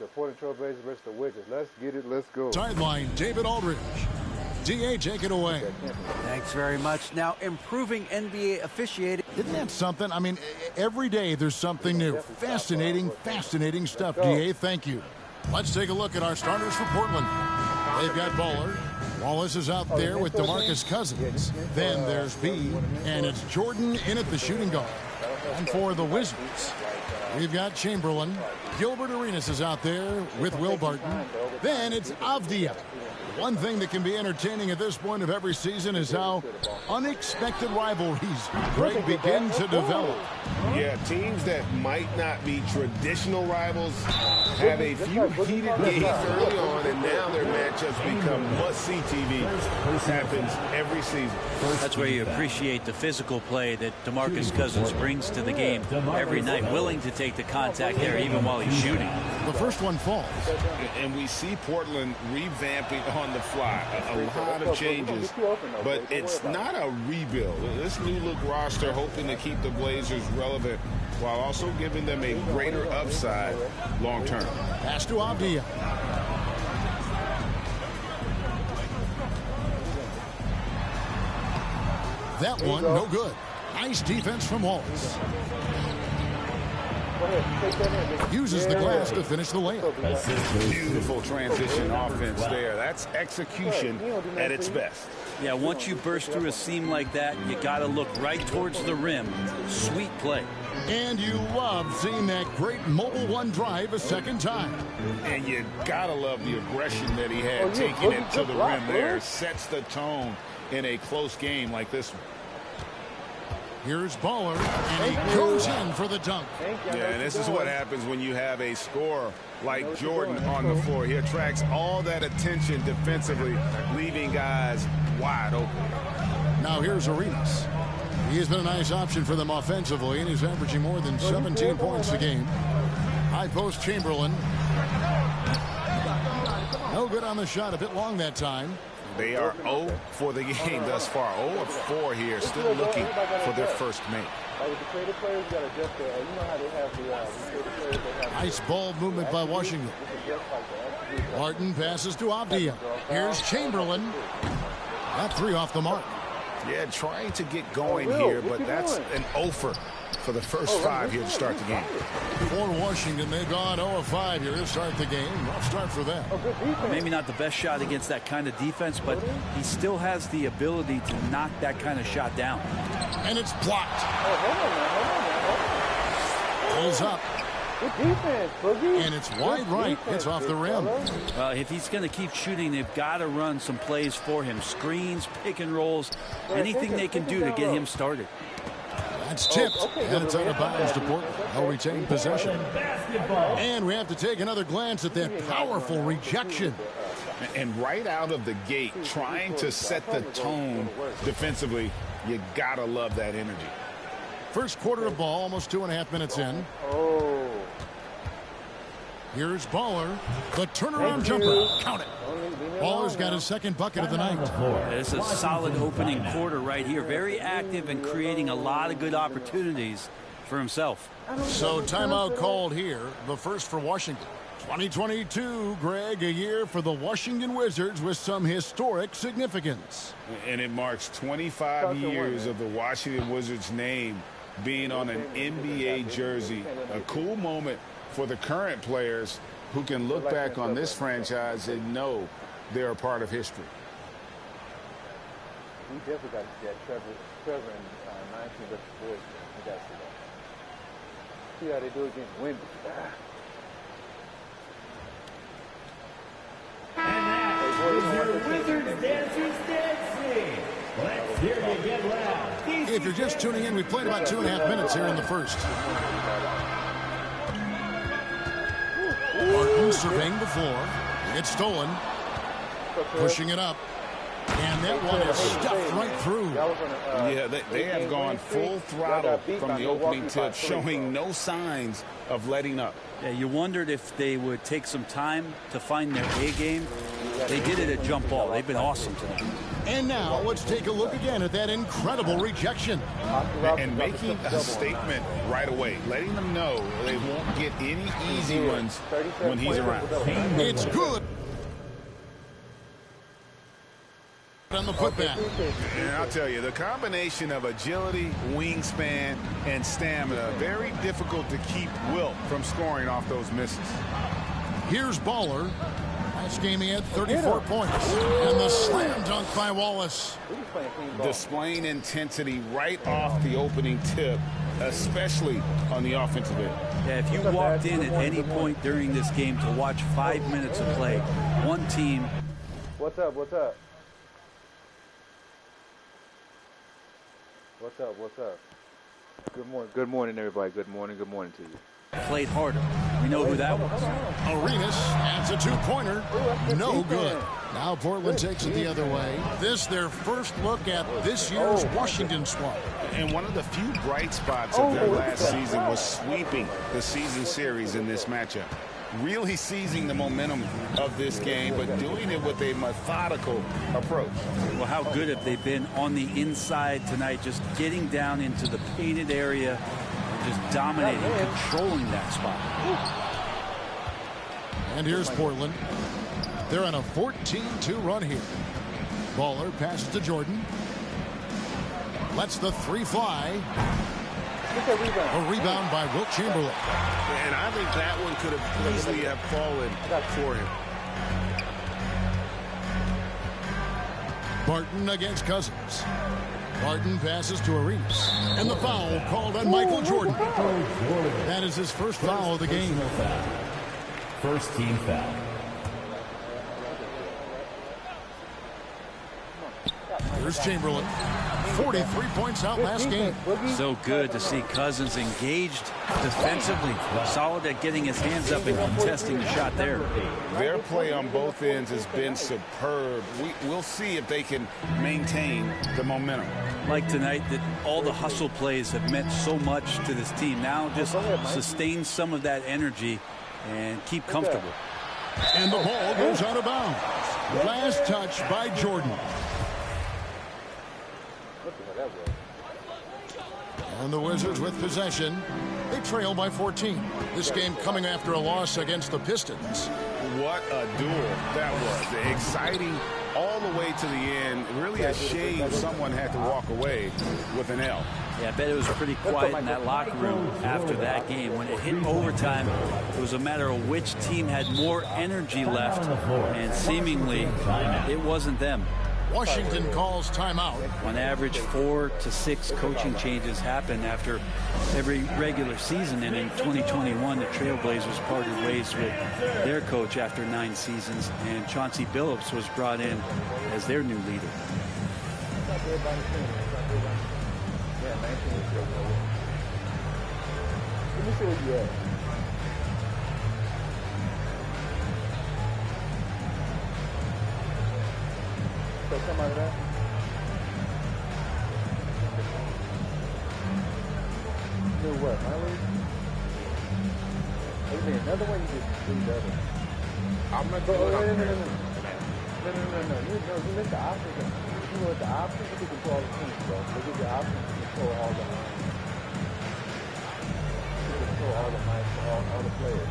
the Portland Trailblazers versus the Wizards. Let's get it. Let's go. Sideline, David Aldridge. DA, take it away. Thanks very much. Now, improving NBA officiating. Isn't that something? I mean, every day there's something new. Fascinating, fascinating stuff, DA. Thank you. Let's take a look at our starters for Portland. They've got Bowler. Wallace is out there with DeMarcus Cousins. Then there's B, and it's Jordan in at the shooting guard. And for the Wizards, we've got Chamberlain. Gilbert Arenas is out there with Will Barton. Then it's Avdia. One thing that can be entertaining at this point of every season is how unexpected rivalries begin to develop. Yeah, teams that might not be traditional rivals have a few heated games early on, and now their matchups become must-see TV. This happens every season. That's where you appreciate the physical play that DeMarcus Cousins brings to the game every night, willing to take the contact there even while he's shooting. The first one falls. And we see Portland revamping on the fly. A lot of changes, but it's not a rebuild. This new look roster hoping to keep the Blazers relevant while also giving them a greater upside long term. Pass to Avdia. That one, no good. Nice defense from Wallace. Uses the glass to finish the layup. Beautiful transition offense there. That's execution at its best. Yeah, once you burst through a seam like that, you got to look right towards the rim. Sweet play. And you love seeing that great mobile one drive a second time. And you got to love the aggression that he had taking it to the rim there. Sets the tone in a close game like this one. Here's Baller, and he goes in for the dunk. Yeah, and this is what happens when you have a scorer like Jordan on the floor. He attracts all that attention defensively, leaving guys wide open. Now here's Arenas. He has been a nice option for them offensively, and he's averaging more than 17 points a game. High post Chamberlain. No good on the shot, a bit long that time. They are 0 for the game thus far. 0 of 4 here, still looking for their first make. Nice ball movement by Washington. Martin passes to Avdia. Here's Chamberlain. That three off the mark. Yeah, trying to get going here, but that's an offer for the first 5 here to start the game. For Washington, they've gone 0 of 5 here to start the game. Rough start for them. Maybe not the best shot against that kind of defense, but he still has the ability to knock that kind of shot down. And it's blocked. Pulls up. And it's wide right. It's off the rim. Well, if he's going to keep shooting, they've got to run some plays for him. Screens, pick and rolls, anything they can do to get him started. That's tipped, and it's out of bounds to Portland. They'll retain possession. And we have to take another glance at that powerful rejection. And right out of the gate, trying to set the tone defensively, you got to love that energy. First quarter of ball, almost 2.5 minutes in. Here's Baller. The turnaround jumper. Count it. Baller's got his second bucket of the night. It's a solid opening quarter right here. Very active and creating a lot of good opportunities for himself. So timeout called here. The first for Washington. 2022, Greg, a year for the Washington Wizards with some historic significance. And it marks 25 years of the Washington Wizards name being on an NBA jersey. A cool moment for the current players who can look back on this franchise and know they're a part of history. We definitely got to see that Trevor in 19 versus Boys. We got to see that. See how they do against Wimby. And that is your Wizards Dancers Dancing. Let's hear you get loud. If you're just tuning in, we played about 2.5 minutes here in the first. Martin surveying the floor. It's stolen. Pushing it up. And that one is stuffed right through. Yeah, they have gone full throttle from the opening tip, showing no signs of letting up. Yeah, you wondered if they would take some time to find their A game. They did it at jump ball. They've been awesome tonight. And now let's take a look again at that incredible rejection. And making a statement right away, letting them know they won't get any easy ones when he's around. It's good. On the putback. And I'll tell you, the combination of agility, wingspan, and stamina, very difficult to keep Wilt from scoring off those misses. Here's Baller. Last game he had 34 points. And the slam dunk by Wallace. Displaying intensity right off the opening tip, especially on the offensive end. Yeah, if you walked in at any point during this game to watch 5 minutes of play, one team. What's up? What's up? What's up? What's up? Good morning. Good morning, everybody. Good morning. Good morning to you. Played harder. We know who that was. Arenas adds a two-pointer. No good. Now Portland takes it the other way. This their first look at this year's Washington squad. And one of the few bright spots of their last season was sweeping the season series in this matchup. Really seizing the momentum of this game, but doing it with a methodical approach. Well, how good have they been on the inside tonight, just getting down into the painted area and just dominating, controlling that spot. And here's Portland. They're on a 14-2 run here. Baller passes to Jordan. Lets the three fly. A rebound by Wilt Chamberlain. And I think that one could have easily have fallen for him. Barton against Cousins. Barton passes to Arenas. And the foul called on Michael Jordan. That is his first foul of the game. First team foul. Here's Chamberlain. 43 points out last game. So good to see Cousins engaged defensively. Solid at getting his hands up and contesting the shot there. Their play on both ends has been superb. We'll see if they can maintain the momentum. Like tonight, that all the hustle plays have meant so much to this team. Now just sustain some of that energy and keep comfortable. And the ball goes out of bounds. Last touch by Jordan. And the Wizards with possession. They trail by 14. This game coming after a loss against the Pistons. What a duel that was. Exciting all the way to the end. Really a shame someone had to walk away with an L. Yeah, I bet it was pretty quiet in that locker room after that game. When it hit overtime, it was a matter of which team had more energy left, and seemingly it wasn't them. Washington calls timeout. On average, 4 to 6 coaching changes happen after every regular season, and in 2021, the Trailblazers parted ways with their coach after 9 seasons, and Chauncey Billups was brought in as their new leader. Let me see what you have. So come out of that. Do what, my league? Oh, you mean another one? You just do the other. I'm not No, going no. You missed the options. You know what the options? You can control all the teams, bro. They give you options to control all the all the mics, all the players.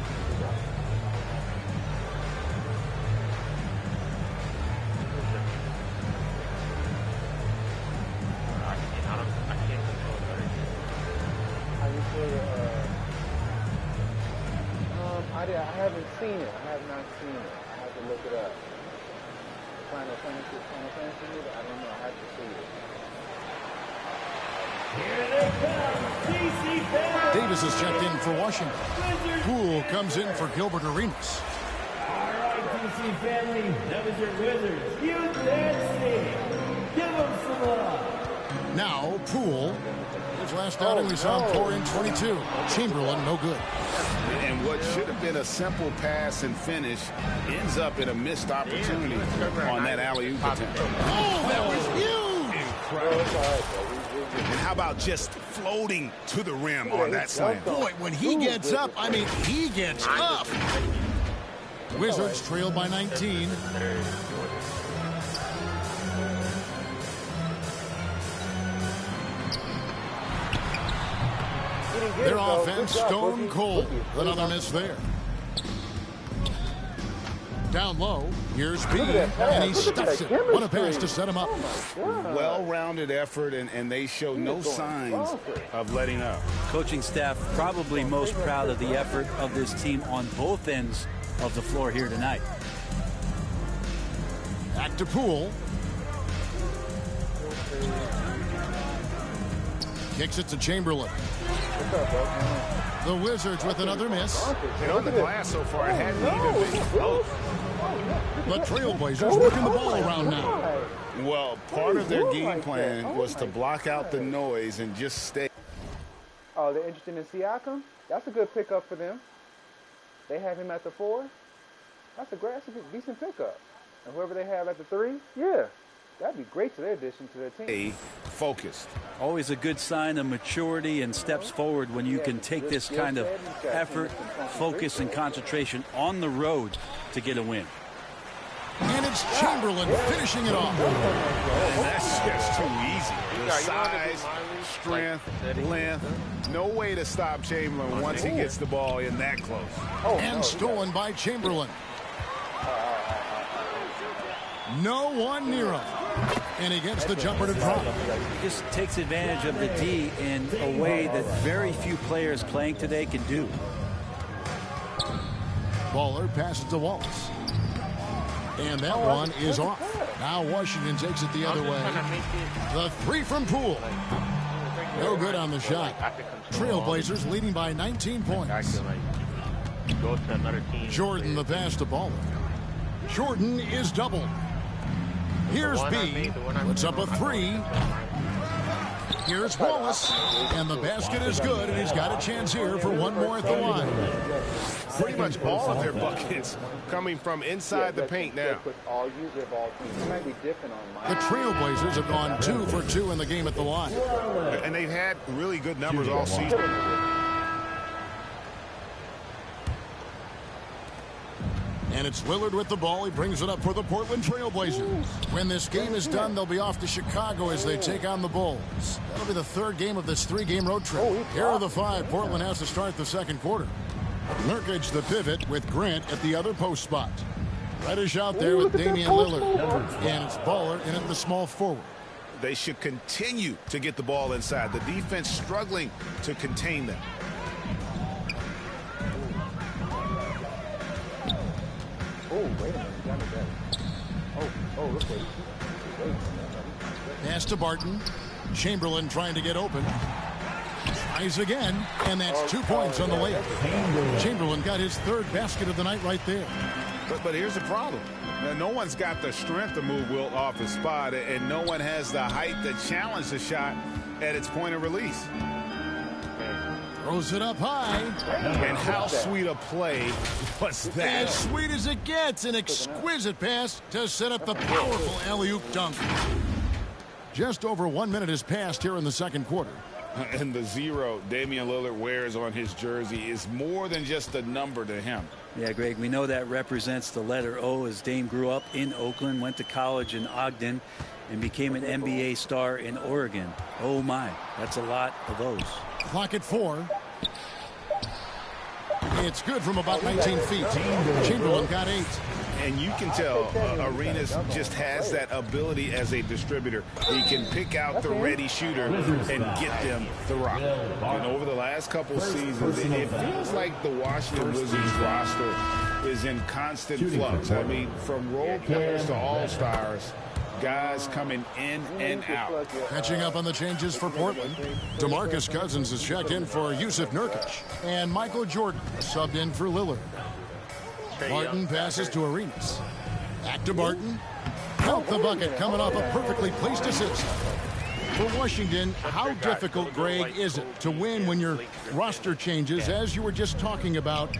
I haven't seen it. I have not seen it. I have to look it up. Final Fantasy, I don't know. I have to see it. Here they come. DC Family. Davis is checked in for Washington. Poole comes in for Gilbert Arenas. All right, DC Family. That was your Wizards. You dancing. Give them some love. Now Poole. His last outing we saw him pour in 22. Chamberlain no good. And what should have been a simple pass and finish ends up in a missed opportunity on that alley-oop attempt. Oh, that was huge! Incredible. And how about just floating to the rim on that slam? Boy, when he gets up, I mean, he gets up. Wizards trail by 19. didn't get Their it, though. offense Good job, stone Boogie. cold. Boogie. Another miss there. Down low, here's B, Look at that pass. and he Look at stuffs that it. What a pass chemistry. to set him up. Well-rounded effort, and they show no signs of letting up. Coaching staff probably most proud of the effort of this team on both ends of the floor here tonight. Back to Poole. Kicks it to Chamberlain. The Wizards with another miss. And on the glass so far, it hadn't even been close. The Trailblazers working the ball around now. Well, part of their game plan was to block out the noise and just stay. Oh, they're interested in Siakam? That's a good pickup for them. They have him at the 4. That's a decent pickup. And whoever they have at the 3, yeah, that'd be great to their addition to their team. Focused. Always a good sign of maturity and steps forward when you can take this kind of effort, focus, and concentration on the road to get a win. And it's Chamberlain finishing it off. And that's just too easy. The size, strength, length. No way to stop Chamberlain once he gets the ball in that close. And stolen by Chamberlain. No one near him. And he gets the jumper to drop. He just takes advantage of the D in a way that very few players playing today can do. Baller passes to Wallace. And that one is off. Now Washington takes it the other way. The 3 from Poole. No good on the shot. Trailblazers leading by 19 points. Jordan the pass to Baller. Jordan is doubled. Here's B. Puts up a 3. Here's Wallace. And the basket is good, and he's got a chance here for one more at the line. Pretty much all of their buckets coming from inside the paint now. The Trailblazers have gone 2 for 2 in the game at the line. And they've had really good numbers all season. And it's Lillard with the ball. He brings it up for the Portland Trailblazers. When this game is done, they'll be off to Chicago as they take on the Bulls. That'll be the 3rd game of this 3-game road trip. Here are the 5 Portland has to start the second quarter. Nurkic the pivot with Grant at the other post spot. Reddish out there with Damian Lillard. And it's Baller in at the small forward. They should continue to get the ball inside. The defense struggling to contain them. Oh, wait a minute. Look at Pass to Barton. Chamberlain trying to get open. Tries again, and that's 2 points on the layup. Chamberlain got his 3rd basket of the night right there. But here's the problem. Now, no one's got the strength to move Wilt off his spot, and no one has the height to challenge the shot at its point of release. Throws it up high. And how sweet a play was that? As sweet as it gets, an exquisite pass to set up the powerful alley-oop dunk. Just over 1 minute has passed here in the second quarter. And the 0 Damian Lillard wears on his jersey is more than just a number to him. Yeah, Greg, we know that represents the letter O, as Dame grew up in Oakland, went to college in Ogden, and became an NBA star in Oregon. Oh, my. That's a lot of those. Clock at 4. It's good from about 19 feet. Chamberlain got 8. And you can tell Arenas just has that ability as a distributor. He can pick out the ready shooter and get them the rock. And over the last couple seasons, it feels like the Washington Wizards roster is in constant flux. I mean, from role players to all-stars, guys coming in and out. Catching up on the changes for Portland. DeMarcus Cousins is checked in for Yusuf Nurkic. And Michael Jordan subbed in for Lillard. Barton passes to Arenas. Back to Barton. Count the bucket coming off a perfectly placed assist. For Washington, how difficult, Greg, is it to win when your roster changes, as you were just talking about?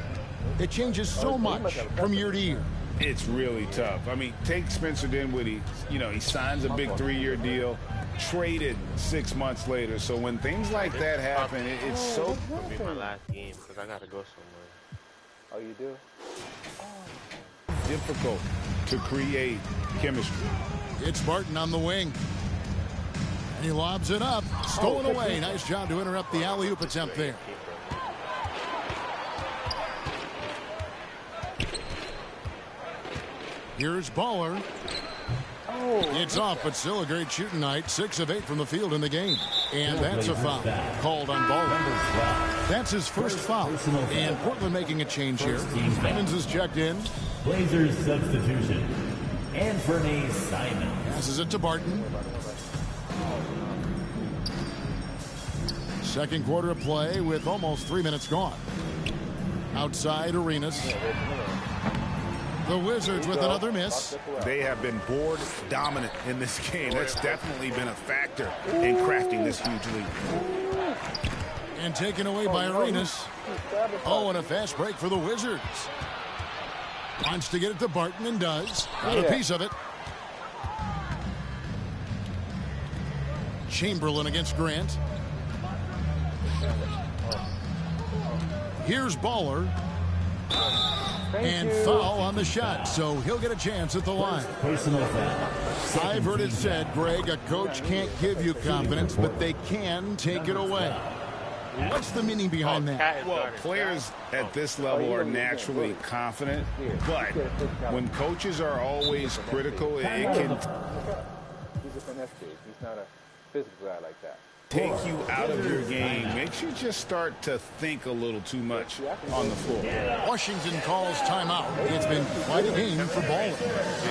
It changes so much from year to year. It's really tough. I mean, take Spencer Dinwiddie. You know, he signs a big 3-year deal, traded 6 months later. So when things like that happen, it's so... It'll be my last game because I got to go somewhere. Oh, you do? difficult to create chemistry. It's Barton on the wing. And he lobs it up. Stolen away. Nice job to interrupt the alley-oop attempt there. Here's Baller. It's off, but still a great shooting night. 6 of 8 from the field in the game. And that's a foul called on Baller. That's his first foul. And Portland making a change here. Evans is checked in. Blazers substitution. Anthony Simon. Passes it to Barton. Second quarter of play with almost 3 minutes gone. Outside Arenas. The Wizards with another miss. They have been board dominant in this game. That's definitely been a factor in crafting this huge lead. And taken away by Arenas. Oh, and a fast break for the Wizards. Wants to get it to Barton and does. Got a piece of it. Chamberlain against Grant. Here's Baller. And foul on the shot, so he'll get a chance at the line. I've heard it said, Greg, a coach can't give you confidence, but they can take it away. What's the meaning behind that? Well, players at this level are naturally confident, but when coaches are always critical, it can He's a finesse kid. He's not a physical guy like that. take you out of your game. Makes you just start to think a little too much on the floor. Washington calls timeout. It's been quite a game for Baller.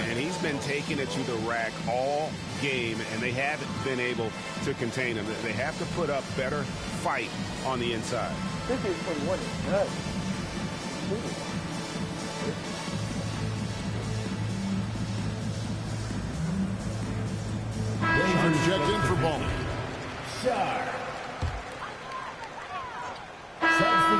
And he's been taking it to the rack all game, and they haven't been able to contain him. They have to put up better fight on the inside. 50-21 is nuts. Wizards checked in for Baller.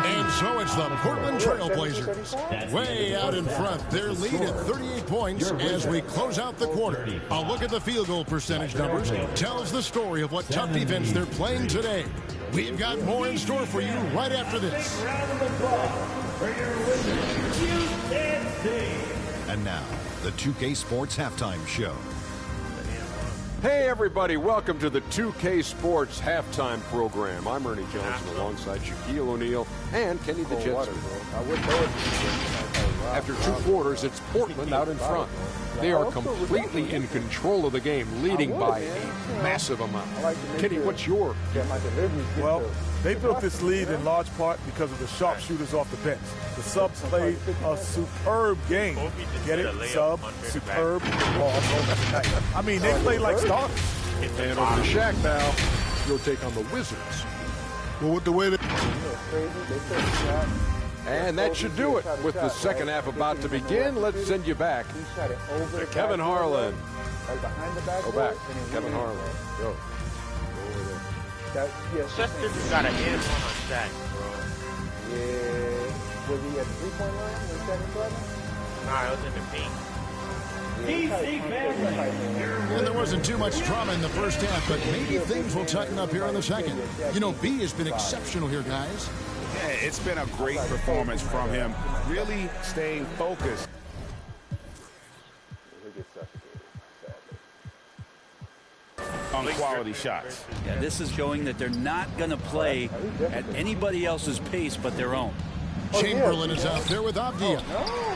And so it's the Portland Trailblazers way out in front. Their lead at 38 points as we close out the quarter. A look at the field goal percentage numbers tells the story of what tough defense they're playing today. We've got more in store for you right after this. And now, the 2K Sports Halftime Show. Hey everybody, welcome to the 2K Sports Halftime Program. I'm Ernie Johnson alongside Shaquille O'Neal and Kenny the Jet Smith. After 2 quarters, it's Portland out in front. They are completely in control of the game, leading by a massive amount. Kenny, what's your... Well, they built this lead in large part because of the sharpshooters off the bench. The subs played a superb game. Get it? Sub, superb. I mean, they played like starters. And over to Shaq now, your take on the Wizards. Well, with the way they... And that should do it. With the second half about to begin, let's send you back to Kevin Harlan. Go back, Kevin Harlan. Go. Chester just got an hit on Shaq, bro. Yeah. Was he at the three-point line when Shaq was? Nah, it was in the paint. And there wasn't too much drama in the first half, but maybe things will tighten up here in the second. You know, B has been exceptional here, guys. Yeah, it's been a great performance from him, really staying focused. On quality shots. Yeah, this is showing that they're not going to play at anybody else's pace but their own. Chamberlain is out there with Avdia.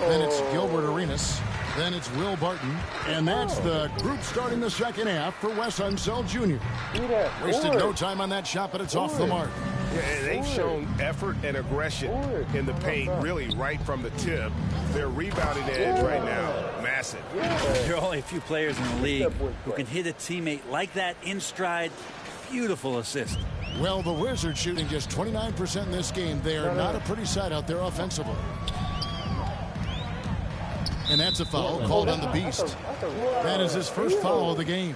Then it's Gilbert Arenas. Then it's Will Barton. And that's the group starting the second half for Wes Unseld Jr. Wasted no time on that shot, but it's off the mark. Yeah, and they've shown effort and aggression in the paint, really right from the tip. Their rebounding edge right now, massive. There are only a few players in the league who can hit a teammate like that in stride. Beautiful assist. Well, the Wizards shooting just 29% in this game. They are not a pretty sight out there offensively. And that's a foul called on the Beast. That is his first foul of the game.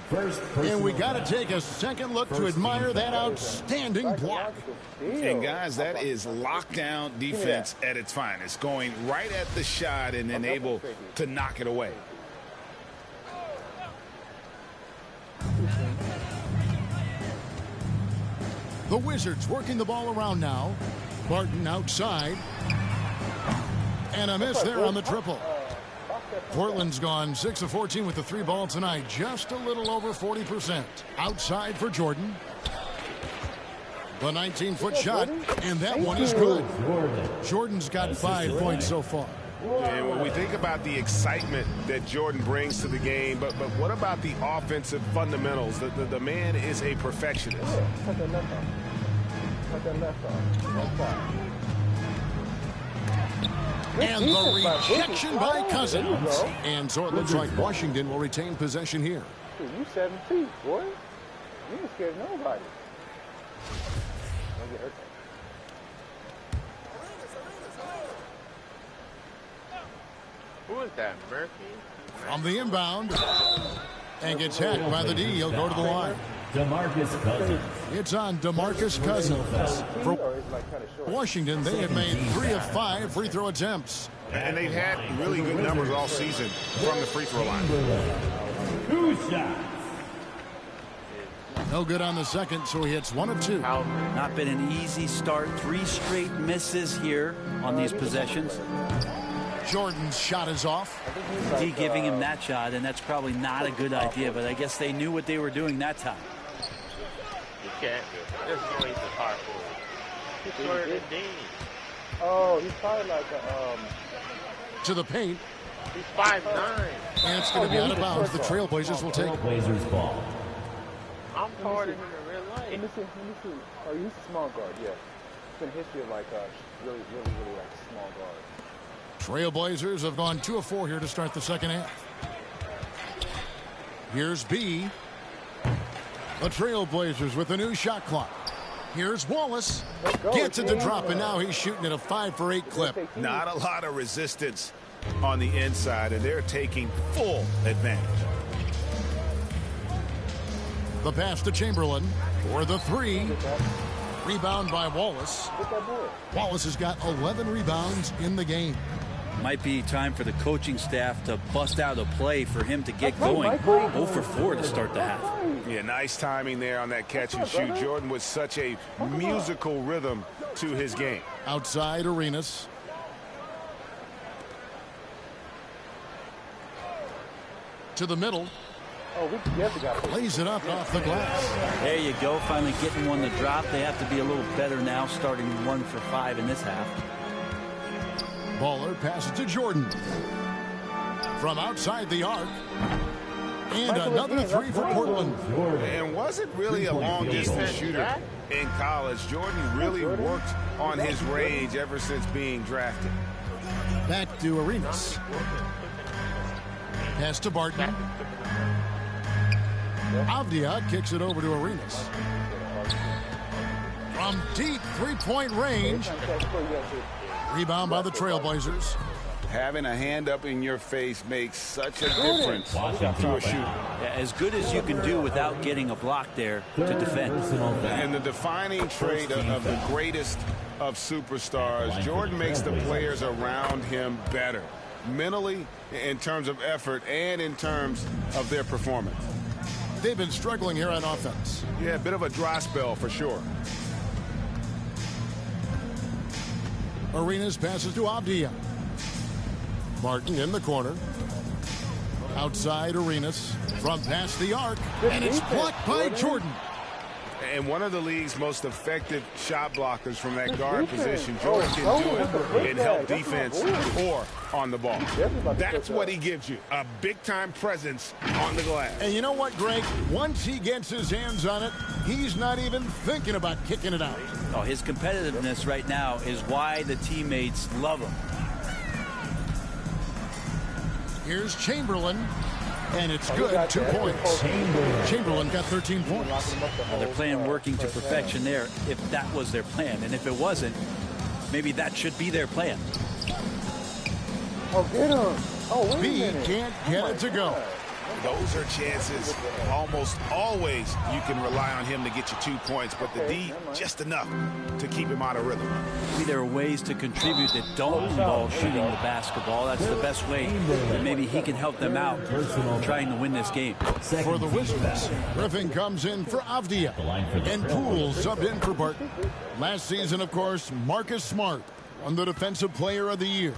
And we got to take a second look to admire that outstanding block. And guys, that is lockdown defense at its finest. Going right at the shot and then able to knock it away. The Wizards working the ball around now. Barton outside. And a miss there on the triple. Portland's gone 6 of 14 with the 3 ball tonight. Just a little over 40%. Outside for Jordan. The 19-foot shot, and that one is good. Jordan's got 5 points so far. And when we think about the excitement that Jordan brings to the game, but what about the offensive fundamentals? The man is a perfectionist. Cut that left off. Cut that left off. Left side. And the rejection by Cousins. And so it looks like Washington will retain possession here. Dude, you 7 feet, boy. You ain't scared of nobody. Don't get hurt. Who is that, Murphy? From the inbound. And gets hacked by the D. He'll go to the line. DeMarcus Cousins. It's on DeMarcus Cousins. For Washington, they have made 3 of 5 free throw attempts. And they've had really good numbers all season from the free throw line. 2 shots. No good on the second, so he hits 1 of 2. Not been an easy start. 3 straight misses here on these possessions. Jordan's shot is off. D giving him that shot, and that's probably not a good idea, but I guess they knew what they were doing that time. You can't. This is going to hard for him. He's shorter than Dean. Oh, he's probably like a, To the paint. He's 5'9". And it's going to be out of bounds. The Trailblazers will take it. Trailblazers ball. I'm taller than him in real life. let me see. Oh, he's a small guard, yeah. It's been history of like really like small guard. Trailblazers have gone 2 of 4 here to start the second half. Here's B. The Trailblazers with a new shot clock. Here's Wallace. Gets it to drop, and now he's shooting at a 5 for 8 clip. Not a lot of resistance on the inside, and they're taking full advantage. The pass to Chamberlain for the 3. Rebound by Wallace. Wallace has got 11 rebounds in the game. Might be time for the coaching staff to bust out a play for him to get going. 0 for 4 to start the half. Yeah, nice timing there on that catch and shoot. Jordan with such a musical rhythm to his game. Outside Arenas. To the middle. Oh, we together got it. Plays it up off the glass. There you go. Finally getting one to drop. They have to be a little better now, starting 1 for 5 in this half. Baller passes to Jordan. From outside the arc. And another 3 for Portland. And wasn't really a long-distance shooter in college. Jordan really worked on his range ever since being drafted. Back to Arenas. Pass to Barton. Avdia kicks it over to Arenas. From deep 3-point range. Rebound by the Trailblazers. Having a hand up in your face makes such a difference to a shooter. Yeah, as good as you can do without getting a block there to defend. And the defining trait of the greatest of superstars, Jordan makes the players around him better. Mentally, in terms of effort, and in terms of their performance. They've been struggling here on offense. Yeah, a bit of a dry spell for sure. Arenas passes to Avdia. Martin in the corner. Outside Arenas. From past the arc. And it's blocked by Jordan. And one of the league's most effective shot blockers from that guard position. Jordan can do it in help defense or on the ball. That's what he gives you, a big-time presence on the glass. And you know what, Greg? Once he gets his hands on it, he's not even thinking about kicking it out. Oh, his competitiveness right now is why the teammates love him. Here's Chamberlain. And it's good, 2 points. Chamberlain got 13 points. Well, they're playing working to perfection there, if that was their plan. And if it wasn't, maybe that should be their plan. Oh, get him. Oh, wait a B minute. can't get it to go. Those are chances almost always you can rely on him to get you 2 points, but the D just enough to keep him out of rhythm. Maybe there are ways to contribute that don't involve shooting the basketball. That's the best way. And maybe he can help them out trying to win this game. For the Wizards, Griffin comes in for Avdia. And Poole subbed in for Barton. Last season, of course, Marcus Smart won the Defensive Player of the Year.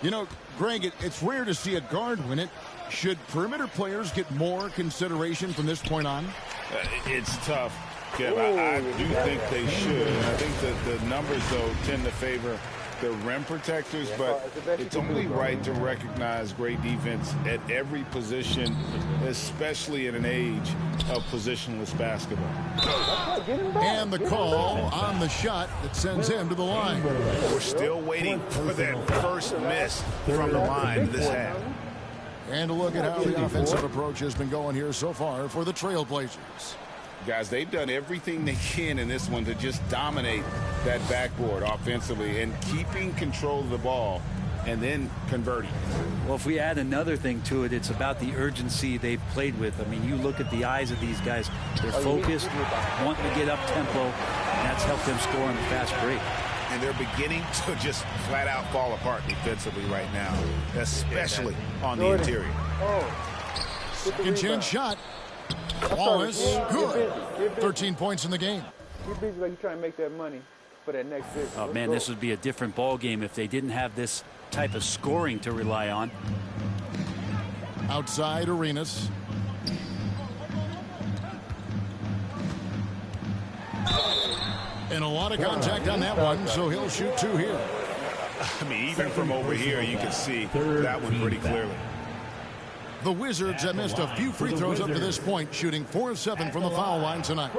You know, Greg, it's rare to see a guard win it. Should perimeter players get more consideration from this point on? It's tough, Kev. I do think they should. I think that the numbers, though, tend to favor the rim protectors, but it's only right to recognize great defense at every position, especially in an age of positionless basketball. And the call on the shot that sends him to the line. We're still waiting for that first miss from the line this half. And a look at how the offensive approach has been going here so far for the Trailblazers. Guys, they've done everything they can in this one to just dominate that backboard offensively and keeping control of the ball and then converting. Well, if we add another thing to it, it's about the urgency they've played with. I mean, you look at the eyes of these guys. They're focused, wanting to get up tempo, and that's helped them score on the fast break. And they're beginning to just flat out fall apart defensively right now, especially on the interior. Second chance shot. Wallace, good. 13 points in the game. You're busy like you're trying to make that money for that next visit. Oh, man, this would be a different ball game if they didn't have this type of scoring to rely on. Outside Arenas. And a lot of contact on that one, so he'll shoot two here. I mean, even from over here, you can see that one pretty clearly. The Wizards have missed a few free throws up to this point, shooting 4 of 7 from the foul line tonight.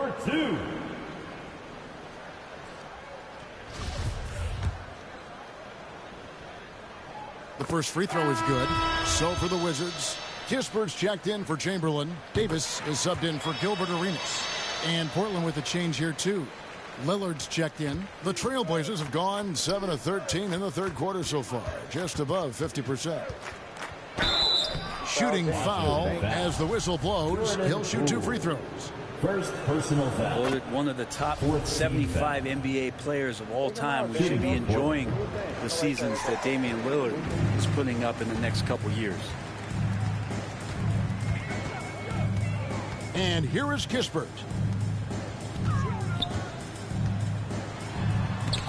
The first free throw is good. So for the Wizards, Kispert's checked in for Chamberlain. Davis is subbed in for Gilbert Arenas. And Portland with a change here, too. Lillard's checked in. The Trailblazers have gone 7 of 13 in the third quarter so far, just above 50%. Shooting foul as the whistle blows. He'll shoot 2 free throws. First personal foul. One of the top 75 NBA players of all time. We should be enjoying the seasons that Damian Lillard is putting up in the next couple years. And here is Kispert.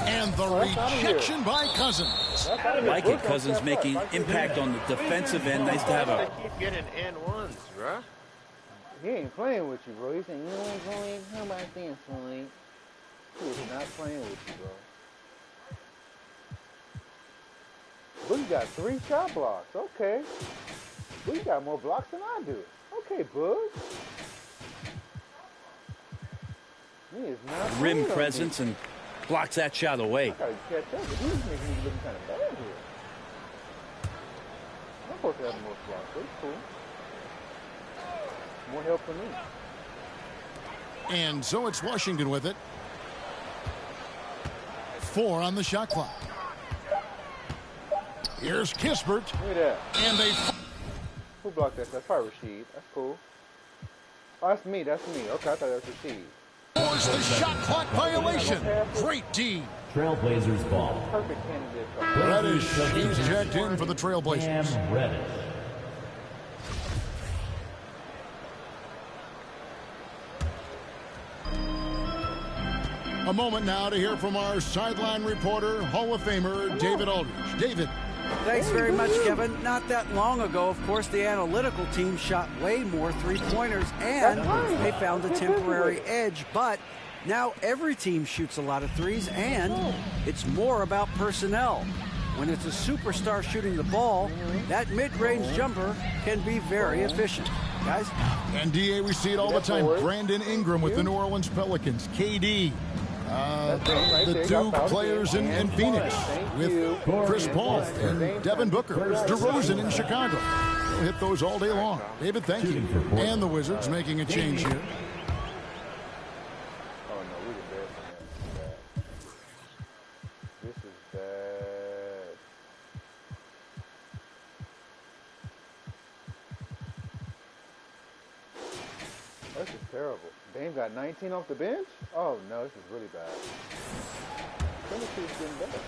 And the rejection by Cousins. I like it. Cousins making impact on the defensive end. Nice to have a... keep getting and ones, bruh. He ain't playing with you, bro. He's saying, you ain't playing? How about this, Floyd? He is not playing with you, bro. Boogie got 3 shot blocks. Okay. Boogie got more blocks than I do. Okay, Boog. He is not rim presence and blocks that shot away. I gotta catch up, but he's making me looking kind of bad here. I'm supposed to have more blocks. That's cool. More help for me. And so it's Washington with it. 4 on the shot clock. Here's Kispert. Look at that. And they... Who blocked that? That's probably Rasheed. That's cool. Oh, that's me. That's me. Okay, I thought that was Rasheed. Force the shot clock violation. Great D. Trailblazers ball. Perfect candidate. Reddish, he's checked in for the Trailblazers. Reddish. A moment now to hear from our sideline reporter, Hall of Famer David Aldridge. David. Thanks very much, Kevin. Not that long ago, of course, the analytical team shot way more three-pointers, and they found a temporary edge. But now every team shoots a lot of threes, and it's more about personnel. When it's a superstar shooting the ball, that mid-range jumper can be very efficient. Guys? And, DA, we see it all the time. Brandon Ingram with the New Orleans Pelicans. KD. The 2 players in Phoenix with Chris Paul and Devin Booker, DeRozan in Chicago. We'll hit those all day long. David, thank you. And the Wizards making a change here. Oh, no, we did bad from that. This is bad. This is terrible. Dame got 19 off the bench? Oh, no, this is really bad. Tennessee's getting better.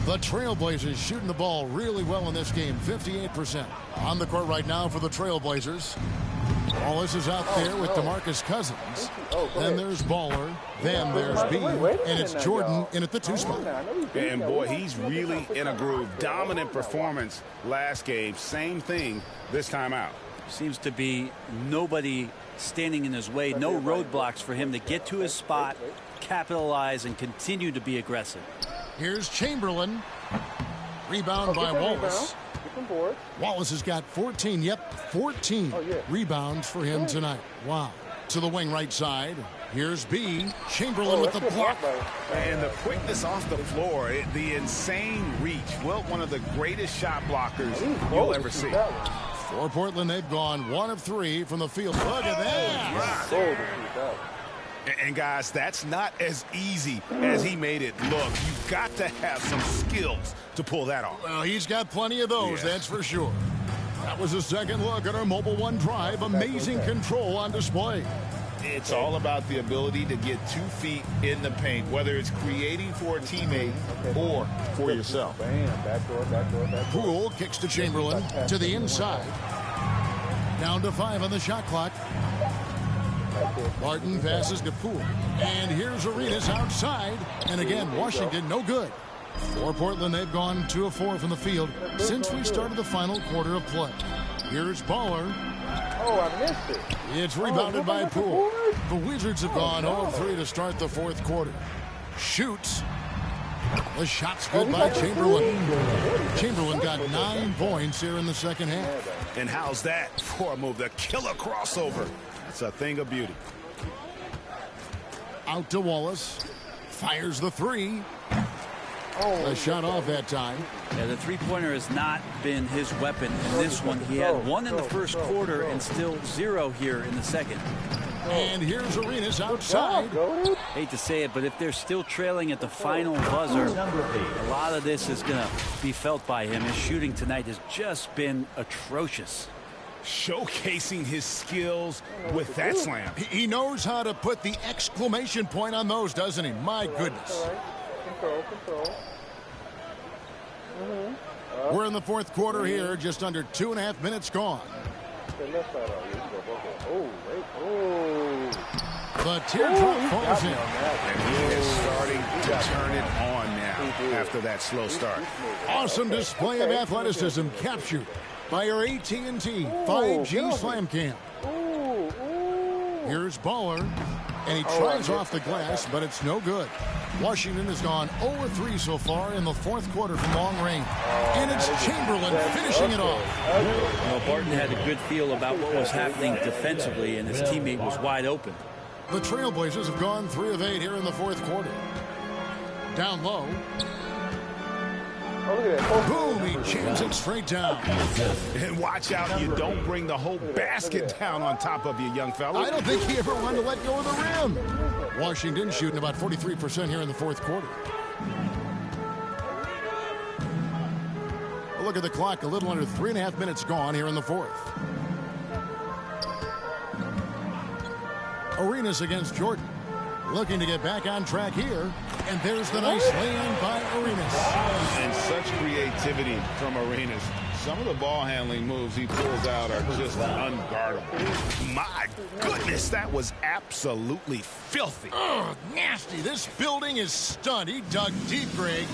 The Trailblazers shooting the ball really well in this game, 58%. On the court right now for the Trailblazers. Wallace is out there with DeMarcus Cousins. Then there's Baller. Then there's B. And it's Jordan in at the 2 spot. And boy, he's really in a groove. Dominant performance last game. Same thing this time out. Seems to be nobody standing in his way. No roadblocks for him to get to his spot, capitalize, and continue to be aggressive. Here's Chamberlain. Rebound by Wallace. Wallace has got 14. Yep, 14 rebounds for him tonight. Wow. To the wing right side. Here's B. Chamberlain with the block. And the quickness off the floor, the insane reach. Well, one of the greatest shot blockers you'll ever see. For Portland, they've gone 1 of 3 from the field. Look at that. And guys, that's not as easy as he made it look. You've got to have some skills to pull that off. Well, he's got plenty of those, that's for sure. That was a second look at our Mobile One drive. Amazing control on display. It's all about the ability to get 2 feet in the paint, whether it's creating for a teammate or for yourself. Poole kicks to Chamberlain to the inside. Down to 5 on the shot clock. Martin passes to Poole. And here's Arenas outside. And again, Washington no good. For Portland, they've gone 2 of 4 from the field since we started the final quarter of play. Here's Baller. Oh, I missed it. It's rebounded by Poole. The Wizards have gone 0 of 3 to start the 4th quarter. Shoots. The shot's good by Chamberlain. Chamberlain got 9 points here in the second half. And how's that for a move? The killer crossover. That's a thing of beauty. Out to Wallace. Fires the 3. A shot off that time. Yeah, the three-pointer has not been his weapon in this one. He had 1 in the first quarter and still 0 here in the second. And here's Arenas outside. Hate to say it, but if they're still trailing at the final buzzer, a lot of this is going to be felt by him. His shooting tonight has just been atrocious. Showcasing his skills with that slam. He knows how to put the exclamation point on those, doesn't he? My goodness. Control. We're in the 4th quarter here, just under 2.5 minutes gone. The teardrop falls in. And he is starting to turn it on now after that slow start. Awesome display of athleticism captured by our AT&T 5G Slam Cam. Here's Baller, and he tries off the glass, but it's no good. Washington has gone 0 of 3 so far in the 4th quarter from long range. And it's Chamberlain finishing it off. Well, Barton had a good feel about what was happening defensively, and his teammate was wide open. The Trailblazers have gone 3 of 8 here in the 4th quarter. Down low. Boom, he jams it straight down. And watch out, you don't bring the whole basket down on top of you, young fella. I don't think he ever wanted to let go of the rim. Washington shooting about 43% here in the 4th quarter. Well, look at the clock, a little under 3.5 minutes gone here in the 4th. Arenas against Jordan. Looking to get back on track here. And there's the nice lay-in by Arenas. And such creativity from Arenas. Some of the ball handling moves he pulls out are just unguardable. My goodness, that was absolutely filthy. Oh, nasty. This building is stunned. He dug deep, Greg,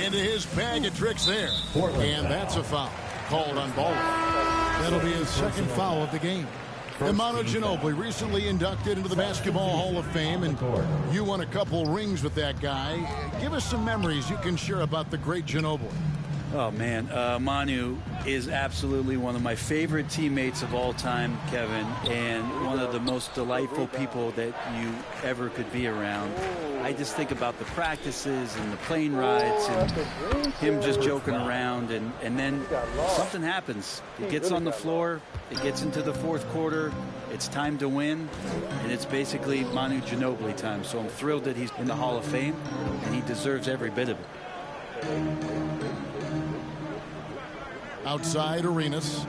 into his bag of tricks there. And that's a foul called on Baller. That'll be his 2nd foul of the game. Manu Ginobili recently inducted into the Basketball Hall of Fame, and you won a couple rings with that guy. Give us some memories you can share about the great Ginobili. Oh, man. Manu is absolutely one of my favorite teammates of all time, Kevin, and one of the most delightful people that you ever could be around. I just think about the practices and the plane rides and him just joking around, and then something happens. It gets on the floor. It gets into the 4th quarter. It's time to win, and it's basically Manu Ginobili time. So I'm thrilled that he's in the Hall of Fame, and he deserves every bit of it. Outside Arenas.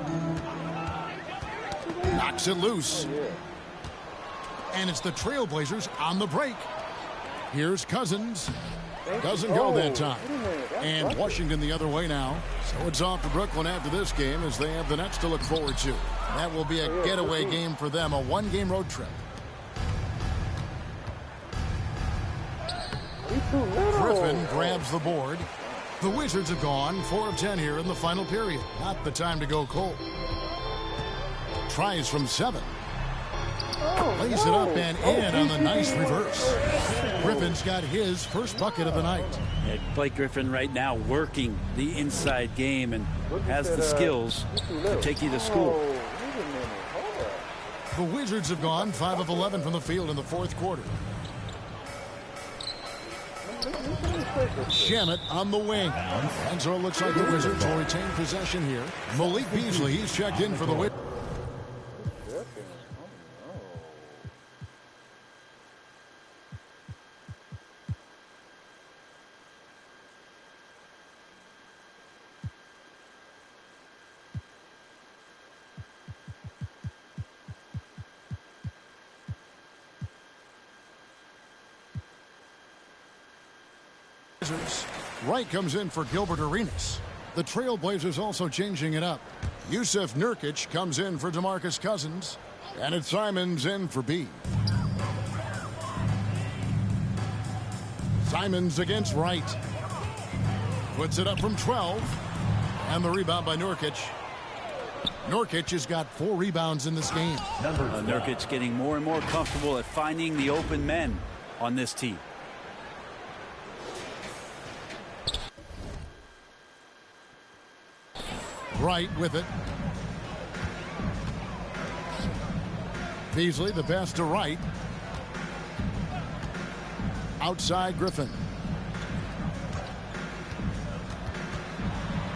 Knocks it loose. And it's the Trailblazers on the break. Here's Cousins. Doesn't go that time. And Washington the other way now. So it's off to Brooklyn after this game as they have the Nets to look forward to. That will be a getaway game for them, a one-game road trip. Griffin grabs the board. The Wizards have gone 4 of 10 here in the final period. Not the time to go cold. Tries from 7. Lays it up and in on the nice reverse. Griffin's got his first bucket of the night. Yeah, Blake Griffin right now working the inside game and has the skills to take you to school. The Wizards have gone 5 of 11 from the field in the fourth quarter. Shamet on the wing. And so it looks like the Wizards will retain possession here. Malik Beasley, he's checked in for the win. Wright comes in for Gilbert Arenas. The Trailblazers also changing it up. Yusuf Nurkic comes in for DeMarcus Cousins. And it's Simons in for B. Simons against Wright. Puts it up from 12. And the rebound by Nurkic. Nurkic has got 4 rebounds in this game. Nurkic getting more and more comfortable at finding the open men on this team. Wright with it. Beasley the pass to Wright. Outside Griffin.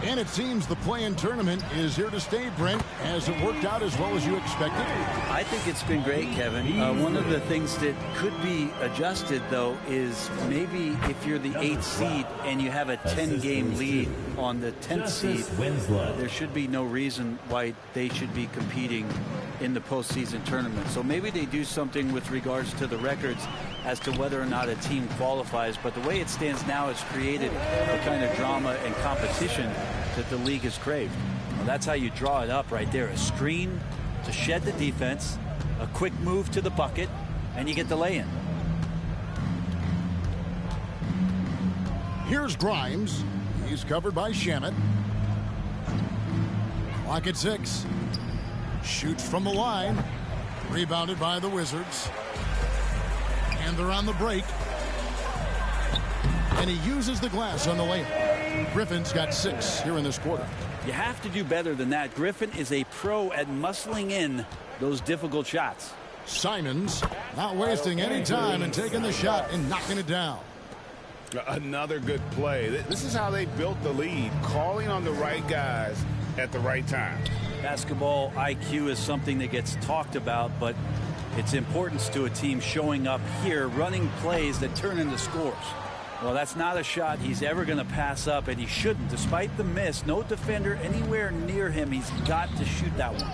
And it seems the play-in tournament is here to stay, Brent. Has it worked out as well as you expected? I think it's been great, Kevin. One of the things that could be adjusted, though, is maybe if you're the 8th seed and you have a 10-game lead on the 10th seed, there should be no reason why they should be competing in the postseason tournament. So maybe they do something with regards to the records as to whether or not a team qualifies. But the way it stands now, it's created the kind of drama and competition that the league has craved. Well, that's how you draw it up right there. A screen to shed the defense, a quick move to the bucket, and you get the lay-in. Here's Grimes. He's covered by Shamet. Clock at 6. Shoots from the line. Rebounded by the Wizards. And they're on the break. And he uses the glass on the layup. Griffin's got 6 here in this quarter. You have to do better than that. Griffin is a pro at muscling in those difficult shots. Simons not wasting any time and taking the shot and knocking it down. Another good play. This is how they built the lead, calling on the right guys at the right time. Basketball IQ is something that gets talked about, but its importance to a team showing up here, running plays that turn into scores. Well, that's not a shot he's ever going to pass up, and he shouldn't. Despite the miss, no defender anywhere near him. He's got to shoot that one.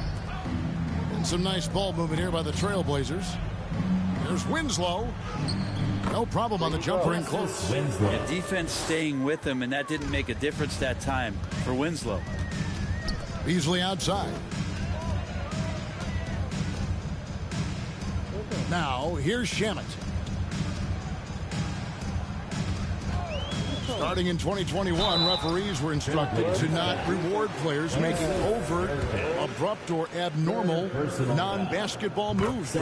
And some nice ball movement here by the Trailblazers. There's Winslow. No problem on the jumper in close. Yeah, defense staying with him, and that didn't make a difference that time for Winslow. Beasley outside. Now, here's Shamet. Starting in 2021, referees were instructed to not reward players making overt, abrupt, or abnormal non-basketball moves. He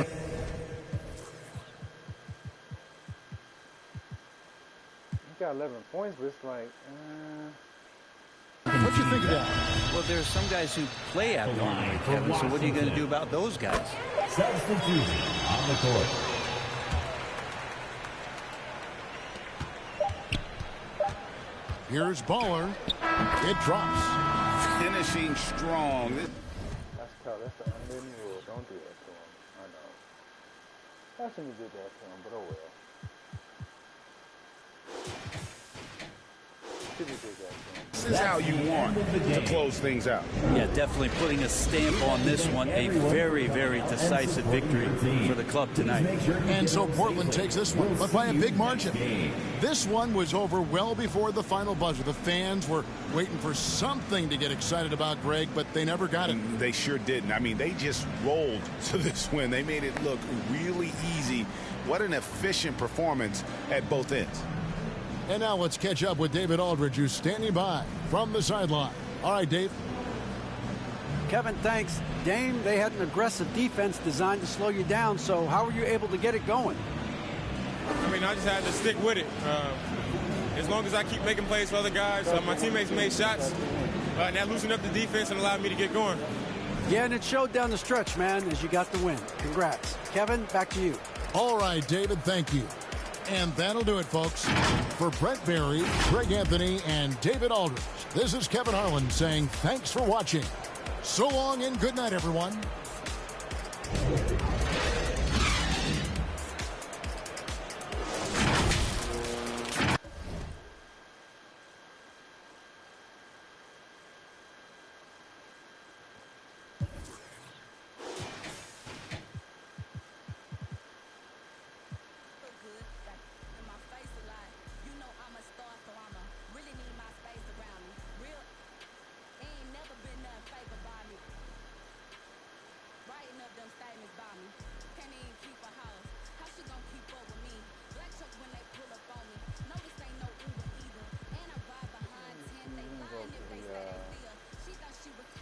got 11 points, but it's like, What you think of that? Well, there's some guys who play abnormally, Kevin, so what are you going to do about those guys? Substitution on the court. Here's Baller. It drops. Finishing strong. that's tough. That's the unwritten rule. Don't do that to him. I know. I shouldn't have did that to him, but oh well. This is how you want to close things out. Yeah, definitely putting a stamp on this one. A very, very decisive victory for the club tonight. And so Portland takes this one, but by a big margin. This one was over well before the final buzzer. The fans were waiting for something to get excited about, Greg, but they never got it. They sure didn't. I mean, they just rolled to this win. They made it look really easy. What an efficient performance at both ends. And now let's catch up with David Aldridge, who's standing by from the sideline. All right, Dave. Kevin, thanks. Dame, they had an aggressive defense designed to slow you down, so how were you able to get it going? I mean, I just had to stick with it. As long as I keep making plays for other guys, my teammates made shots, and that loosened up the defense and allowed me to get going. Yeah, and it showed down the stretch, man, as you got the win. Congrats. Kevin, back to you. All right, David, thank you. And that'll do it, folks. For Brent Barry, Greg Anthony, and David Aldridge, this is Kevin Harlan saying thanks for watching. So long and good night, everyone.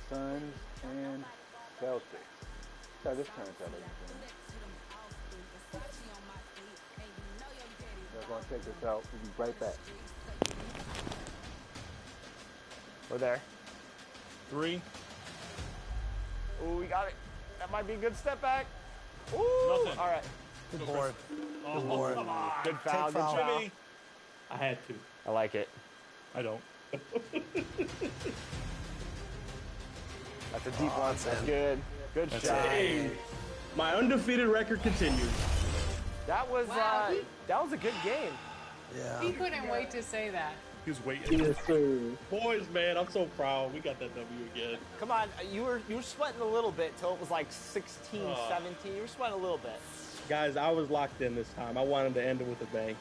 Suns and Celtics. So this turns out we're going to check this out. We'll be right back. We're there. 3. Ooh, we got it. That might be a good step back. Ooh. Nothing. All right. Good board. Good board. Good foul. Good foul. I had to. I like it. I don't. That's a deep one. That's good. Good shot. Hey, my undefeated record continues. That was a good game. Yeah. He couldn't wait to say that. He was waiting. Yes, sir. Boys, man, I'm so proud. We got that W again. Come on, you were sweating a little bit till it was like 16, 17. You were sweating a little bit. Guys, I was locked in this time. I wanted to end it with a bang.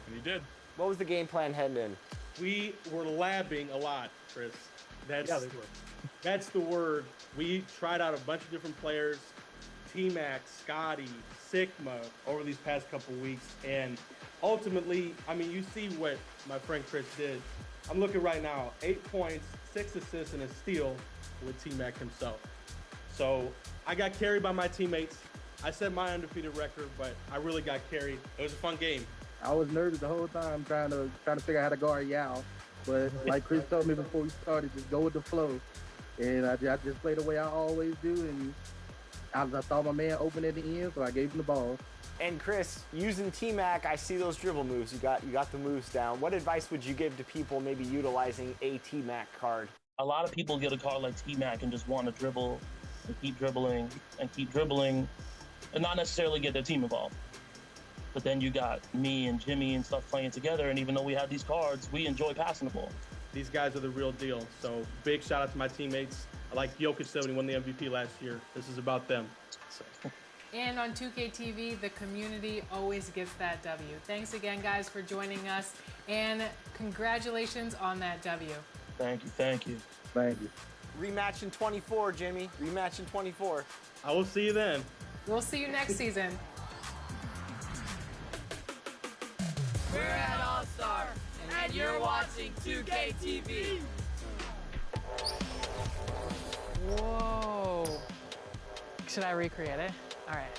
And you did. What was the game plan heading in? We were labbing a lot, Chris. That's the word. We tried out a bunch of different players, T-Mac, Scotty, Sigma, over these past couple weeks. And ultimately, I mean, you see what my friend Chris did. I'm looking right now, 8 points, 6 assists, and a steal with T-Mac himself. So I got carried by my teammates. I set my undefeated record, but I really got carried. It was a fun game. I was nervous the whole time trying to figure out how to guard Yao. But like Chris told me before we started, just go with the flow. And I just played the way I always do. And I thought my man open at the end, so I gave him the ball. And Chris, using T-Mac, I see those dribble moves. You got the moves down. What advice would you give to people maybe utilizing a T-Mac card? A lot of people get a card like T-Mac and just want to dribble and keep dribbling and not necessarily get their team involved. But then you got me and Jimmy and stuff playing together, and even though we have these cards, we enjoy passing the ball. These guys are the real deal. So big shout out to my teammates. Like Jokic said when he won the MVP last year, this is about them. And on 2K TV, the community always gets that W. Thanks again, guys, for joining us, and congratulations on that W. Thank you. Thank you. Thank you. Rematch in 24, Jimmy. Rematch in 24. I will see you then. We'll see you next season. We're at All-Star, and you're watching 2K TV. Whoa. Should I recreate it? All right.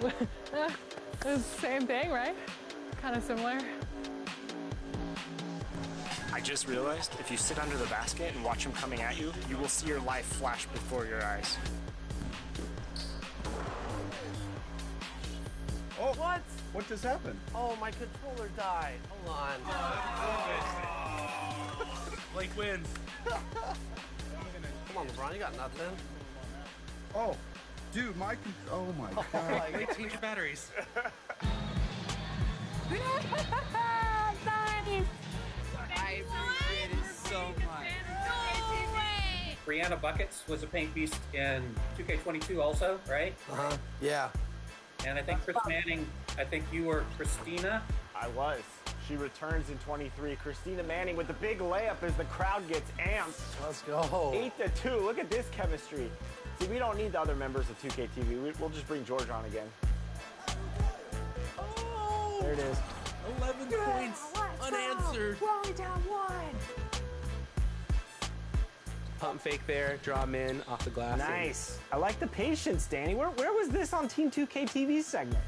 It's the same thing, right? Kind of similar. I just realized if you sit under the basket and watch him coming at you, you will see your life flash before your eyes. Oh, what? What just happened? Oh, my controller died. Hold on. Blake wins. Come on, LeBron, you got nothing. Oh. Dude, Mike, oh my God. Wait, change your batteries. I appreciate it so much. Brianna Buckets was a paint beast in 2K22 also, right? Yeah. And I think Chris Manning, I think you were Christina. I was. She returns in 23. Christina Manning with the big layup as the crowd gets amped. Let's go. 8-2. Look at this chemistry. See, we don't need the other members of 2K TV. We'll just bring George on again. Oh! There it is. 11 points unanswered. We're only down 1. Pump fake there, draw him in off the glass. Nice. I like the patience, Danny. Where was this on Team 2K TV segment?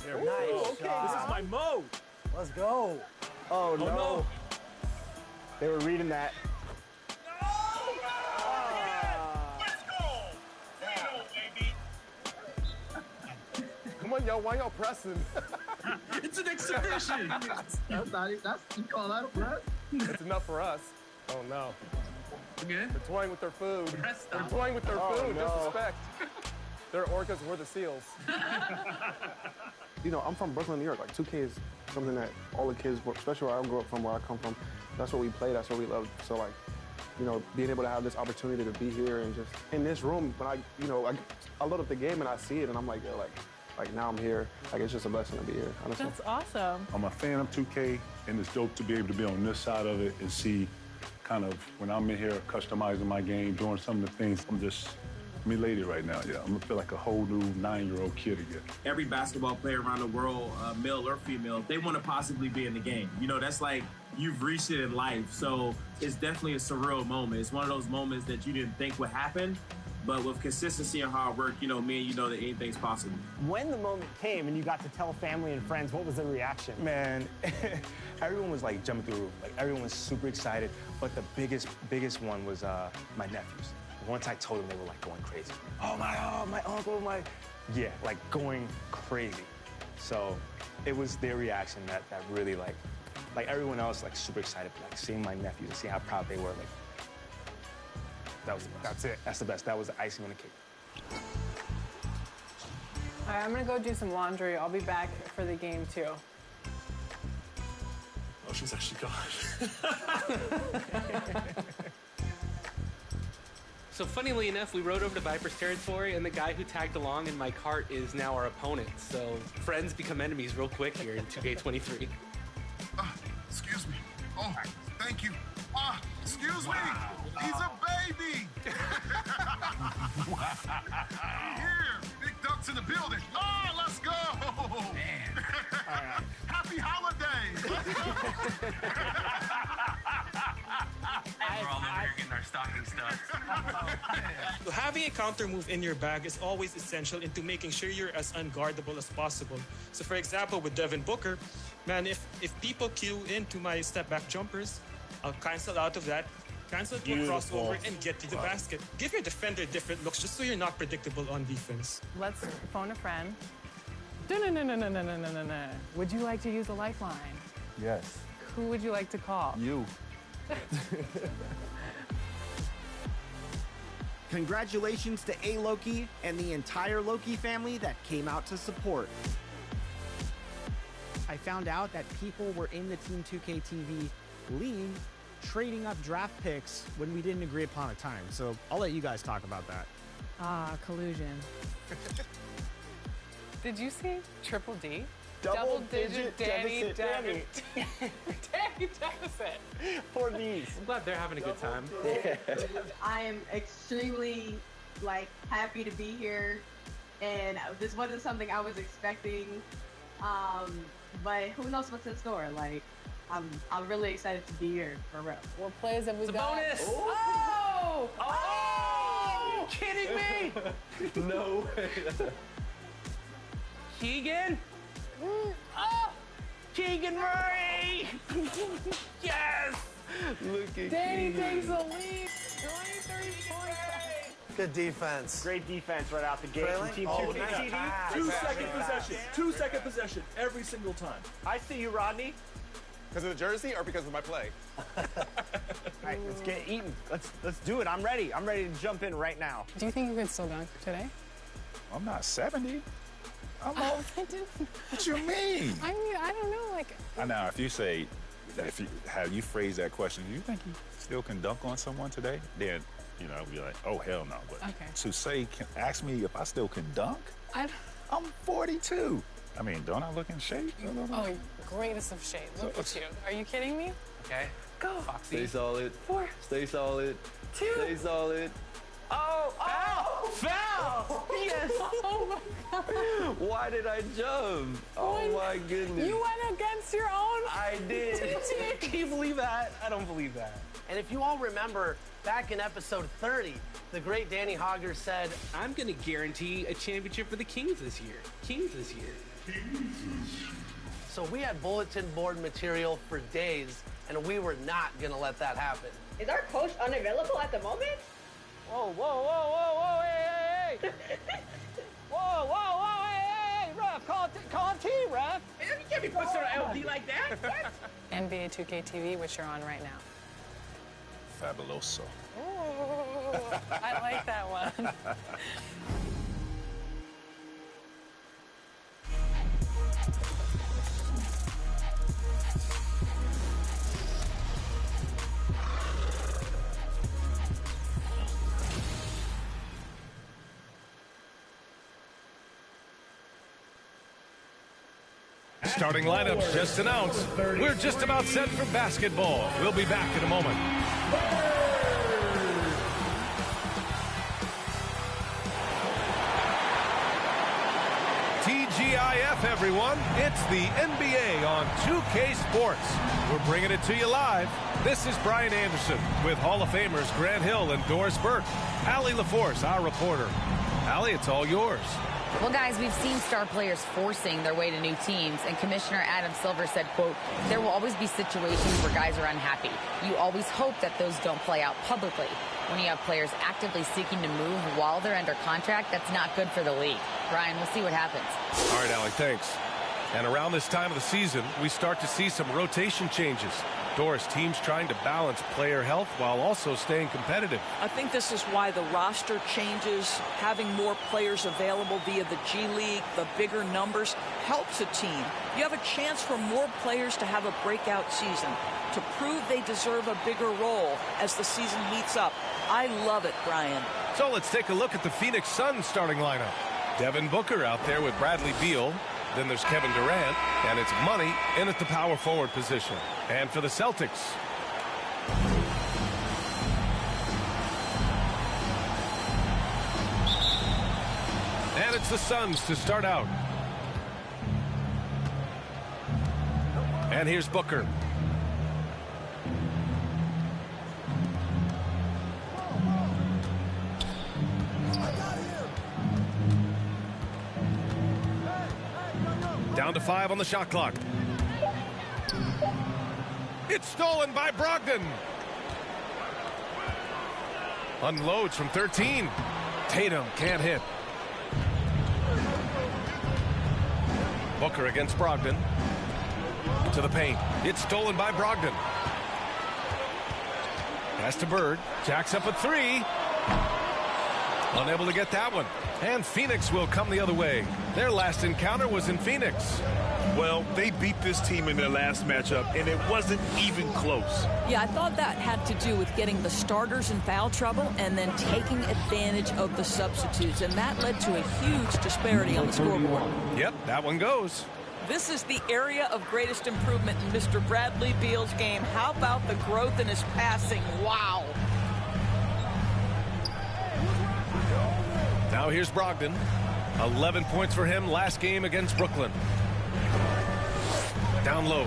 Nice. Okay, This is my mode. Let's go. Oh, no. no. They were reading that. Come on, y'all. Why y'all pressing? It's an exhibition. That's not even, you call that a press? It's enough for us. Oh, no. Good. They're toying with their food. Press They're stop. toying with their Oh, food. no. Disrespect. They're orcas, we're the seals. You know, I'm from Brooklyn, New York. Like, 2K is something that all the kids, especially where I grew up from, where I come from, that's what we play, that's what we love. So, like, you know, being able to have this opportunity to be here and just in this room, when I load up the game and I see it and I'm like, yo, like now I'm here. Like, it's just a blessing to be here, honestly. That's awesome. I'm a fan of 2K, and it's dope to be able to be on this side of it and see kind of when I'm in here customizing my game, doing some of the things. I'm elated right now, yeah. I'm gonna feel like a whole new 9-year-old kid again. Every basketball player around the world, male or female, they want to possibly be in the game. You know, that's like you've reached it in life. So it's definitely a surreal moment. It's one of those moments that you didn't think would happen, but with consistency and hard work, you know, me and you know that anything's possible. When the moment came and you got to tell family and friends, what was the reaction? Man, everyone was like jumping through the roof. Like, everyone was super excited, but the biggest one was my nephews. Once I told them, they were like going crazy. Oh, my uncle, yeah, like going crazy. So it was their reaction that really like everyone else like super excited, but like seeing my nephews and seeing how proud they were, like that was the best. That's it. That's the best. That was the icing on the cake. All right, I'm gonna go do some laundry. I'll be back for the game too. Oh, she's actually gone. So funnily enough, we rode over to Viper's territory, and the guy who tagged along in my cart is now our opponent. So friends become enemies real quick here in 2K23. Excuse me. Oh, thank you. Excuse me. He's a baby. Here, big ducks in the building. Oh, let's go. Man. Happy holidays. We're all over here getting our stocking stuffed. So having a counter move in your bag is always essential into making sure you're as unguardable as possible. So for example, with Devin Booker, man, if people queue into my step back jumpers, I'll cancel out of that, cancel to a crossover, and get to the basket. Give your defender different looks just so you're not predictable on defense. Let's phone a friend. No. Would you like to use a lifeline? Yes. Who would you like to call? You. Congratulations to A-Loki and the entire Loki family that came out to support. I found out that people were in the Team 2K TV league trading up draft picks when we didn't agree upon a time. So I'll let you guys talk about that. Collusion. Did you see Triple D? Double-digit Danny deficit. Danny deficit. Poor these. I'm glad they're having a good time. I am extremely happy to be here, and this wasn't something I was expecting. But who knows what's in store? I'm really excited to be here for real. What plays have we It's a got? bonus! Oh! Are you kidding me? No way. Keegan? Oh! Keegan Murray! Yes! Look at Danny Keegan. takes the lead. 23 points. Good defense. Great defense right out the gate from Team Oh, 2K TV. nice. 2-second possession. 2-second possession every single time. I see you, Rodney. Because of the jersey or because of my play? All right, let's get eating. Let's do it. I'm ready. I'm ready to jump in right now. Do you think you could still dunk today? I'm not 70. I'm old. What you mean? I mean, I don't know. Like, Now, if you say, how you phrase that question, do you think you still can dunk on someone today? Then, be like, oh, hell no. But to say, ask me if I still can dunk? I'm 42. I mean, don't I look in shape? oh, greatest of shape. Look at you. Are you kidding me? Okay. Go. Foxy. Stay solid. 4. Stay solid. 2. Stay solid. Oh! Foul! Yes! Oh my God. Why did I jump? Oh my goodness. You went against your own. I did. Can you believe that? I don't believe that. And if you all remember, back in episode 30, the great Danny Hogger said, I'm going to guarantee a championship for the Kings this year. So we had bulletin board material for days, and we were not going to let that happen. Is our coach unavailable at the moment? Whoa, whoa, whoa, whoa, whoa, hey, hey, hey. Whoa, whoa, whoa, hey, hey, ref, call T, ref. You can't be pushing on LD like that. NBA 2K TV, which you're on right now. Fabuloso. Ooh, I like that one. Starting lineups just announced. We're just about set for basketball. We'll be back in a moment. TGIF, everyone. It's the NBA on 2K Sports. We're bringing it to you live. This is Brian Anderson with Hall of Famers Grant Hill and Doris Burke. Allie LaForce, our reporter. Allie, it's all yours. Well, guys, we've seen star players forcing their way to new teams, and Commissioner Adam Silver said, quote, there will always be situations where guys are unhappy. You always hope that those don't play out publicly. When you have players actively seeking to move while they're under contract, that's not good for the league. Brian, we'll see what happens. All right, Allie, thanks. And around this time of the season, we start to see some rotation changes. Doris, teams trying to balance player health while also staying competitive. I think this is why the roster changes, having more players available via the G League, the bigger numbers, helps a team. You have a chance for more players to have a breakout season, to prove they deserve a bigger role as the season heats up. I love it, Brian. So let's take a look at the Phoenix Suns starting lineup. Devin Booker out there with Bradley Beal. Then there's Kevin Durant, and it's Money in at the power forward position. And for the Celtics, and it's the Suns to start out. And here's Booker. Down to 5 on the shot clock. It's stolen by Brogdon. Unloads from 13. Tatum can't hit. Booker against Brogdon. To the paint. It's stolen by Brogdon. Pass to Bird. Jacks up a 3. Unable to get that one. And Phoenix will come the other way. Their last encounter was in Phoenix. Well, they beat this team in their last matchup, and it wasn't even close. Yeah, I thought that had to do with getting the starters in foul trouble and then taking advantage of the substitutes, and that led to a huge disparity on the scoreboard. Yep, that one goes. This is the area of greatest improvement in Mr. Bradley Beal's game. How about the growth in his passing? Wow. Now here's Brogdon. 11 points for him last game against Brooklyn. Down low.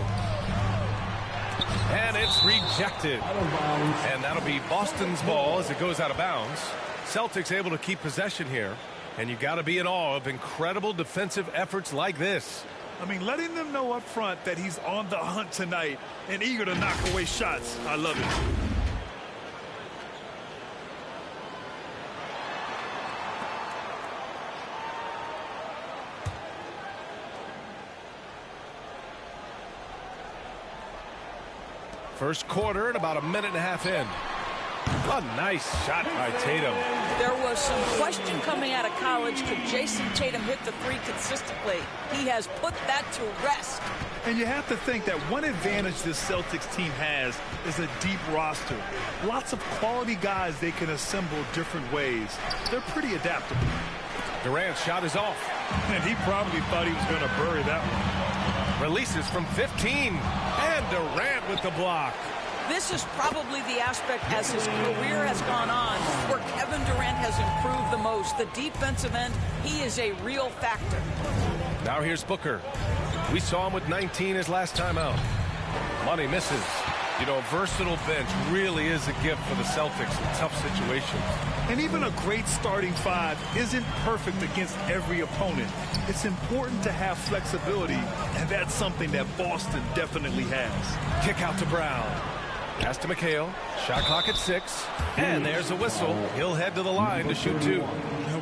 And it's rejected. And that'll be Boston's ball as it goes out of bounds. Celtics able to keep possession here. And you got to be in awe of incredible defensive efforts like this. I mean, letting them know up front that he's on the hunt tonight and eager to knock away shots. I love it. First quarter and about a minute and a half in. A nice shot by Tatum. There was some question coming out of college. Could Jason Tatum hit the three consistently? He has put that to rest. And you have to think that one advantage this Celtics team has is a deep roster. Lots of quality guys they can assemble different ways. They're pretty adaptable. Durant's shot is off. And he probably thought he was going to bury that one. Releases from 15. And Durant with the block. This is probably the aspect as his career has gone on where Kevin Durant has improved the most. The defensive end, he is a real factor. Now here's Booker. We saw him with 19 his last time out. Money misses. You know, a versatile bench really is a gift for the Celtics in tough situations. And even a great starting five isn't perfect against every opponent. It's important to have flexibility, and that's something that Boston definitely has. Kick out to Brown. Pass to McHale. Shot clock at 6. And there's a whistle. He'll head to the line to shoot 2.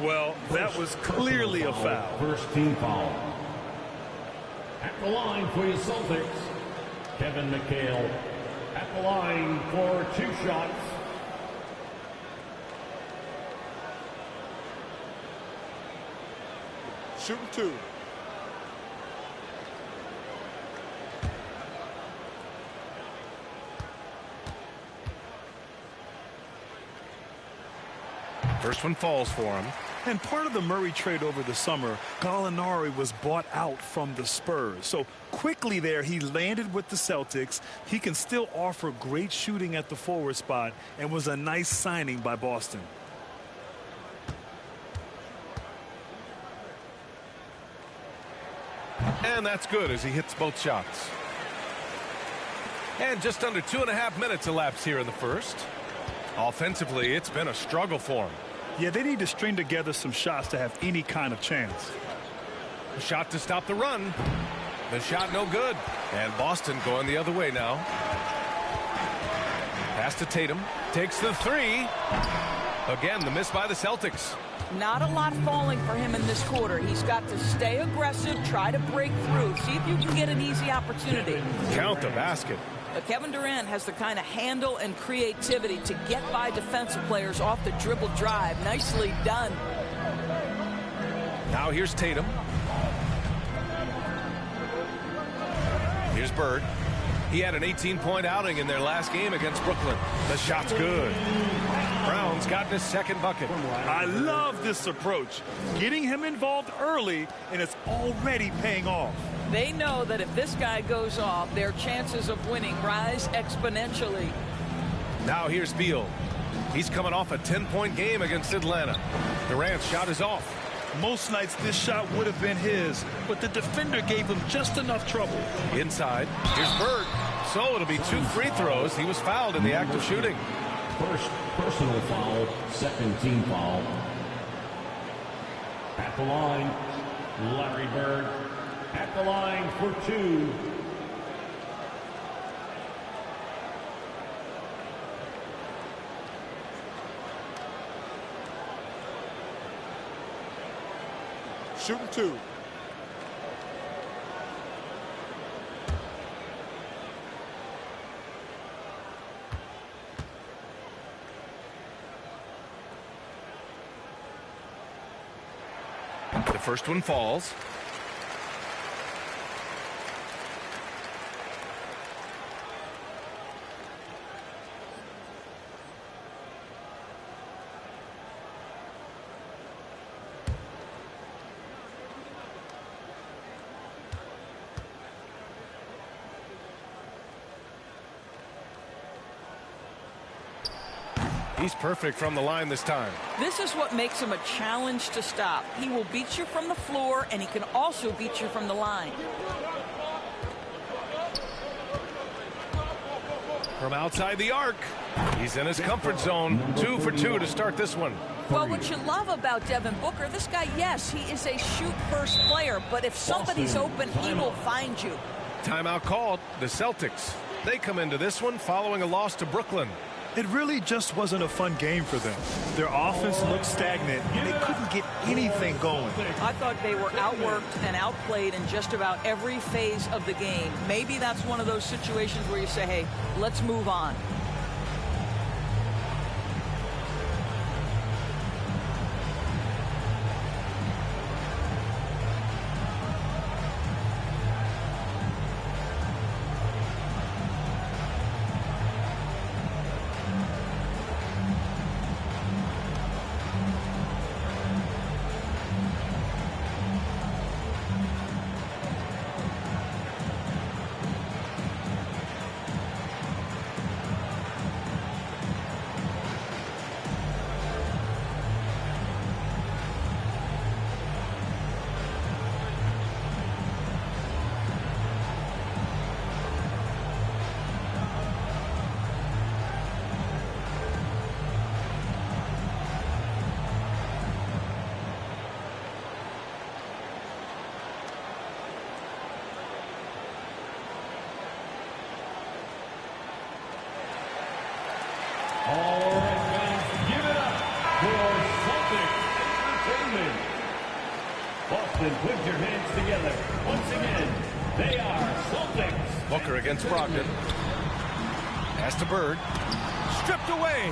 Well, that was clearly a foul. First team foul. At the line for your Celtics, Kevin McHale. At the line for 2 shots. Shooting 2. First one falls for him. And part of the Murray trade over the summer, Gallinari was bought out from the Spurs. So quickly there, he landed with the Celtics. He can still offer great shooting at the forward spot and was a nice signing by Boston. And that's good as he hits both shots. And just under 2.5 minutes elapsed here in the first. Offensively, it's been a struggle for him. Yeah, they need to string together some shots to have any kind of chance. A shot to stop the run. The shot no good. And Boston going the other way now. Pass to Tatum. Takes the 3. Again, the miss by the Celtics. Not a lot falling for him in this quarter. He's got to stay aggressive, try to break through, see if you can get an easy opportunity. Count the basket. But Kevin Durant has the kind of handle and creativity to get by defensive players off the dribble drive. Nicely done. Now here's Tatum. Here's Bird. He had an 18-point outing in their last game against Brooklyn. The shot's good. Brown's gotten his second bucket. I love this approach. Getting him involved early, and it's already paying off. They know that if this guy goes off, their chances of winning rise exponentially. Now here's Beal. He's coming off a 10-point game against Atlanta. Durant's shot is off. Most nights this shot would have been his, but the defender gave him just enough trouble. Inside, here's Bird. So it'll be 2 free throws. He was fouled in the act of shooting. First personal foul, second team foul. At the line, Larry Bird. At the line for 2. Shooting 2. The first one falls. He's perfect from the line this time. This is what makes him a challenge to stop. He will beat you from the floor, and he can also beat you from the line. From outside the arc, he's in his comfort zone. 2 for 2 to start this one. Well, what you love about Devin Booker, this guy, yes, he is a shoot-first player, but if somebody's open, he will find you. Timeout called. The Celtics. They come into this one following a loss to Brooklyn. It really just wasn't a fun game for them. Their offense looked stagnant, and they couldn't get anything going. I thought they were outworked and outplayed in just about every phase of the game. Maybe that's one of those situations where you say, hey, let's move on. All right, guys, give it up for Celtics Entertainment. Boston, put your hands together. Once again, they are Celtics. Booker against Brogdon. Pass to Bird. Stripped away.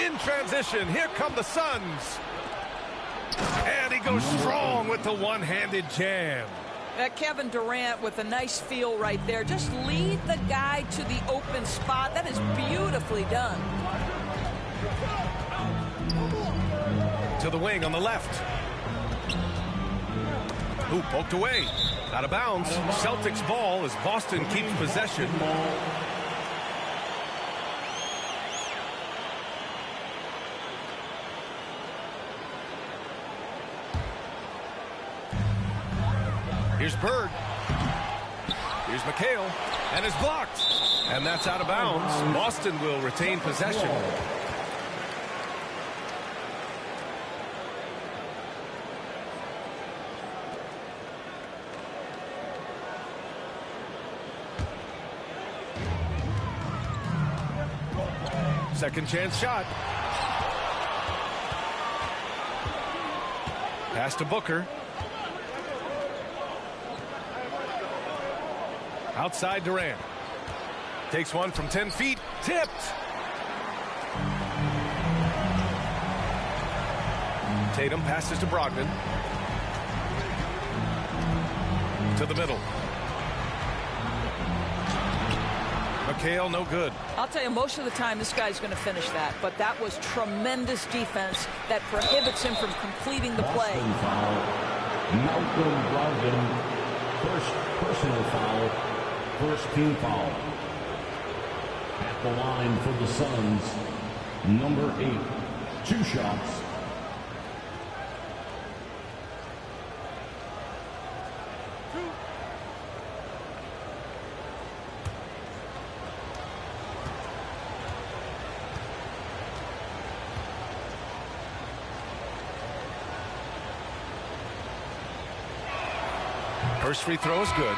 In transition, here come the Suns. And he goes strong with the one-handed jam. Kevin Durant with a nice feel right there. Just lead the guy to the open spot. That is beautifully done. To the wing on the left. Ooh, poked away. Out of bounds. Celtics ball as Boston keeps possession. Here's Bird. Here's McHale. And it's blocked. And that's out of bounds. Boston will retain possession. Second chance shot. Pass to Booker. Outside Durant. Takes one from 10 feet. Tipped. Tatum passes to Brogdon. To the middle. McHale, no good. I'll tell you, most of the time this guy's going to finish that, but that was tremendous defense that prohibits him from completing the play. Malcolm Brogdon, first personal foul, first team foul. At the line for the Suns, number 8, 2 shots. First free throw is good.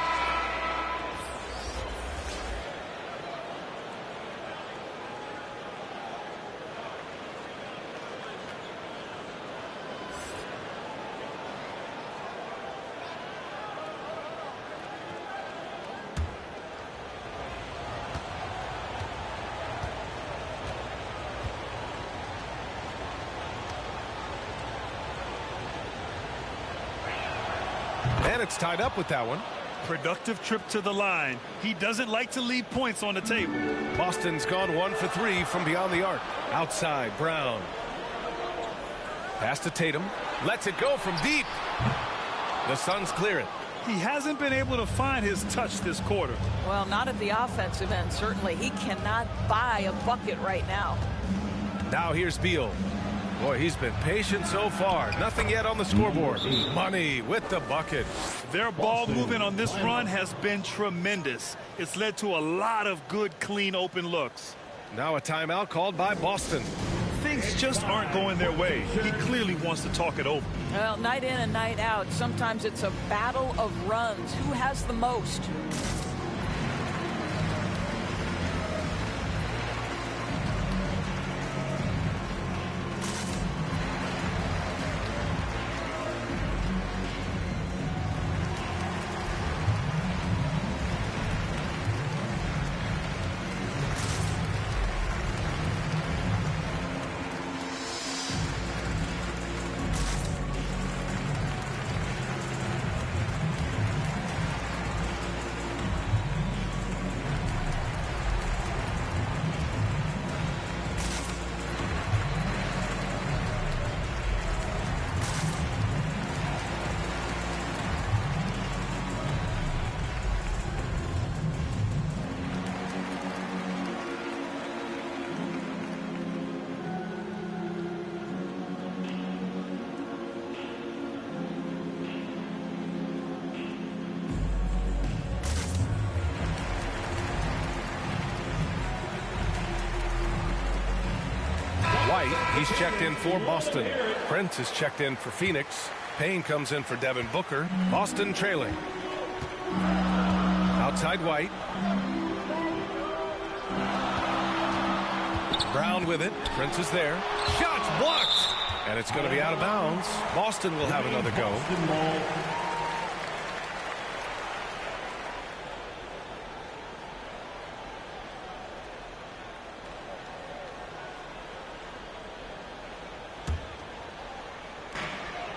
And it's tied up with that one. Productive trip to the line. He doesn't like to leave points on the table. Boston's gone 1 for 3 from beyond the arc. Outside, Brown. Pass to Tatum. Lets it go from deep. The Suns clear it. He hasn't been able to find his touch this quarter. Well, not at the offensive end, certainly. He cannot buy a bucket right now. Now here's Beal. Boy, he's been patient so far. Nothing yet on the scoreboard. Money with the bucket. Their ball movement on this run has been tremendous. It's led to a lot of good, clean, open looks. Now a timeout called by Boston. Things just aren't going their way. He clearly wants to talk it over. Well, night in and night out, sometimes it's a battle of runs. Who has the most? White, he's checked in for Boston. Prince is checked in for Phoenix. Payne comes in for Devin Booker. Boston trailing. Outside White. Brown with it. Prince is there. Shots blocked. And it's going to be out of bounds. Boston will have another go.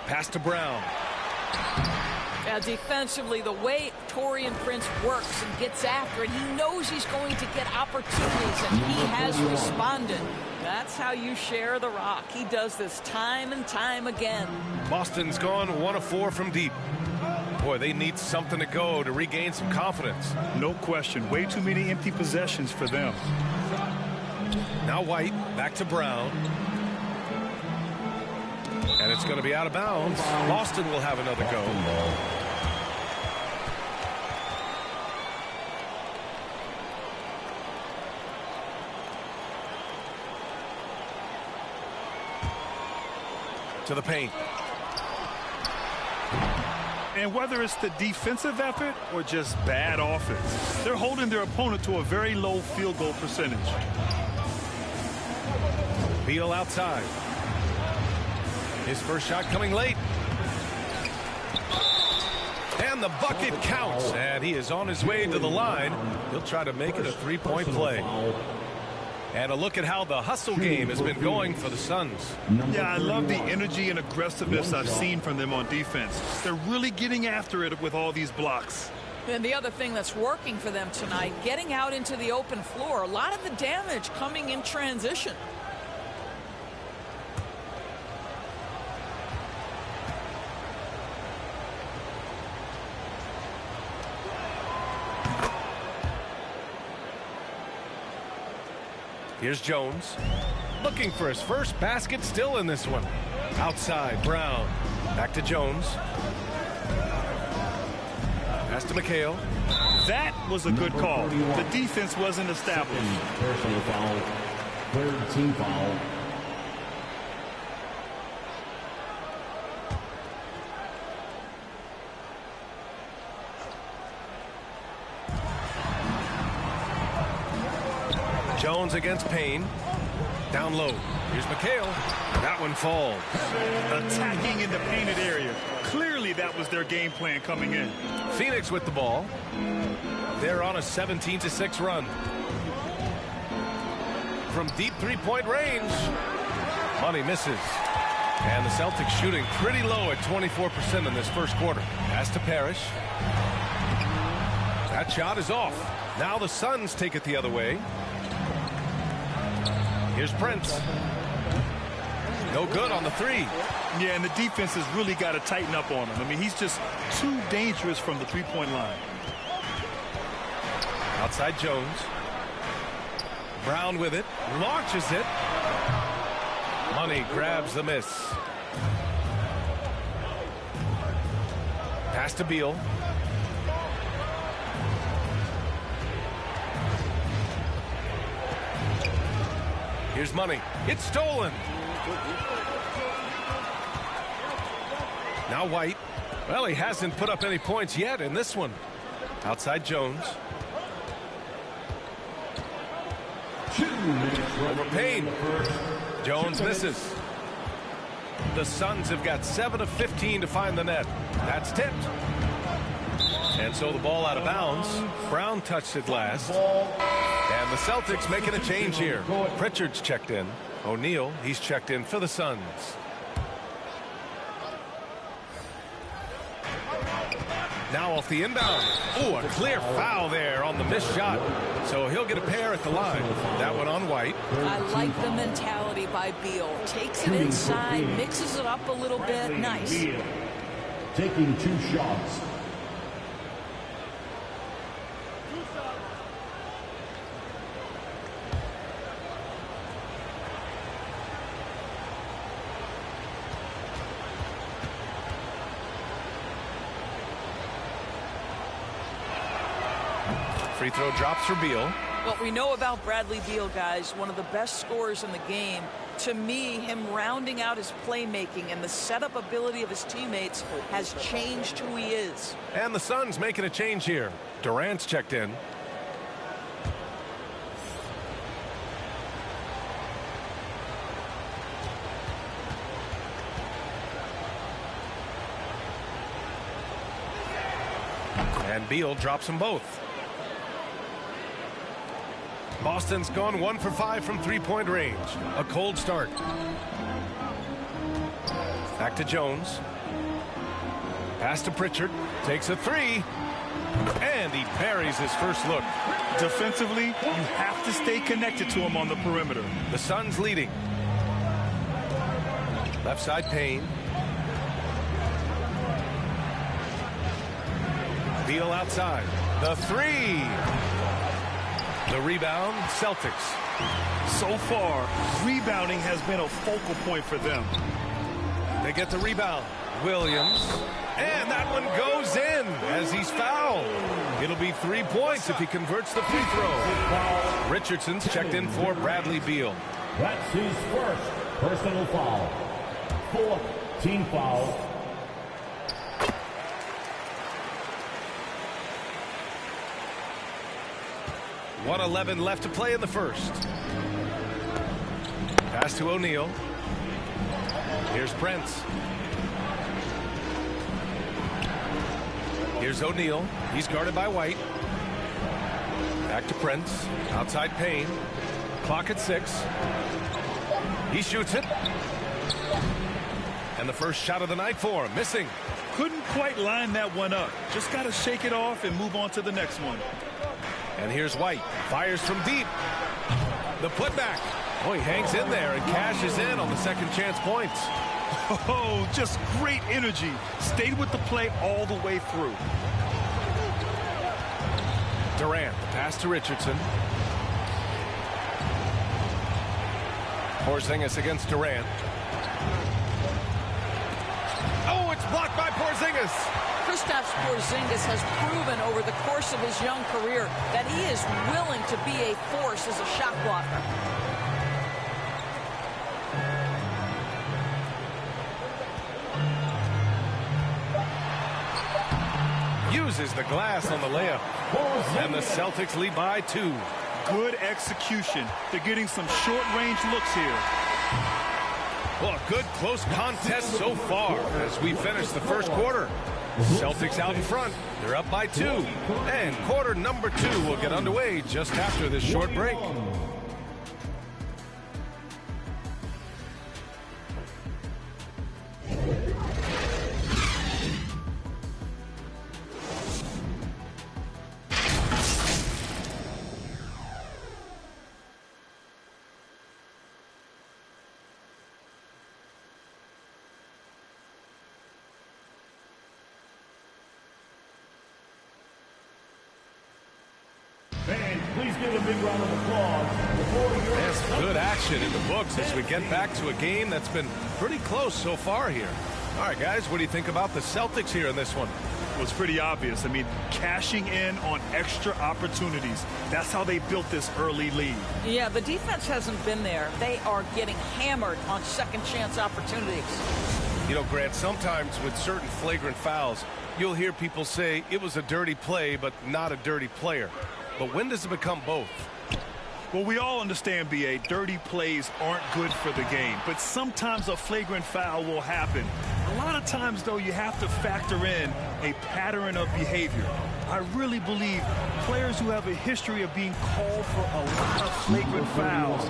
Pass to Brown. Yeah, defensively, the way Taurean Prince works and gets after it, he knows he's going to get opportunities, and he has responded. That's how you share the rock. He does this time and time again. Boston's gone 1 of 4 from deep. Boy, they need something to go to regain some confidence. No question. Way too many empty possessions for them. Now White, back to Brown. And it's going to be out of bounds. Boston will have another go. To the paint. And whether it's the defensive effort or just bad offense, they're holding their opponent to a very low field goal percentage. Beal outside. His first shot coming late. And the bucket counts. And he is on his way to the line. He'll try to make it a three-point play. And a look at how the hustle game has been going for the Suns. Yeah, I love the energy and aggressiveness I've seen from them on defense. They're really getting after it with all these blocks. And the other thing that's working for them tonight, getting out into the open floor. A lot of the damage coming in transition. Here's Jones, looking for his first basket, still in this one. Outside, Brown. Back to Jones. Pass to McHale. That was a good call. The defense wasn't established. Personal foul. Third team foul. Jones against Payne. Down low. Here's McHale. That one falls. Attacking in the painted area. Clearly that was their game plan coming in. Phoenix with the ball. They're on a 17-6 run. From deep three-point range. Money misses. And the Celtics shooting pretty low at 24% in this first quarter. Pass to Parrish. That shot is off. Now the Suns take it the other way. Here's Prince. No good on the three. Yeah, and the defense has really got to tighten up on him. I mean, he's just too dangerous from the three-point line. Outside Jones. Brown with it. Launches it. Money grabs the miss. Pass to Beal. Here's Money. It's stolen. Now White. Well, he hasn't put up any points yet in this one. Outside Jones. Over Payne. Jones misses. The Suns have got 7 of 15 to find the net. That's tipped. And so the ball out of bounds. Brown touched it last. And the Celtics making a change here. Pritchard's checked in. O'Neal, he's checked in for the Suns. Now off the inbound. Oh, a clear foul there on the missed shot. So he'll get a pair at the line. That one on White. I like the mentality by Beal. Takes it inside, mixes it up a little bit. Nice. Taking 2 shots. Free throw drops for Beal. What we know about Bradley Beal, guys, one of the best scorers in the game. To me, him rounding out his playmaking and the setup ability of his teammates has changed who he is. And the Suns making a change here. Durant's checked in. And Beal drops them both. Boston's gone 1 for 5 from three-point range. A cold start. Back to Jones. Pass to Pritchard. Takes a three. And he parries his first look. Defensively, you have to stay connected to him on the perimeter. The Suns leading. Left side Payne. Beal outside. The three. The rebound, Celtics. So far, rebounding has been a focal point for them. They get the rebound. Williams. And that one goes in as he's fouled. It'll be 3 points if he converts the free throw. Richardson's checked in for Bradley Beal. That's his first personal foul. 4th team foul. 1:11 left to play in the first. Pass to O'Neal. Here's Prince. Here's O'Neal. He's guarded by White. Back to Prince. Outside Payne. Clock at 6. He shoots it. And the first shot of the night for him. Missing. Couldn't quite line that one up. Just got to shake it off and move on to the next one. And here's White. Fires from deep. The putback. Oh, he hangs in there and cashes in on the second chance points. Oh, just great energy. Stayed with the play all the way through. Durant. Pass to Richardson. Porzingis against Durant. Oh, it's blocked by Porzingis. Kristaps Porzingis has proven over the course of his young career that he is willing to be a force as a shot blocker. Uses the glass on the layup. And the Celtics lead by 2. Good execution. They're getting some short-range looks here. Well, a good close contest so far as we finish the first quarter. Celtics out in front. They're up by 2. And quarter number 2 will get underway just after this short break. Fans, please give a big round of applause. There's good action in the books as we get back to a game that's been pretty close so far here. All right, guys, what do you think about the Celtics here in this one? Well, it's pretty obvious. I mean, cashing in on extra opportunities. That's how they built this early lead. Yeah, the defense hasn't been there. They are getting hammered on second chance opportunities. You know, Grant, sometimes with certain flagrant fouls, you'll hear people say it was a dirty play, but not a dirty player. But when does it become both? Well, we all understand, B.A., dirty plays aren't good for the game. But sometimes a flagrant foul will happen. A lot of times, though, you have to factor in a pattern of behavior. I really believe players who have a history of being called for a lot of flagrant fouls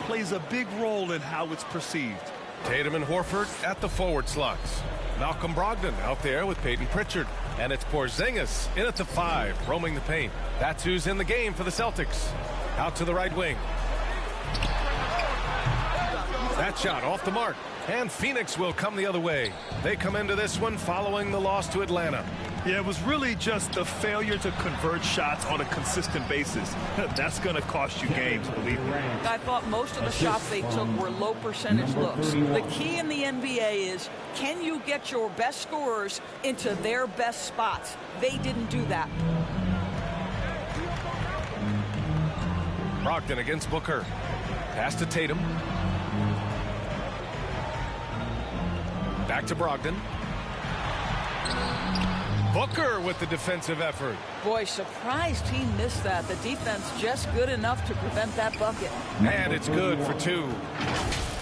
plays a big role in how it's perceived. Tatum and Horford at the forward slots. Malcolm Brogdon out there with Peyton Pritchard. And it's Porzingis in at the 5, roaming the paint. That's who's in the game for the Celtics. Out to the right wing. That shot off the mark. And Phoenix will come the other way. They come into this one following the loss to Atlanta. Yeah, it was really just the failure to convert shots on a consistent basis. That's going to cost you games, believe me. I thought most of the shots they took were low percentage looks. The key in the NBA is, can you get your best scorers into their best spots? They didn't do that. Brogdon against Booker. Pass to Tatum. Back to Brogdon. Booker with the defensive effort. Boy, surprised he missed that. The defense just good enough to prevent that bucket. And it's good for 2.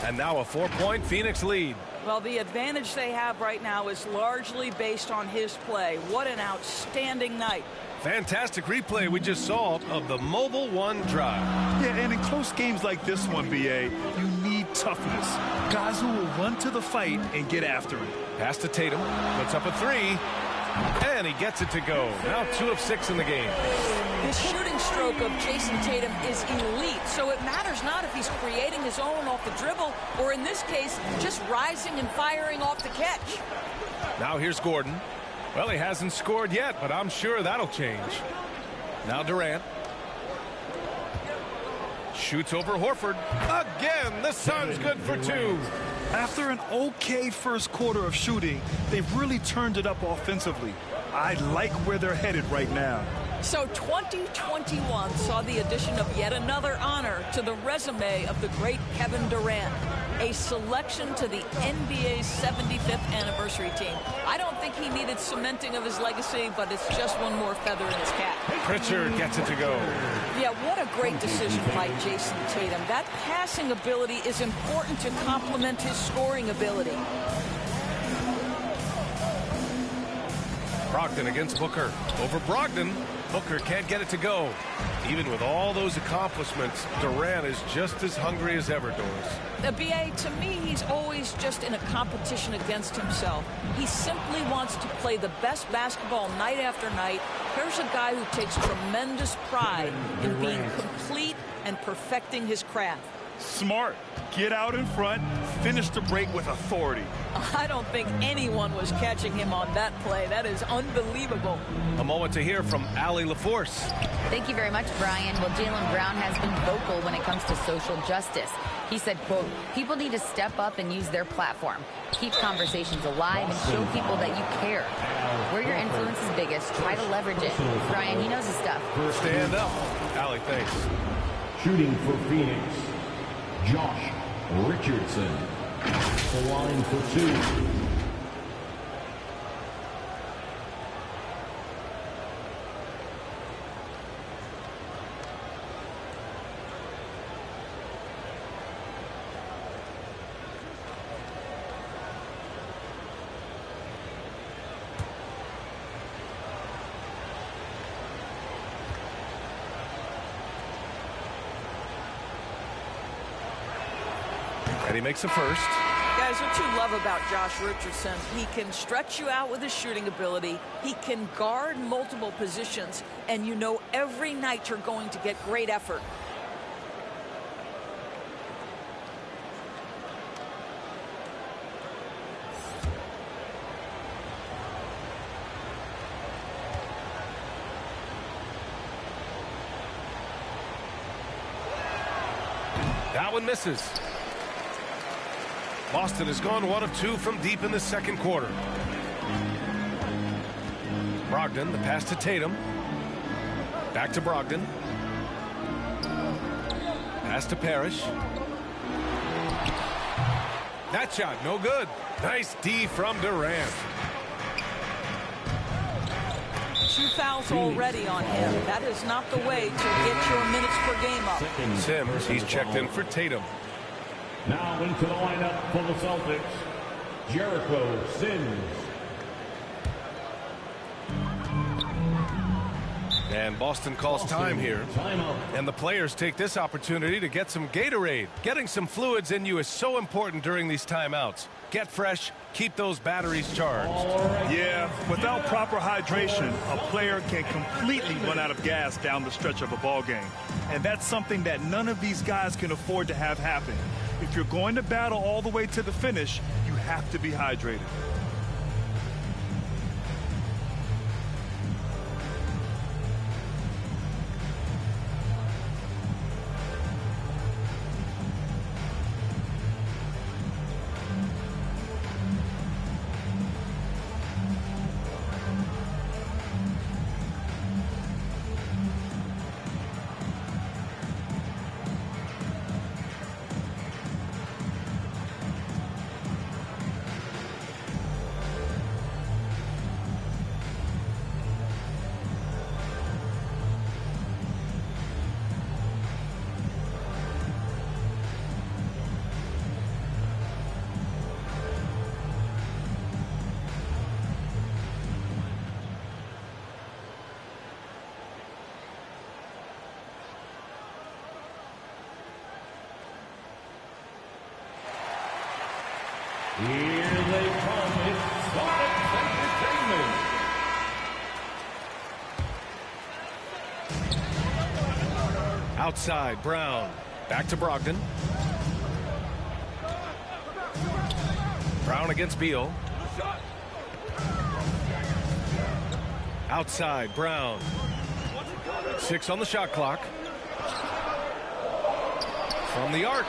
And now a 4-point Phoenix lead. Well, the advantage they have right now is largely based on his play. What an outstanding night. Fantastic replay we just saw of the Mobile One drive. Yeah, and in close games like this one, BA, you need toughness. Guys who will run to the fight and get after it. Pass to Tatum. Puts up a 3. And he gets it to go. Now 2 of 6 in the game. The shooting stroke of Jason Tatum is elite, so it matters not if he's creating his own off the dribble or, in this case, just rising and firing off the catch. Now here's Gordon. Well, he hasn't scored yet, but I'm sure that'll change. Now Durant. Shoots over Horford. Again, the Suns good for 2. After an okay first quarter of shooting, they've really turned it up offensively. I like where they're headed right now. So 2021 saw the addition of yet another honor to the resume of the great Kevin Durant, a selection to the NBA's 75th anniversary team. I don't think he needed cementing of his legacy, but it's just one more feather in his cap. Pritchard gets it to go. Yeah, what a great decision by Jason Tatum. That passing ability is important to complement his scoring ability. Brogdon against Booker. Over Brogdon. Booker can't get it to go. Even with all those accomplishments, Durant is just as hungry as ever, Doris. The BA, to me, he's always just in a competition against himself. He simply wants to play the best basketball night after night. Here's a guy who takes tremendous pride in being complete and perfecting his craft. Smart. Get out in front, finish the break with authority. I don't think anyone was catching him on that play. That is unbelievable. A moment to hear from Allie LaForce. Thank you very much, Brian. Well, Jaylen Brown has been vocal when it comes to social justice. He said, quote, people need to step up and use their platform. Keep conversations alive and show people that you care. Where your influence is biggest, try to leverage it. Brian, he knows his stuff. Stand up. Allie, thanks. Shooting for Phoenix, Josh Richardson. The line for 2. And he makes a first. Guys, what you love about Josh Richardson, he can stretch you out with his shooting ability. He can guard multiple positions. And you know every night you're going to get great effort. That one misses. Boston has gone 1 of 2 from deep in the second quarter. Brogdon, the pass to Tatum. Back to Brogdon. Pass to Parrish. That shot, no good. Nice D from Durant. 2 fouls already on him. That is not the way to get your minutes per game up. Sims, he's checked in for Tatum. Now into the lineup for the Celtics, Jericho Sims. And Boston calls time here. And the players take this opportunity to get some Gatorade. Getting some fluids in you is so important during these timeouts. Get fresh, keep those batteries charged. Yeah, without proper hydration, a player can completely run out of gas down the stretch of a ball game. And that's something that none of these guys can afford to have happen. If you're going to battle all the way to the finish, you have to be hydrated. Here they come. It's Sonic Entertainment. Outside, Brown. Back to Brogdon. Brown against Beal. Outside, Brown. 6 on the shot clock. From the arc.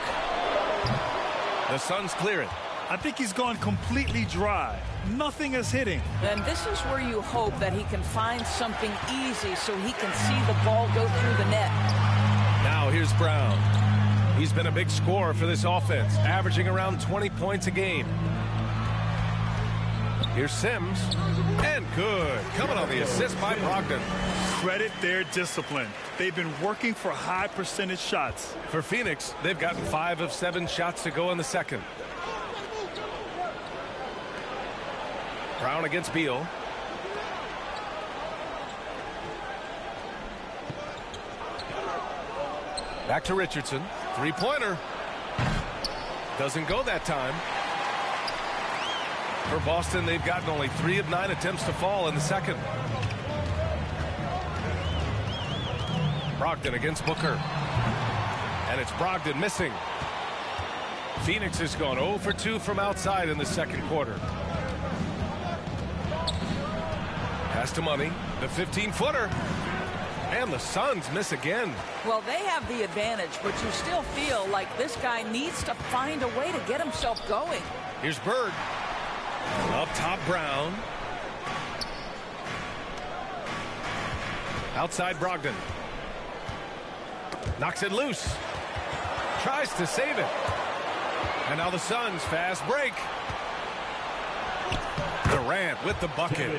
The Suns clear it. I think he's gone completely dry. Nothing is hitting. And this is where you hope that he can find something easy so he can see the ball go through the net. Now here's Brown. He's been a big scorer for this offense, averaging around 20 points a game. Here's Sims. And good. Coming on the assist by Brogdon. Credit their discipline. They've been working for high percentage shots. For Phoenix, they've gotten 5 of 7 shots to go in the second. Brown against Beal. Back to Richardson. Three-pointer. Doesn't go that time. For Boston, they've gotten only 3 of 9 attempts to fall in the second. Brogdon against Booker. And it's Brogdon missing. Phoenix has gone 0 for 2 from outside in the second quarter. Pass to Money. The 15-footer. And the Suns miss again. Well, they have the advantage, but you still feel like this guy needs to find a way to get himself going. Here's Bird. Up top, Brown. Outside, Brogdon. Knocks it loose. Tries to save it. And now the Suns fast break. Durant with the bucket.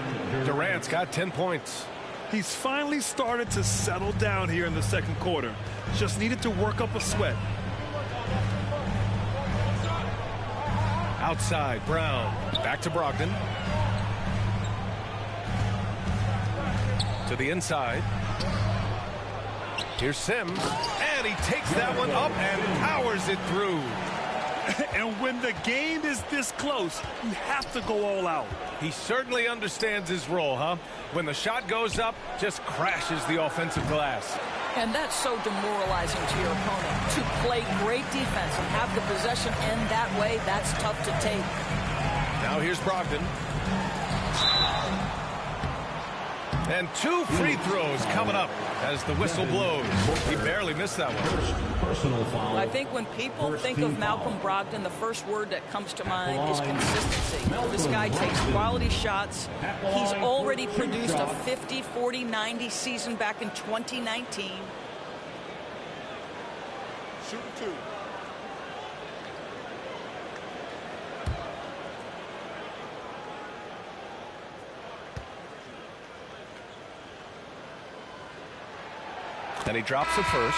Durant's got 10 points. He's finally started to settle down here in the second quarter. Just needed to work up a sweat. Outside, Brown. Back to Brogdon. To the inside. Here's Sims. And he takes that one up and powers it through. And when the game is this close, you have to go all out. He certainly understands his role, huh? When the shot goes up, just crashes the offensive glass. And that's so demoralizing to your opponent. To play great defense and have the possession end that way, that's tough to take. Now here's Brogdon. And 2 free throws coming up as the whistle blows. He barely missed that one. Personal foul. I think when people think of Malcolm Brogdon, the first word that comes to mind is consistency. This guy takes quality shots. He's already produced a 50, 40, 90 season back in 2019. Shoot 2. And he drops the first.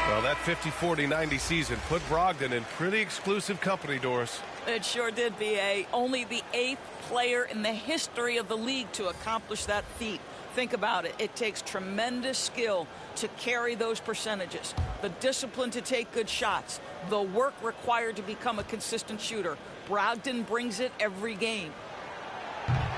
Well, that 50, 40, 90 season put Brogdon in pretty exclusive company, Doris. It sure did, B.A. Only the 8th player in the history of the league to accomplish that feat. Think about it. It takes tremendous skill to carry those percentages. The discipline to take good shots. The work required to become a consistent shooter. Brogdon brings it every game.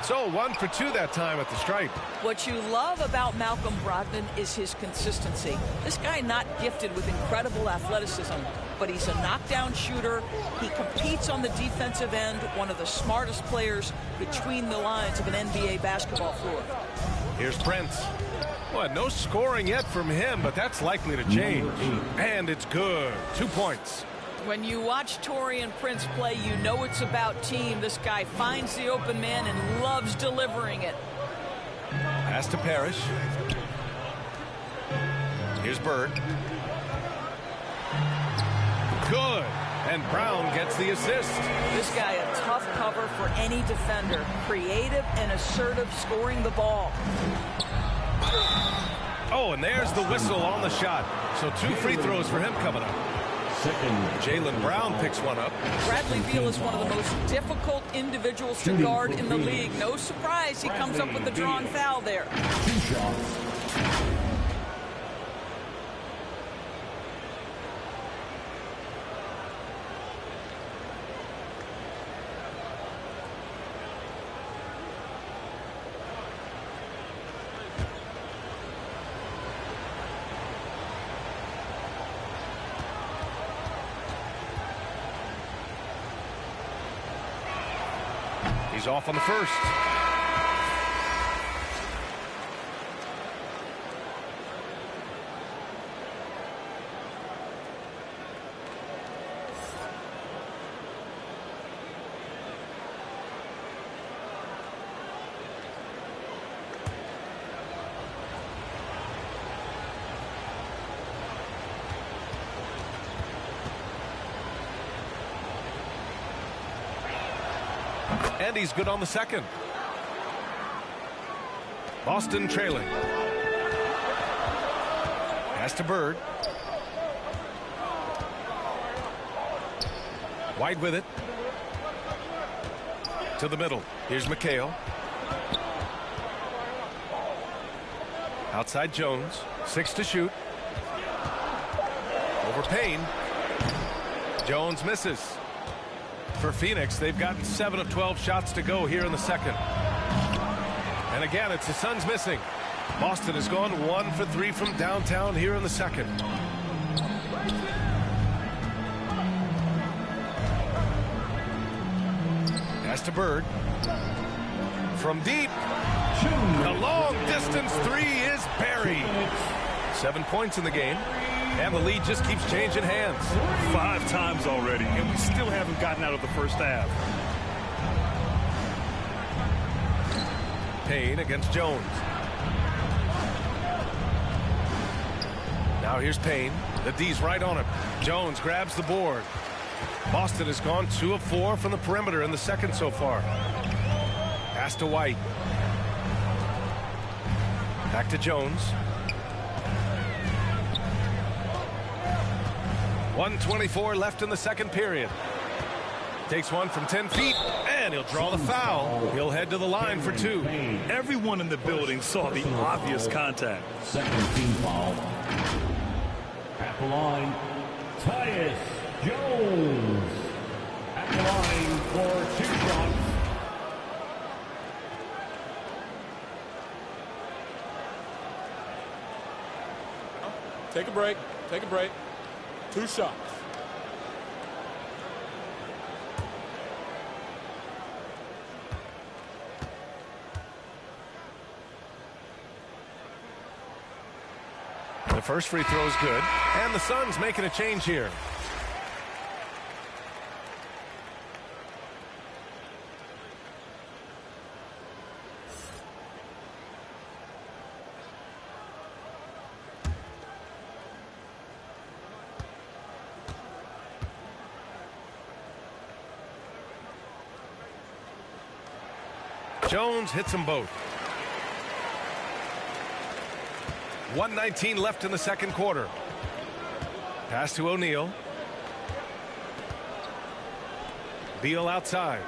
So 1 for 2 that time at the stripe. What you love about Malcolm Brogdon is his consistency. This guy not gifted with incredible athleticism, but he's a knockdown shooter. He competes on the defensive end, one of the smartest players between the lines of an NBA basketball floor. Here's Prince. Well, no scoring yet from him, but that's likely to change. And it's good. 2 points. When you watch Taurean Prince play, you know it's about team. This guy finds the open man and loves delivering it. Pass to Parrish. Here's Bird. Good. And Brown gets the assist. This guy a tough cover for any defender. Creative and assertive scoring the ball. Oh, and there's the whistle on the shot. So 2 free throws for him coming up. Jaylen Brown picks one up. Bradley Beal is one of the most difficult individuals to guard in the league. No surprise he comes up with the drawn foul there. 2 shots. He's off on the first. And he's good on the second. Boston trailing. Pass to Bird. Wide with it. To the middle. Here's McHale. Outside Jones. 6 to shoot. Over Payne. Jones misses. For Phoenix, they've got 7 of 12 shots to go here in the second. And again, it's the Suns missing. Boston has gone 1 for 3 from downtown here in the second. Pass to Bird. From deep. The long distance 3 is buried. 7 points in the game. And the lead just keeps changing hands. 5 times already, and we still haven't gotten out of the first half. Payne against Jones. Now here's Payne. The D's right on him. Jones grabs the board. Boston has gone 2 of 4 from the perimeter in the second so far. Pass to White. Back to Jones. 1:24 left in the second period. Takes one from 10 feet, and he'll draw the foul. He'll head to the line for 2. Everyone in the building saw the obvious contact. Second team foul. At the line, Tyus Jones. At the line for 2 shots. Take a break. Take a break. 2 shots. The first free throw is good, and the Suns making a change here. Jones hits them both. 1:19 left in the second quarter. Pass to O'Neal. Beal outside.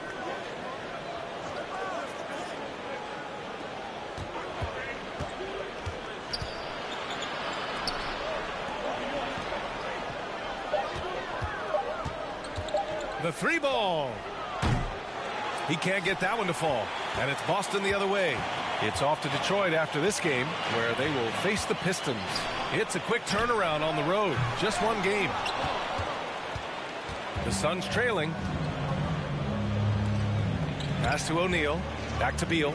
The 3 ball. He can't get that one to fall. And it's Boston the other way. It's off to Detroit after this game, where they will face the Pistons. It's a quick turnaround on the road. Just 1 game. The Suns trailing. Pass to O'Neal. Back to Beal.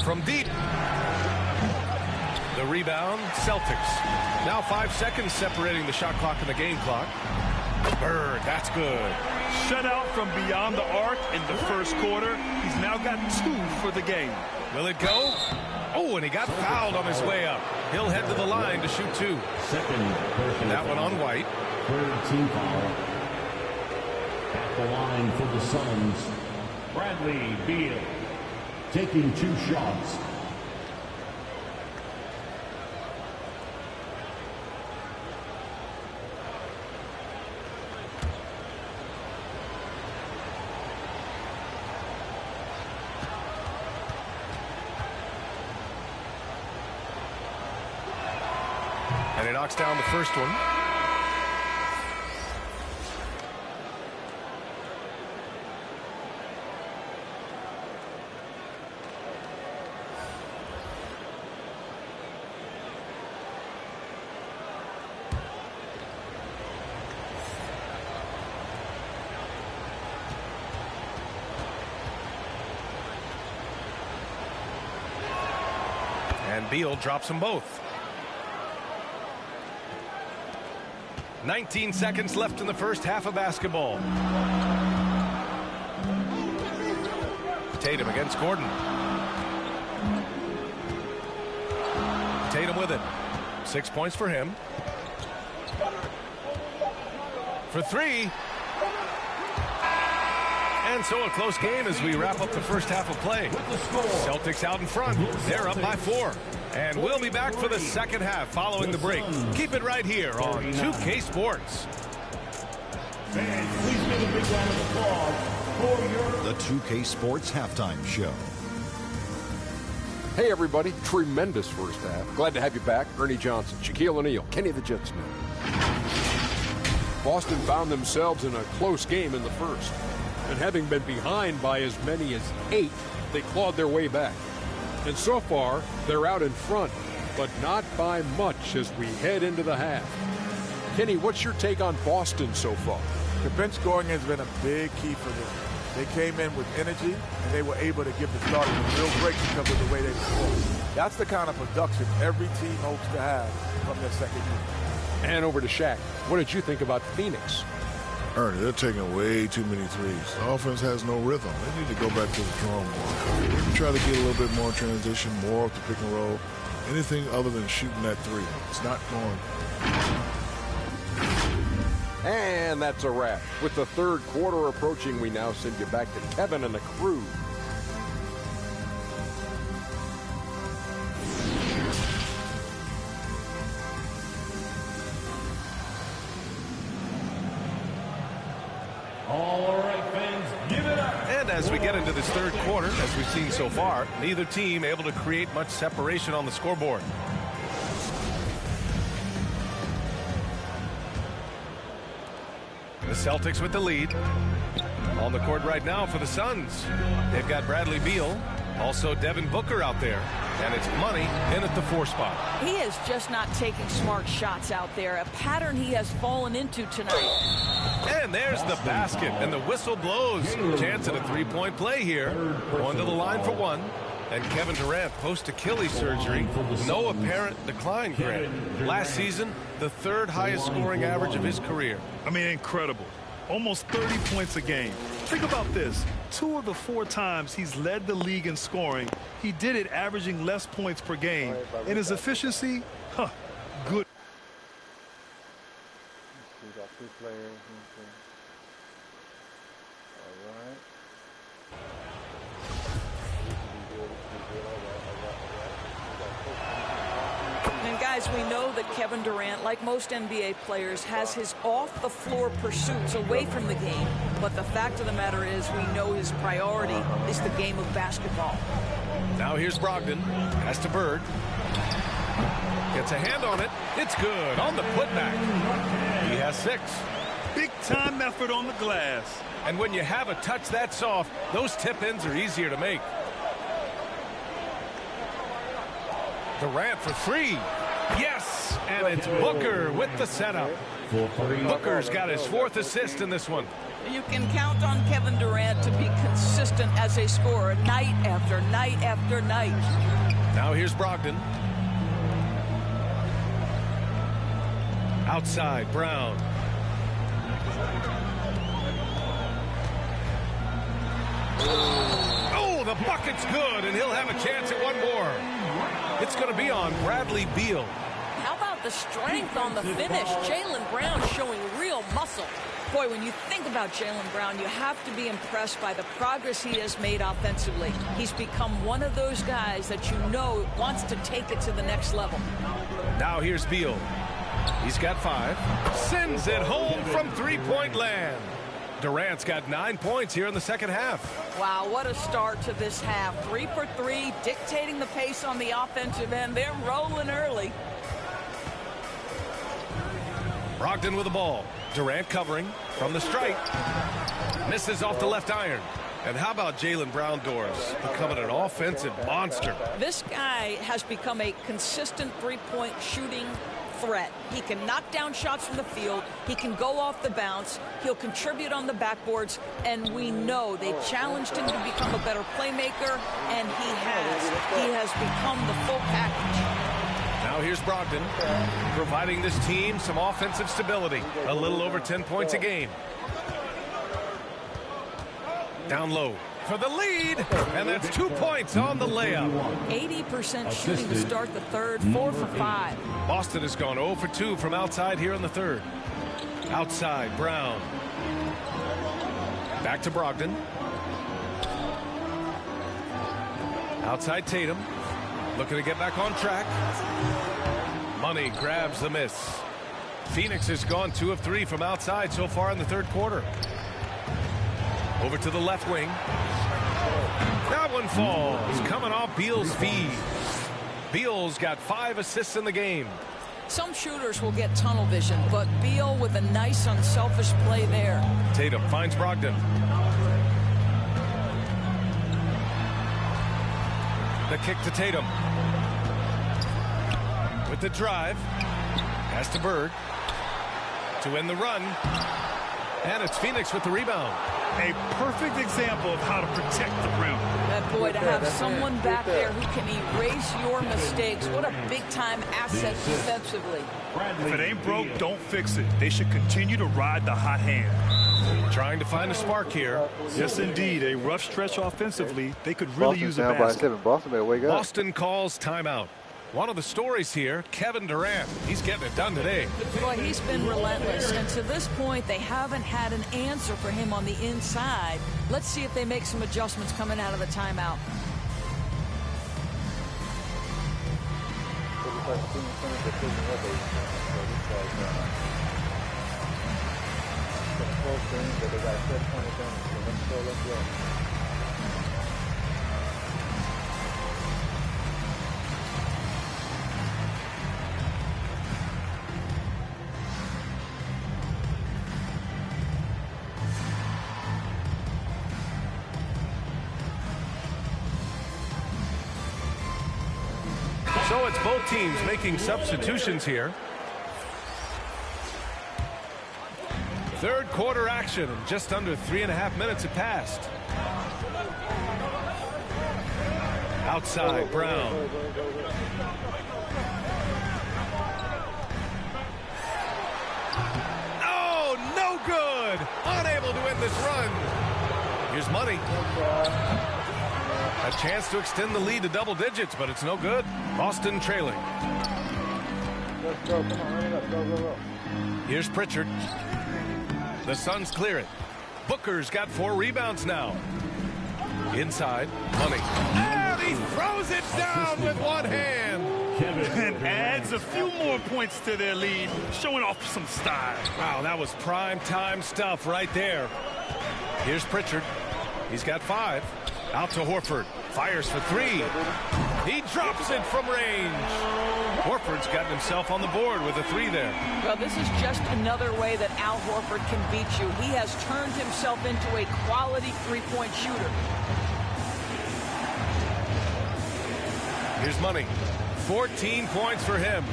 From deep. The rebound, Celtics. Now 5 seconds separating the shot clock and the game clock. Bird, that's good. Shutout from beyond the arc in the first quarter. He's now got 2 for the game. Will it go? Oh, and he got fouled on his way up. He'll head to the line to shoot 2. That one on White. Third team foul. At the line for the Suns, Bradley Beal. Taking 2 shots. And he knocks down the first one. And Beal drops them both. 19 seconds left in the first half of basketball. Tatum against Gordon. Tatum with it. 6 points for him. For three. And so a close game as we wrap up the first half of play. Celtics out in front. They're up by 4. And we'll be back for the second half following the break. Keep it right here on 2K Sports. Fans, please give a big round of applause for your... The 2K Sports Halftime Show. Hey, everybody. Tremendous first half. Glad to have you back. Ernie Johnson, Shaquille O'Neal, Kenny the Jet Smith. Boston found themselves in a close game in the first. And having been behind by as many as 8, they clawed their way back. And so far, they're out in front, but not by much as we head into the half. Kenny, what's your take on Boston so far? The bench scoring has been a big key for them. They came in with energy, and they were able to give the starters a real break because of the way they performed. That's the kind of production every team hopes to have from their second unit. And over to Shaq. What did you think about Phoenix? Ernie, they're taking way too many threes. The offense has no rhythm. They need to go back to the drawing board. Maybe try to get a little bit more transition, more off the pick and roll. Anything other than shooting that three. It's not going. And that's a wrap. With the third quarter approaching, we now send you back to Kevin and the crew. All right, fans, give it up. And as we get into this third quarter, as we've seen so far, neither team able to create much separation on the scoreboard. The Celtics with the lead. On the court right now for the Suns. They've got Bradley Beal, also Devin Booker out there, and it's Money in at the 4 spot. He is just not taking smart shots out there, a pattern he has fallen into tonight. And there's the basket, and the whistle blows. Chance at a three-point play here. Going to the line for one. And Kevin Durant, post-Achilles surgery, no apparent decline, Grant. Last season, the third highest scoring average of his career. I mean, incredible. Almost 30 points a game. Think about this. 2 of the 4 times he's led the league in scoring, he did it averaging less points per game. And his efficiency, good. We got 2 players. All right. And guys, we know that Kevin Durant, like most NBA players, has his off-the-floor pursuits away from the game. But the fact of the matter is we know his priority is the game of basketball. Now here's Brogdon. Pass to Bird. Gets a hand on it. It's good on the putback. He has 6. Big-time effort on the glass. And when you have a touch that soft, those tip-ins are easier to make. Durant for 3. Yes! And it's Booker with the setup. Booker's got his 4th assist in this one. You can count on Kevin Durant to be consistent as a scorer night after night after night. Now here's Brogdon. Outside, Brown. Oh, the bucket's good, and he'll have a chance at one more. It's going to be on Bradley Beal. How about the strength on the finish? Jaylen Brown showing real muscle. Boy, when you think about Jaylen Brown, you have to be impressed by the progress he has made offensively. He's become one of those guys that you know wants to take it to the next level. Now here's Beal. He's got 5. Sends it home from three-point land. Durant's got 9 points here in the second half. Wow, what a start to this half. 3 for 3, dictating the pace on the offensive end. They're rolling early. Brogdon with the ball. Durant covering from the stripe. Misses off the left iron. And how about Jaylen Brown, Doris, becoming an offensive monster? This guy has become a consistent three-point shooting threat. He can knock down shots from the field. He can go off the bounce. He'll contribute on the backboards. And we know they challenged him to become a better playmaker, and he has. He has become the full package. Now here's Brogdon, providing this team some offensive stability. A little over 10 points a game. Down low for the lead, and that's 2 points on the layup. 80% shooting to start the third, 4 for 5. Boston has gone 0 for 2 from outside here in the third. Outside, Brown. Back to Brogdon. Outside Tatum. Looking to get back on track. Money grabs the miss. Phoenix has gone 2 of 3 from outside so far in the third quarter. Over to the left wing. That one falls. Coming off Beal's feed. Beal's got 5 assists in the game. Some shooters will get tunnel vision, but Beal with a nice unselfish play there. Tatum finds Brogdon. The kick to Tatum. With the drive. Pass to Bird. To end the run. And it's Phoenix with the rebound. A perfect example of how to protect the rim. That boy, to have someone back there who can erase your mistakes. What a big-time asset defensively. If it ain't broke, don't fix it. They should continue to ride the hot hand. Trying to find a spark here. Yes, indeed. A rough stretch offensively. They could really use a down by basket. 7. Boston better wake up. Boston calls timeout. One of the stories here, Kevin Durant. He's getting it done today. Boy, he's been relentless, and to this point, they haven't had an answer for him on the inside. Let's see if they make some adjustments coming out of the timeout. So it's both teams making substitutions here. Third quarter action, and just under 3.5 minutes have passed. Outside, Brown. Oh, no good. Unable to win this run. Here's Money. A chance to extend the lead to double digits, but it's no good. Boston trailing. Let's go. Come on, run it up. Go. Here's Pritchard. The Suns clear it. Booker's got 4 rebounds now. Inside, Money. And he throws it down with one hand. And adds a few more points to their lead, showing off some style. Wow, that was prime time stuff right there. Here's Pritchard. He's got 5. Out to Horford. Fires for 3. He drops it from range. Horford's gotten himself on the board with a 3 there. Well, this is just another way that Al Horford can beat you. He has turned himself into a quality three-point shooter. Here's Money. 14 points for him.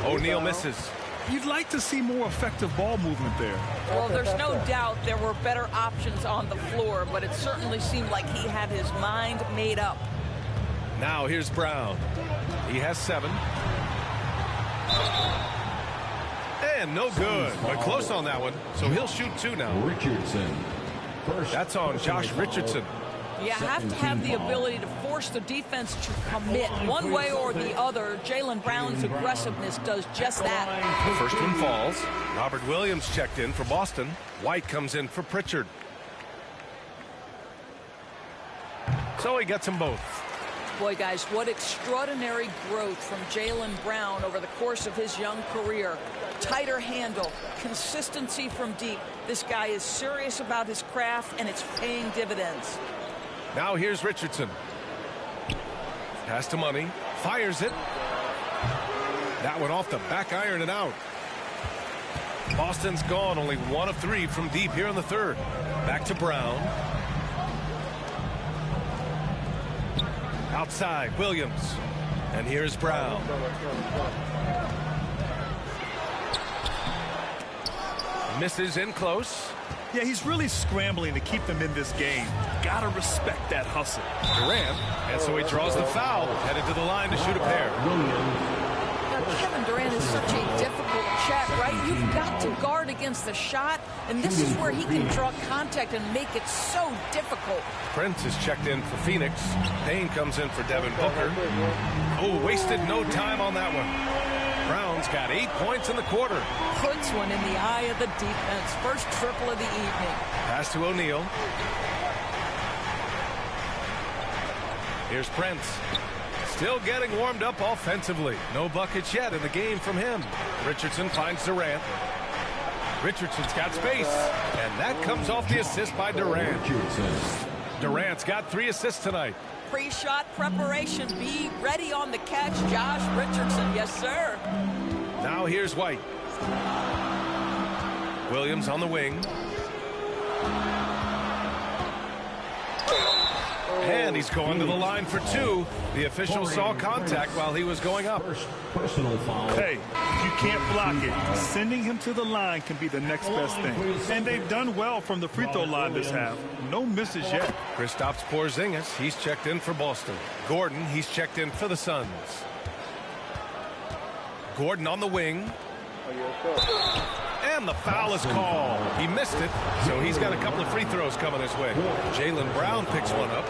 O'Neal misses. You'd like to see more effective ball movement there. Well, there's no doubt there were better options on the floor, but it certainly seemed like he had his mind made up. Now here's Brown. He has 7. And no good, but close on that one. So he'll shoot 2 now. Richardson. That's on Josh Richardson. You have to have the ability to force the defense to commit one way or the other. Jaylen Brown's aggressiveness does just that. The first one falls. Robert Williams checked in for Boston. White comes in for Pritchard. So he gets them both. Boy, guys, what extraordinary growth from Jaylen Brown over the course of his young career. Tighter handle, consistency from deep. This guy is serious about his craft, and it's paying dividends. Now here's Richardson. Pass to Money. Fires it. That one off the back iron and out. Boston's gone only 1 of 3 from deep here in the third. Back to Brown. Outside, Williams. And here's Brown. Misses in close. Yeah, he's really scrambling to keep them in this game. Gotta respect that hustle. Durant, and so he draws the foul, headed to the line to shoot a pair. Now, Kevin Durant is such a difficult check, right? You've got to guard against the shot, and this is where he can draw contact and make it so difficult. Prince is checked in for Phoenix. Payne comes in for Devin Booker. Oh, wasted no time on that one. Brown's got 8 points in the quarter. Puts one in the eye of the defense. First triple of the evening. Pass to O'Neal. Here's Prince. Still getting warmed up offensively. No buckets yet in the game from him. Richardson finds Durant. Richardson's got space. And that comes off the assist by Durant. Durant's got 3 assists tonight. Pre-shot preparation. Be ready on the catch. Josh Richardson. Yes, sir. Now here's White. Williams on the wing. And he's going to the line for 2. The official saw contact while he was going up. Personal foul. Hey, you can't block it. Sending him to the line can be the next best thing. And they've done well from the free throw line this half. No misses yet. Kristaps Porzingis, he's checked in for Boston. Gordon, he's checked in for the Suns. Gordon on the wing. And the foul is called. He missed it, so he's got a couple of free throws coming his way. Jaylen Brown picks one up.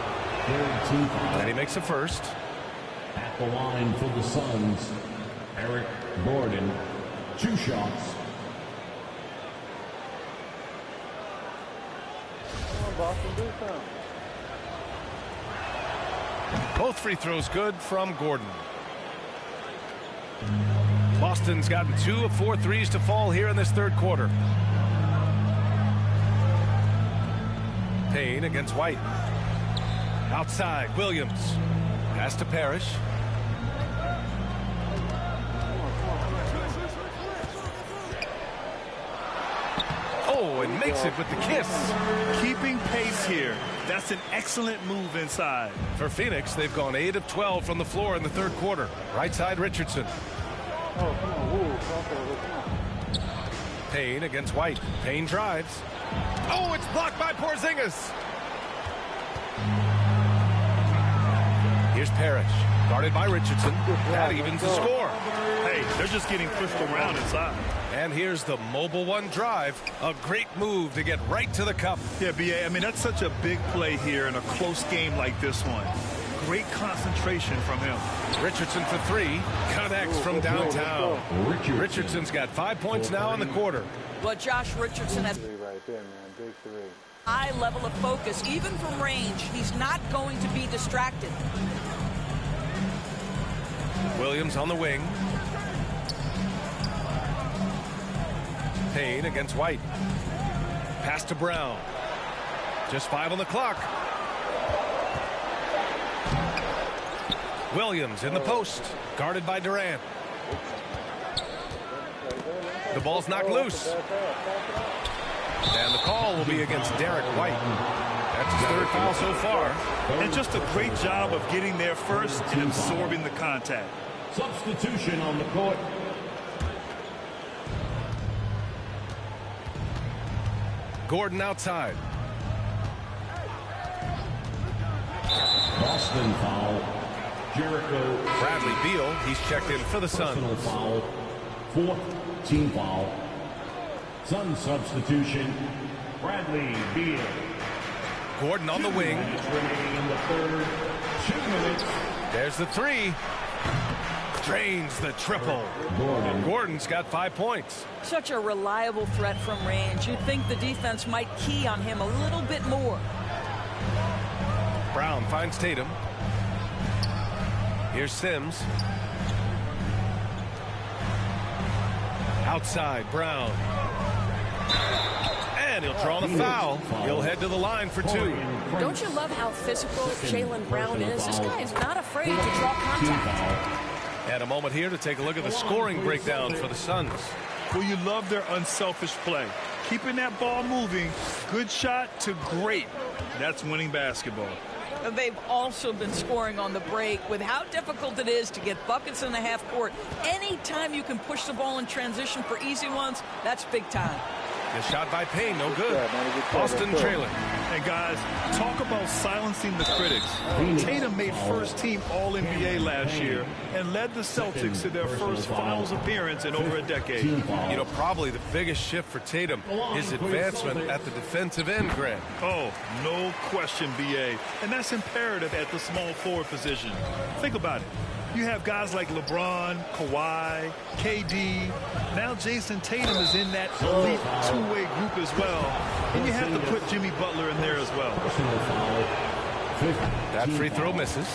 And he makes a first. At the line for the Suns, Eric Gordon. 2 shots. Boston, do something. Both free throws good from Gordon. Boston's gotten 2 of 4 threes to fall here in this third quarter. Payne against White. Outside, Williams. Pass to Parrish. Oh, and makes it with the kiss. Keeping pace here. That's an excellent move inside. For Phoenix, they've gone 8 of 12 from the floor in the third quarter. Right side, Richardson. Oh, come on, Woo. Come on. Payne against White. Payne drives. Oh, it's blocked by Porzingis. Here's Parrish. Guarded by Richardson. That evens the score. Hey, they're just getting pushed around inside. And here's the mobile one drive. A great move to get right to the cup. Yeah, B.A., I mean, that's such a big play here in a close game like this one. Great concentration from him. Richardson for 3. Connects from downtown. Richardson's got 5 points now in the quarter. Well, Josh Richardson has Right there, man. Big 3. high level of focus, even from range. He's not going to be distracted. Williams on the wing. Payne against White. Pass to Brown. Just 5 on the clock. Williams in the post. Guarded by Durant. The ball's knocked loose. And the call will be against Derek White. That's his 3rd foul so far. And just a great job of getting there first and absorbing the contact. Substitution on the court. Gordon outside. Boston foul. Jericho. Bradley Beal, he's checked in for the Suns. Personal foul. 4th team foul. Sun substitution. Bradley Beal. Gordon on the wing. Remaining in the third. 2 minutes. There's the 3. Drains the triple. Gordon's got 5 points. Such a reliable threat from range. You'd think the defense might key on him a little bit more. Brown finds Tatum. Here's Sims. Outside, Brown. And he'll draw the foul. He'll head to the line for 2. Don't you love how physical Jaylen Brown is? This guy is not afraid to draw contact. And a moment here to take a look at the scoring breakdown for the Suns. Well, you love their unselfish play. Keeping that ball moving, good shot to great. That's winning basketball. They've also been scoring on the break. With how difficult it is to get buckets in the half court, anytime you can push the ball in transition for easy ones, that's big time. The shot by Payne, no good. Boston trailing. And guys, talk about silencing the critics. Tatum made first-team All-NBA last year and led the Celtics to their first finals appearance in over a decade. You know, probably the biggest shift for Tatum, his advancement at the defensive end, Grant. Oh, no question, B.A. And that's imperative at the small forward position. Think about it. You have guys like LeBron, Kawhi, KD. Now Jason Tatum is in that elite two-way group as well. And you have to put Jimmy Butler in there as well. That free throw misses.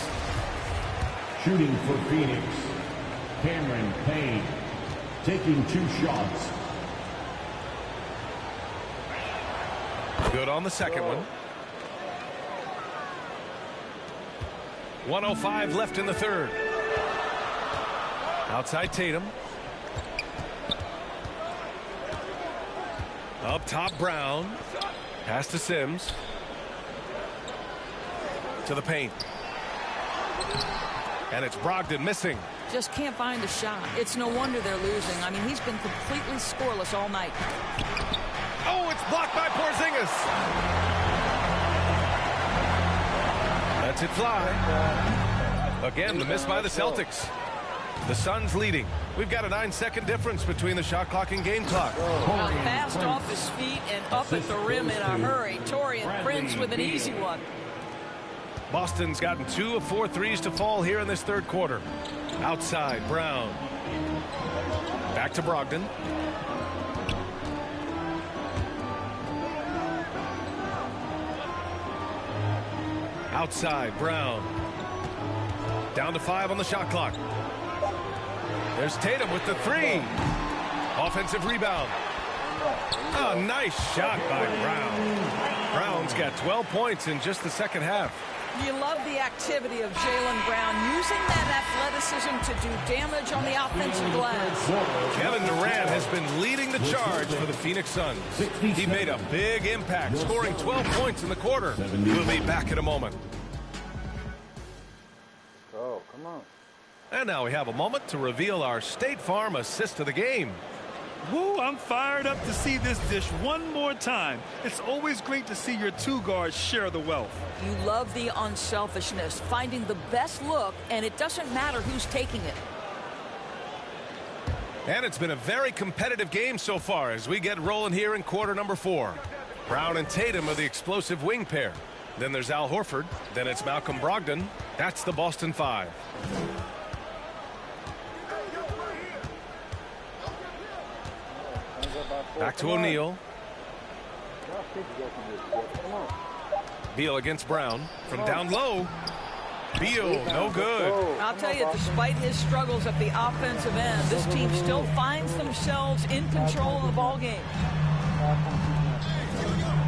Shooting for Phoenix, Cameron Payne, taking 2 shots. Good on the second one. 1:05 left in the third. Outside Tatum. Up top Brown. Pass to Sims. To the paint. And it's Brogdon missing. Just can't find a shot. It's no wonder they're losing. I mean, he's been completely scoreless all night. Oh, it's blocked by Porzingis. Lets it fly. Again, the miss by the Celtics. The Suns leading. We've got a 9-second difference between the shot clock and game clock. Fast off his feet and up at the rim in a hurry. Torian Prince with an easy one. Boston's gotten 2 of 4 threes to fall here in this third quarter. Outside, Brown. Back to Brogdon. Outside, Brown. Down to 5 on the shot clock. There's Tatum with the 3. Offensive rebound. Oh, nice shot by Brown. Brown's got 12 points in just the second half. You love the activity of Jaylen Brown, using that athleticism to do damage on the offensive glass. Kevin Durant has been leading the charge for the Phoenix Suns. He made a big impact, scoring 12 points in the quarter. We'll be back in a moment. Oh, come on. And now we have a moment to reveal our State Farm assist of the game. Woo, I'm fired up to see this dish one more time. It's always great to see your 2 guards share the wealth. You love the unselfishness, finding the best look, and it doesn't matter who's taking it. And it's been a very competitive game so far as we get rolling here in quarter number 4. Brown and Tatum are the explosive wing pair. Then there's Al Horford. Then it's Malcolm Brogdon. That's the Boston 5. Back to O'Neal. Beal against Brown from down low. Beal, no good. I'll tell you, despite his struggles at the offensive end, this team still finds themselves in control of the ball game.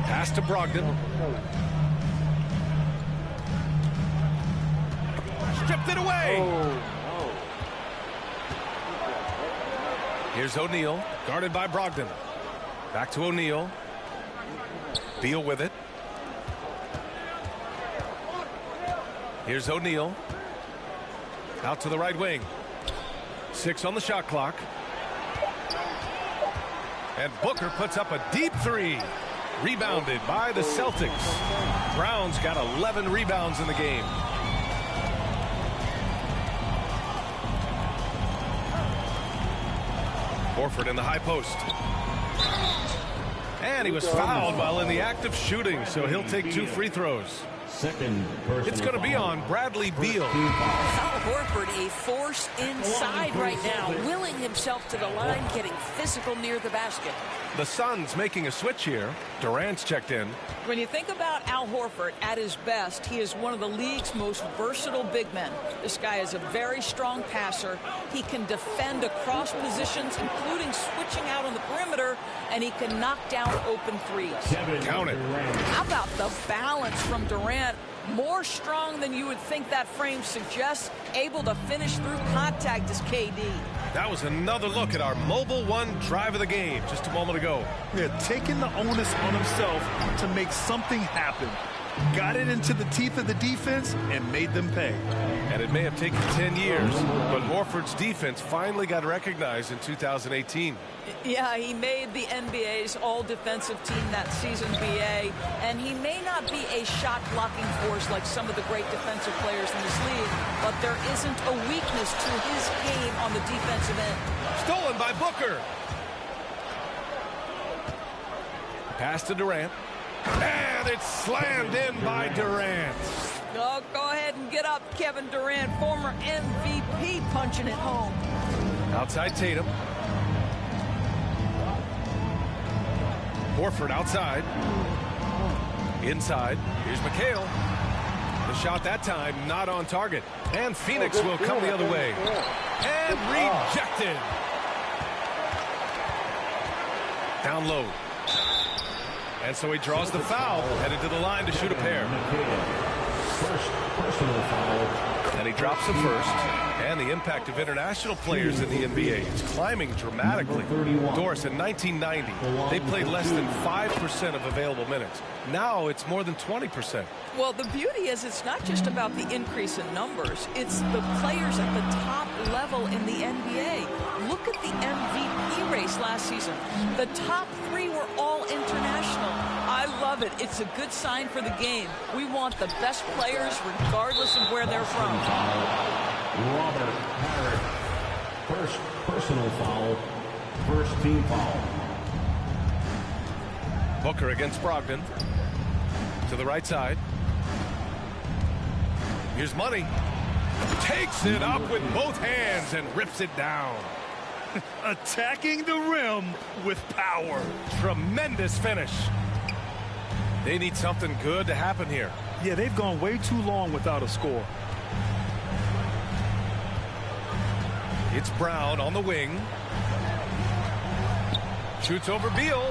Pass to Brogdon. Stripped it away. Here's O'Neal, guarded by Brogdon. Back to O'Neal. Beal with it. Here's O'Neal. Out to the right wing. 6 on the shot clock. And Booker puts up a deep 3. Rebounded by the Celtics. Brown's got 11 rebounds in the game. Horford in the high post. And he was fouled while in the act of shooting, so he'll take 2 free throws. It's going to be on Bradley Beal. Al Horford, a force inside right now, willing himself to the line, getting physical near the basket. The Suns making a switch here. Durant's checked in. When you think about Al Horford at his best, he is one of the league's most versatile big men. This guy is a very strong passer. He can defend across positions, including switching out on the perimeter, and he can knock down open threes. Count it. How about the balance from Durant? More strong than you would think that frame suggests, able to finish through contact as KD. That was another look at our Mobile One drive of the game just a moment ago. Yeah, taking the onus on himself to make something happen. got it into the teeth of the defense and made them pay. And it may have taken 10 years, but Horford's defense finally got recognized in 2018. Yeah, he made the NBA's all-defensive team that season, BA, and he may not be a shot-blocking force like some of the great defensive players in this league, but there isn't a weakness to his game on the defensive end. Stolen by Booker. Pass to Durant. And it's slammed in by Durant. Oh, go ahead and get up, Kevin Durant, former MVP, punching it home. Outside Tatum. Horford outside. Inside. Here's McHale. The shot that time not on target. And Phoenix will come the other way. And rejected. Down low. And so he draws the foul, headed to the line to shoot a pair. First personal foul. And he drops the first. And the impact of international players in the NBA is climbing dramatically. Doris, in 1990, they played less than 5% of available minutes. Now it's more than 20%. Well, the beauty is it's not just about the increase in numbers. It's the players at the top level in the NBA. Look at the MVP race last season. The top 3 were all international. I love it. It's a good sign for the game. We want the best players regardless of where they're from. Robert Parrott. First personal foul. First team foul. Booker against Brogdon. To the right side. Here's Money. Takes it up with both hands and rips it down. Attacking the rim with power. Tremendous finish. They need something good to happen here. Yeah, they've gone way too long without a score. It's Brown on the wing. Shoots over Beal.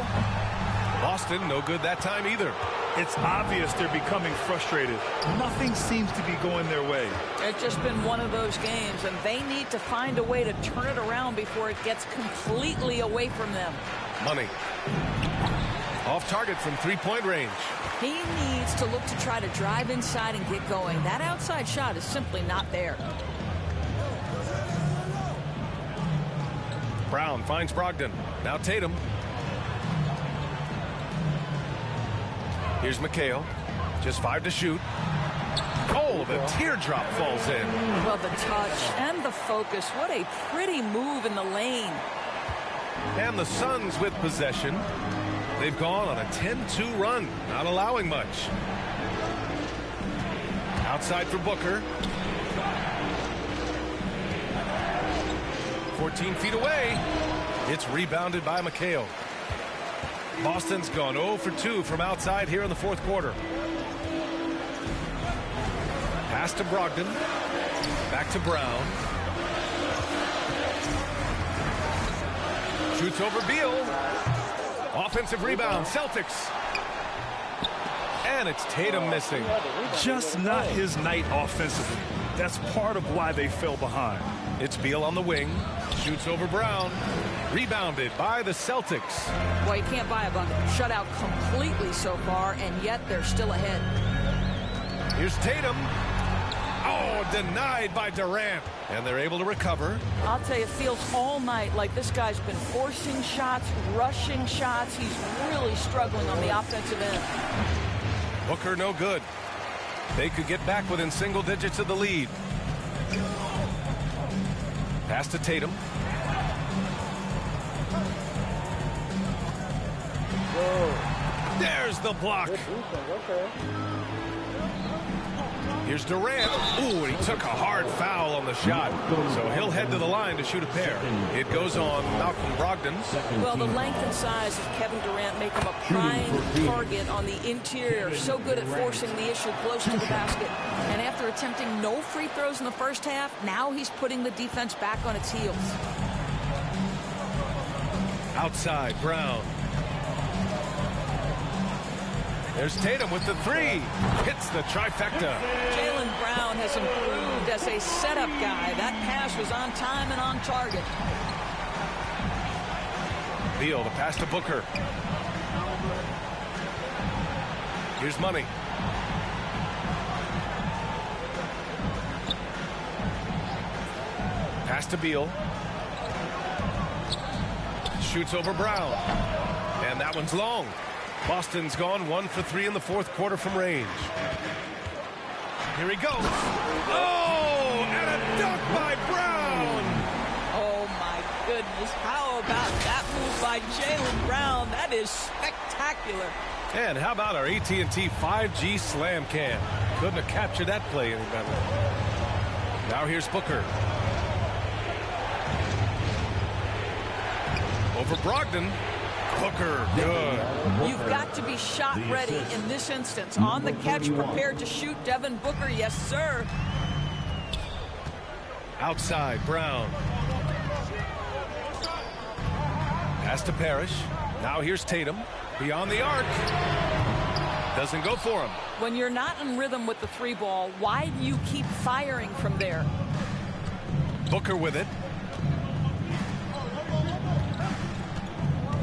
Boston, no good that time either. It's obvious they're becoming frustrated. Nothing seems to be going their way. It's just been one of those games, and they need to find a way to turn it around before it gets completely away from them. Money. Off target from three-point range. He needs to look to try to drive inside and get going. That outside shot is simply not there. Brown finds Brogdon. Now Tatum. Here's McHale. Just 5 to shoot. Oh, the teardrop falls in. Well, the touch and the focus. What a pretty move in the lane. And the Suns with possession. They've gone on a 10-2 run, not allowing much. Outside for Booker. 14 feet away. It's rebounded by McHale. Boston's gone 0 for 2 from outside here in the fourth quarter. Pass to Brogdon. Back to Brown. Shoots over Beal. Offensive rebound, Celtics. And it's Tatum missing. Just not his night offensively. That's part of why they fell behind. It's Beal on the wing. Shoots over Brown. Rebounded by the Celtics. Well, you can't buy a bucket. Shut out completely so far, and yet they're still ahead. Here's Tatum. Oh, denied by Durant. And they're able to recover. I'll tell you, it feels all night like this guy's been forcing shots, rushing shots. He's really struggling on the offensive end. Booker no good. They could get back within single digits of the lead. Pass to Tatum. Whoa. There's the block. Okay. Here's Durant. Ooh, and he took a hard foul on the shot. So he'll head to the line to shoot a pair. It goes on Malcolm Brogdon. Well, the length and size of Kevin Durant make him a prime target on the interior. So good at forcing the issue close to the basket. And after attempting no free throws in the first half, now he's putting the defense back on its heels. Outside, Brown. There's Tatum with the three. Hits the trifecta. Jaylen Brown has improved as a setup guy. That pass was on time and on target. Beal, the pass to Booker. Here's Money. Pass to Beal. Shoots over Brown. And that one's long. Boston's gone 1 for 3 in the fourth quarter from range. Here he goes. Oh, and a dunk by Brown. Oh, my goodness. How about that move by Jaylen Brown? That is spectacular. And how about our AT&T 5G Slam Cam? Couldn't have captured that play any better. Now here's Booker. Over Brogdon. Booker, good. You've got to be shot ready in this instance. On the catch, prepared to shoot. Devin Booker, yes, sir. Outside, Brown. Pass to Parrish. Now here's Tatum. Beyond the arc. Doesn't go for him. When you're not in rhythm with the three ball, why do you keep firing from there? Booker with it.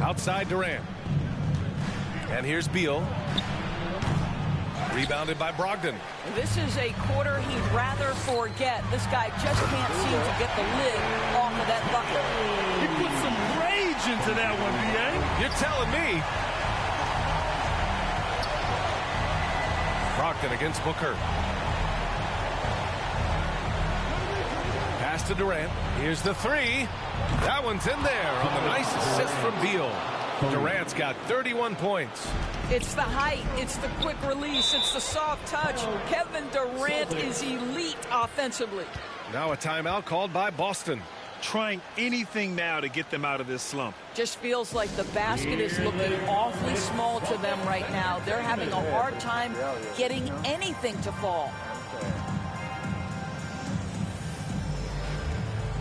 Outside Durant. And here's Beal. Rebounded by Brogdon. This is a quarter he'd rather forget. This guy just can't seem to get the lid off of that bucket. He put some rage into that one, B.A. You're telling me. Brogdon against Booker. Pass to Durant. Here's the three. That one's in there on the nice assist from Beal. Durant's got 31 points. It's the height. It's the quick release. It's the soft touch. Kevin Durant is elite offensively. Now a timeout called by Boston. Trying anything now to get them out of this slump. Just feels like the basket is looking awfully small to them right now. They're having a hard time getting anything to fall.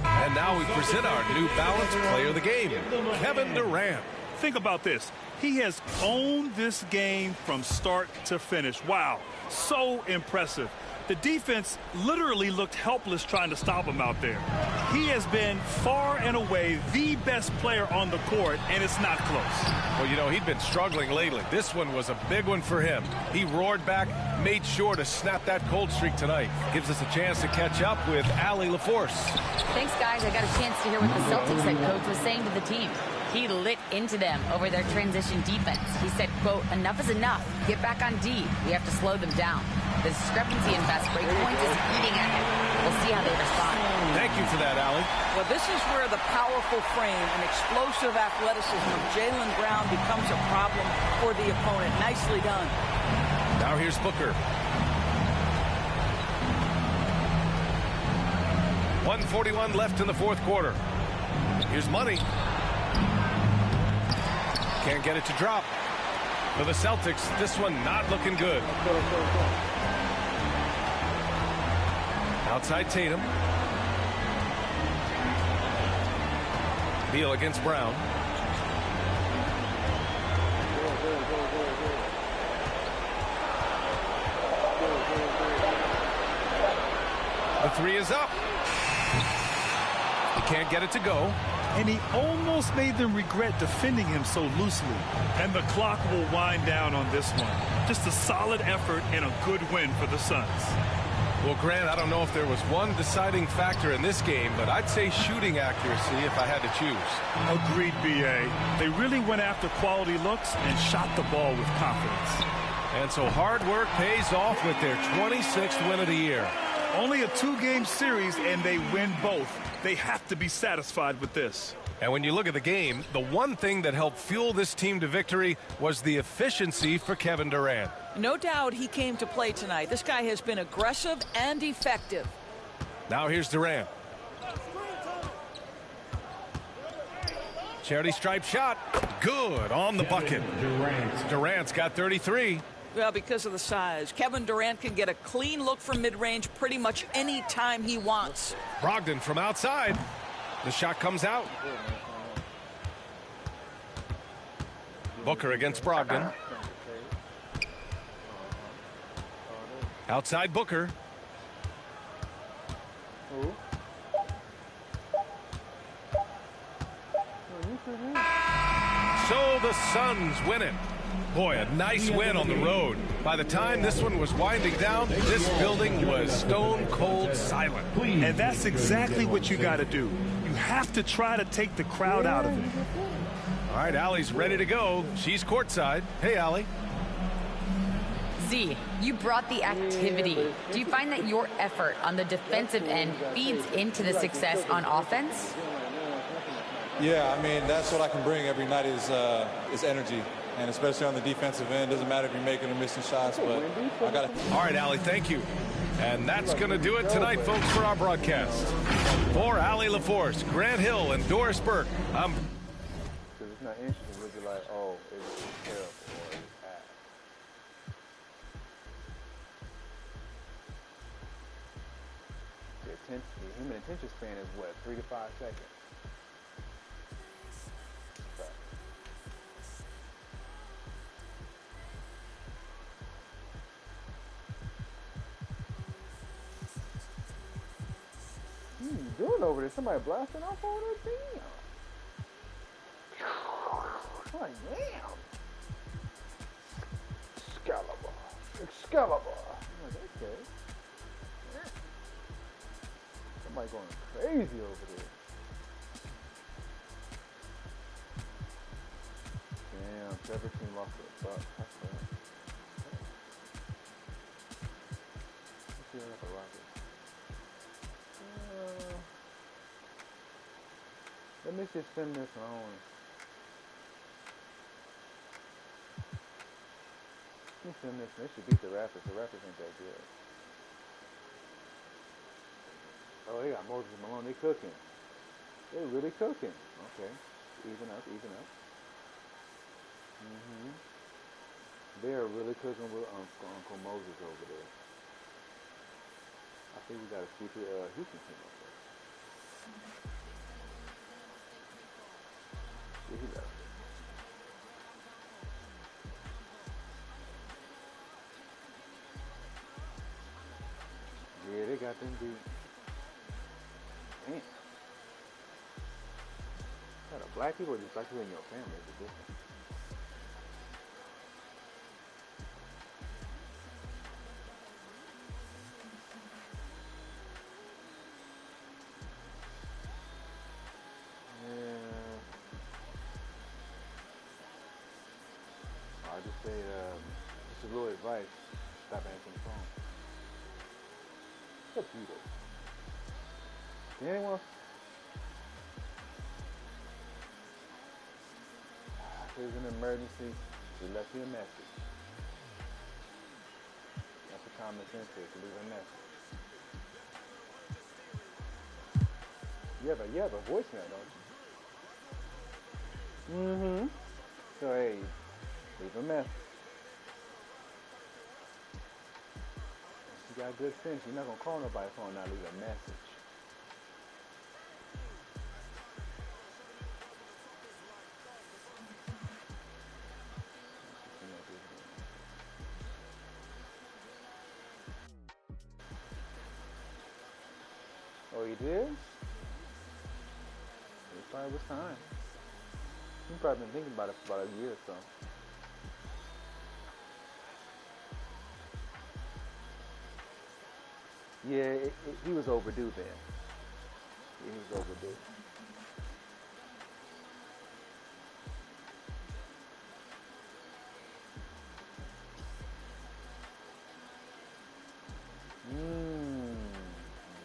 And now we present our New Balance Player of the Game, Kevin Durant. Think about this. He has owned this game from start to finish. Wow, so impressive. The defense literally looked helpless trying to stop him out there. He has been far and away the best player on the court, and it's not close. Well, you know, he'd been struggling lately. This one was a big one for him. He roared back, made sure to snap that cold streak tonight. Gives us a chance to catch up with Allie LaForce. Thanks, guys. I got a chance to hear what the Celtics head coach was saying to the team. He lit into them over their transition defense. He said, quote, "Enough is enough. Get back on D. We have to slow them down. The discrepancy in fast break points is eating at him. We'll see how they respond." Thank you for that, Allie. Well, this is where the powerful frame and explosive athleticism of Jaylen Brown becomes a problem for the opponent. Nicely done. Now here's Booker. 1:41 left in the fourth quarter. Here's Money. Can't get it to drop. For the Celtics, this one not looking good. Outside Tatum. Beal against Brown. The three is up. He can't get it to go. And he almost made them regret defending him so loosely. And the clock will wind down on this one. Just a solid effort and a good win for the Suns. Well, Grant, I don't know if there was one deciding factor in this game, but I'd say shooting accuracy if I had to choose. Agreed, B.A. They really went after quality looks and shot the ball with confidence. And so hard work pays off with their 26th win of the year. Only a two-game series, and they win both. They have to be satisfied with this. And when you look at the game, the one thing that helped fuel this team to victory was the efficiency for Kevin Durant. No doubt he came to play tonight. This guy has been aggressive and effective. Now here's Durant. Charity stripe shot. Good on the bucket. Durant's got 33. Well, because of the size. Kevin Durant can get a clean look from mid-range pretty much any time he wants. Brogdon from outside. The shot comes out. Booker against Brogdon. Outside Booker. So the Suns win it. Boy, a nice win on the road. By the time this one was winding down, this building was stone cold silent. And that's exactly what you got to do. You have to try to take the crowd out of it. All right, Allie's ready to go. She's courtside. Hey, Allie. Z, you brought the activity. Do you find that your effort on the defensive end feeds into the success on offense? Yeah, I mean, that's what I can bring every night is energy. And especially on the defensive end, doesn't matter if you're making or missing shots, but I got it. All right, Allie, thank you. And that's going to do it tonight, folks, for our broadcast. For Allie LaForce, Grant Hill, and Doris Burke, I'm... Because it's not interesting, we'll be like, oh, it was terrible, or it was bad. The human attention span is what, 3 to 5 seconds? What are you doing over there? Somebody blasting off over there? Damn. Oh, damn. Excalibur. I'm like, okay. Somebody going crazy over there. Damn, 17 lost to the Bucks. That's bad. Let's see what the Rockets. Let me just send this on. Let me send this. They should beat the Raptors. The Raptors ain't that good. Oh, they got Moses Malone. They cooking. They really cooking. Okay. Even up. They're really cooking with Uncle Moses over there. I think we got a secret Houston team up there. Yeah, he left. Yeah, they got them beat. Damn. Is that a black people or just black people in your family? Is it different? I'll just say, just a little advice, stop answering the phone. What's up, you though? Did anyone? If there's an emergency, we left you a message. That's a common sense here, to leave a message. You have a voicemail, don't you? So, hey, leave a message. If you got good sense, you're not going to call nobody's phone and not leave a message. Oh, you did? It probably was time. You've probably been thinking about it for about a year or so. Yeah, he was overdue then. He was overdue.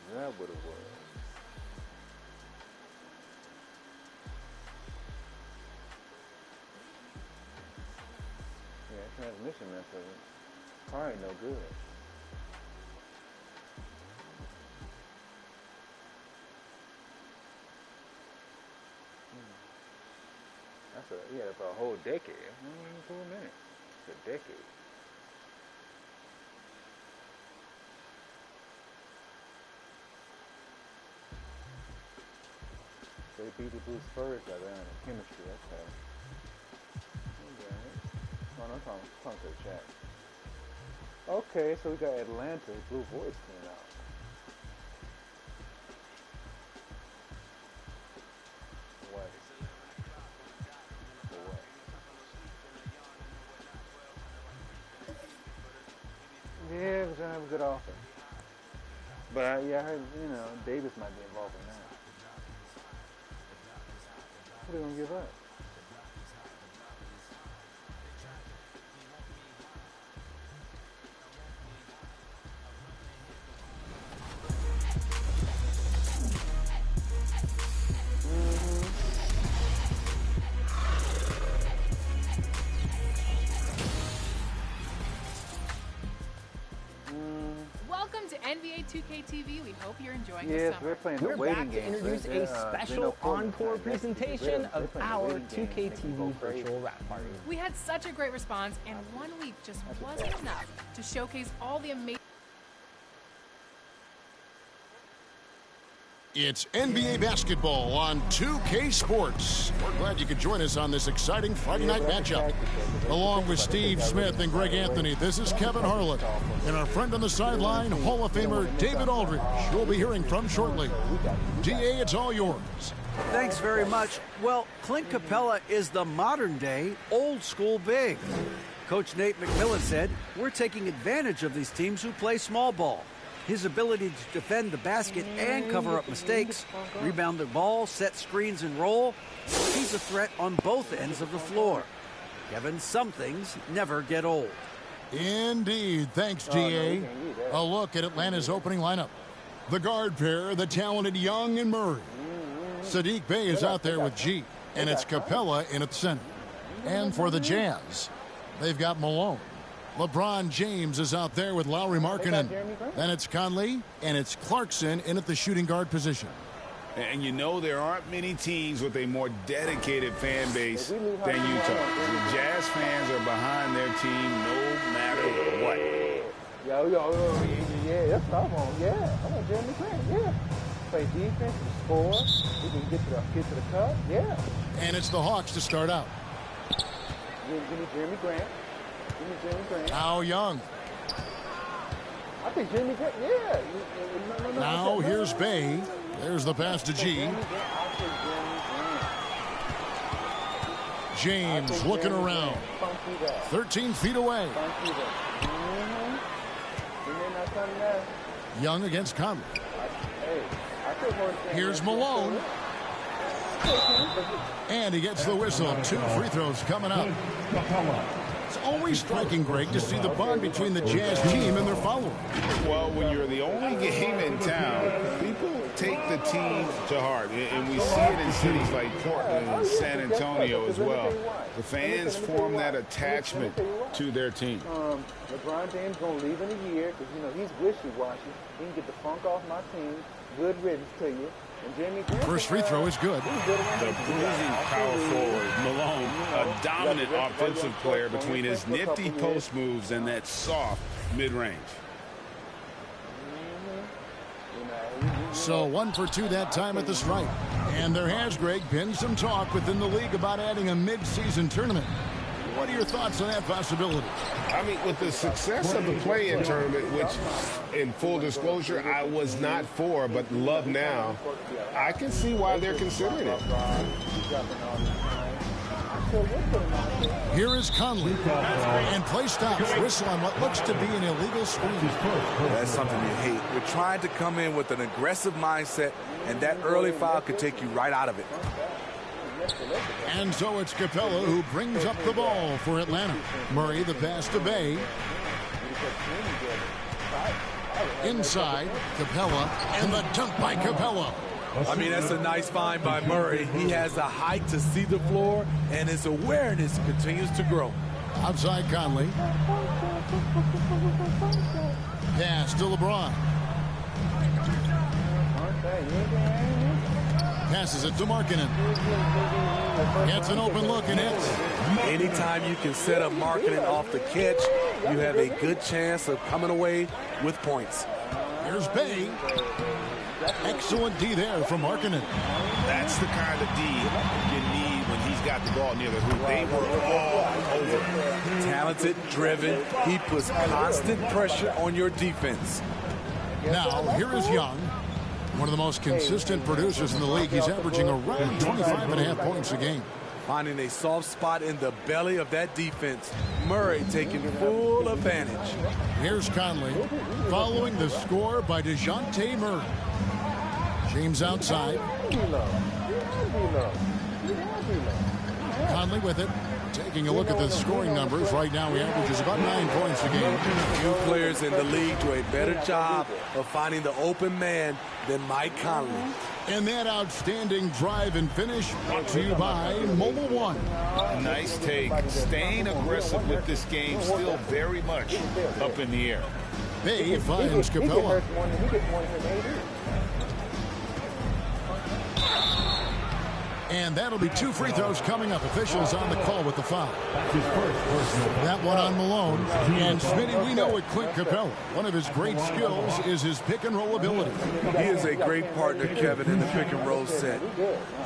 Is that what it was? Yeah, transmission mess of it. Car ain't no good. Yeah, for a whole decade. For a minute. It's a decade. They beat the Blue Spurs by then in chemistry. Okay. Oh, no, I'm talking to the chat. Okay, so we got Atlanta. Blue Voice came out. What? don't have a good offense. But yeah, I heard, you know, Davis might be involved in that. What are they gonna give up? Welcome to NBA 2K TV. We hope you're enjoying the Yes, summer. we're playing the We're waiting back to game. introduce a special encore presentation of our 2K TV virtual rap party. We had such a great response, and 1 week just wasn't enough to showcase all the amazing. It's NBA basketball on 2K Sports. We're glad you could join us on this exciting Friday night matchup. Along with Steve Smith and Greg Anthony, this is Kevin Harlan. And our friend on the sideline, Hall of Famer David Aldridge, who we'll be hearing from shortly. DA, it's all yours. Thanks very much. Well, Clint Capella is the modern-day, old-school big. Coach Nate McMillan said, we're taking advantage of these teams who play small ball. His ability to defend the basket and cover up mistakes, rebound the ball, set screens and roll, he's a threat on both ends of the floor. Kevin, some things never get old. Indeed. Thanks, GA. A look at Atlanta's opening lineup. The guard pair, the talented Young and Murray. Sadiq Bey is out there with G, and it's Capella in at center. And for the Jazz, they've got Malone. LeBron James is out there with Lauri Markkanen. Then it's Conley, and it's Clarkson in at the shooting guard position. And you know there aren't many teams with a more dedicated fan base than Utah. The Jazz fans are behind their team no matter what. Yeah, that's what I want. Yeah, I want Jeremy Grant. Yeah, play defense, score. We can get to the cup. Yeah. And it's the Hawks to start out. Give me Jeremy Grant. Now Young. I think Jeremy Grant, yeah. Now here's Bey. There's the pass to G. James looking around. 13 feet away. Young against Conley. Here's Malone. And he gets the whistle. 2 free throws coming up. It's always striking, Greg, to see the bond between the Jazz team and their followers. Well, when you're the only game in town, people take the team to heart. And we see it in cities like Portland and San Antonio as well. The fans form that attachment to their team. LeBron James going to leave in a year because, you know, he's wishy-washy. He can get the funk off my team. Good riddance to you. First free throw is good. The bruising power forward, Malone, a dominant offensive player between his nifty post moves and that soft mid-range. So 1 for 2 that time at the stripe. And there has, Greg, been some talk within the league about adding a mid-season tournament. What are your thoughts on that possibility? I mean, with the success of the play-in tournament, which, in full disclosure, I was not for, but love now, I can see why they're considering it. Here is Conley, and play stops. Whistle on what looks to be an illegal screen. That's something you hate. We're trying to come in with an aggressive mindset, and that early foul could take you right out of it. And so it's Capella who brings up the ball for Atlanta. Murray the pass to Bey. Inside, Capella, and the dunk by Capella. I mean, that's a nice find by Murray. He has the height to see the floor, and his awareness continues to grow. Outside Conley. Pass to LeBron. Passes it to Markkanen. Gets an open look and hits. Anytime you can set up Markkanen off the catch, you have a good chance of coming away with points. Here's Bey. Excellent D there from Markkanen. That's the kind of D you need when he's got the ball near the hoop. They were all over. Talented, driven. He puts constant pressure on your defense. Now, here is Young. One of the most consistent producers in the league. He's averaging around 25.5 points a game. finding a soft spot in the belly of that defense. Murray taking full advantage. Here's Conley, following the score by DeJounte Murray. James outside. Conley with it. Taking a look at the scoring numbers. Right now, he averages about 9 points a game. Few players in the league do a better job of finding the open man than Mike Conley. And that outstanding drive and finish brought to you by Mobile One. Nice take. Staying aggressive with this game, still very much up in the air. Bay finds Capella. And that'll be 2 free throws coming up. Officials on the call with the foul. That one on Malone. And Smitty, we know with Clint Capella, one of his great skills is his pick and roll ability. He is a great partner, Kevin, in the pick and roll set.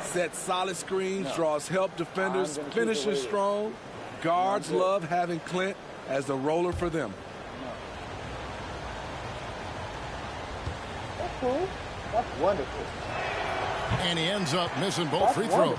Sets solid screens, draws help defenders, finishes strong. Guards love having Clint as the roller for them. That's cool. That's wonderful. And he ends up missing both free throws.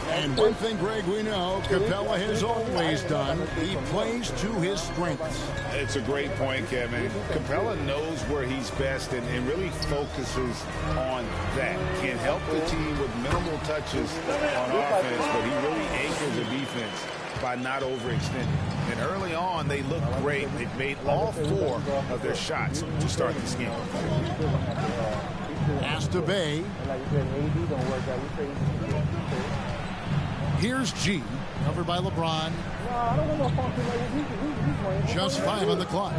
And one thing, Greg, we know Capella has always done, he plays to his strengths. It's a great point, Kevin. Capella knows where he's best and really focuses on that. Can help the team with minimal touches on offense, but he really anchors the defense by not overextending. And early on, they looked great. They made all 4 of their shots to start this game. Pass to Bay. Here's G, covered by LeBron. Just 5 on the clock.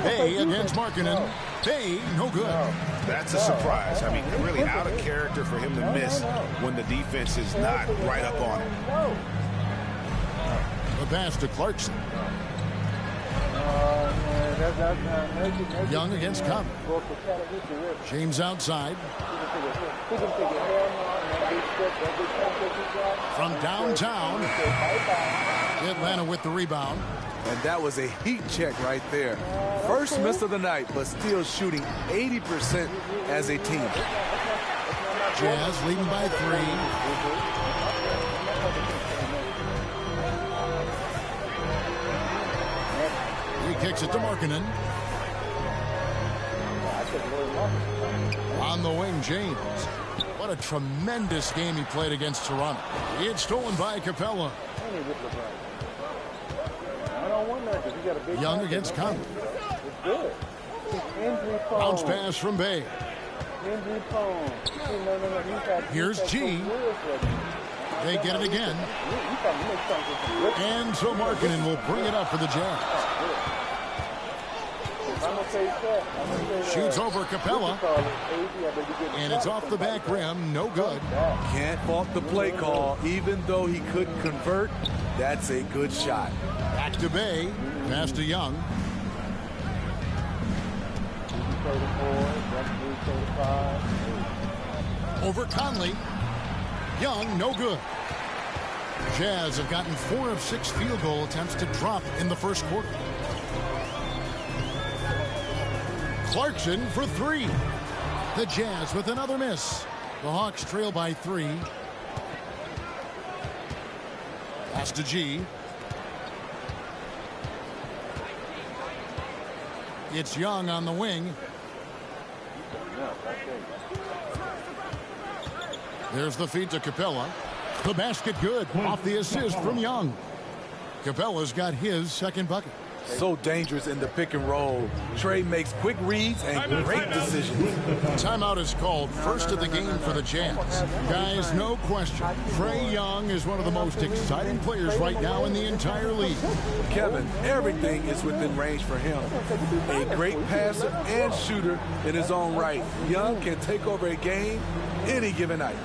Bay against Markkanen. Bay, no good. That's a surprise. I mean, really out of character for him to miss when the defense is not right up on him. The pass to Clarkson. Young against Conley. James outside. From downtown. Atlanta with the rebound. And that was a heat check right there. First miss of the night, but still shooting 80% as a team. Jazz leading by 3. He kicks it to Markkanen. On the wing, James. What a tremendous game he played against Toronto. It's stolen by Capella. Young against Conley. Bounce pass from Bay. Here's G. They get it again. And so Markkanen will bring it up for the Jazz. Shoots over Capella. And it's off the back rim. No good. Can't fault the play call. Even though he couldn't convert, that's a good shot. Back to Bay. Pass to Young. Over Conley. Young, no good. Jazz have gotten 4 of 6 field goal attempts to drop in the first quarter. Clarkson for 3. The Jazz with another miss. The Hawks trail by 3. Pass to G. It's Young on the wing. There's the feed to Capella. The basket good. Off the assist from Young. Capella's got his second bucket. So dangerous in the pick and roll. Trey makes quick reads and great decisions. Timeout is called. First of the game for the Jazz. Guys, no question. Trey Young is one of the most exciting players right now in the entire league. Kevin, everything is within range for him. A great passer and shooter in his own right. Young can take over a game any given night.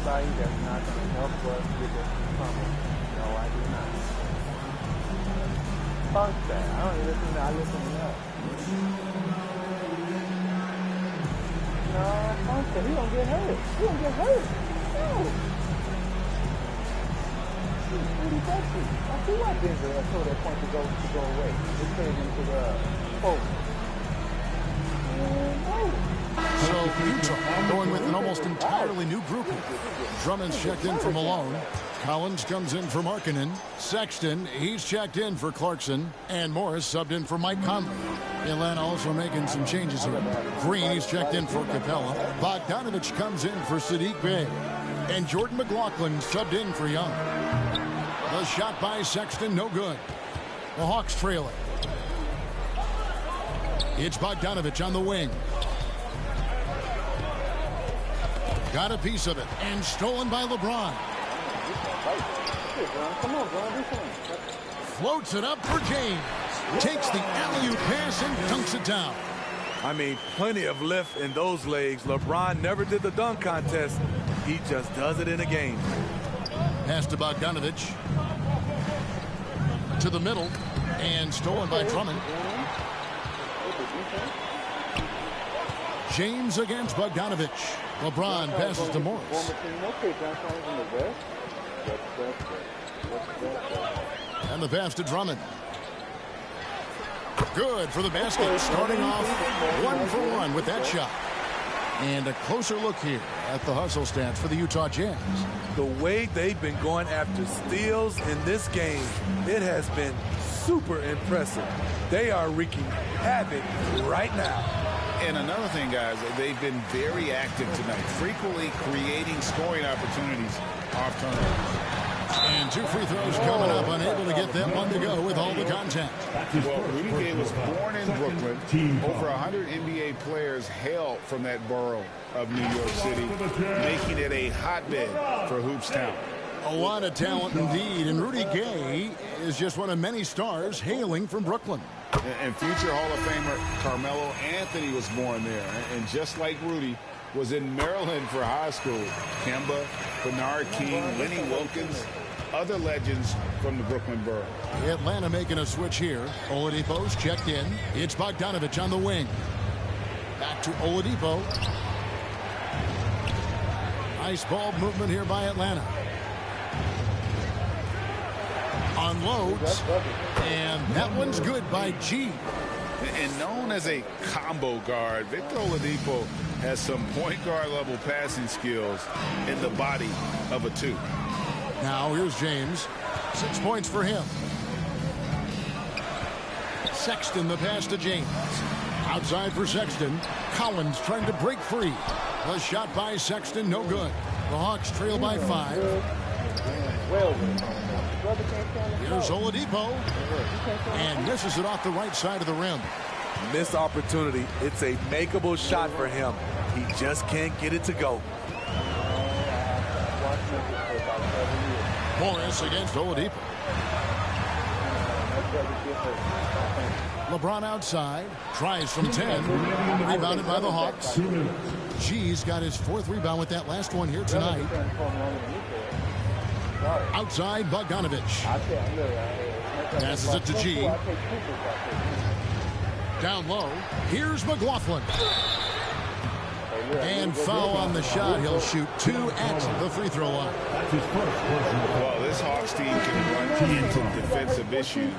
thought he just not going to help us get this crumble. No, I do not. Funk that. I don't even listen to that. I listen to that. No, funk that. He don't get hurt. He don't get hurt. No. He's pretty sexy. I see why Denver told that point to go away. They traded him to the Post. So Utah going with an almost entirely new grouping. Drummond's checked in for Malone. Collins comes in for Markkanen. Sexton, he's checked in for Clarkson. And Morris subbed in for Mike Conley. Atlanta also making some changes here. Green, he's checked in for Capella. Bogdanovich comes in for Saddiq Bey. And Jordan McLaughlin subbed in for Young. The shot by Sexton, no good. The Hawks trail it. It's Bogdanovich on the wing. Got a piece of it, and stolen by LeBron. Come on, bro. Do something. Floats it up for James. Takes the alley-oop pass and dunks it down. I mean, plenty of lift in those legs. LeBron never did the dunk contest. He just does it in a game. Pass to Bogdanovich. To the middle, and stolen by Drummond. James against Bogdanovich. LeBron passes to Morris. And the pass to Drummond. Good for the basket. Starting off 1-for-1 with that shot. And a closer look here at the hustle stats for the Utah Jazz. The way they've been going after steals in this game, it has been super impressive. They are wreaking havoc right now. And another thing, guys, they've been very active tonight, frequently creating scoring opportunities off turnovers. And 2 free throws coming up, unable to get that one to go with all the contact. Well, Rudy Gay was born in Brooklyn. Over 100 NBA players hail from that borough of New York City, making it a hotbed for hoops talent. A lot of talent indeed, and Rudy Gay is just one of many stars hailing from Brooklyn. And future Hall of Famer Carmelo Anthony was born there, and just like Rudy, was in Maryland for high school. Kemba, Bernard King, Lenny Wilkins, other legends from the Brooklyn borough. Atlanta making a switch here. Oladipo's checked in. It's Bogdanovich on the wing. Back to Oladipo. Nice ball movement here by Atlanta. Unloads. And that one's good by G. And known as a combo guard, Victor Oladipo has some point guard level passing skills in the body of a 2. Now here's James. 6 points for him. Sexton the pass to James. Outside for Sexton. Collins trying to break free. The shot by Sexton, no good. The Hawks trail by 5. Here's Oladipo. And misses it off the right side of the rim. Missed opportunity. It's a makeable shot for him. He just can't get it to go. Morris against Oladipo. LeBron outside. Tries from 10. Rebounded by the Hawks. G's got his 4th rebound with that last one here tonight. Outside, Bogdanovich. Passes it to G. Down low. Here's McLaughlin. And foul on the shot. He'll shoot 2 at the free throw line. Well, this Hawks team can run into defensive issues.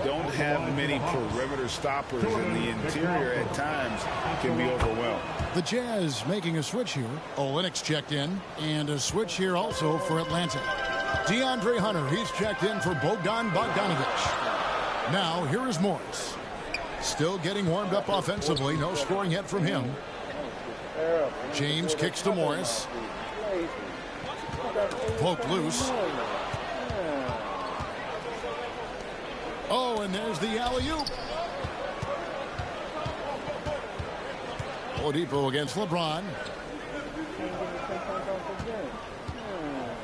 Don't have many perimeter stoppers, and the interior at times can be overwhelmed. The Jazz making a switch here. Olynyk's checked in. And a switch here also for Atlanta. DeAndre Hunter, he's checked in for Bogdan Bogdanovich. Now, here is Morris. Still getting warmed up offensively. No scoring yet from him. James kicks to Morris. Poked loose. Oh, and there's the alley-oop. Oladipo against LeBron.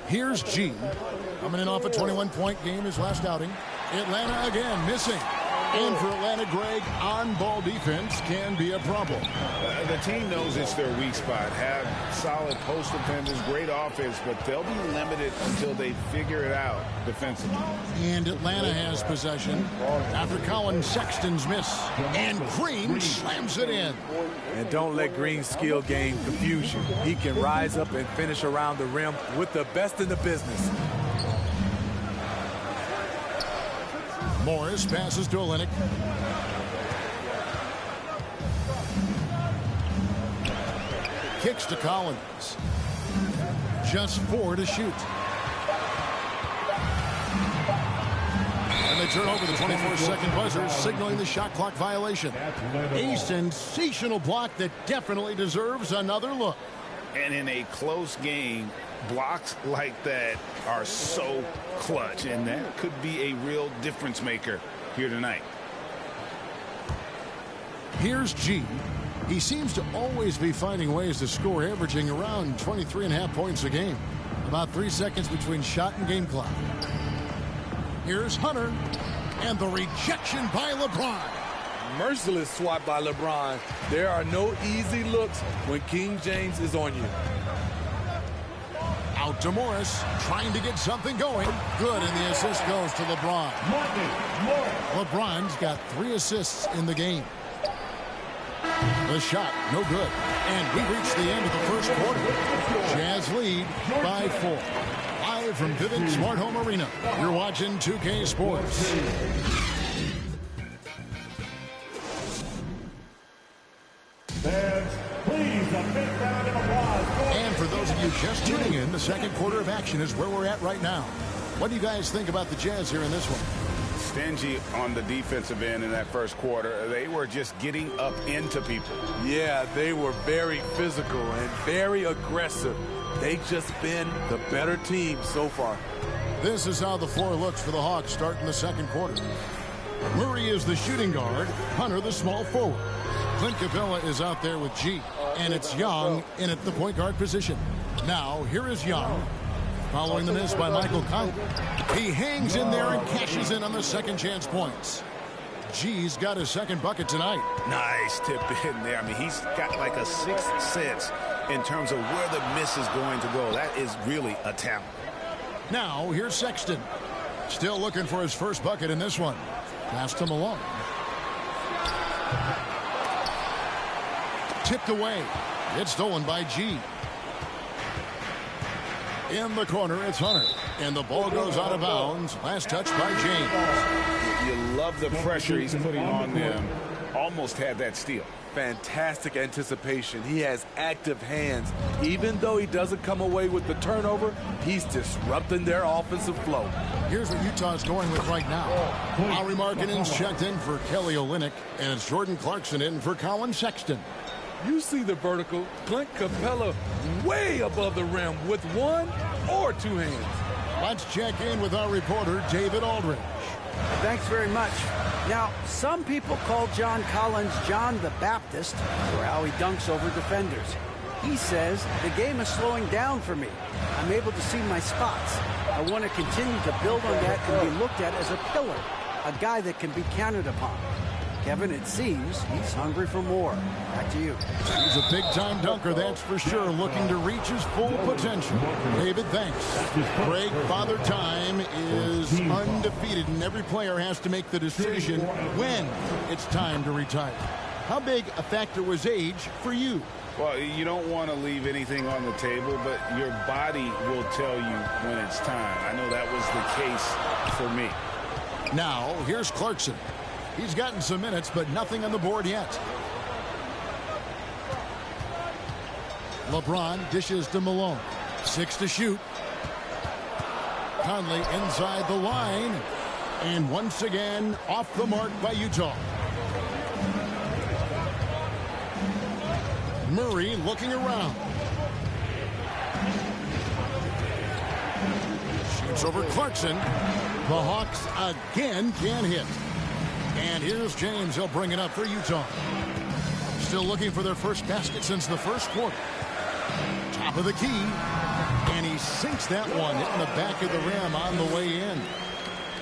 Here's G. Coming in off a 21-point game his last outing. Atlanta again missing. And for Atlanta, Greg, on-ball defense can be a problem. The team knows it's their weak spot. Have solid post defenders, great offense, but they'll be limited until they figure it out defensively. And Atlanta has possession after Colin Sexton's miss. And Green slams it in. And don't let Green's skill game confuse you. He can rise up and finish around the rim with the best in the business. Morris passes to Olynyk. Kicks to Collins. Just 4 to shoot. And they turn over the 24-second buzzer, signaling the shot clock violation. A sensational block that definitely deserves another look. And in a close game, blocks like that are so clutch, and that could be a real difference maker here tonight. Here's G. He seems to always be finding ways to score, averaging around 23.5 points a game. About 3 seconds between shot and game clock. Here's Hunter, and the rejection by LeBron. Merciless swat by LeBron. There are no easy looks when King James is on you. Out to Morris, trying to get something going. Good, and the assist goes to LeBron. LeBron's got 3 assists in the game. The shot, no good. And we reach the end of the first quarter. Jazz lead by 4. Live from Vivint Smart Home Arena, you're watching 2K Sports. Please, a big round of applause. And for those of you just tuning in, the second quarter of action is where we're at right now. What do you guys think about the Jazz here in this one? Stingy on the defensive end in that first quarter. They were just getting up into people. Yeah, they were very physical and very aggressive. They've just been the better team so far. This is how the floor looks for the Hawks starting the second quarter. Murray is the shooting guard, Hunter the small forward. Clint Capella is out there with G, and it's Young in at the point guard position. Now, here is Young, following the miss by Michael Conley. He hangs in there and cashes in on the second chance points. G's got his second bucket tonight. Nice tip in there. I mean, he's got like a sixth sense in terms of where the miss is going to go. That is really a talent. Now, here's Sexton. Still looking for his first bucket in this one. Pass to Malone. Tipped away. It's stolen by G. In the corner, it's Hunter. And the ball goes out of bounds. Last touch by James. You love the pressure he's putting on them. Almost had that steal. Fantastic anticipation. He has active hands. Even though he doesn't come away with the turnover, he's disrupting their offensive flow. Here's what Utah's going with right now. Lauri Markkanen's checked in for Kelly Olynyk, and it's Jordan Clarkson in for Colin Sexton. You see the vertical. Clint Capella way above the rim with 1 or 2 hands. Let's check in with our reporter, David Aldridge. Thanks very much. Now, some people call John Collins John the Baptist for how he dunks over defenders. He says the game is slowing down for me. I'm able to see my spots. I want to continue to build on that and be looked at as a pillar, a guy that can be counted upon. Kevin, it seems he's hungry for more. Back to you. He's a big-time dunker, that's for sure, looking to reach his full potential. David, thanks. Greg, Father Time is undefeated, and every player has to make the decision when it's time to retire. How big a factor was age for you? Well, you don't want to leave anything on the table, but your body will tell you when it's time. I know that was the case for me. Now, here's Clarkson. He's gotten some minutes, but nothing on the board yet. LeBron dishes to Malone. 6 to shoot. Conley inside the line. And once again, off the mark by Utah. Murray looking around. Shoots over Clarkson. The Hawks again can't hit. And here's James. He'll bring it up for Utah. Still looking for their first basket since the first quarter. Top of the key. And he sinks that one, hitting the back of the rim on the way in.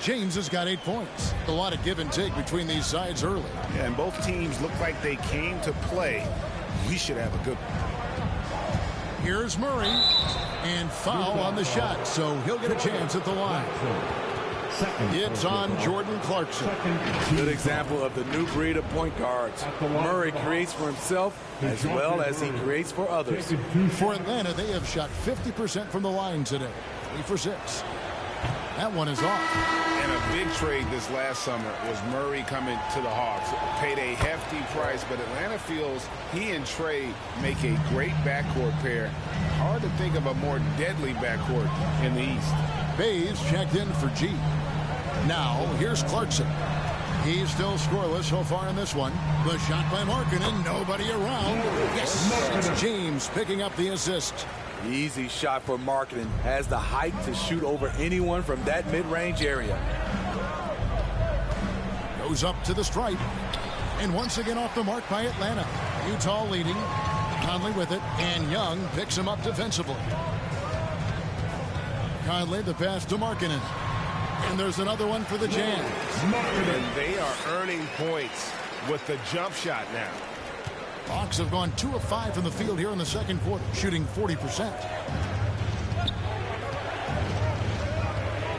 James has got 8 points. A lot of give and take between these sides early. Yeah, and both teams look like they came to play. We should have a good one. Here's Murray. And foul on the shot, so he'll get a chance at the line. It's on Jordan Clarkson. Good example of the new breed of point guards. Murray creates for himself as well as he creates for others. For Atlanta, they have shot 50% from the line today. 3 for 6. That one is off. And a big trade this last summer was Murray coming to the Hawks. Paid a hefty price, but Atlanta feels he and Trey make a great backcourt pair. Hard to think of a more deadly backcourt in the East. Bays checked in for G. Now, here's Clarkson. He's still scoreless so far in this one. The shot by Markkanen, nobody around. Yes, it's James picking up the assist. Easy shot for Markkanen. Has the height to shoot over anyone from that mid-range area. Goes up to the stripe. And once again off the mark by Atlanta. Utah leading. Conley with it. And Young picks him up defensively. Conley the pass to Markkanen. And there's another one for the Jazz. And they are earning points with the jump shot now. Hawks have gone 2 of 5 from the field here in the second quarter, shooting 40%.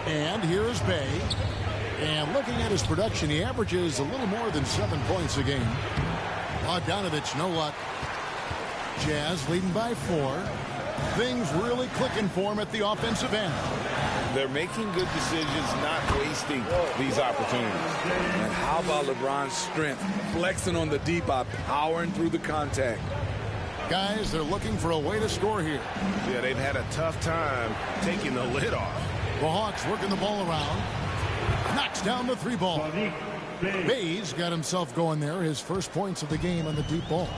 And here is Bay. And looking at his production, he averages a little more than 7 points a game. Bogdanovich, no luck. Jazz leading by 4. Things really clicking for him at the offensive end. They're making good decisions, not wasting these opportunities. And how about LeBron's strength, flexing on the D by powering through the contact. Guys, they're looking for a way to score here. Yeah, they've had a tough time taking the lid off. The Hawks working the ball around. Knocks down the 3 ball. Bays got himself going there, his first points of the game on the deep ball.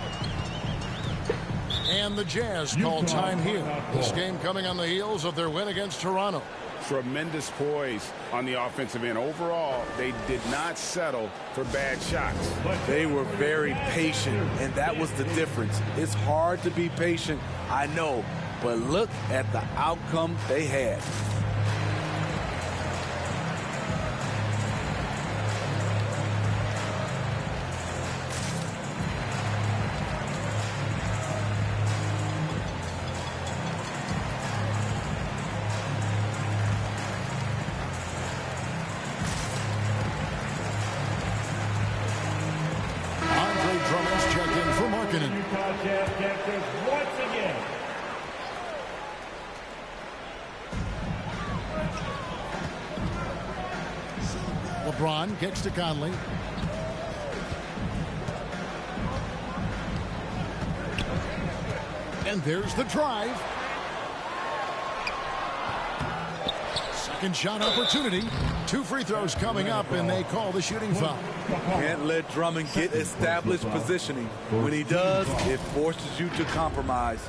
And the Jazz call time here. This game coming on the heels of their win against Toronto. Tremendous poise on the offensive end. Overall, they did not settle for bad shots. They were very patient, and that was the difference. It's hard to be patient, I know, but look at the outcome they had. LeBron kicks to Conley. And there's the drive. Second shot opportunity. 2 free throws coming up, and they call the shooting foul. Can't let Drummond get established positioning. When he does, it forces you to compromise.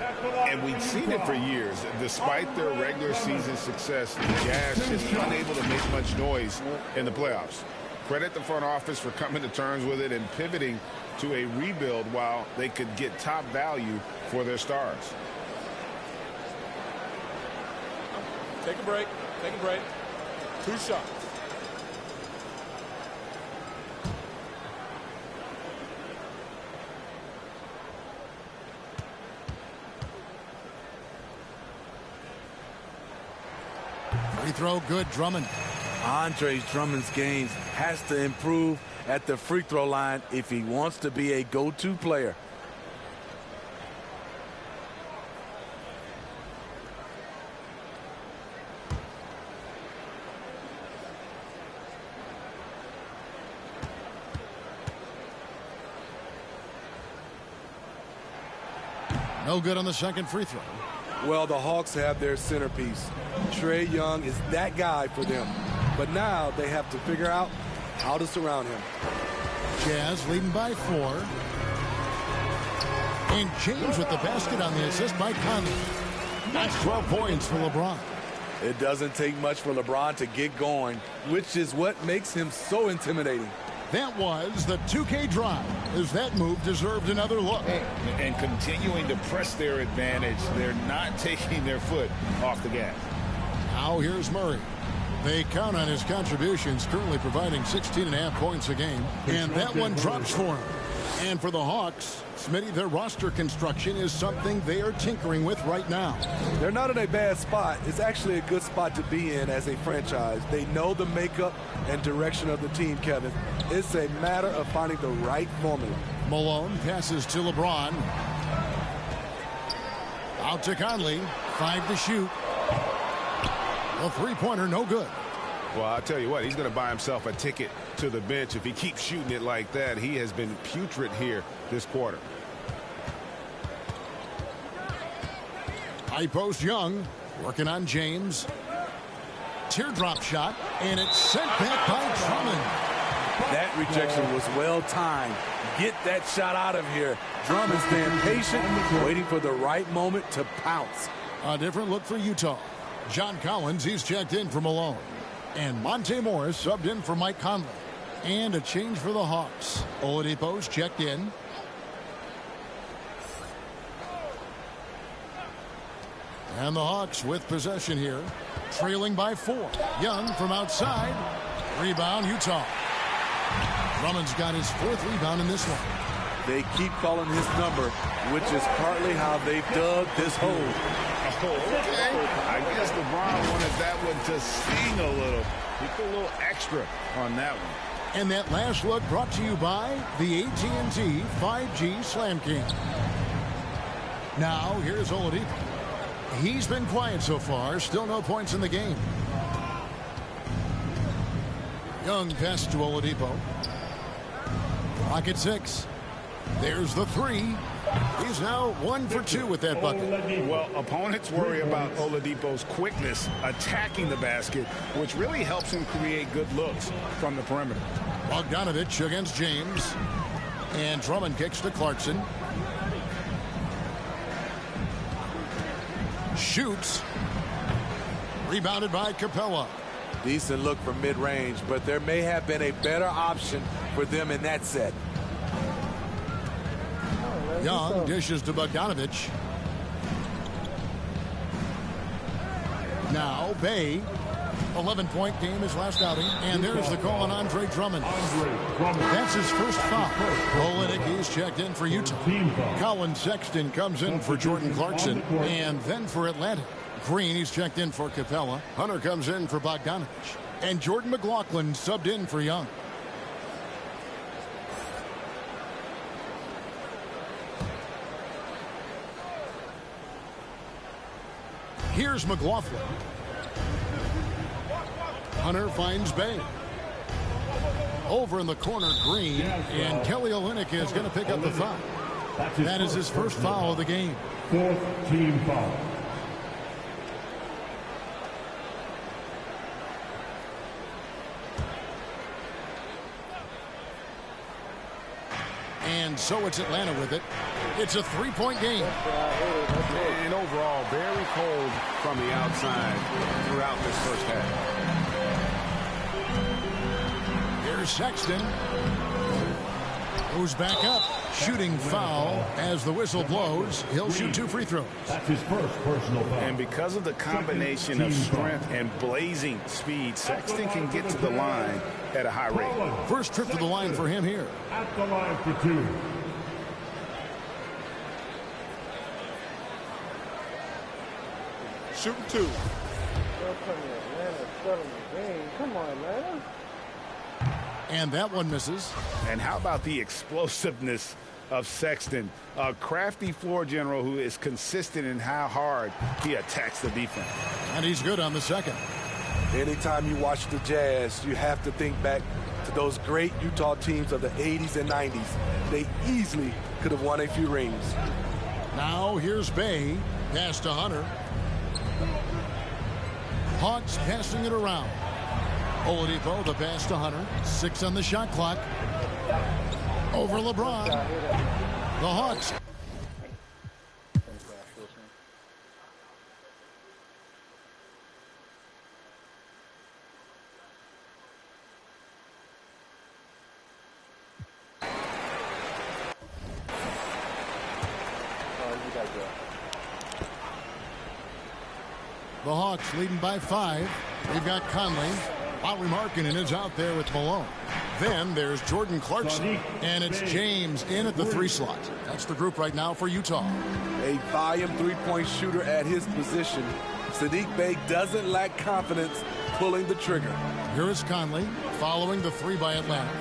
And we've seen it for years. Despite their regular season success, the Jazz just unable to make much noise in the playoffs. Credit the front office for coming to terms with it and pivoting to a rebuild while they could get top value for their stars. Take a break. Take a break. 2 shots. Free throw good, Drummond. Andre Drummond's games has to improve at the free throw line if he wants to be a go-to player. No good on the second free throw. Well, the Hawks have their centerpiece. Trae Young is that guy for them. But now they have to figure out how to surround him. Jazz leading by 4. And James with the basket on the assist by Conley. That's 12 points for LeBron. It doesn't take much for LeBron to get going, which is what makes him so intimidating. That was the 2K drive, as that move deserved another look. And continuing to press their advantage, they're not taking their foot off the gas. Now here's Murray. They count on his contributions, currently providing 16.5 points a game. And that one drops for him. And for the Hawks, Smitty, their roster construction is something they are tinkering with right now. They're not in a bad spot. It's actually a good spot to be in as a franchise. They know the makeup and direction of the team, Kevin. It's a matter of finding the right formula. Malone passes to LeBron. Out to Conley. 5 to shoot. A three-pointer, no good. Well, I'll tell you what, he's going to buy himself a ticket to the bench if he keeps shooting it like that. He has been putrid here this quarter. High post Young, working on James. Teardrop shot, and it's sent back by Drummond. That rejection was well timed. Get that shot out of here. Drummond staying patient, waiting for the right moment to pounce. A different look for Utah. John Collins, he's checked in for Malone. And Monte Morris subbed in for Mike Conley. And a change for the Hawks. Oladipo's checked in. And the Hawks with possession here. Trailing by 4. Young from outside. Rebound, Utah. Drummond's got his 4th rebound in this one. They keep calling his number, which is partly how they've dug this hole. Okay. I guess LeBron wanted that one to sting a little. He put a little extra on that one. And that last look brought to you by the AT&T 5G Slam King. Now, here's Oladipo. He's been quiet so far. Still no points in the game. Young pass to Oladipo. Clock at 6. There's the 3. He's now 1 for 2 with that bucket. Well, opponents worry about Oladipo's quickness attacking the basket, which really helps him create good looks from the perimeter. Bogdanovich against James. And Drummond kicks to Clarkson. Shoots. Rebounded by Capella. Decent look from mid-range, but there may have been a better option for them in that set. Young dishes to Bogdanovich. Now Bay. 11-point game his last outing. And there's the call on Andre Drummond. That's his first foul. Olynyk, he's checked in for Utah. Colin Sexton comes in for Jordan Clarkson. And then for Atlanta. Green, he's checked in for Capella. Hunter comes in for Bogdanovich. And Jordan McLaughlin subbed in for Young. Here's McLaughlin. Hunter finds Bay. Over in the corner, Green. And Kelly Olynyk is going to pick up the foul. That is his first foul of the game. 4th team foul. And so it's Atlanta with it. It's a 3-point game. And overall, very cold from the outside throughout this first half. Here's Sexton. Goes back up. Shooting foul as the whistle blows. He'll shoot 2 free throws. That's his first personal foul. And because of the combination of strength and blazing speed, Sexton can get to the line at a high rate. First trip to the line for him here. At the line for 2. Shooting 2. Come on, Atlanta. And that one misses. And how about the explosiveness of Sexton? A crafty floor general who is consistent in how hard he attacks the defense. And he's good on the second. Anytime you watch the Jazz, you have to think back to those great Utah teams of the 80s and 90s. They easily could have won a few rings. Now here's Bay. Pass to Hunter. Hawks passing it around. Oladipo, the pass to Hunter. 6 on the shot clock. Over LeBron. The Hawks. The Hawks leading by 5. They've got Conley. Lowry Markkanen is out there with Malone. Then there's Jordan Clarkson, and it's James in at the 3 slot. That's the group right now for Utah. A volume three-point shooter at his position. Saddiq Bey doesn't lack confidence pulling the trigger. Here is Conley following the 3 by Atlanta.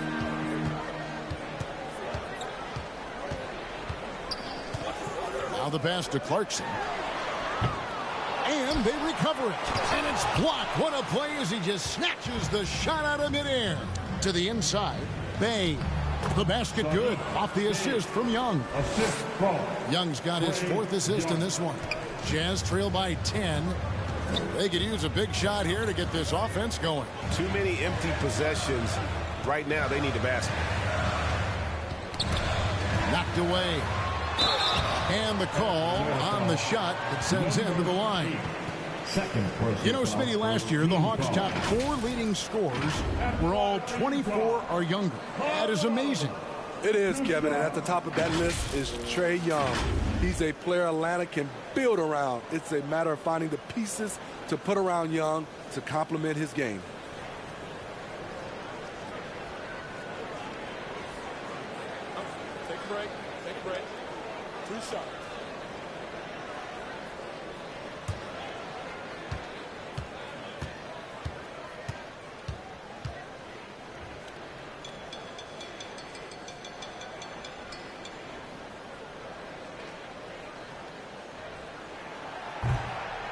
Now the pass to Clarkson. And they recover it. And it's blocked. What a play as he just snatches the shot out of midair. To the inside. Bey. The basket good. Off the assist from Young. Young's got his 4th assist in this one. Jazz trail by 10. They could use a big shot here to get this offense going. Too many empty possessions. Right now, they need the basket. Knocked away. And the call on the shot that sends him to the line. You know, Smitty, last year, the Hawks' top 4 leading scorers were all 24 or younger. That is amazing. It is, Kevin, and at the top of that list is Trae Young. He's a player Atlanta can build around. It's a matter of finding the pieces to put around Young to complement his game. Take a break. Take a break. 2 shots.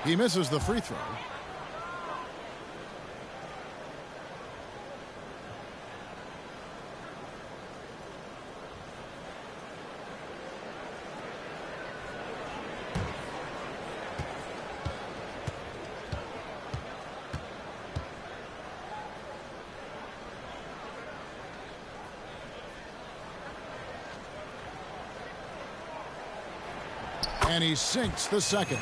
He misses the free throw. And he sinks the second.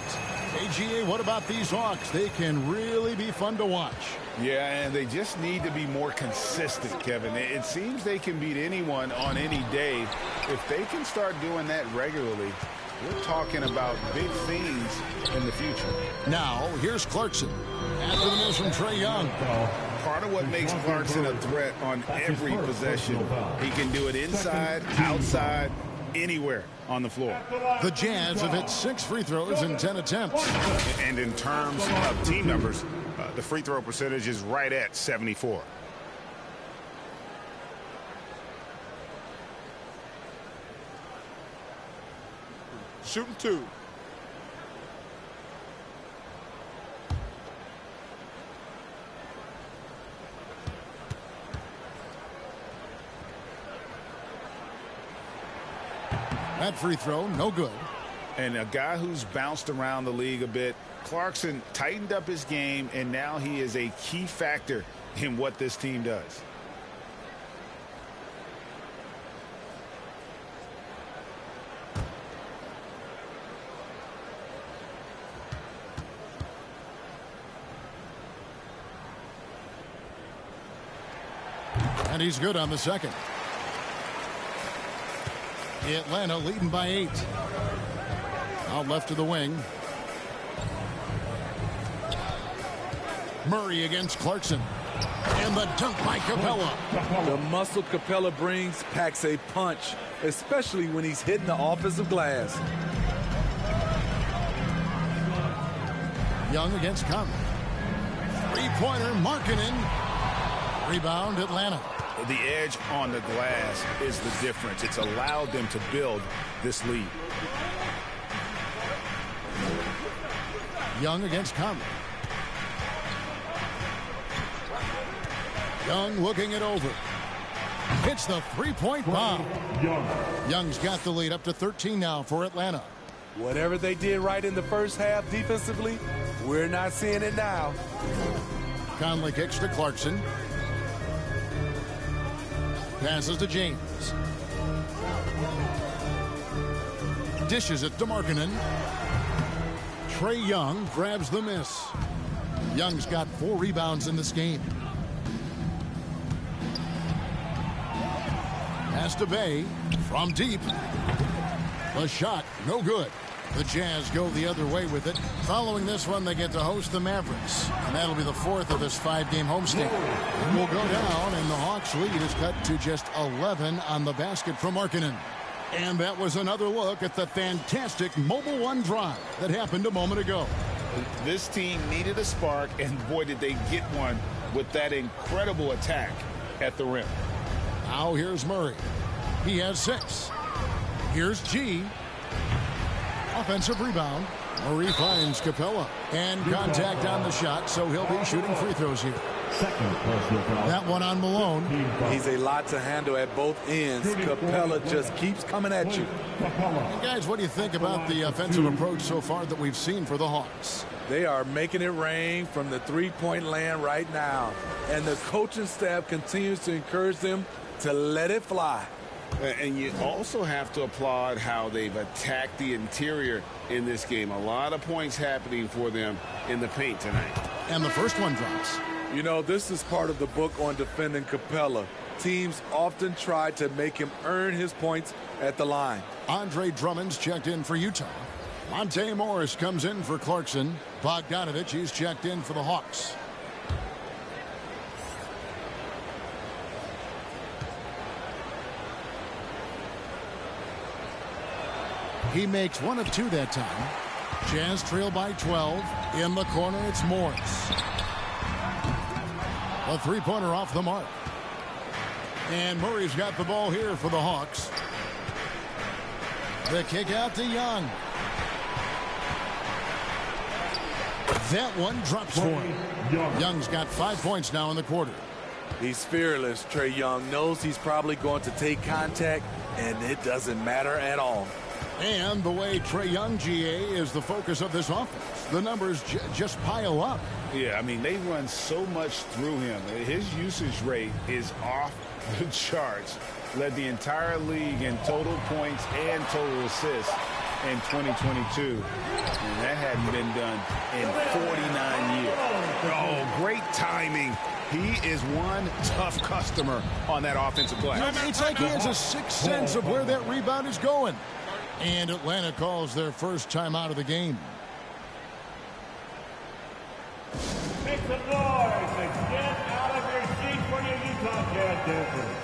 AGA, what about these Hawks? They can really be fun to watch. Yeah, and they just need to be more consistent, Kevin. It seems they can beat anyone on any day. If they can start doing that regularly, we're talking about big things in the future. Now, here's Clarkson. After the miss from Trae Young. Part of what makes Clarkson a threat on every possession, he can do it inside, outside, anywhere on the floor. The Jazz have hit 6 free throws in 10 attempts. And in terms of team numbers, the free throw percentage is right at 74. Shooting 2. That free throw, no good. And a guy who's bounced around the league a bit, Clarkson tightened up his game, and now he is a key factor in what this team does. And he's good on the second. Atlanta leading by 8. Out left to the wing. Murray against Clarkson. And the dunk by Capella. The muscle Capella brings packs a punch, especially when he's hitting the offensive glass. Young against Conley. Three-pointer, Markkanen. Rebound, Atlanta. The edge on the glass is the difference. It's allowed them to build this lead. Young against Conley. Young looking it over. Hits the three-point bomb. Young's got the lead up to 13 now for Atlanta. Whatever they did right in the first half defensively, we're not seeing it now. Conley kicks to Clarkson. Passes to James. Dishes it to Markkanen. Trae Young grabs the miss. Young's got 4 rebounds in this game. Pass to Bey from deep. The shot, no good. The Jazz go the other way with it. Following this one, they get to host the Mavericks. And that'll be the fourth of this 5-game homestand. It will go down, and the Hawks' lead is cut to just 11 on the basket from Markkanen. And that was another look at the fantastic Mobile One drive that happened a moment ago. This team needed a spark, and boy, did they get one with that incredible attack at the rim. Now here's Murray. He has 6. Here's G. Offensive rebound. Murray finds Capella. And contact on the shot, so he'll be shooting free throws here. That one on Malone. He's a lot to handle at both ends. Capella just keeps coming at you. And guys, what do you think about the offensive approach so far that we've seen for the Hawks? They are making it rain from the three-point land right now. And the coaching staff continues to encourage them to let it fly. And you also have to applaud how they've attacked the interior in this game. A lot of points happening for them in the paint tonight. And the first one drops. You know, this is part of the book on defending Capella. Teams often try to make him earn his points at the line. Andre Drummond's checked in for Utah. Monte Morris comes in for Clarkson. Bogdanovich, he's checked in for the Hawks. He makes 1 of 2 that time. Jazz trail by 12. In the corner, it's Morris. A three-pointer off the mark. And Murray's got the ball here for the Hawks. The kick out to Young. That one drops for him. Young's got 5 points now in the quarter. He's fearless. Trae Young knows he's probably going to take contact, and it doesn't matter at all. And the way Trae Young, GA, is the focus of this offense. The numbers just pile up. Yeah, I mean, they run so much through him. His usage rate is off the charts. Led the entire league in total points and total assists in 2022. And that hadn't been done in 49 years. Oh, great timing. He is one tough customer on that offensive glass. It's like he has a sixth sense of where that rebound is going. And Atlanta calls their first time out of the game. Make some noise and get out of your seats for your Utah Jazz dancers.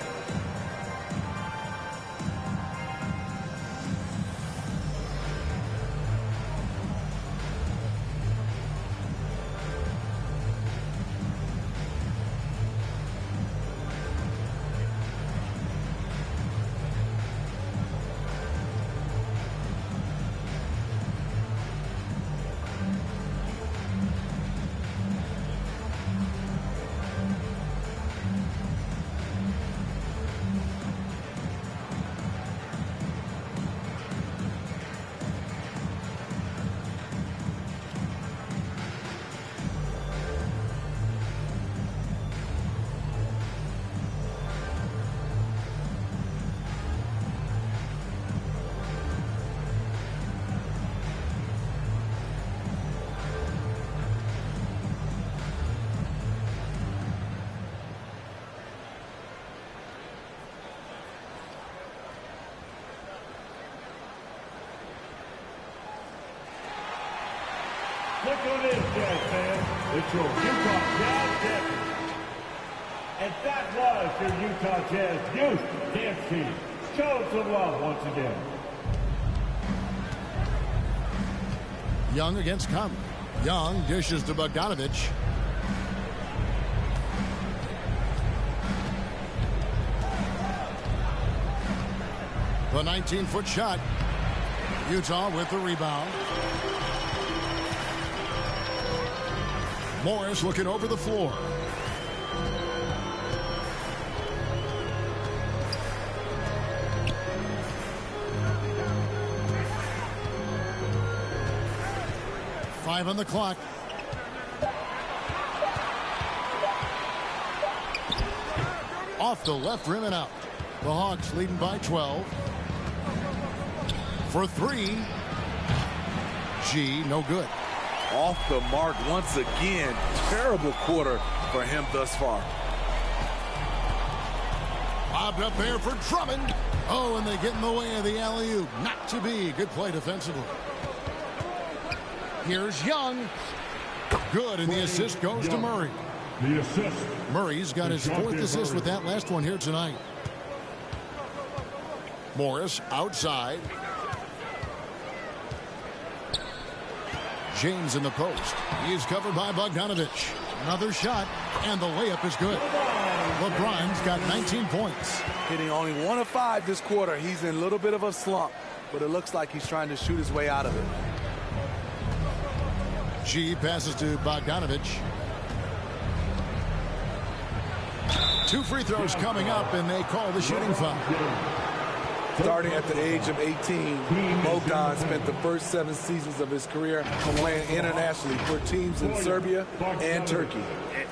Look who it is, Jazz fans. It's your Utah Jazz champions. And that was your Utah Jazz youth dance team. Show some love once again. Young against Conley. Young dishes to Bogdanovich. The 19-foot shot. Utah with the rebound. Morris looking over the floor. Five on the clock. Off the left rim and out. The Hawks leading by 12. For three. G, no good. Off the mark once again. Terrible quarter for him thus far. Bobbed up there for Drummond. Oh, and they get in the way of the alley-oop. Not to be. Good play defensively. Here's Young. Good, and the assist goes to Murray. The assist. Murray's got his fourth assist with that last one here tonight. Morris outside. James in the post. He's covered by Bogdanovich. Another shot, and the layup is good. LeBron's got 19 points. Hitting only 1 of 5 this quarter. He's in a little bit of a slump, but it looks like he's trying to shoot his way out of it. G passes to Bogdanovich. 2 free throws coming up, and they call the shooting foul. Starting at the age of 18, Bogdan spent the first 7 seasons of his career playing internationally for teams in Serbia and Turkey.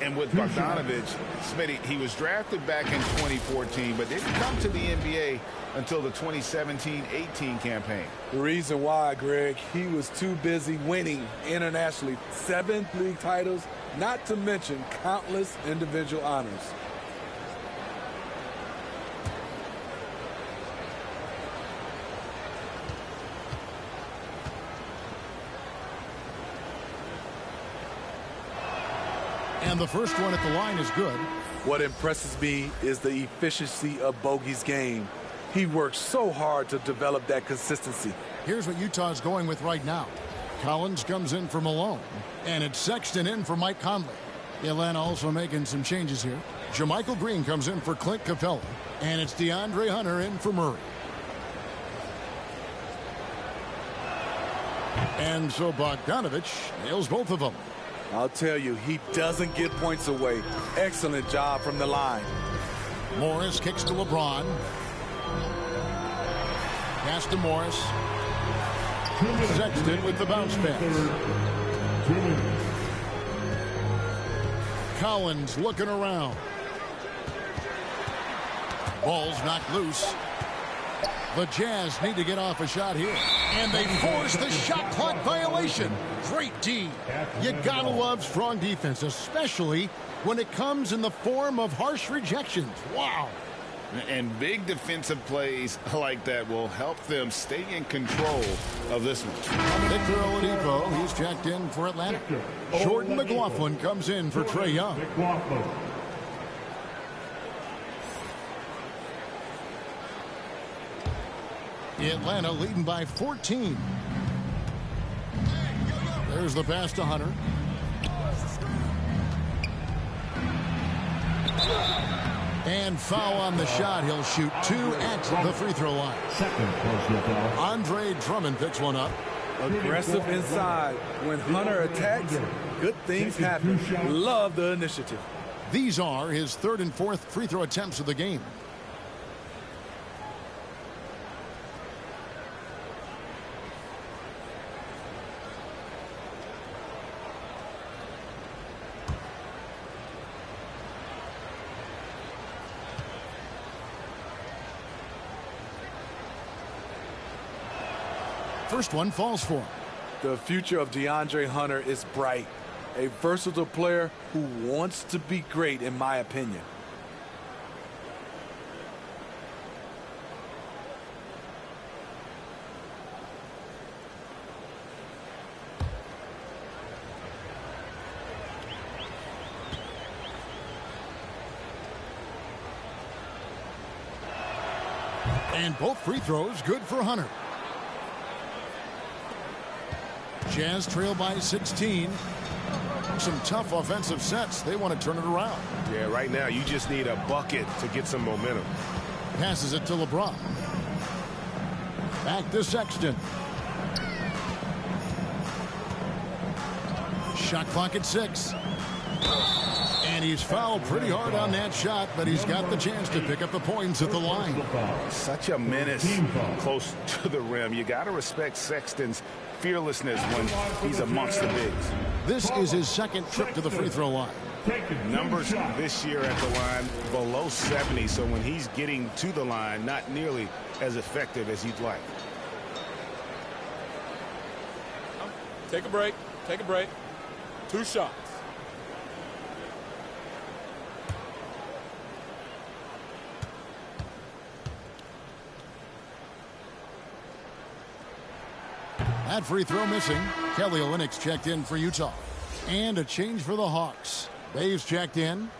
And with Bogdanovich, Smitty, he was drafted back in 2014, but didn't come to the NBA until the 2017-18 campaign. The reason why, Greg, he was too busy winning internationally. 7 league titles, not to mention countless individual honors. And the first one at the line is good. What impresses me is the efficiency of Bogey's game. He works so hard to develop that consistency. Here's what Utah's going with right now. Collins comes in for Malone. And it's Sexton in for Mike Conley. Atlanta also making some changes here. Jermichael Green comes in for Clint Capella. And it's DeAndre Hunter in for Murray. And so Bogdanovich nails both of them. I'll tell you, he doesn't get points away. Excellent job from the line. Morris kicks to LeBron. Pass to Morris. Sexton with the bounce pass. Collins looking around. Ball's knocked loose. The Jazz need to get off a shot here. And they force the shot clock violation. Great D. You gotta love strong defense, especially when it comes in the form of harsh rejections. Wow. And big defensive plays like that will help them stay in control of this one. Victor Oladipo, he's checked in for Atlanta. Jordan McLaughlin comes in for Trae Young. Atlanta leading by 14. There's the pass to Hunter. And foul on the shot. He'll shoot 2 at the free throw line. Andre Drummond picks one up. Aggressive inside. When Hunter attacks, good things happen. Love the initiative. These are his 3rd and 4th free throw attempts of the game. First one falls for him. The future of DeAndre Hunter is bright. A versatile player who wants to be great, in my opinion. And both free throws good for Hunter. Jazz trail by 16. Some tough offensive sets. They want to turn it around. Yeah, right now you just need a bucket to get some momentum. Passes it to LeBron. Back to Sexton. Shot clock at 6. And he's fouled pretty hard on that shot, but he's got the chance to pick up the points at the line. Such a menace close to the rim. You got to respect Sexton's fearlessness when he's amongst the bigs. This is his 2nd trip to the free throw line. Numbers this year at the line below 70, so when he's getting to the line, not nearly as effective as he'd like. Take a break. Take a break. 2 shots. That free throw missing. Kelly Olynyk's checked in for Utah. And a change for the Hawks. Dave's checked in.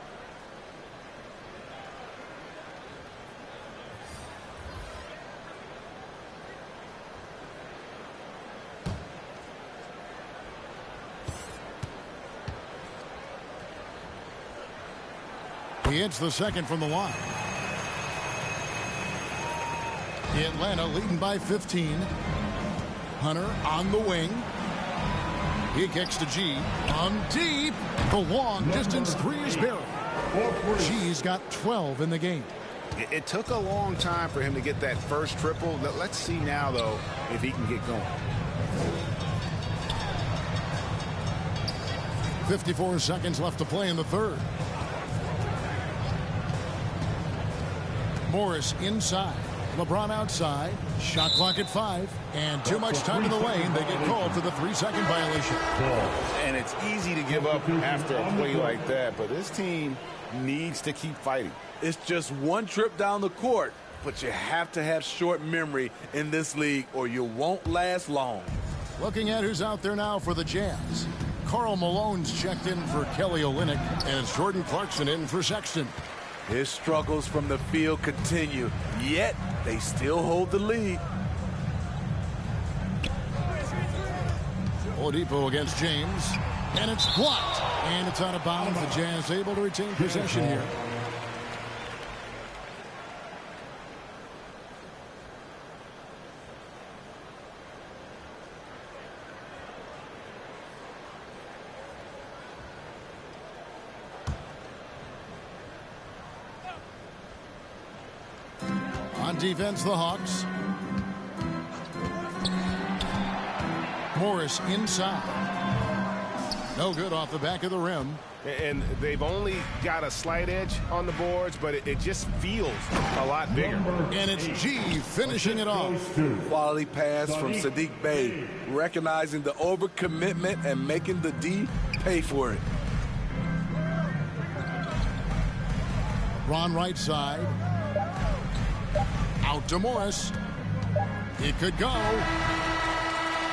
He hits the second from the line. Atlanta leading by 15. Hunter on the wing. He kicks to G. On deep. The long distance three is buried. G's got 12 in the game. It took a long time for him to get that first triple. Let's see now, though, if he can get going. 54 seconds left to play in the third. Morris inside. LeBron outside. Shot clock at 5. And too much time in the lane. They get called for the 3-second violation. And it's easy to give up after a play like that, but this team needs to keep fighting. It's just one trip down the court, but you have to have short memory in this league or you won't last long. Looking at who's out there now for the Jazz. Karl Malone's checked in for Kelly Olynyk, and it's Jordan Clarkson in for Sexton. His struggles from the field continue, yet they still hold the lead. Oladipo against James, and it's blocked, and it's out of bounds. The Jazz able to retain possession here. On defense, the Hawks. Morris inside. No good off the back of the rim. And they've only got a slight edge on the boards, but it just feels a lot bigger. And it's G finishing it off. Quality pass from Saddiq Bey, recognizing the overcommitment and making the D pay for it. Ron right side. Out to Morris. It could go.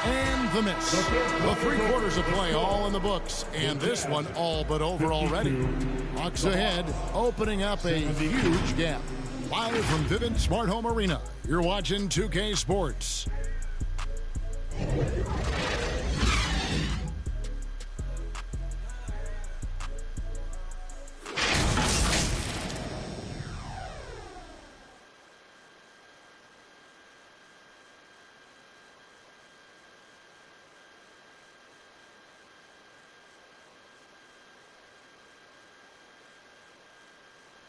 And the miss. The 3 quarters of play all in the books. And this one all but over already. Hawks ahead, opening up a huge gap. Live from Vivint Smart Home Arena, you're watching 2K Sports.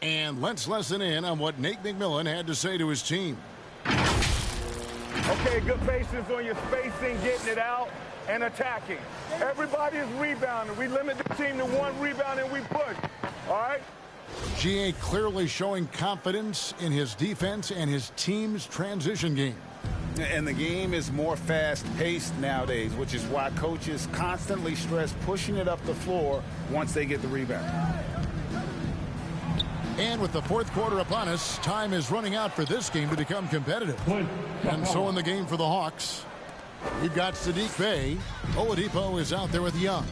And let's listen in on what Nate McMillan had to say to his team. Okay, good patience on your spacing, getting it out, and attacking. Everybody is rebounding. We limit the team to 1 rebound and we push. All right? GA clearly showing confidence in his defense and his team's transition game. And the game is more fast-paced nowadays, which is why coaches constantly stress pushing it up the floor once they get the rebound. And with the 4th quarter upon us, time is running out for this game to become competitive. And so in the game for the Hawks, we've got Saddiq Bey. Oladipo is out there with Young.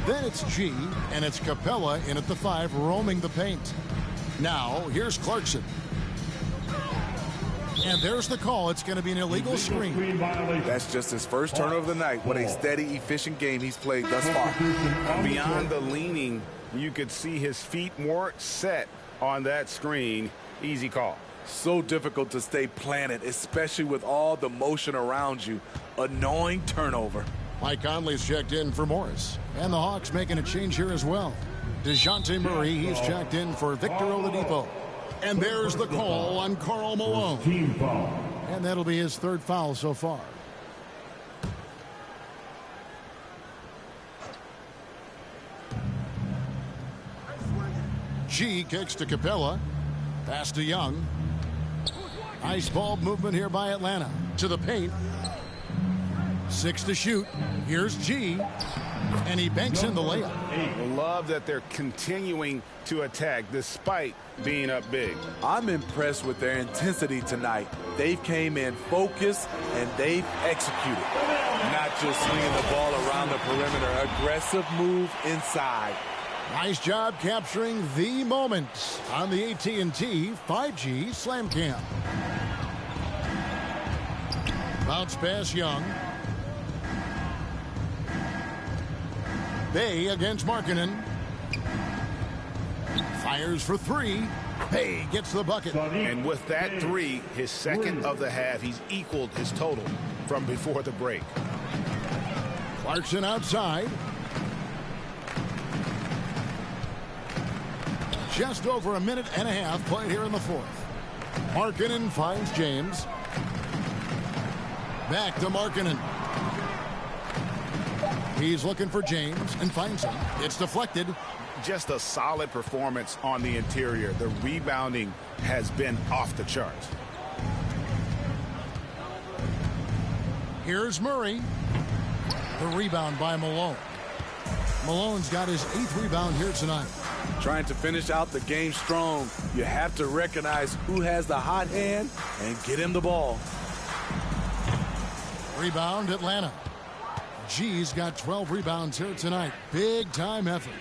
Then it's G, and it's Capella in at the 5, roaming the paint. Now, here's Clarkson. And there's the call. It's going to be an illegal screen. That's just his first turnover of the night. What a steady, efficient game he's played thus far. Beyond the leaning, you could see his feet weren't set on that screen. Easy call. So difficult to stay planted, especially with all the motion around you. Annoying turnover. Mike Conley's checked in for Morris. And the Hawks making a change here as well. DeJounte Murray, he's checked in for Victor Oladipo. And there's the call on Karl Malone. Team foul. And that'll be his 3rd foul so far. G kicks to Capella. Pass to Young. Nice ball movement here by Atlanta. To the paint. 6 to shoot. Here's G. and he banks in the layup. Love that they're continuing to attack despite being up big. I'm impressed with their intensity tonight. They've came in focused and they've executed. Not just swinging the ball around the perimeter, aggressive move inside. Nice job capturing the moments on the AT&T 5G Slam Cam. Bounce pass Young. Bay against Markkanen. Fires for three. Bay gets the bucket. And with that three, his second of the half, he's equaled his total from before the break. Clarkson outside. Just over a minute and a half played here in the fourth. Markkanen finds James. Back to Markkanen. He's looking for James and finds him. It's deflected. Just a solid performance on the interior. The rebounding has been off the charts. Here's Murray. The rebound by Malone. Malone's got his 8th rebound here tonight. Trying to finish out the game strong, you have to recognize who has the hot hand and get him the ball. Rebound Atlanta. G's got 12 rebounds here tonight. Big time effort.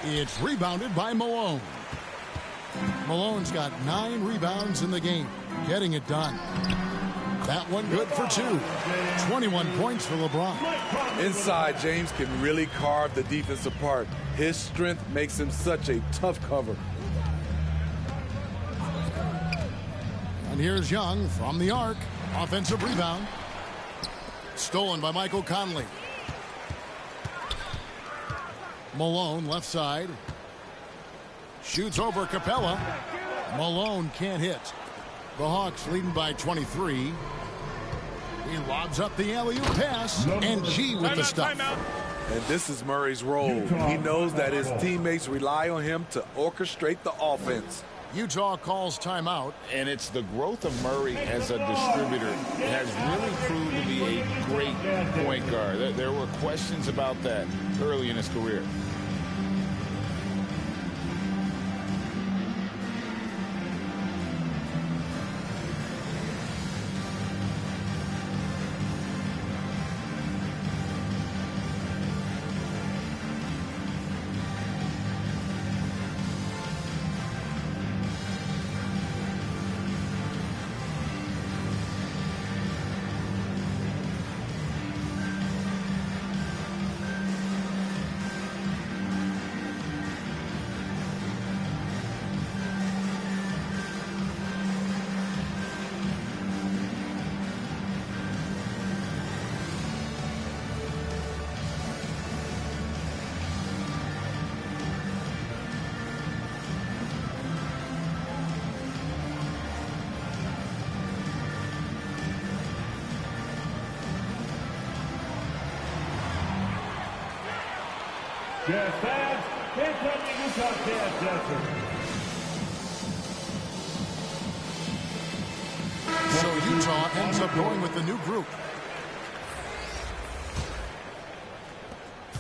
It's rebounded by Malone. Malone's got 9 rebounds in the game. Getting it done. That one good for 2. 21 points for LeBron. Inside, James can really carve the defense apart. His strength makes him such a tough cover. And here's Young from the arc. Offensive rebound. Stolen by Michael Conley. Malone left side. Shoots over Capella. Malone can't hit. The Hawks leading by 23. He lobs up the alley-oop pass. And G with the stuff. And this is Murray's role. He knows that his teammates rely on him to orchestrate the offense. Utah calls timeout. And it's the growth of Murray as a distributor that has really proved to be a great point guard. There were questions about that early in his career. Jazz fans, can't tell me Utah Jazz dancer. So Utah ends up going with the new group.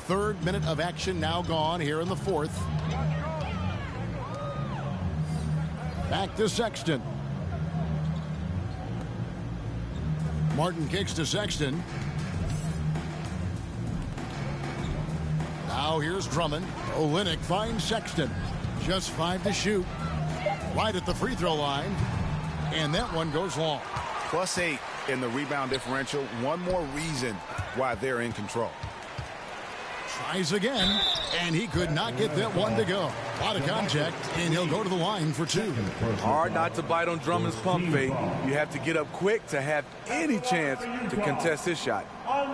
3rd minute of action now gone here in the 4th. Back to Sexton. Martin kicks to Sexton. Now here's Drummond. Olynyk finds Sexton. Just 5 to shoot. Right at the free throw line. And that one goes long. +8 in the rebound differential. One more reason why they're in control. Tries again, and he could not get that one to go. A lot of contact, and he'll go to the line for 2. Hard not to bite on Drummond's pump fake. You have to get up quick to have any chance to contest his shot.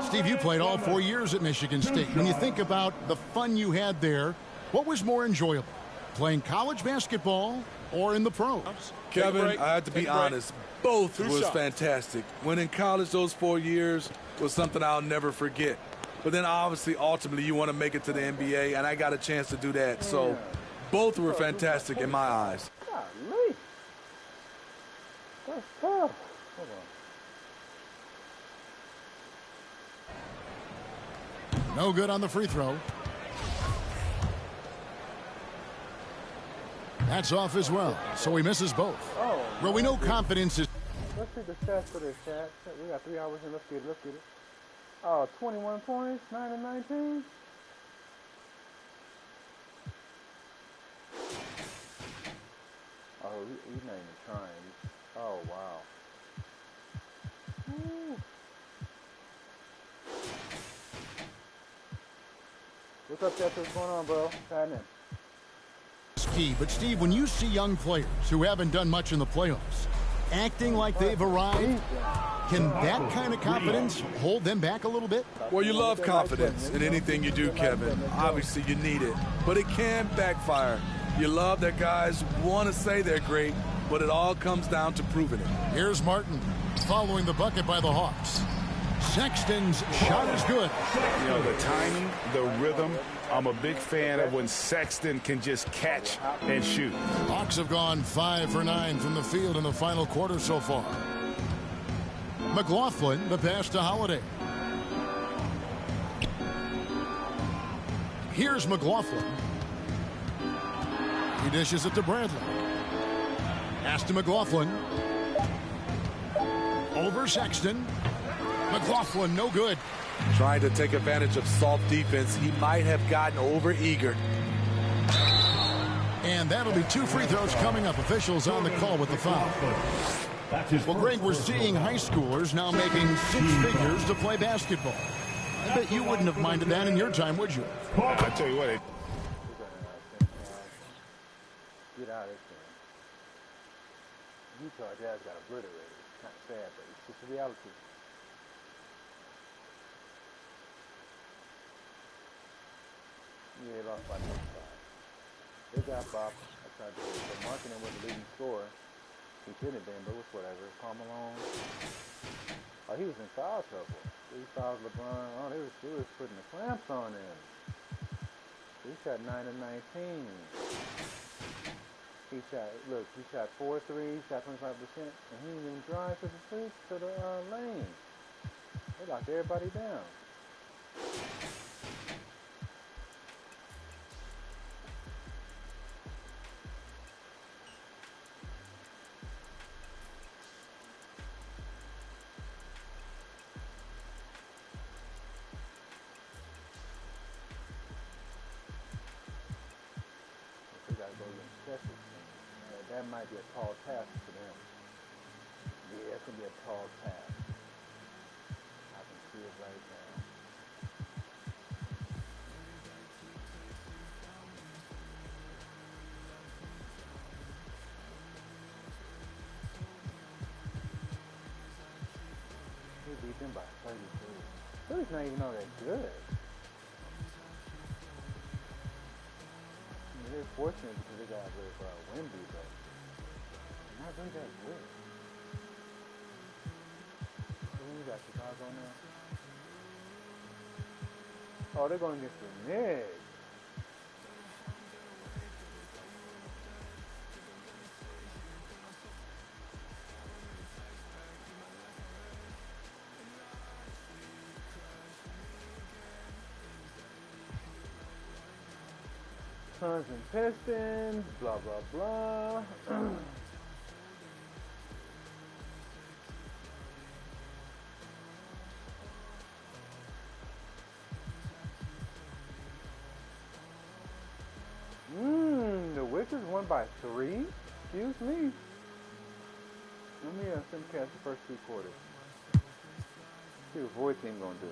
Steve, you played all 4 years at Michigan State. When you think about the fun you had there, what was more enjoyable, playing college basketball or in the pros? Kevin, I have to be honest, both was fantastic. When in college, those 4 years was something I'll never forget. But then obviously, ultimately, you want to make it to the NBA, and I got a chance to do that. So both were fantastic in my eyes. Golly. That's tough. Hold on. No good on the free throw. That's off as well, so he misses both. Oh, well, we know confidence is... Let's see the stats for this, chat. We got 3 hours in. Let's get it. Let's get it. Oh, 21 points, 9 and 19. Oh, he's not even trying. Oh, wow. Woo. What's up, Tess? What's going on, bro? What's happening? Key, but Steve, when you see young players who haven't done much in the playoffs acting like they've arrived, can that kind of confidence hold them back a little bit? Well, you love confidence in anything you do, Kevin. Obviously, you need it, but it can backfire. You love that guys want to say they're great, but it all comes down to proving it. Here's Martin following the bucket by the Hawks. Sexton's shot is good. You know, the timing, the rhythm. I'm a big fan of when Sexton can just catch and shoot. Hawks have gone 5 for 9 from the field in the final quarter so far. McLaughlin, the pass to Holiday. Here's McLaughlin. He dishes it to Bradley. Pass to McLaughlin. Over Sexton. McLaughlin, no good. Trying to take advantage of soft defense. He might have gotten over-eager. And that'll be 2 free throws coming up. Officials on the call with the foul. Well, Greg, we're seeing high schoolers now making 6 figures to play basketball. I bet you wouldn't have minded that in your time, would you? I tell you what. Get out of this thing. Utah Jazz got obliterated. It's kind of sad, but it's just a reality. Yeah, they lost by 25. They got Bob. I tried to do it. But Marketing was the leading scorer. He should have been, but it was whatever. Paul Malone. Oh, he was in foul trouble. He fouled LeBron. Oh, they was putting the clamps on him. He shot 9 of 19. He shot 4 threes, shot 25%, and he didn't even drive to the lane. They locked everybody down. That might be a tall task for them. Yeah, it's going to be a tall task. I can see it right now. They beat them by 32. Philly's not even all that good. They're fortunate because they got rid of Wemby, but not really that good. Who we got? Chicago now? Oh, they're going against the Knicks. Suns and Pistons, blah, blah, blah. The Wizards won by 3? Excuse me. Let me simcast the first 2 quarters. See what Void team gonna do.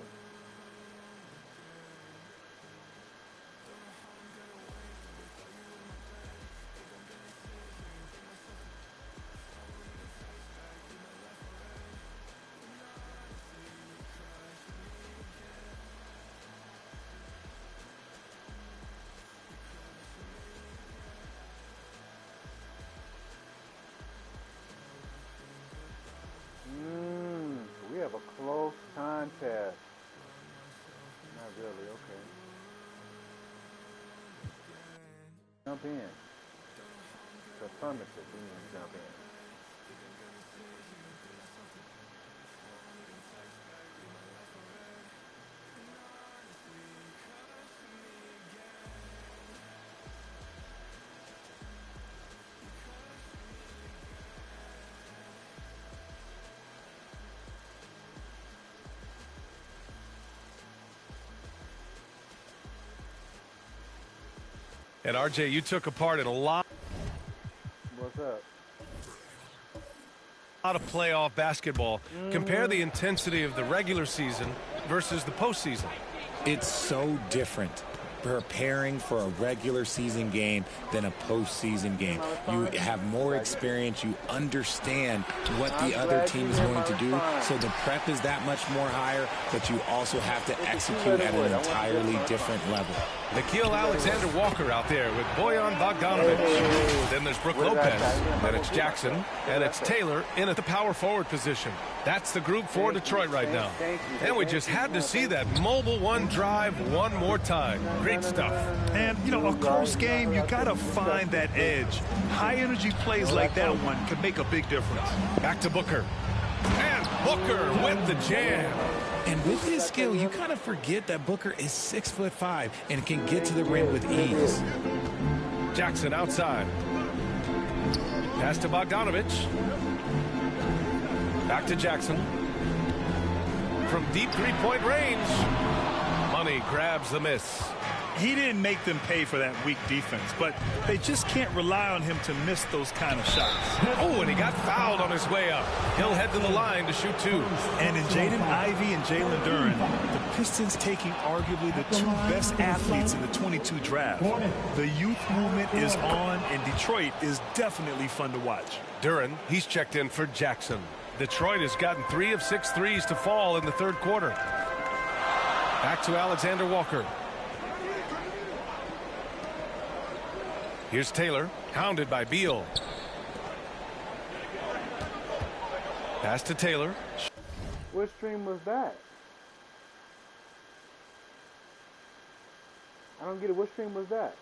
We have a close contest. Not really, okay. Jump in. It's affirmative, we need to jump in. And RJ, you took a part in a lot. What's up? Of playoff basketball. Compare the intensity of the regular season versus the postseason. It's so different preparing for a regular season game than a postseason game. You have more experience. You understand what the other team is going to do. So the prep is that much more higher, but you also have to execute at an entirely different level. Nikhil Alexander-Walker out there with Bojan Bogdanovic. Then there's Brook Lopez. Then it's Jackson. And it's Taylor in at the power forward position. That's the group for Detroit right now. And we just had to see that mobile one drive one more time. Great stuff. And, you know, a close game, you got to find that edge. High-energy plays like that one can make a big difference. Back to Booker. And Booker with the jam. And with his skill, you kind of forget that Booker is 6'5" and can get to the rim with ease. Jackson outside. Pass to Bogdanovic. Back to Jackson. From deep three-point range. Money grabs the miss. He didn't make them pay for that weak defense, but they just can't rely on him to miss those kind of shots. Oh, and he got fouled on his way up. He'll head to the line to shoot two. And in Jaden Ivey and Jalen Duren, the Pistons taking arguably the two best athletes in the 22 draft. The youth movement is on, and Detroit is definitely fun to watch. Duren, he's checked in for Jackson. Detroit has gotten 3 of 6 threes to fall in the third quarter. Back to Alexander-Walker. Here's Taylor, hounded by Beal. Pass to Taylor. What stream was that? I don't get it. What stream was that?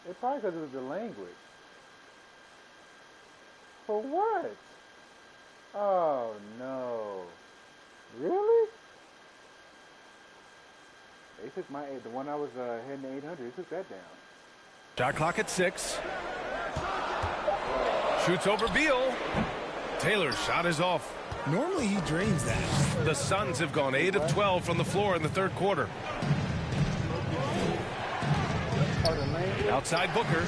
It's probably because of the language. For what? Oh, no. Really? They took the one I was heading to 800, they took that down. Shot clock at 6. Shoots over Beal. Taylor's shot is off. Normally he drains that. The Suns have gone 8 of 12 from the floor in the third quarter. Outside Booker.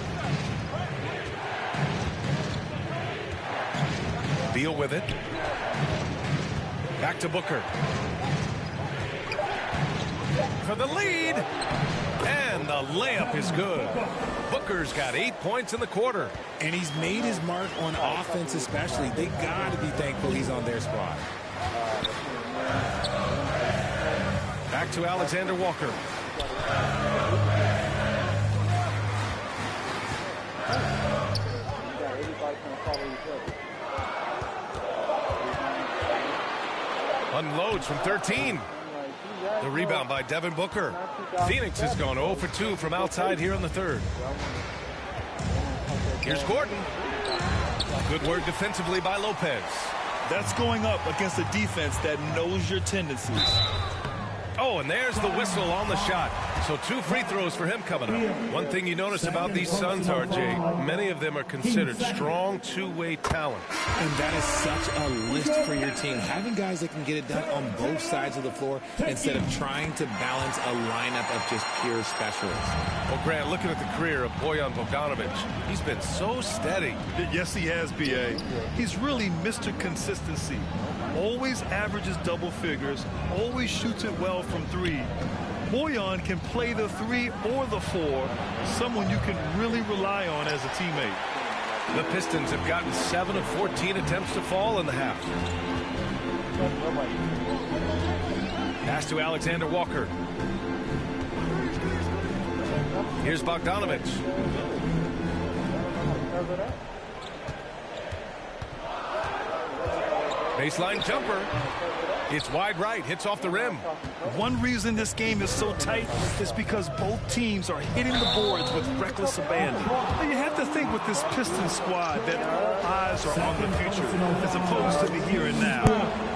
Beal with it. Back to Booker. For the lead. And the layup is good. Booker's got 8 points in the quarter. And he's made his mark on offense especially. They got to be thankful he's on their squad. Back to Alexander-Walker. Unloads from 13. The rebound by Devin Booker. Phoenix has gone 0 for 2 from outside here in the third. Here's Gordon. Good work defensively by Lopez. That's going up against a defense that knows your tendencies. Oh, and there's the whistle on the shot. So 2 free throws for him coming up. One thing you notice about these Suns, RJ, many of them are considered strong two-way talent. And that is such a lift for your team. Having guys that can get it done on both sides of the floor instead of trying to balance a lineup of just pure specialists. Well, Grant, looking at the career of Bojan Bogdanovic, he's been so steady. Yes, he has, B.A. He's really Mr. Consistency. Always averages double figures, always shoots it well from 3. Bojan can play the 3 or the 4, someone you can really rely on as a teammate. The Pistons have gotten 7 of 14 attempts to fall in the half. Pass to Alexander-Walker. Here's Bogdanovic. Baseline jumper. It's wide right, hits off the rim. One reason this game is so tight is because both teams are hitting the boards with reckless abandon. You have to think with this Pistons squad that all eyes are on the future as opposed to the here and now.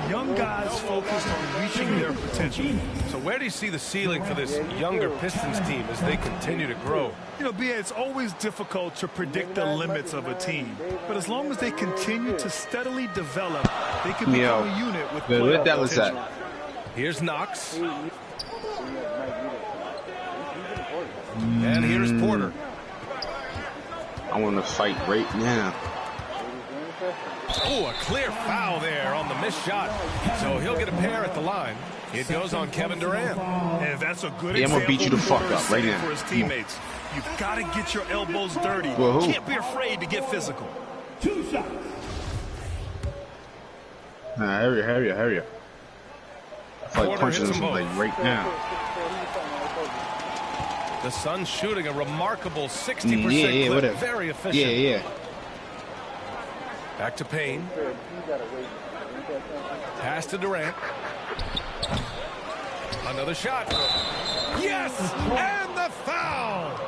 Young young guys focused on reaching their potential. So where do you see the ceiling for this younger Pistons team as they continue to grow? You know, B.A., it's always difficult to predict the limits of a team. But as long as they continue to steadily develop, they can become a unit with playoff potential. Here's Knox. And here's Porter. I want to fight right now. Oh, a clear foul there on the missed shot. So he'll get a pair at the line. It goes on Kevin Durant. And that's a good I'm gonna beat you the fuck up right now. For his teammates. You've got to get your elbows dirty. Well, who? Can't be afraid to get physical. 2 shots. Nah, hurry up. I feel like punching this like right now. The Suns shooting a remarkable 60% clip. Very efficient. Yeah. Back to Payne. Pass to Durant. Another shot. Yes! And the foul!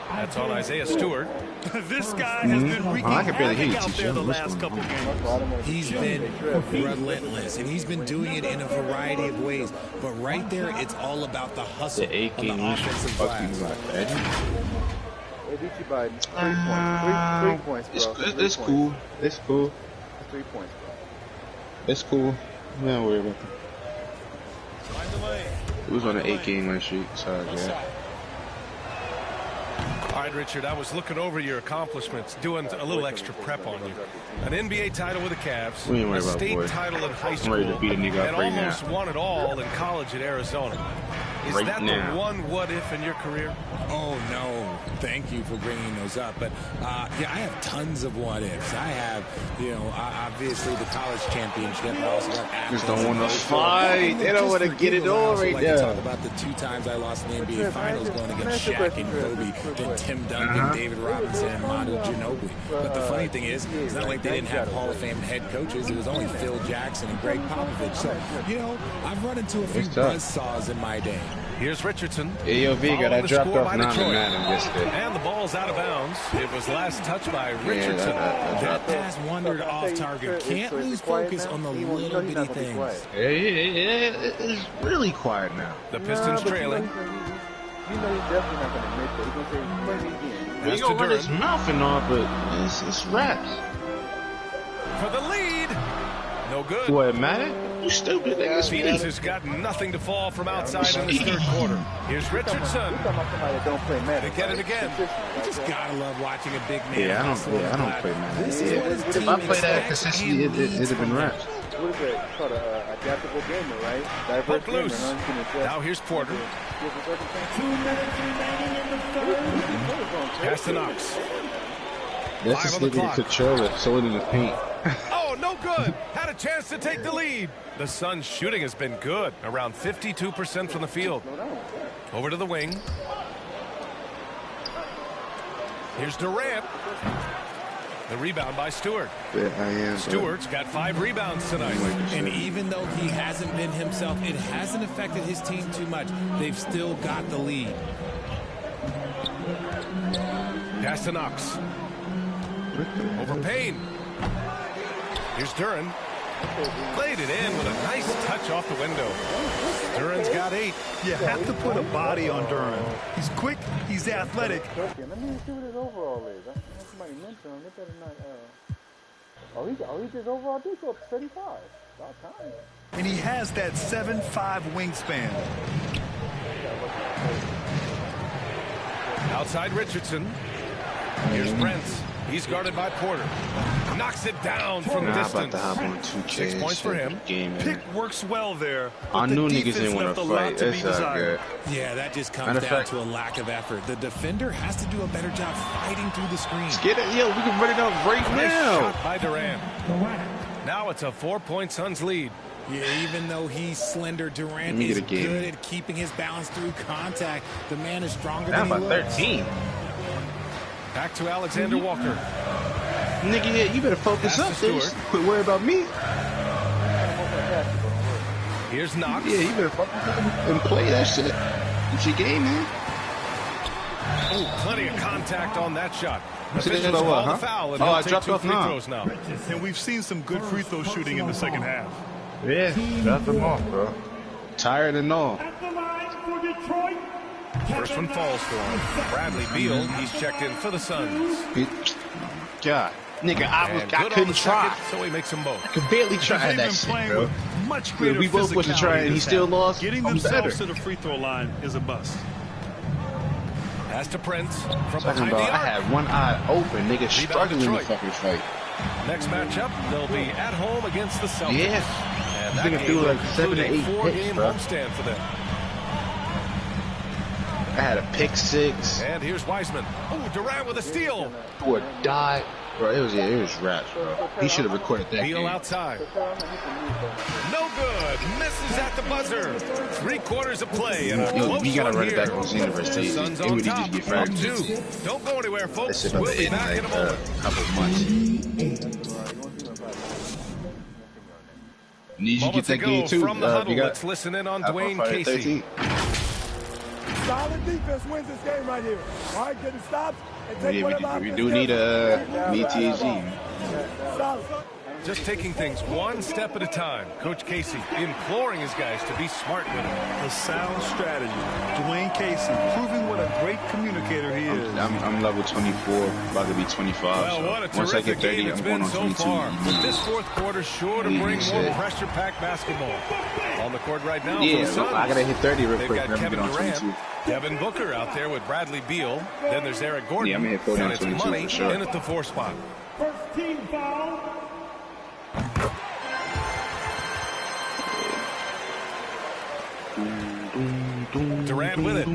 That's on Isaiah Stewart. This guy has been wreaking havoc out there the last couple games. He's been relentless, and he's been doing it in a variety of ways. But right there, it's all about the hustle on the offensive glass. They beat you by 3 points. 3 points, bro. It's cool. It's cool. 3 points, bro. It's cool. I'm not worried about that. It was on an 8-game win streak. Sorry, Jack. All right, Richard, I was looking over your accomplishments, doing a little extra prep on you. An NBA title with the Cavs, a state title in high school, and almost won it all in college at Arizona. Is that the one what-if in your career? Oh, no. Thank you for bringing those up. But, yeah, I have tons of what-ifs. I have, you know, obviously the college championship. I also got Athens. Just don't want to fight. They don't want to get it all right now. Talk about the 2 times I lost in the NBA Finals going against Shaq and Kobe, then Tim Duncan, David Robinson, and Manu Ginobili. But the funny thing is, it's not like they didn't have Hall of Fame head coaches. It was only Phil Jackson and Greg Popovich. So, you know, I've run into a few buzzsaws in my day. Here's Richardson. AOV got that dropped off yesterday. And the ball's out of bounds. It was last touched by Richardson. That pass wandered off target. Can't lose focus on the little bitty things. It's really quiet now. The Pistons trailing. You know he's definitely not going to admit that. He's going to say, play me again. He's going to run his mouth and all, but it's raps. For the lead. No good. What, it matter? You stupid. Phoenix has got nothing to fall from outside in this third quarter. Here's Richardson. They get it again. You just gotta love watching a big man. Yeah, I don't play man. If I play that consistently, it'd have been raps. What is it called? Adaptable gamer, right? Poke loose. Now here's Porter. 2 minutes remaining in the third. Pass to Knox. That's just looking to control it, so it in the paint. Oh, no good. Had a chance to take the lead. The Suns' shooting has been good, around 52% from the field. Over to the wing. Here's Durant. The rebound by Stewart. Stewart's got 5 rebounds tonight. And even though he hasn't been himself, it hasn't affected his team too much. They've still got the lead. Pass to Knox. Over Payne. Here's Duran. Played it in with a nice touch off the window. Duran's got 8. You have to put a body on Duran. He's quick. He's athletic. Let me see what his overall is. I think somebody mentioned him. They better not. He's his overall did go up to 75. About time. And he has that 7'5" wingspan. Outside Richardson. Here's Brents. He's guarded by Porter. Knocks it down from distance. 6 points for him. Pick works well there. I knew niggas didn't want to fight. That's not good. Yeah, that just comes down to a lack of effort. The defender has to do a better job fighting through the screen. Get it, yo, we can run it up right now. Shot by Durant. Now it's a 4-point Suns lead. Yeah, even though he's slender, Durant is good at keeping his balance through contact. The man is stronger than he looks. 13. Back to Alexander Walker. Nigga, yeah, you better focus up, dude. Quit worrying about me. Here's Knox. Yeah, you better focus up and play that shit. It's your game, man. Oh, plenty of contact on that shot. Officials call the foul, and I take 2 free throws now. And we've seen some good free throw shooting in the second half. Yeah, shut them off, bro. Tired and all. First one falls for him. Bradley Beal, he's checked in for the Suns. God, nigga, I couldn't try. So he makes them both. I could barely try that shit, bro. Much greater we both supposed to try it and he still lost. Getting themselves to the free throw line is a bust. Pass to Prince from Talking behind about, the I arc. had one eye open, nigga, struggling to fucking fight. Next matchup, they'll be at home against the Celtics. Yeah. And that Nigga game threw like will 7 to 8 include a 4-game hits, bro. homestand for them. I had a pick 6. And here's Wiseman. Oh, Durant with a steal. Or died. Bro, it was raps, bro. He should have recorded that Beal game. outside. No good. Misses at the buzzer. 3 quarters of play. And a Yo, close you gotta one run it here. back on Xenoverse. The Suns It on really top. did get fractured. 4-2. Don't go anywhere, That folks. shit about We'll to be end back in in a like moment. a couple months. Need you get that game too. From the huddle, you got let's listen in on Apple Dwayne Friday Casey. 13. Solid defense wins this game right here. All right, getting stops and take Yeah, whatever we offense do need gets. TSG. Solid. Just taking things one step at a time. Coach Casey imploring his guys to be smart with it. A sound strategy. Dwayne Casey proving what a great communicator he is. I'm level 24, about to be 25. Well, so what a once I terrific get 30, game it's I'm going been on so 22. far. But this fourth quarter sure to bring more shit. pressure-packed basketball. On the court right now Yeah, for the Suns. I gotta hit 30 real They've quick. got Then I'm Kevin gonna get on Durant, 22. Devin Booker out there with Bradley Beal. Then there's Eric Gordon. Yeah, I'm gonna hit 40 on and it's 22 Money for sure. in at the 4 spot. First team foul. Durant with it.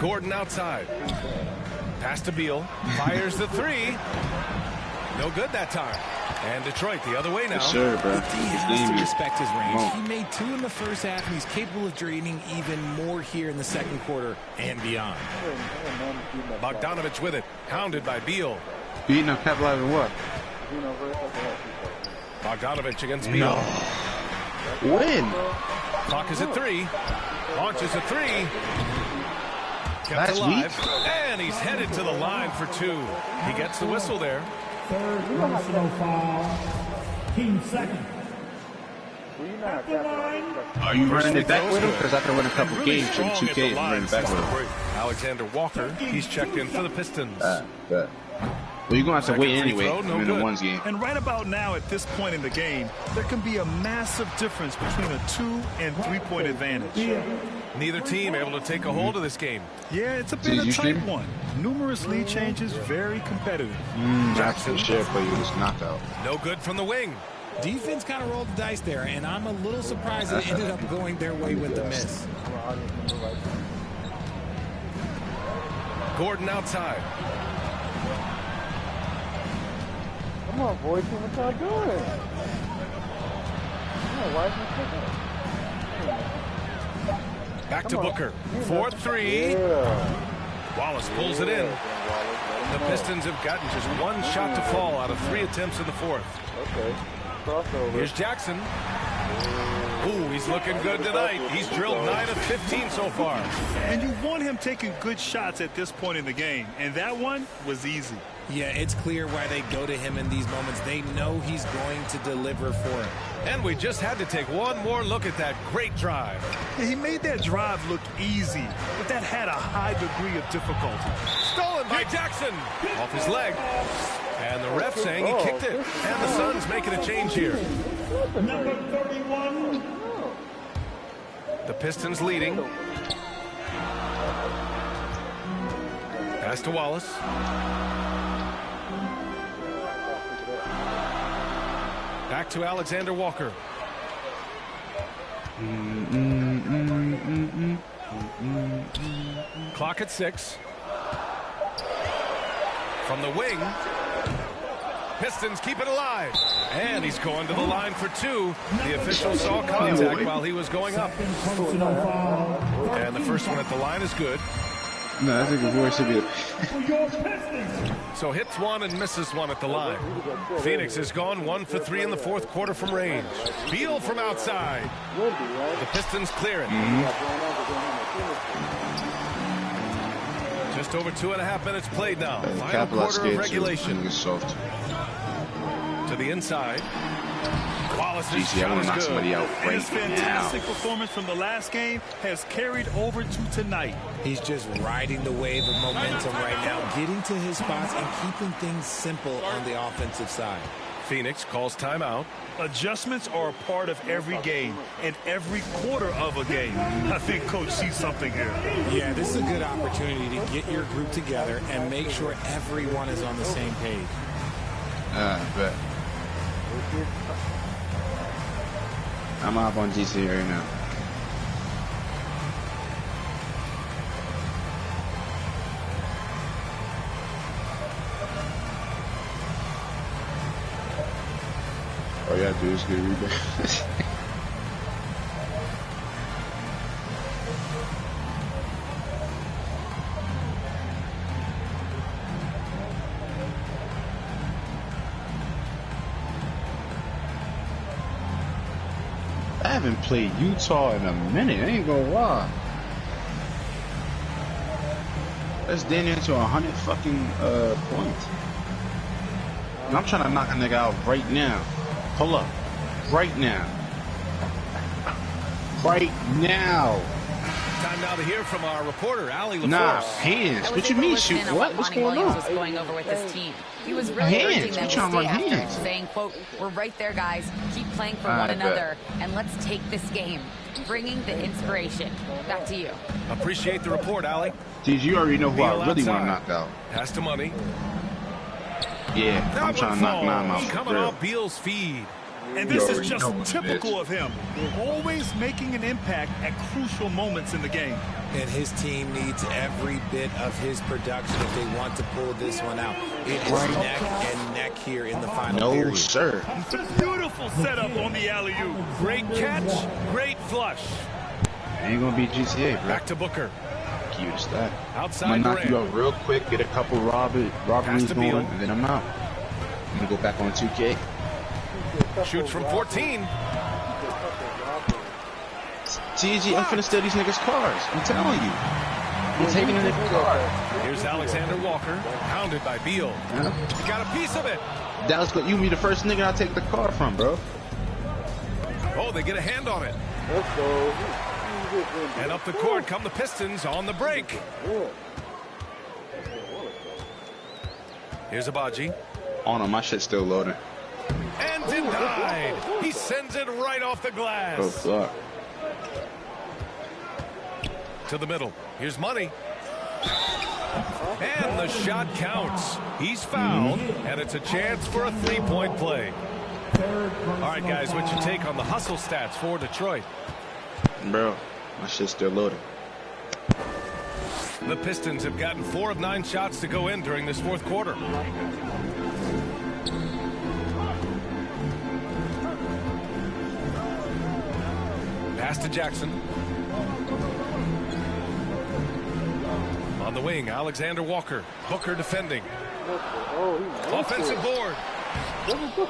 Gordon outside. Pass to Beal. Fires the 3. No good that time. And Detroit the other way now. Yes, sir, bro. He has to respect his range. Come on. He made 2 in the first half, and he's capable of draining even more here in the second quarter and beyond. Bogdanovich with it. Hounded by Beal. Beating up capitalizing what? Bogdanovich against Beal. Win. Clock is at 3. Launches a 3. Kept Last alive. week? And he's headed to the line for 2. He gets the whistle there. Third personal foul. Team second. Are you running it back with him? Because I can run a couple Really games from strong at 2K the and run line it back since with the him. break. Alexander Walker, he's checked in for the Pistons. Bet. Well, you're going to have to Second wait free anyway. throw, no I'm in the good. ones game. And right about now, at this point in the game, there can be a massive difference between a 2- and 3-point advantage. Neither team able to take a hold of this game. Yeah, it's a bit you a tight streaming? one. Numerous lead changes, very competitive. Jackson share play with this knockout. No good from the wing. Defense kind of rolled the dice there, and I'm a little surprised it ended up going their way with the miss. Gordon outside. Come on, boys, what y'all doing? Come on, why is he Back to Booker. 4-3. Yeah. Wallace pulls it in. The Pistons have gotten just 1 shot to fall out of 3 attempts in the 4th. Okay. Crossover. Here's Jackson. Ooh, he's looking good tonight. He's drilled 9 of 15 so far. And you want him taking good shots at this point in the game, and that one was easy. Yeah, it's clear why they go to him in these moments. They know he's going to deliver for him. And we just had to take one more look at that great drive. Yeah, he made that drive look easy, but that had a high degree of difficulty. Stolen by Jackson. Off his leg. And the ref saying he kicked it. And the Suns making a change here. Number 31. The Pistons leading. Pass to Wallace. Back to Alexander Walker. Clock at 6. From the wing. Pistons keep it alive. And he's going to the line for 2. The official saw contact while he was going up. And the first one at the line is good. No, I think the voice should be. So hits 1 and misses 1 at the line. Phoenix has gone 1 for 3 in the 4th quarter from range. Beal from outside. The Pistons clear it. Just over 2.5 minutes played now. Final quarter of regulation. To the inside. Wallace's GC, I shot want to is knock good. somebody out right His fantastic performance from the last game has carried over to tonight. He's just riding the wave of momentum right now, getting to his spots and keeping things simple on the offensive side. Phoenix calls timeout. Adjustments are a part of every game and every quarter of a game. I think Coach sees something here. Yeah, this is a good opportunity to get your group together and make sure everyone is on the same page. Bet. I'm up on GC right now. All you gotta do is get a rebound. I haven't played Utah in a minute, I ain't gonna lie. That's damn near to 100 fucking points. And I'm trying to knock a nigga out right now. Pull up. Right now. Right now. Time now to hear from our reporter, Allie LaForce. Nah, hands. What you mean shoot? What? What's going on? Was going over with his team. He was really urging them to stay after him, saying, quote, "We're right there, guys. Keep playing for one another, and let's take this game." Bringing the inspiration. Back to you. Appreciate the report, Allie. Dude, you already know who I really want to knock out. Pass to Money. Yeah, I'm trying to knock mine out. Coming off Beal's feed. And this is just typical of him. Always making an impact at crucial moments in the game. And his team needs every bit of his production if they want to pull this one out. It is neck and neck here in the final period. No, sir. Beautiful setup on the alley-oop. Great catch, great flush. Ain't gonna be GTA, bro. Back to Booker. Cute stat. Outside I'm gonna knock you out real quick, get a couple robberies going, and then I'm out. I'm gonna go back on 2K. Shoots from 14. TG, I'm finna steal these niggas' cars. I'm telling you. I'm taking a nigga's car. Here's Alexander Walker, hounded by Beal. Yeah. He got a piece of it. Dallas, you be the first nigga I take the car from, bro. Oh, they get a hand on it. Let's go. And up the court come the Pistons on the break. Here's Abaji. Oh no, my shit's still loading. And denied. He sends it right off the glass. Oh, fuck. To the middle. Here's Money. And the shot counts. He's fouled, and it's a chance for a three-point play. All right, guys, what's your take on the hustle stats for Detroit? Bro, my shit's still loading. The Pistons have gotten 4 of 9 shots to go in during this fourth quarter. Pass to Jackson. On the wing, Alexander Walker. Booker defending. Offensive board.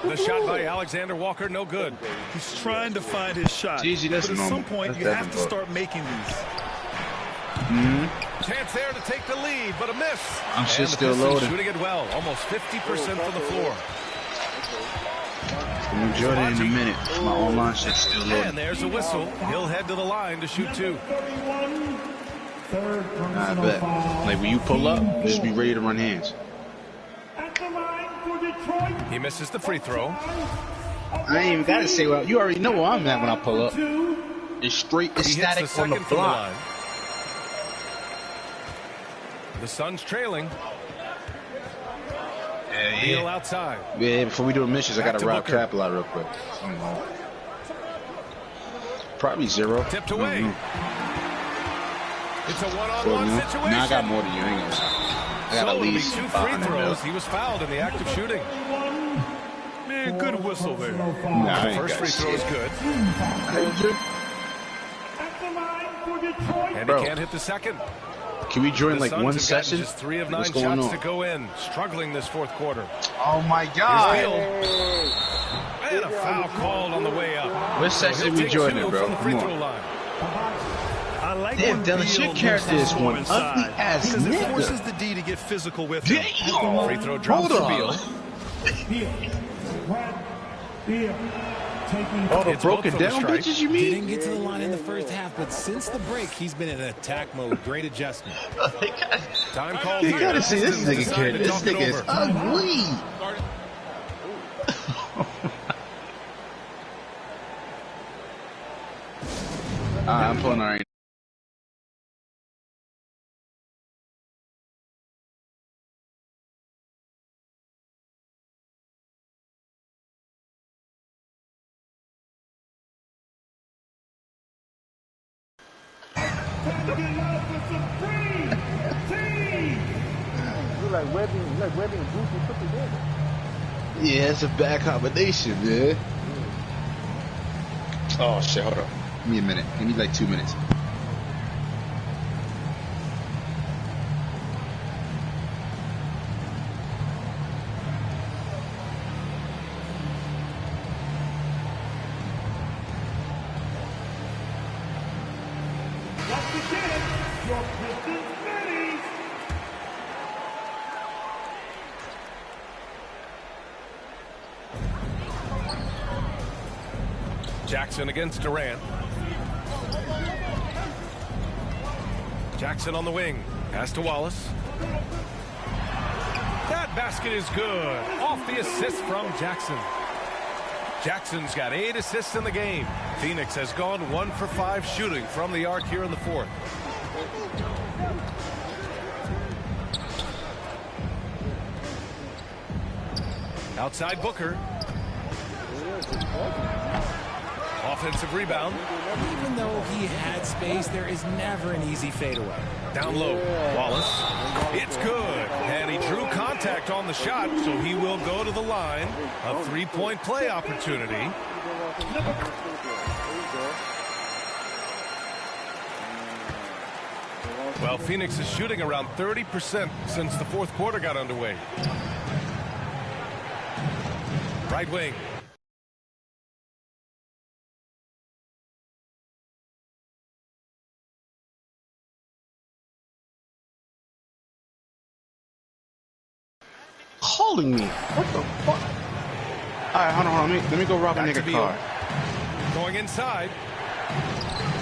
The shot by Alexander Walker, no good. He's trying to find his shot. Easy, but at normal. some point, you have to start making these. Chance there to take the lead, but a miss. I'm and still the loading. Shooting it well, almost 50% from the floor. I'm enjoying it in a minute. My online shit's still loading. And there's a whistle. He'll head to the line to shoot 2. I bet. Like when you pull up, just be ready to run hands. He misses the free throw. I ain't even gotta say well. You already know where I'm at when I pull up. It's straight, it's static on the block. The Suns trailing. Yeah. Beal outside. Yeah, before we do the missions, I gotta rob Capel out real quick. Probably 0. Tipped away. It's a one-on-one situation. Now I got more than you. I ain't gonna. I got at least 2 free throws. He was fouled in the act of shooting. Man, good whistle there. Nah, the first free throw is good. And he can't hit the second. Can we join like one session? Just 3 of 9 What's going shots on? to go in. Struggling this fourth quarter. Oh my God! And a foul called on the way up. What session we joining, bro? Come on. I like Damn, Dallas, your character is one ugly ass because it nigga. forces the D to get physical with him. Free throw drop for Beal. All the broken down bitches, you mean? Didn't get to the line in the first half, but since the break, he's been in attack mode. Great adjustment. Time called You here. gotta see this nigga kid. This nigga is ugly. I'm pulling alright. You like Webby and Goofy put together. Yeah, it's a bad combination, man. Oh shit, hold on. Give me a minute. Give me like 2 minutes. Jackson against Durant. Jackson on the wing. Pass to Wallace. That basket is good. Off the assist from Jackson. Jackson's got 8 assists in the game. Phoenix has gone 1 for 5 shooting from the arc here in the fourth. Outside Booker. Offensive rebound. Even though he had space, there is never an easy fadeaway. Down low, Wallace. It's good. And he drew contact on the shot, so he will go to the line. A three-point play opportunity. Well, Phoenix is shooting around 30% since the fourth quarter got underway. Right wing. Calling me. What the fuck? Alright, hold on. Let me go rob a nigga car. Going inside.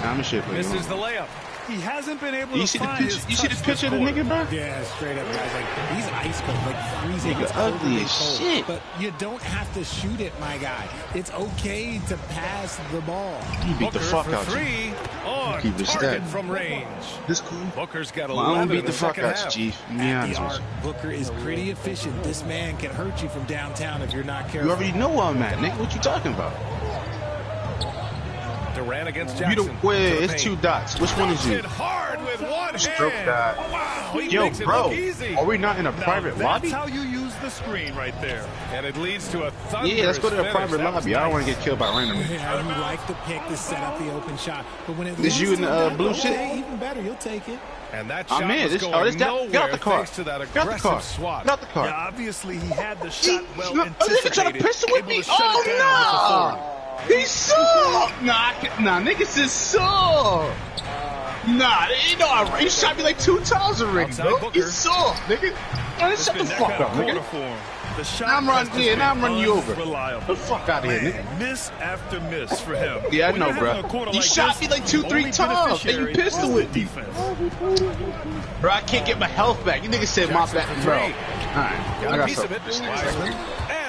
Nah, I'm a shit for you. Misses the layup. He hasn't been able You to see the find picture? his You see the touch picture of the this nigga, bro? Yeah, straight up, guys. Like, he's ice cold, like freezing. Nigga It's ugly overly as cold. shit. But you don't have to shoot it, my guy. It's okay to pass the ball. You beat the fuck out three you. on Keep it target step. from range. This cool. Booker's got Well, 11 I'm gonna beat in the fuck second out half. you, Chief. Be At honest the with arc, you. Booker is pretty efficient. This man can hurt you from downtown if you're not careful. You already know where I'm at, nigga. What you talking about? Durant against You Jackson. don't, wait, it's 2 dots. Which one is you? Hit hard with one Stroke hand. dot. Wow, he Yo, makes it bro, look easy. are we not in a private lobby? That's how you use the screen right there. And it leads to a thunderous Yeah, let's go to the finish. private That was lobby. I don't want to nice. get killed by random. Yeah, you like the pick to set up the open shot, but when it This leads you in to the that, blue okay, shit? even better, you'll take it. And that shot I'm in. was This, going oh, this guy, nowhere get out the car. thanks to that Get out the aggressive car. swat. Get out the car. Yeah, obviously he had the shot well This nigga trying to anticipated. pistol with able me? to shut it down with authority. He suck! Nah, niggas is suck! Nah, you know, he shot me like 2 times already, Outside bro. He Booker. suck, nigga. Man, shut the fuck up, nigga. The shot Now I'm running, yeah, now I'm running you over. reliable. Get the fuck out of here, nigga. Man, miss after miss for him. Yeah, I When know, you're having bro. a quarter You like shot this, me like 2-3 only times, and you beneficiary pistol is with the me. defense. Bro, I can't get my health back. You niggas said my back, bro. Alright, I got piece of something. it. Wiseman.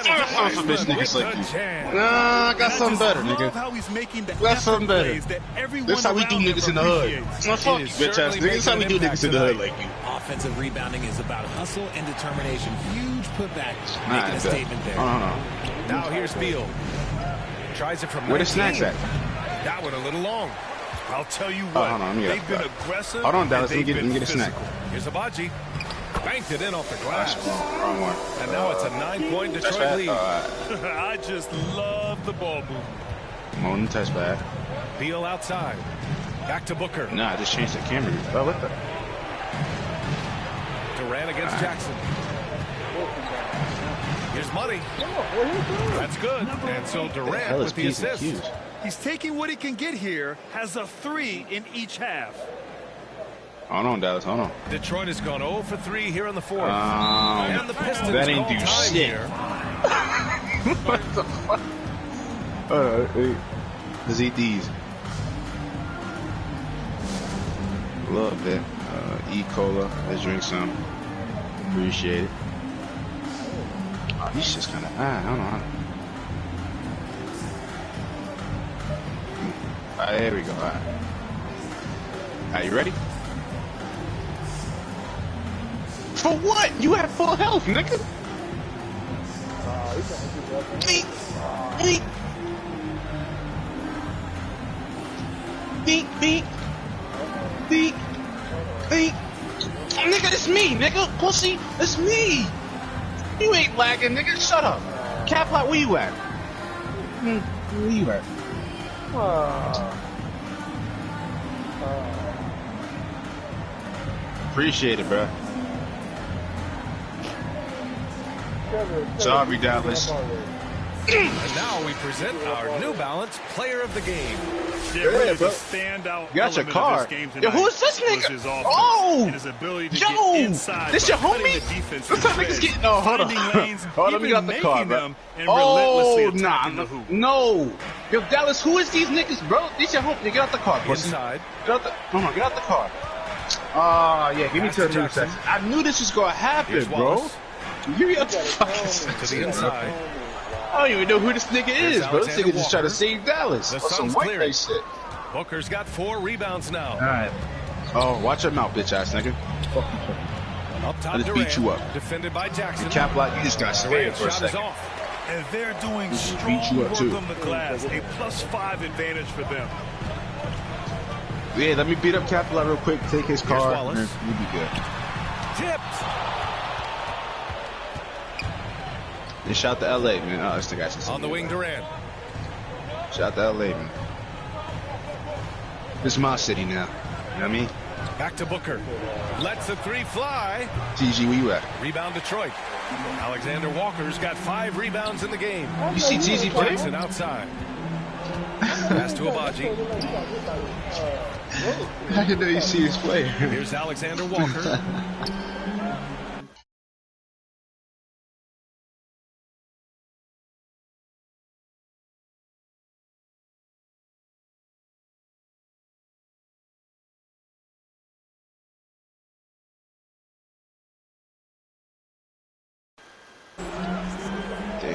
I got something for bitch niggas like you. Nah, I got something better, nigga. How he's making the Got something better. plays that everyone This how we do around him niggas in the hood. appreciates. Nah, fuck you, bitch ass niggas. This how we do niggas in the hood like you. Offensive rebounding is about hustle and determination. Huge putback, making a bet. statement there. Hold on. Now here's Beal. Tries it from Where the 19. snacks at? That one a little long. I'll tell you Oh, what, hold on, let me get they've been that. aggressive. Hold on, Dallas. and Let me they've get a been snack. Here's Abaji. Banked it in off the glass. Wrong one. And now it's a 9-point Touch Detroit back. lead. I just love the ball movement. I'm on the touch back. Beal outside. Back to Booker. Nah, I just changed the camera. Oh, what the? Durant against Jackson. Here's money. That's good. And so Durant hell is with the P's and assist. Q's? He's taking what he can get here, has a 3 in each half. Hold on, Dallas. Hold on. Detroit has gone 0 for 3 here in the fourth. Um, And the Pistons that ain't call do time shit. here. What the fuck? Let's eat these. A little bit. E-cola. Let's drink some. Appreciate it. Oh, these just kind of. I don't know. Alright, there we go. Alright. Are you ready? For what? You have full health, nigga. Beep. Beep. Beep. Beep. Beep. Beep. Nigga, it's me, nigga. Pussy, it's me. You ain't lagging, nigga. Shut up. Caplot, where you at? Where you at? Appreciate it, bro. Sorry, Dallas. And now we present our New Balance Player of the Game. Yeah, bro. Standout. You got your car. Yo, who is this nigga? Oh! Yo! This your homie? This time niggas getting. Oh, hold on. Hold on, let me get out the car, bro. Oh, nah. No. Yo, Dallas, who is these niggas, bro? This your homie. Get out the car, pussy. Inside. Get out the. Hold on, get out the car. Yeah, give me to the new section. I knew this was gonna happen, bro. Give me out the fucking section. To the inside. I don't even know who this nigga is, bro. This nigga just trying to save Dallas. Or some white face shit. Booker's got 4 rebounds now. Alright. Oh, watch your mouth, bitch ass nigga. Fuck you. Up top, I just beat you up. Defended by Jackson. You cap like you just got sprayed for a second. And they're doing strong work on the glass. A +5 advantage for them. Yeah, let me beat up Capella real quick, take his car, and we'll be good. Tipped. And shout to LA, man. Oh, this the guy's on the wing, Durant. Shout to LA, man. This is my city now. You know what I mean? Back to Booker. Lets the 3 fly. TG, where you at? Rebound Detroit. Alexander Walker's got 5 rebounds in the game. You see TG play? Jackson outside. Pass to Abaji. I didn't know you see his play. Here's Alexander Walker.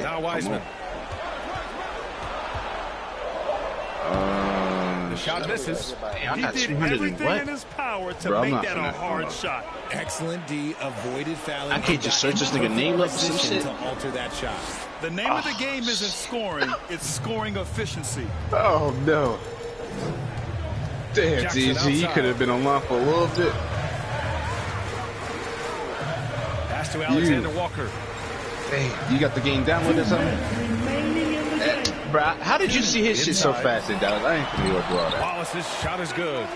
Now Wiseman. The shot misses. He did everything in his power to make that a hard shot. Excellent D. Avoided fouling. I can't just search this nigga name up or some shit. To alter that shot. The name of the game isn't scoring, it's scoring efficiency. Oh, no. Damn, TG, you could have been on line for a little bit. Pass to Alexander Walker. Hey, you got the game down with or something? Bro, how did you see his shit so fast in Dallas? I ain't gonna be able to do all that. Wallace's shot is good.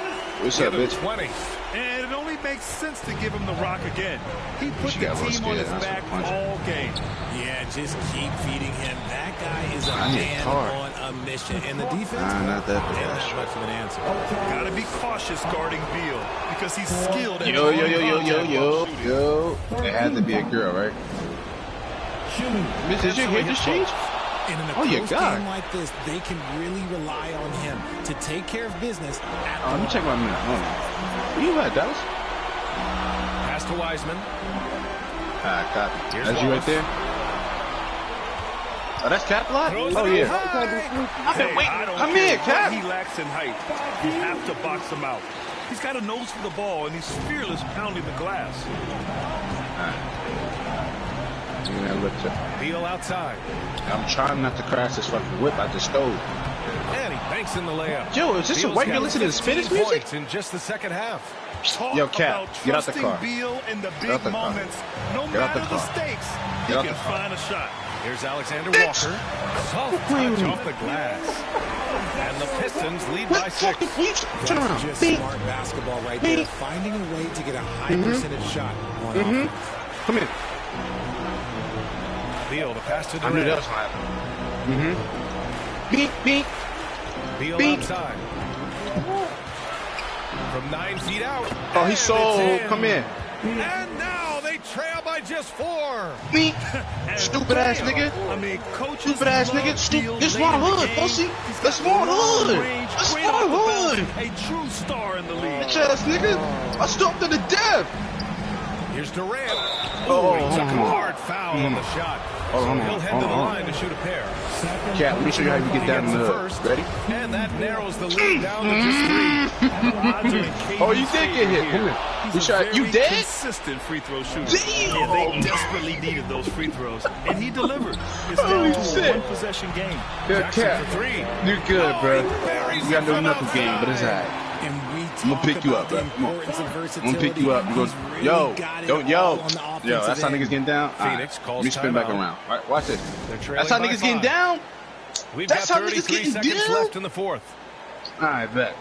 What's up, bitch? 20. And it only makes sense to give him the rock again. He put the team on his back all game. Yeah, just keep feeding him. That guy is a man on a mission. And the defense, not that much of an answer. Gotta be cautious guarding Beal because he's skilled at Yo. It had to be a girl, right? Did you hear this change? And in a close game like this, they can really rely on him to take care of business. Let me check my minute. Where you at, Dallas? Pass to Wiseman. Copy. That's you right there? Oh, that's Caplot? Oh, yeah. I've been waiting. Come here, Cap. He lacks in height. You have to box him out. He's got a nose for the ball, and he's fearless pounding the glass. Beal outside. I'm trying not to crash this fucking whip out the stove. And he banks in the layup. Yo, is this a white girl listening to Spanish music? In just the second half. Yo, Cap, get out the car. Beal in the big moments. No matter the stakes, he can find a shot. Here's Alexander Walker. Soft touch off the glass. And the Pistons lead by 6. Turn around. Just smart basketball right there. Finding a way to get a high percentage shot on offense. Come here. Beal to pass to Durant. I knew that was happening. Beal outside. From 9 feet out. Oh, he's so. Come here. And now they trail by just 4. Me? Stupid ass nigga. I mean, coaches. Stupid ass nigga. This my hood, pussy. That's my hood. That's my hood. A true star in the league. Bitch ass nigga. I stopped to the death. Here's Durant. Oh, he took a hard foul on the shot. So he'll head to the line to shoot a pair. Cat, let me show you how you get down in the hood. Ready? And that narrows the lead down to just 3. Oh, you did get hit. Come here. You shot. You dead? Consistent free throw shooter. Damn. Yeah, they desperately needed those free throws, and he delivered. It's down to a one-possession game. Yeah, Cat. You're good, bro. You got no knuckle game, but it's alright. I'm gonna pick you up, bro. Come on. I'm gonna pick you up. Yo, yo. That's how niggas getting down. Phoenix calls. Let me spin back around. All right, watch this. That's how niggas getting down. That's how niggas getting down. 33 seconds left in the fourth. All right, bet.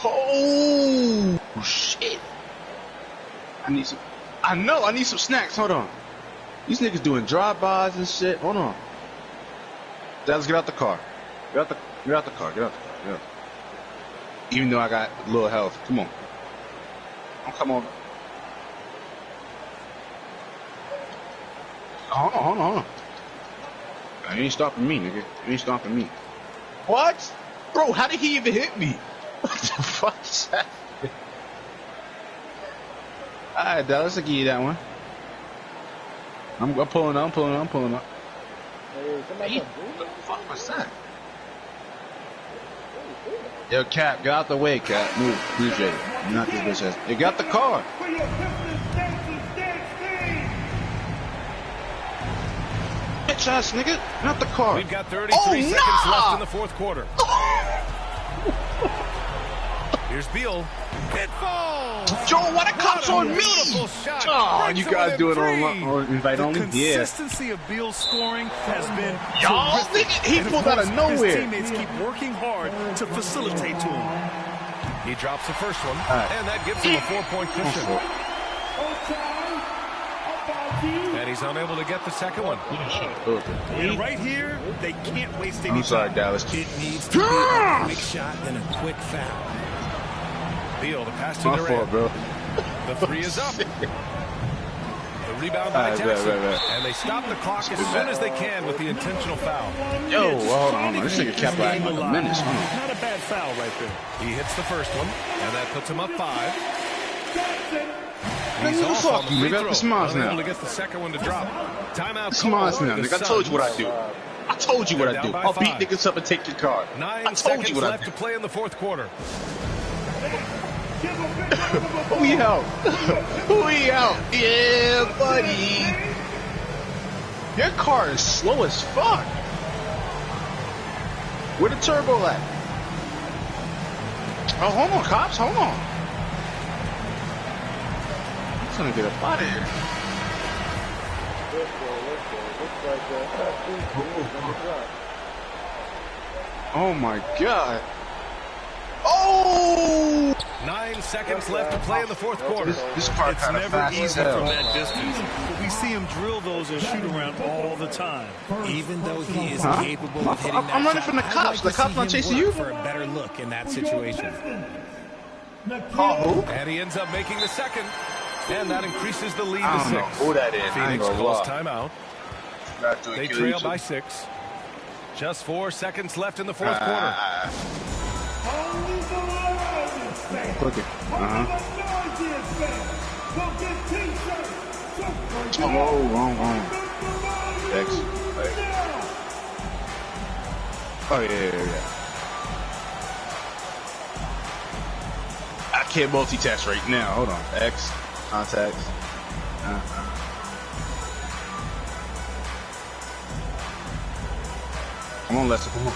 Oh shit! I need some snacks. Hold on. These niggas doing drive-bys and shit. Hold on. Let's get out the car. Get out the car. Even though I got a little health. Come on. Come on. Hold on. You ain't stopping me, nigga. You ain't stopping me. What? Bro, how did he even hit me? What the fuck is that? Alright, Dallas, I'll give you that one. I'm pulling up. Hey, What the fuck was that? Yo, Cap, get out the way, Cap. Move, appreciate it. You're not this bitch ass. You got the car. Bitch ass nigga, not the car. We've got 33 seconds left in the fourth quarter. Here's Beal. It falls. Joe, why the cops on me? Oh, you guys do it on invite only? The consistency of Beal's scoring has been y'all think he pulled out of nowhere. His teammates keep working hard to facilitate to him. He drops the first one, and that gives him a 4-point cushion. And he's unable to get the second one. And right here, they can't waste any time. I'm sorry, Dallas. It needs to be a quick shot and a quick foul. Beal, the pass to My Durant. fault, bro. The 3 is up. The rebound by Jackson. And they stop the clock as soon as they can with the intentional foul. Yo, hold on. This nigga kept acting like a menace. Not a bad foul right there. He hits the first one, and that puts him up 5. He's off fuck on the you, free nigga. throw. This is mine now. Unable to get the second one to drop. Timeout. This is mine now, nigga. I told you what I do. I told you what I do. I'll beat niggas up and take your card. 9 seconds left to play in the fourth quarter. We out. We out. Yeah, buddy. Your car is slow as fuck. Where the turbo at? Oh, hold on, cops. Hold on. I'm trying to get up out of here. Oh my god. Oh! 9 seconds left to play in the fourth quarter. This car It's kind of never fast easy as hell. from that distance, but we see him drill those and shoot around all the time. Even though he is capable of hitting that I'm running shot, from the I'd cops. like The to cops see not him chasing work you? for a better look in that situation. And he ends up making the second. And that increases the lead I to don't know 6. who that is. I ain't Phoenix gonna calls lie. timeout. They kill trail you by too. 6. Just 4 seconds left in the fourth quarter. Look it. Oh, wrong. X. Oh, yeah. I can't multitask right now. Hold on. X. Contacts. Come on, Lester. Come on.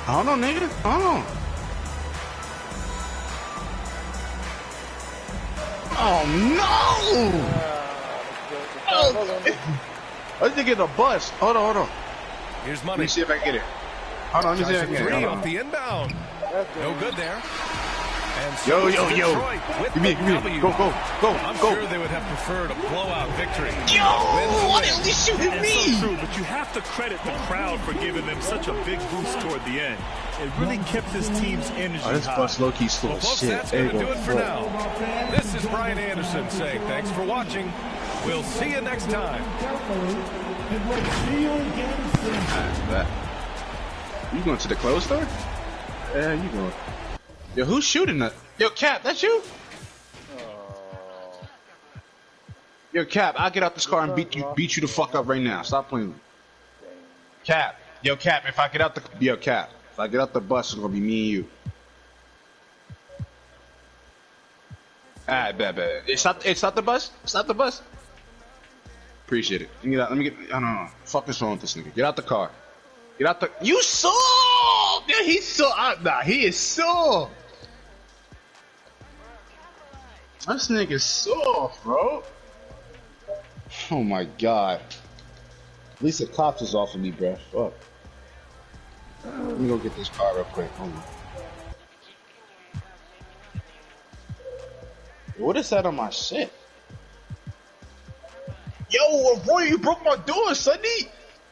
Hold on, nigga. Hold on. Oh, no! Oh, I think get a bus. Hold on. Here's Let money. me see if I can get it. Hold on, let me see if I can get it. Three Hold off on. the inbound. No good there. Yo. Give me. Go. I'm sure they would have preferred a blowout victory. Yo, why didn't you shoot at me? So true, but you have to credit the crowd for giving them such a big boost toward the end. It really kept this team's energy high. This bus low-key slow as shit. That's going to do it for now. This is Brian Anderson saying thanks for watching. We'll see you next time. You going to the clothes store? Yeah, you going. Yo, who's shooting that? Yo, Cap, that's you? Yo, Cap, I'll get out this car and beat you the fuck up right now. Stop playing with me. Cap. Yo, Cap, if I get out the bus, it's gonna be me and you. Alright, bet. It's not the bus? It's not the bus? Appreciate it. I don't know. Fuck is wrong with this nigga. Get out the car. Get out the. You saw! Yeah, he's so. Nah, he is so. This nigga's soft, bro. Oh my god. At least the cops is off of me, bro. Fuck. Let me go get this car real quick. Hold on. What is that on my shit? Yo, boy, you broke my door, Sonny.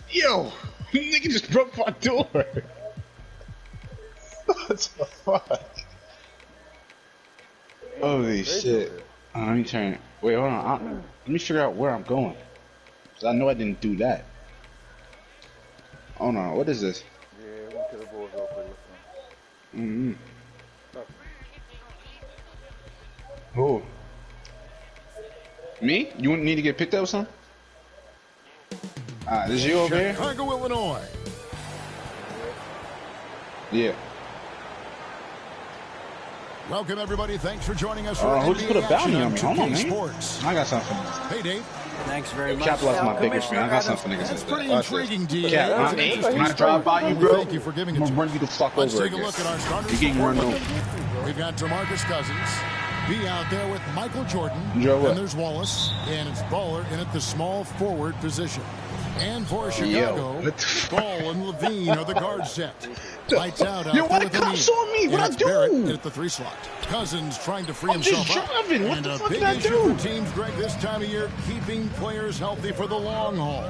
Yo, you nigga just broke my door. What the fuck? Holy shit. Let me turn. Wait, hold on. Let me figure out where I'm going. Cause I know I didn't do that. Hold on. What is this? Yeah, we could have both real quick. Who? Me? You need to get picked up or something? This is you over here? Chicago, Illinois. Yeah. Welcome, everybody. Thanks for joining us. Who just put a bounty on me? Hold on, man. Sports. I got something. Hey, Dave. Thanks very much. Cap lost my biggest man. I got something niggas. That's pretty intriguing, DA. Cap, when I drive by you, bro, Thank you for giving it I'm to gonna run you the fuck Let's over take a again. look at our starters. You're getting run over. We've got DeMarcus Cousins. Be out there with Michael Jordan. Joe, what? And there's Wallace. And it's Baller in at the small forward position. And for Chicago, Ball and Levine are the guard set. Lights out Yo, why there the with cops on me? What I do? Barrett in at the 3 slot. Cousins trying to free himself just up. driving. What And the a fuck big did I issue do? for teams, Greg, this time of year, keeping players healthy for the long haul.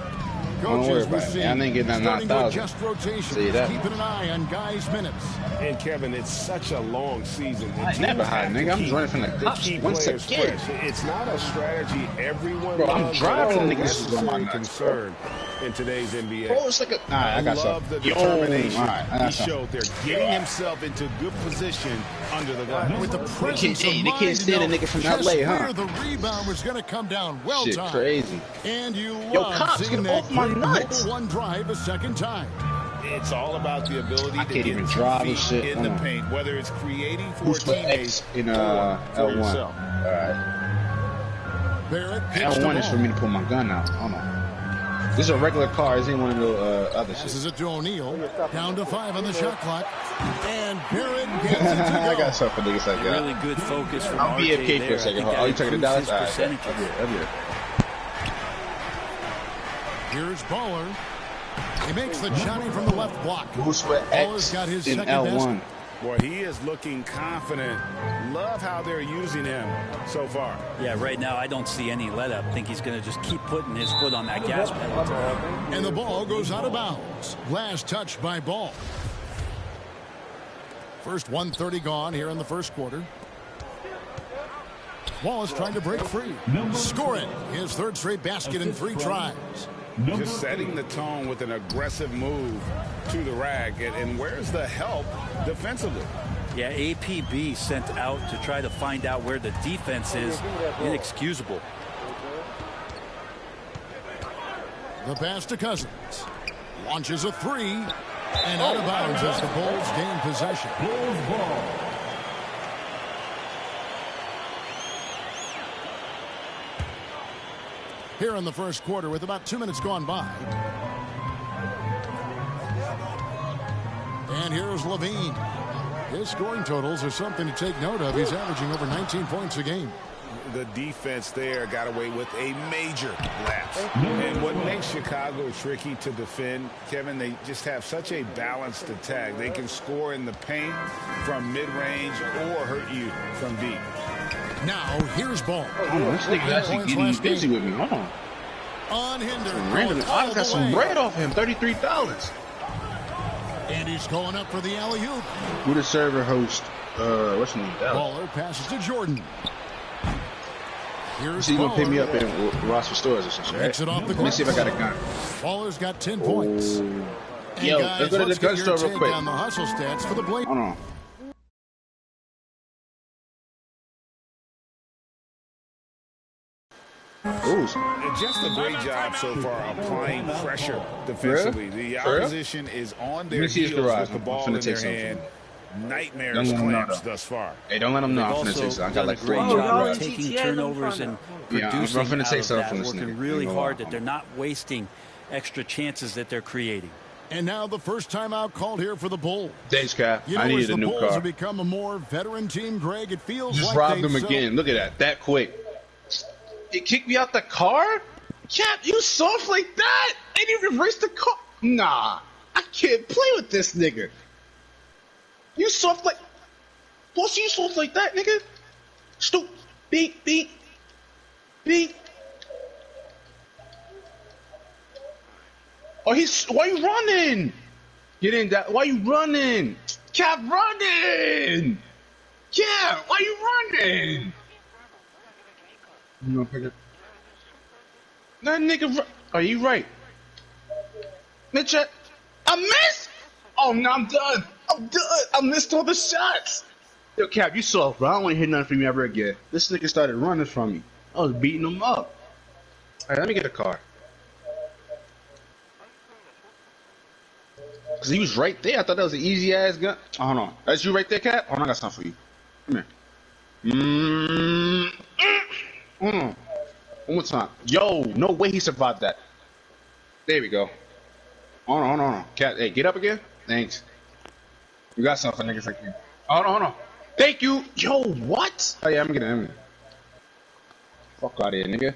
Don't worry Coaches about it. will I didn't get that starting to 9,000. adjust rotations, See that? keeping an eye on guys' minutes. And Kevin, it's such a long season. I ain't never hide, nigga. I'm just running from the cops Keep once players again. fresh. It's not a strategy everyone Bro, I'm loves, driving but niggas it's is on my a nuts, concern in today's NBA. Bro, it's like a. Alright, I got love something. the determination Alright, I got he something. showed there, getting himself into good position under the glass. With the presence of They mind can't stand a to know nigga from just LA, huh? where the rebound was going to come down. Well Shit, timed. crazy. And you Yo, love cops, seeing get that off my great nuts. mobile one drive a second time. It's all about the ability I to can't get even 2 drive and feet shit. in Hold the on. paint, whether it's creating for Who's a for teammate X in or for L1? yourself. Alright. Barrett picks the L1 is ball. for me to pull my gun out. Hold on. This is a regular car. This ain't one of the other shit. Passes it to O'Neal. Down to 5 on the shot clock. And Barrett gets it to go. I got something for niggas like that. Really good focus from I'm RJ BFK for there. a second. I think Oh, you that taking the improves Dallas? his Alright, percentages. I'm here. Here's Baller. He makes the shot from the left block. Who's for Baller's X got his in second L1? basket. Boy, he is looking confident. Love how they're using him so far. Yeah, right now I don't see any let up. I think he's going to just keep putting his foot on that gas pedal. And the ball goes out of bounds. Last touch by Ball. First 1:30 gone here in the first quarter. Wallace trying to break free. Score it. His 3rd straight basket in 3 tries. Just setting the tone with an aggressive move to the rack. And where's the help defensively? Yeah, APB sent out to try to find out where the defense is. Inexcusable. The pass to Cousins. Launches a 3. And out of bounds as the Bulls gain possession. Bulls ball. Here in the first quarter with about 2 minutes gone by. And here's Levine. His scoring totals are something to take note of. He's averaging over 19 points a game. The defense there got away with a major lapse. And What makes Chicago tricky to defend, Kevin, they just have such a balanced attack. They can score in the paint from mid-range or hurt you from deep. Now, here's ball. Oh, this nigga actually getting busy with me. Hold on. Unhindered. I got some bread off him, $33. And he's going up for the alley-oop. Who the server host? What's his name? Baller passes to Jordan. Here's so you gonna pick me up in Ross Stores or something, right? Let me see if I got a gun. Baller's got 10 points. Yo, let's go to the gun store real quick. On the hustle stats for the Blade. Hold on. Just a great job so far applying pressure defensively. The opposition is on their heels with the ball in their hand. Nightmares clamps thus far. Hey, don't let them know. I'm finna take some. I got like 4 job taking turnovers and producing I'm finna take some out from of this that, working nigga. really hard that they're not wasting extra chances that they're creating. And now the first timeout called here for the Bulls. Thanks, Cap. You know, I needed a new the Bulls car. have become a more veteran team, Greg. It feels Just like robbed them again. Look at that quick. It kicked me out the car? Cap, you soft like that? They didn't even race the car. Nah, I can't play with this nigga. You soft like... Boss, you soft like that, nigga? Stoop. Beat. Oh, why you running? Get in that. Why you running? Cap, running. Yeah, why you running? You gonna pick it? That nigga. Are you right? Mitch, I missed. Oh, no, I'm done. I missed all the shots. Yo, Cap, you soft, bro. I don't want to hear nothing from you ever again. This nigga started running from me. I was beating him up. All right, let me get a car. Because he was right there. I thought that was an easy-ass gun. Oh, hold on. That's you right there, Cap? Oh, I got something for you. Come here. One more time. Yo, no way he survived that. There we go. Hold on. Cat, hey, get up again. Thanks. You got something for niggas like you. Hold on. Thank you. Yo, what? Oh, yeah, I'm getting Fuck out of here, nigga.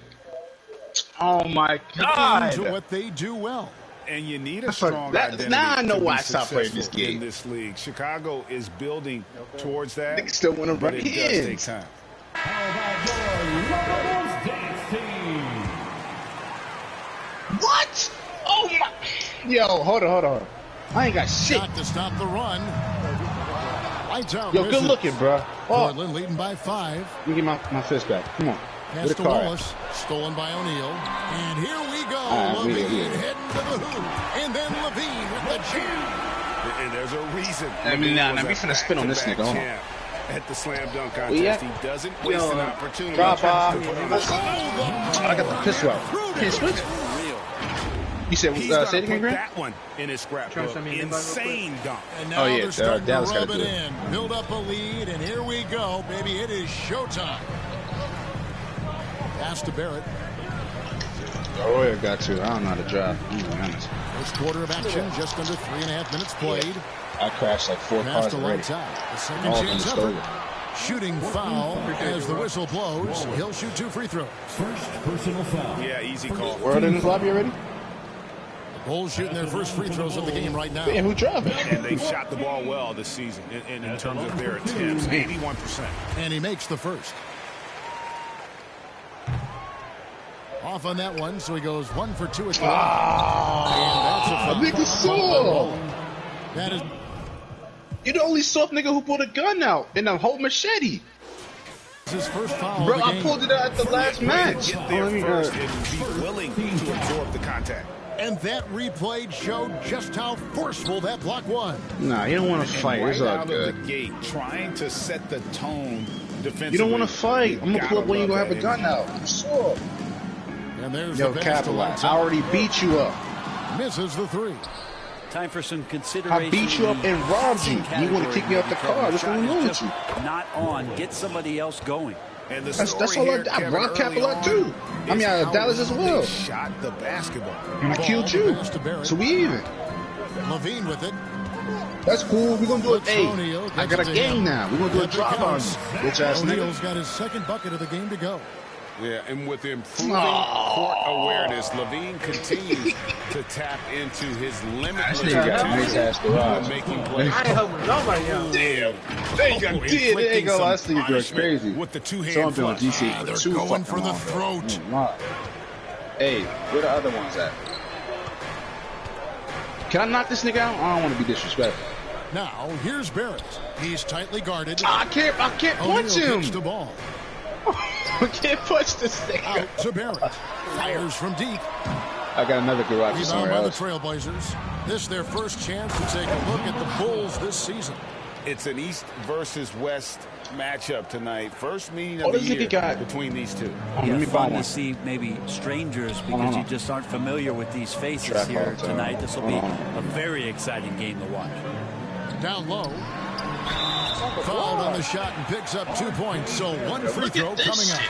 Oh, my God. To what they do well. And you need a strong identity. Now I know why I to be stopped playing this successful game. In this league. Chicago is building towards that. Niggas still want to but run it does take time. What? Oh my! Yo, hold on. I ain't got shit. Shot to stop the run. Lights out. Yo, good looking, bro. Portland leading by 5. Let me get my fist back. Come on. Pass to Wallace. Stolen by O'Neal. And here we go. Levine heading to the hoop. And then Levine with the jam. And there's a reason. Nah, we finna spin on this nigga. Hold on. At the slam dunk contest, he doesn't waste an opportunity. Drop off. I got the pistol out. Can't switch. You said, say it again, Grant? That one in his scrapbook. Insane dunk. And now they're starting to rub it in. Build up a lead, and here we go, baby. It is showtime. Pass to Barrett. Oh, yeah, got to. I don't know how to drive. I'm gonna be honest. First quarter of action, just under 3.5 minutes played. I crashed like 4 cars already. The second chance ever. Shooting foul as the whistle blows. He'll shoot 2 free throws. First personal foul. Yeah, easy call. Word in his lobby already? The Bulls shooting their first free throws of the game right now. Damn, who driving? And they've shot the ball well this season in terms of their attempts. 81%. And he makes the first. Off on that one, so he goes 1 for 2 at the and that's a foul. That is. You're the only soft nigga who pulled a gun out in a whole machete. His first foul. Bro, I pulled it out at the last match. Get there first and be willing to absorb the contact. And that replay showed just how forceful that block was. Nah, you don't want to fight. Right it's all out good. of the gate, trying to set the tone defensively. You don't want to fight. I'm gonna pull up when you gonna have a gun out. I'm sure. And there's Yo, the Capital, I already beat you up. Misses the 3. Time for some consideration. I beat you up and robbed you. You want to kick me out the car? What's going on with you? Not on. Get somebody else going. And that's all I robbed Capital too. I mean, Dallas as well. Shot the basketball. And I killed you. So we even. Levine with it. That's cool. We're going to do it. Hey, I got a game now. We're going to do a drive on bitch ass nigga. O'Neal's got his second bucket of the game to go. Yeah, and with improving court awareness, Levine continues to tap into his limitless potential making plays. I ain't helping nobody else. Damn. They ain't gonna do it. They ain't gonna lie. This nigga goes crazy. With the two-hand flush. They're going for the throat. Hey, where the other ones at? Can I knock this nigga out? I don't want to be disrespectful. Now, here's Barrett. He's tightly guarded. I can't punch him. The ball. I can't punch this thing. Out to Barrett. Fires from deep. I got another garage for somewhere by else. The Trailblazers. This is their first chance to take a look at the Bulls this season. It's an East versus West matchup tonight. First meeting of the year between these two. Yeah, fun to see maybe strangers because you just aren't familiar with these faces here tonight. This will be a very exciting game to watch. Down low. Fouled on the shot and picks up 2 points. So one free throw coming up.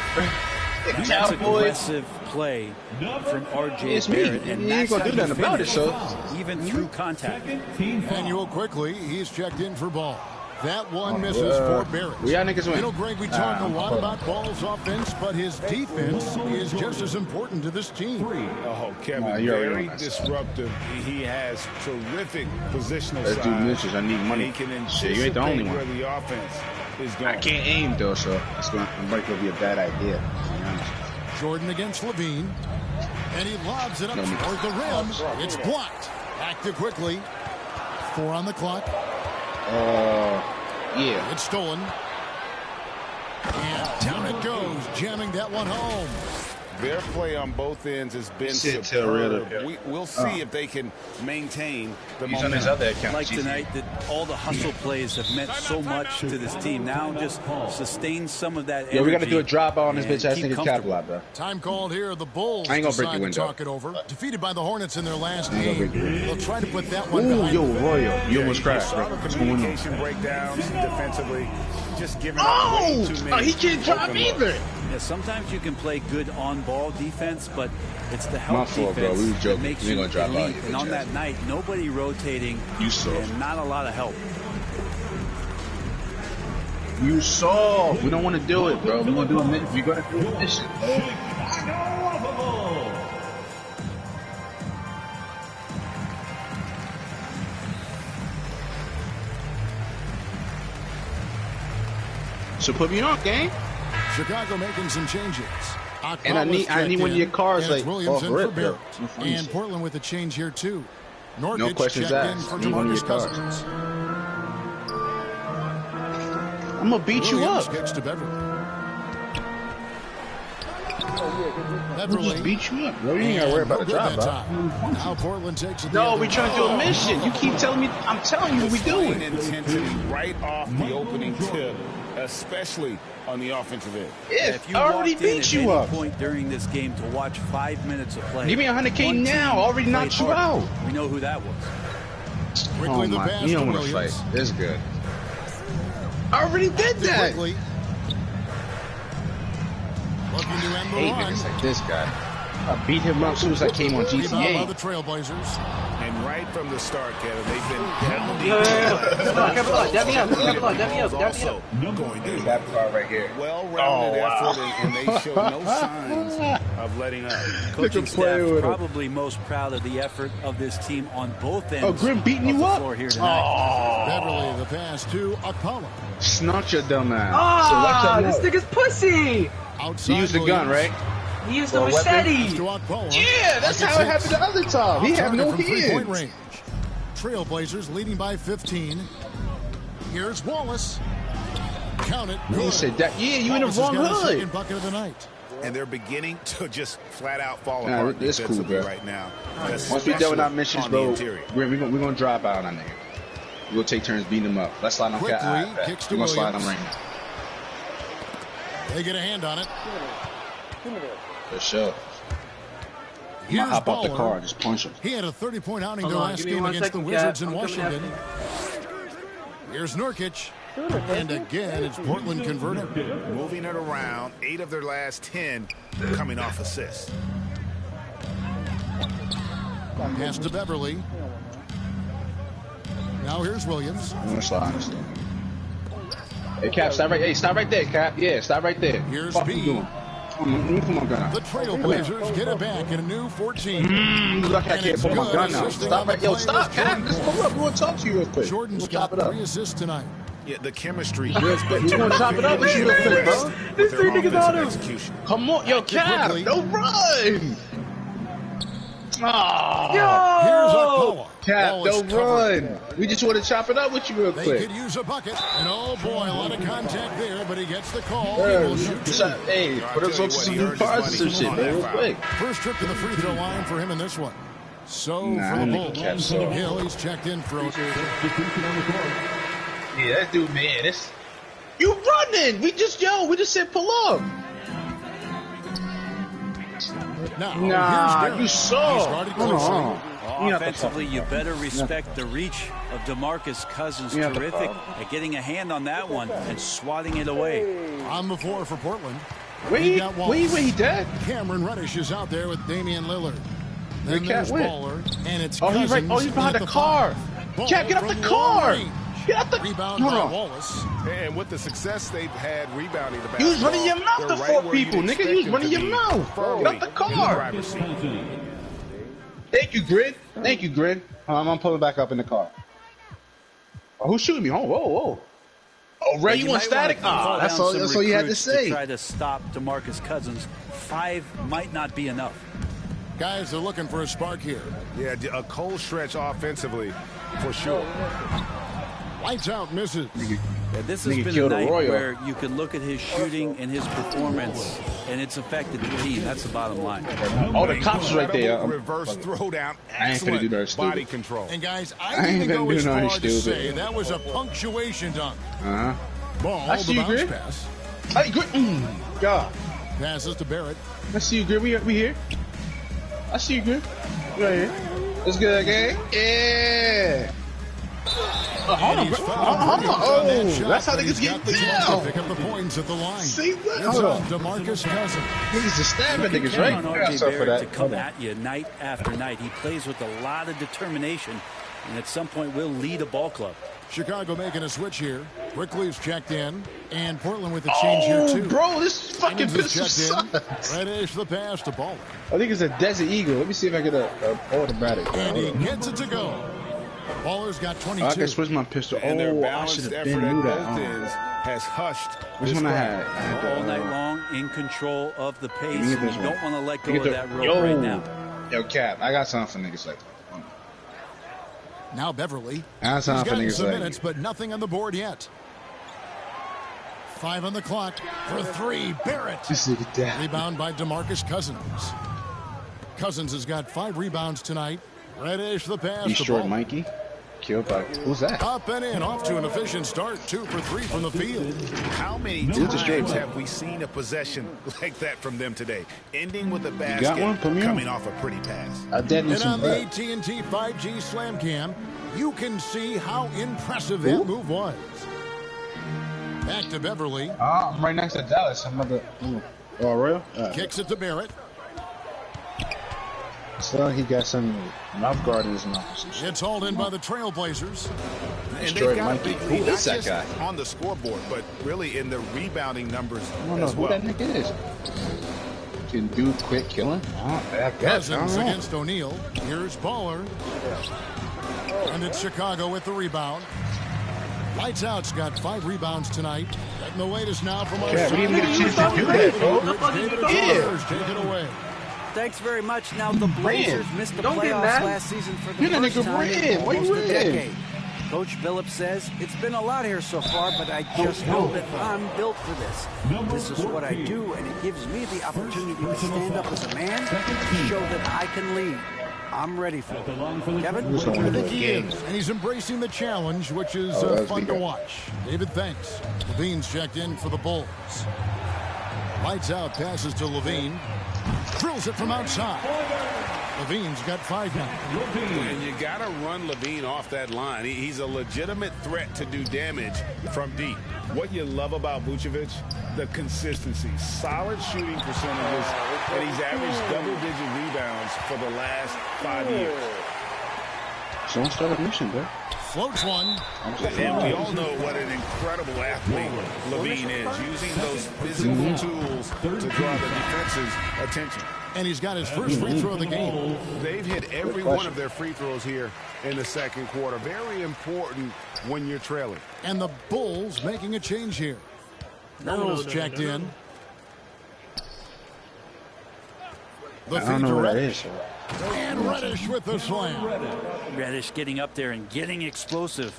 That's aggressive play from R.J. Barrett, and that's gonna do nothing about it, so even through contact. Manuel quickly, he's checked in for ball. That one misses for Barrett. We y'all niggas win. You know, Greg, we talk a lot about Ball's offense, but his defense is just as important to this team. Oh, Kevin, very disruptive. He has terrific positional size. Let's do misses. I need money. He can shit, you ain't the only one. where the offense is going. I can't aim, though, so it's going to be a bad idea. Jordan against Levine. And he lobs it up toward the rim. It's blocked. Active quickly. 4 on the clock. Yeah. It's stolen. And down it goes, jamming that one home. Their play on both ends has been superb. We'll see if they can maintain the momentum. Like tonight, that all the hustle plays have meant so much to this team. Now just sustain some of that energy. Yeah, we got to do a drop on this bitch ass nigga Capella, bro. Time called here. The Bulls I ain't gonna break the window. talk it over. Defeated by the Hornets in their last game. They'll try to put that one behind. Yo, Royal. You almost crashed, bro. Communication breakdowns defensively. Just giving up way too many. He can't drop either. Yeah, sometimes you can play good on-ball defense, but it's the help My fault, defense bro. We was joking. that makes We you ain't gonna drop elite. out. And on that night, nobody rotating and not a lot of help. You saw. We don't want to do it, bro. We want to do a mission. We got to do a mission. So put me on, gang. Chicago making some changes. And I need one of your cars like Williams in rip, for Barrett. And Portland with a change here too. Norkic no questions asked. Need one of your cars. I'm gonna beat you up. Gets to Beverly. We'll just beat you up, bro. You ain't gotta worry about a job, bro. Now Portland takes it. No, we trying to do a mission. You keep telling me. I'm telling you what we doing. Intensity right off the opening tip, especially on the offensive end. If you already walked in beat at you any up. point during this game to watch 5 minutes of play, Give me $100K now. Already knocked you out. We know who that was. Quickly the pass you don't to want to Williams. fight. It's good. I already did that. Quickly. Looking to end the Hey, run. niggas like this guy. I beat him up as soon as I came on Rebound by GTA. the Trailblazers. And right from the start, Kevin, they've been down also going to that part right here. well-rounded effort, and they show no signs of letting up. Coaching staff probably most proud of the effort of this team on both ends. Oh, Grim beating you up. Floor here tonight. Beverly, the pass to Akpala. Snuck your dumb ass. Ah, this nigga's pussy. Outside You used the gun, right? He used the machete. Yeah, that's how it happened the other time. He had no three-point hands. range. Trailblazers leading by 15. Here's Wallace. Count it. You said that. Yeah, you in the wrong hood. Second bucket of the night. And they're beginning to just flat out fall Nah, apart it's cool, defensively bro. right now. Once we done with our missions, bro, interior. we're gonna drop out on nigga. We'll take turns beating them up. Let's slide on Quickly, cat. kicks to We're gonna slide on Williams. right now. They get a hand on it. For sure. I'm Here's gonna hop off the Baller. car and just punch him. He had a 30-point outing Hold their on, last give me game 1 against the second, Wizards Cap. in I'm coming Washington. Here's Nurkic. And again, it's Portland converted. Moving it around, 8 of their last 10 coming off assists. Pass to Beverly. Now here's Williams. I'm gonna slide on this thing. Hey, Cap, stop right. Hey, stop right there, Cap. Yeah, stop right there. Here's Fuck B. you doing? The Trailblazers get it back in a new 14. Look, I can't pull my gun now. Stop it. Yo, stop, Cap. Just pull up. We want to talk to you real quick. Jordan's got 3 assists tonight. Yeah, the chemistry. We want to chop it up with you real quick, bro. This thing niggas on him. Come on. Yo, Cap. Don't run. Oh, here's Akpola. Cap, don't run. We just want to chop it up with you real quick. They could use a bucket. And oh boy, a lot of contact there, but he gets the call. He will shoot 2. Hey, put us on some new parts and shit, man, real quick. First trip to the free throw line for him in this one. So for the Bulls, Hill, he's checked in for Yeah, that dude, man, this. You running? We just said pull up. Nah, you saw. Offensively, you better respect the reach of DeMarcus Cousins. Terrific at getting a hand on that one and swatting it away. On the floor for Portland. Wait, Dad. Cameron Reddish is out there with Damian Lillard. Then there's Baller, and it's Cousins. He's right. Oh, he's behind the car. Cap, get out the car. Get out the rebound by Wallace. And with the success they've had rebounding the basketball, you was running your mouth to 4 people, nigga. You was running your mouth. Get out the car. Thank you, Grid. Thank you, Grid. I'm pulling back up in the car. Oh, who's shooting me? Oh, whoa. Oh, Ray, you want static? That's all you had to say. To try to stop DeMarcus Cousins. 5 might not be enough. Guys are looking for a spark here. Yeah, a cold stretch offensively, for sure. Lights out, misses. Yeah, this has been a night where you can look at his shooting and his performance, and it's affected the team. That's the bottom line. Oh, the cops right there. Reverse throwdown. I ain't finna do that stupid. Body control. And guys, I didn't go as far to say that was a punctuation dunk. Ball, the bounce pass. Hey, Grid. God. Passes to Barrett. I see you, Grid. We here. I see you, Grid. Right here. It's good, gang. Yeah. Hold on. Oh, that's how niggas get down. Pick up the points at the line. See that? Hold on. DeMarcus Cousins. Niggas just stabbing niggas, right? RJ Barrett to come at you night after night. He plays with a lot of determination, and at some point will lead a ball club. Chicago making a switch here. Quickly's checked in, and Portland with a change here too. Bro, this fucking pistol sucks. Reddish the pass to Baller. I think it's a Desert Eagle. Let me see if I get a automatic. And he gets it to go. Baller's got 22. I can switch my pistol. And their I balanced should have effort been knew at that. both ends has hushed. Which one I had? All night long, in control of the pace. You don't want to let go of that rope right now. Yo, Cap, I got something for niggas like that. Now Beverly. That's He's gotten some minutes, but nothing on the board yet. 5 on the clock for 3. Barrett. Rebound by DeMarcus Cousins. Cousins has got 5 rebounds tonight. Reddish the pass. He's short, Mikey. Killed by. Who's that? Up and in, off to an efficient start. 2 for 3 from the field. How many times have we seen a possession like that from them today? Ending with a basket, coming off a pretty pass. And on the AT&T 5G Slam Cam, you can see how impressive that move was. Back to Beverly. I'm right next to Dallas. I'm about to. Oh, real? Kicks it to Barrett. So he got some mouth guard in his mouth. It's hauled in by the Trailblazers. And they've got who is that guy? On the scoreboard, but really in the rebounding numbers I don't know who that nigga is. Can do quick killing. Cousins against O'Neal. Here's Baller. And it's Chicago with the rebound. Lights Out's got 5 rebounds tonight. Getting the latest now from our we didn't get a chance to do that, bro. Take it away. Thanks very much. Now the Blazers missed the playoffs last season for the first time in almost a decade. Coach Phillips says, it's been a lot here so far, but I just know that I'm built for this. This is what I do, and it gives me the opportunity to stand up as a man and show that I can lead. I'm ready for it. Kevin? I think he is, and he's embracing the challenge, which is fun to watch. David, thanks. Levine's checked in for the Bulls. Lights Out passes to Levine. Drills it from outside. Levine's got 5 now. And you got to run Levine off that line. He's a legitimate threat to do damage from deep. What you love about Vucevic, the consistency, solid shooting percentages, and he's averaged double-digit rebounds for the last 5 years. Someone start a mission, bro. Floats one. And we all know what an incredible athlete Levine is, using those physical tools to draw the defense's attention. And he's got his first free throw of the game. They've hit every one of their free throws here in the second quarter. Very important when you're trailing. And the Bulls making a change here. Merrill's checked in. I don't know what that is. And Reddish with the slam. Reddish getting up there and getting explosive.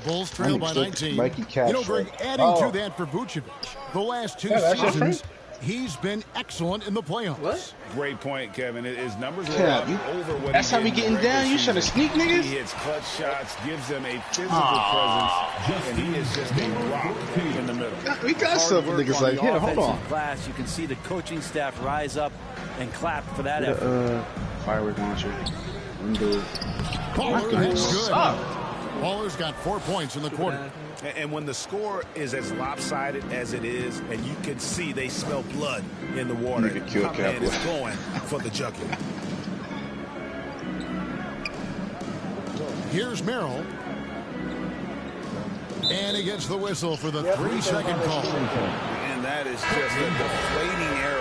Bulls trail by 19. Mikey Cash, You know, Greg, adding to that for Vucevic, the last two seasons, he's been excellent in the playoffs. What? Great point, Kevin. His numbers were up over what that's how we getting down. You trying to sneak niggas? He hits clutch shots, gives them a physical presence, and he is just a rock in the middle. We got some niggas like, here, hold on. Class, you can see the coaching staff rise up and clap for that effort. Firework launcher. Window. Baller, that's good. Baller's got 4 points in the quarter. And when the score is as lopsided as it is, and you can see they smell blood in the water, my man is going for the jugular. Here's Merrill. And he gets the whistle for the 3-second call. And that is just a deflating error.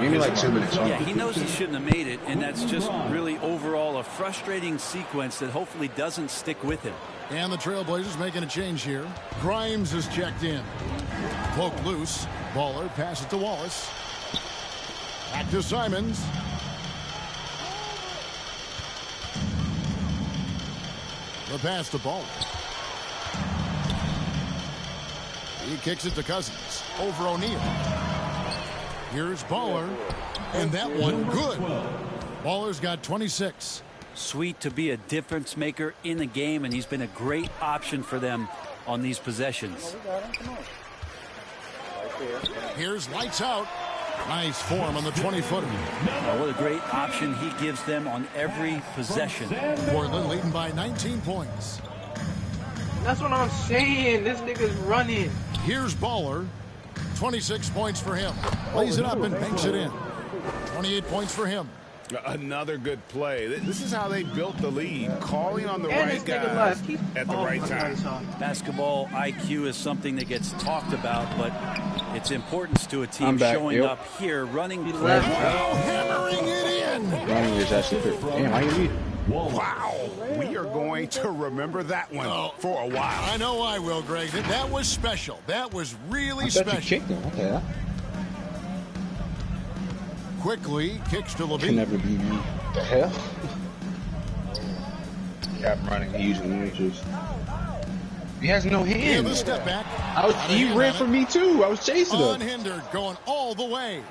Give me like 2 minutes. Yeah, he knows he shouldn't have made it, and that's just really overall a frustrating sequence that hopefully doesn't stick with him. And the Trailblazers making a change here. Grimes is checked in. Cloak loose. Baller, pass it to Wallace. Back to Simons. The pass to Baller. He kicks it to Cousins. Over O'Neal. Here's Baller. And that one good. Baller's got 26. Sweet to be a difference maker in the game, and he's been a great option for them on these possessions. Here's lights out. Nice form on the 20-footer. What a great option he gives them on every possession. Portland leading by 19 points. That's what I'm saying. This nigga's running. Here's Baller. 26 points for him. Lays it up and banks it in. 28 points for him. Another good play. This is how they built the lead, calling on the right guys at the right time. Basketball IQ is something that gets talked about, but its importance to a team showing up here, running play. Hammering it in. Running is actually good. Damn, I can read. Wow. We are going to remember that one for a while. I know I will, Greg. That was special. That was really special. You kicked him. Okay. Quickly kicks to Levine. Can never be me. The hell? Yeah, I'm running. He's using inches. He has no hands. The step back. He ran for me too. I was chasing him. Unhindered, going all the way.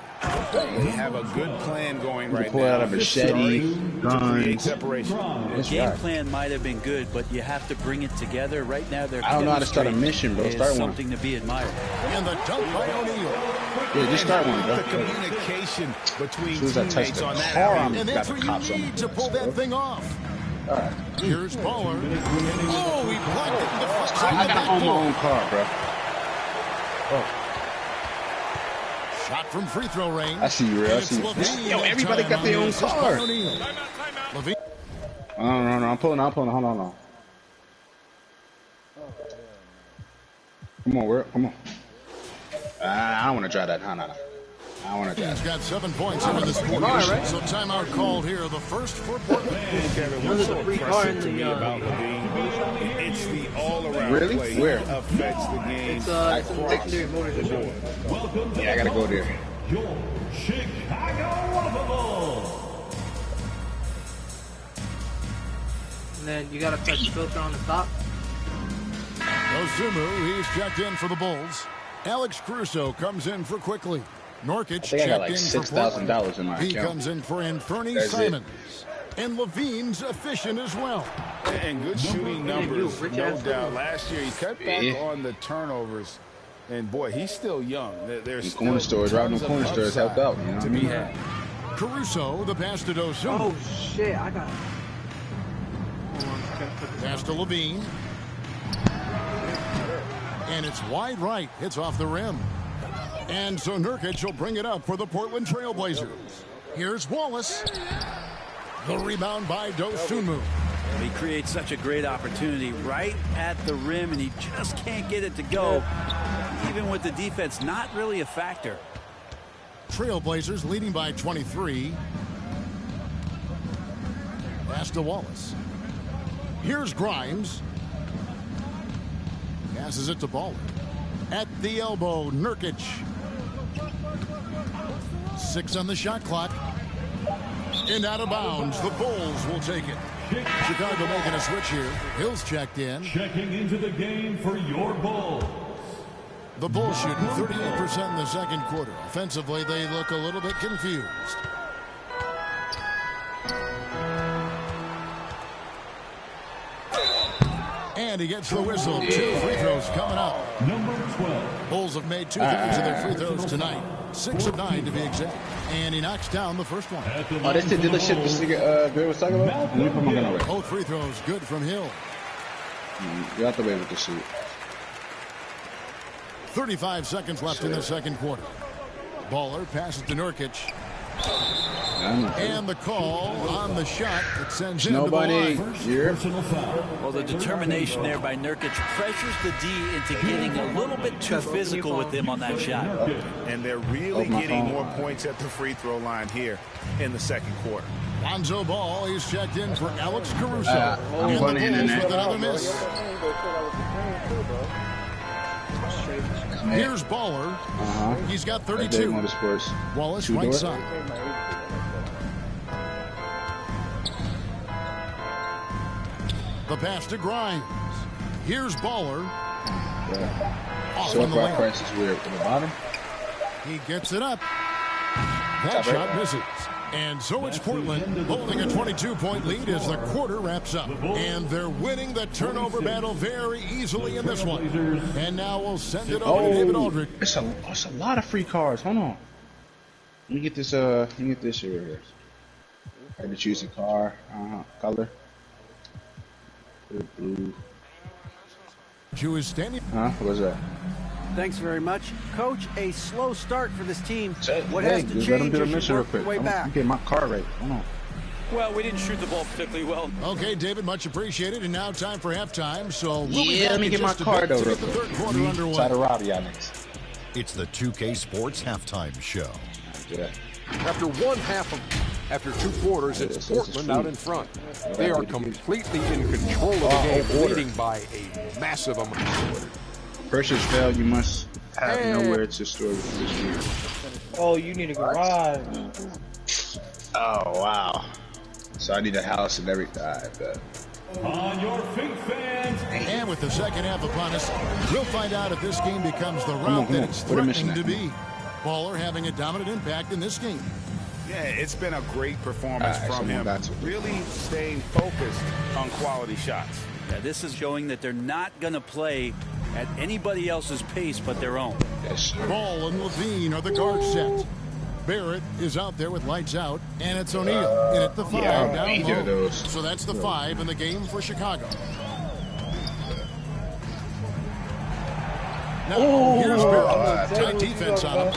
They have a good plan going right pull now. Out a machete, guns. Separation. The game plan might have been good, but you have to bring it together. Right now, they're I don't know how to start a mission, bro. Start one. Something to be admired. And the dunk by O'Neal. Yeah, just start one, bro. The communication between teammates on that. And that's what you need to pull that thing off. Right. Here's Baller. Oh, he blocked it in the front. I got on my own car, bro. Oh. Shot from free throw range. I see you, real. I see you. Yo, everybody got their own car. Levine. No, I'm pulling out. Hold on. Come on, come on. I don't want to drive that. No. I want to drive. He's got 7 points into this quarter. Right? So timeout called here. The first for Portland. What's so impressive to me about Levine? It's the all-around play Where? that affects the game. It's yeah, I gotta go there. Your Chicago Bulls. And then you gotta press filter on the top. Osumu, he's checked in for the Bulls. Alex Caruso comes in for Quickly. Norkic checked got like in for $6,000 in my account. He comes in for Anthony Simons. And Levine's efficient as well. And good shooting numbers, no doubt. Last year, he cut back on the turnovers. And, boy, he's still young. There's corner stores, right? No corner stores helped out. You know to be had. Caruso, the pass to Osumu. Oh, shit. I got Pass to Levine. And it's wide right. Hits off the rim. And so Nurkic will bring it up for the Portland Trailblazers. Here's Wallace. The rebound by Dosunmu. He creates such a great opportunity right at the rim, and he just can't get it to go, even with the defense not really a factor. Trailblazers leading by 23. Pass to Wallace. Here's Grimes. Passes it to Baller. At the elbow, Nurkic. 6 on the shot clock. And out of bounds, the Bulls will take it. Chicago making a switch here. Hill's checked in. Checking into the game for your Bulls. The Bulls shooting 38% in the second quarter. Offensively, they look a little bit confused. And he gets the whistle. 2 free throws coming up. Number 12. Bulls have made 2/3 of their free throws tonight. 6 of 9 to be exact. And he knocks down the first one. Oh, this did the shit this nigga Bill was talking about? Let me put my gun away. Both free throws good from Hill. You have to wait with the shit. 35 seconds left in the second quarter. Baller passes to Nurkic. And the call on the shot that sends him to the line. Well, the determination there by Nurkic pressures the D into getting a little bit too physical with him on that shot. And they're really getting more points at the free throw line here in the second quarter. Lonzo Ball, he's checked in for Alex Caruso. I'm and funny the in Bulls that. with another miss. Here's Baller. He's got 32. Wallace right side. The pass to Grimes. Here's Baller. Off on the lane. Price is weird. In the bottom. He gets it up. That shot misses. And so it's Portland holding a 22-point lead as the quarter wraps up. And they're winning the turnover battle very easily in this one. And now we'll send it over to David Aldridge. It's a lot of free cards. Hold on. Let me get this shit right here. I had to choose a car. Color. Blue. Jew is standing. What was that? Thanks very much. Coach, a slow start for this team. What Hey, has to just let him change do the as you mission real work your quick. way back? I'm getting my car right. Hold on. Well, we didn't shoot the ball particularly well. Okay, David, much appreciated. And now time for halftime. So we'll be Yeah, back let me in get my just a car bit though to real get the quick. third quarter underway. Try to rob y'all niggas. It's the 2K Sports Halftime Show. Yeah. After 2 quarters, it's Portland out in front. They are completely in control of the game, leading by a massive amount. Purchase failed. You must have nowhere to store this year. Oh, you need a garage. Oh, wow. So I need a house and everything. I bet. On your feet, fans. And with the second half upon us, we'll find out if this game becomes the route that it's threatening to be. Baller having a dominant impact in this game. Yeah, it's been a great performance from him. Really staying focused on quality shots. Yeah, this is showing that they're not going to play at anybody else's pace but their own. Ball and Levine are the guard set. Barrett is out there with lights out, and it's O'Neal in at the 5 down low. So that's the 5 in the game for Chicago. Now, here's Barrett. Tight defense on him.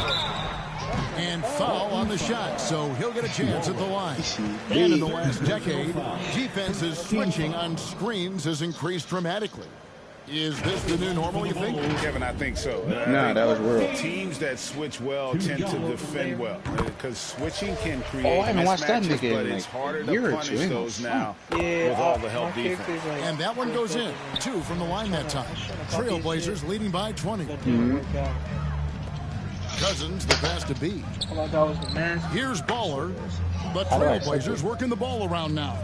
And foul on the shot, so he'll get a chance at the line. And in the last decade, defenses switching on screens has increased dramatically. Is this the new normal, you think? Kevin, I think so. Nah, that was real. Teams that switch well tend to defend well because switching can create I haven't watched that mismatches, nigga but in it's like harder a to year or punish two. those now with all the help defense. And that one goes in. 2 from the line that time. Trailblazers leading by 20. Cousins, the pass to B. Here's Baller, but Trailblazers working the ball around now.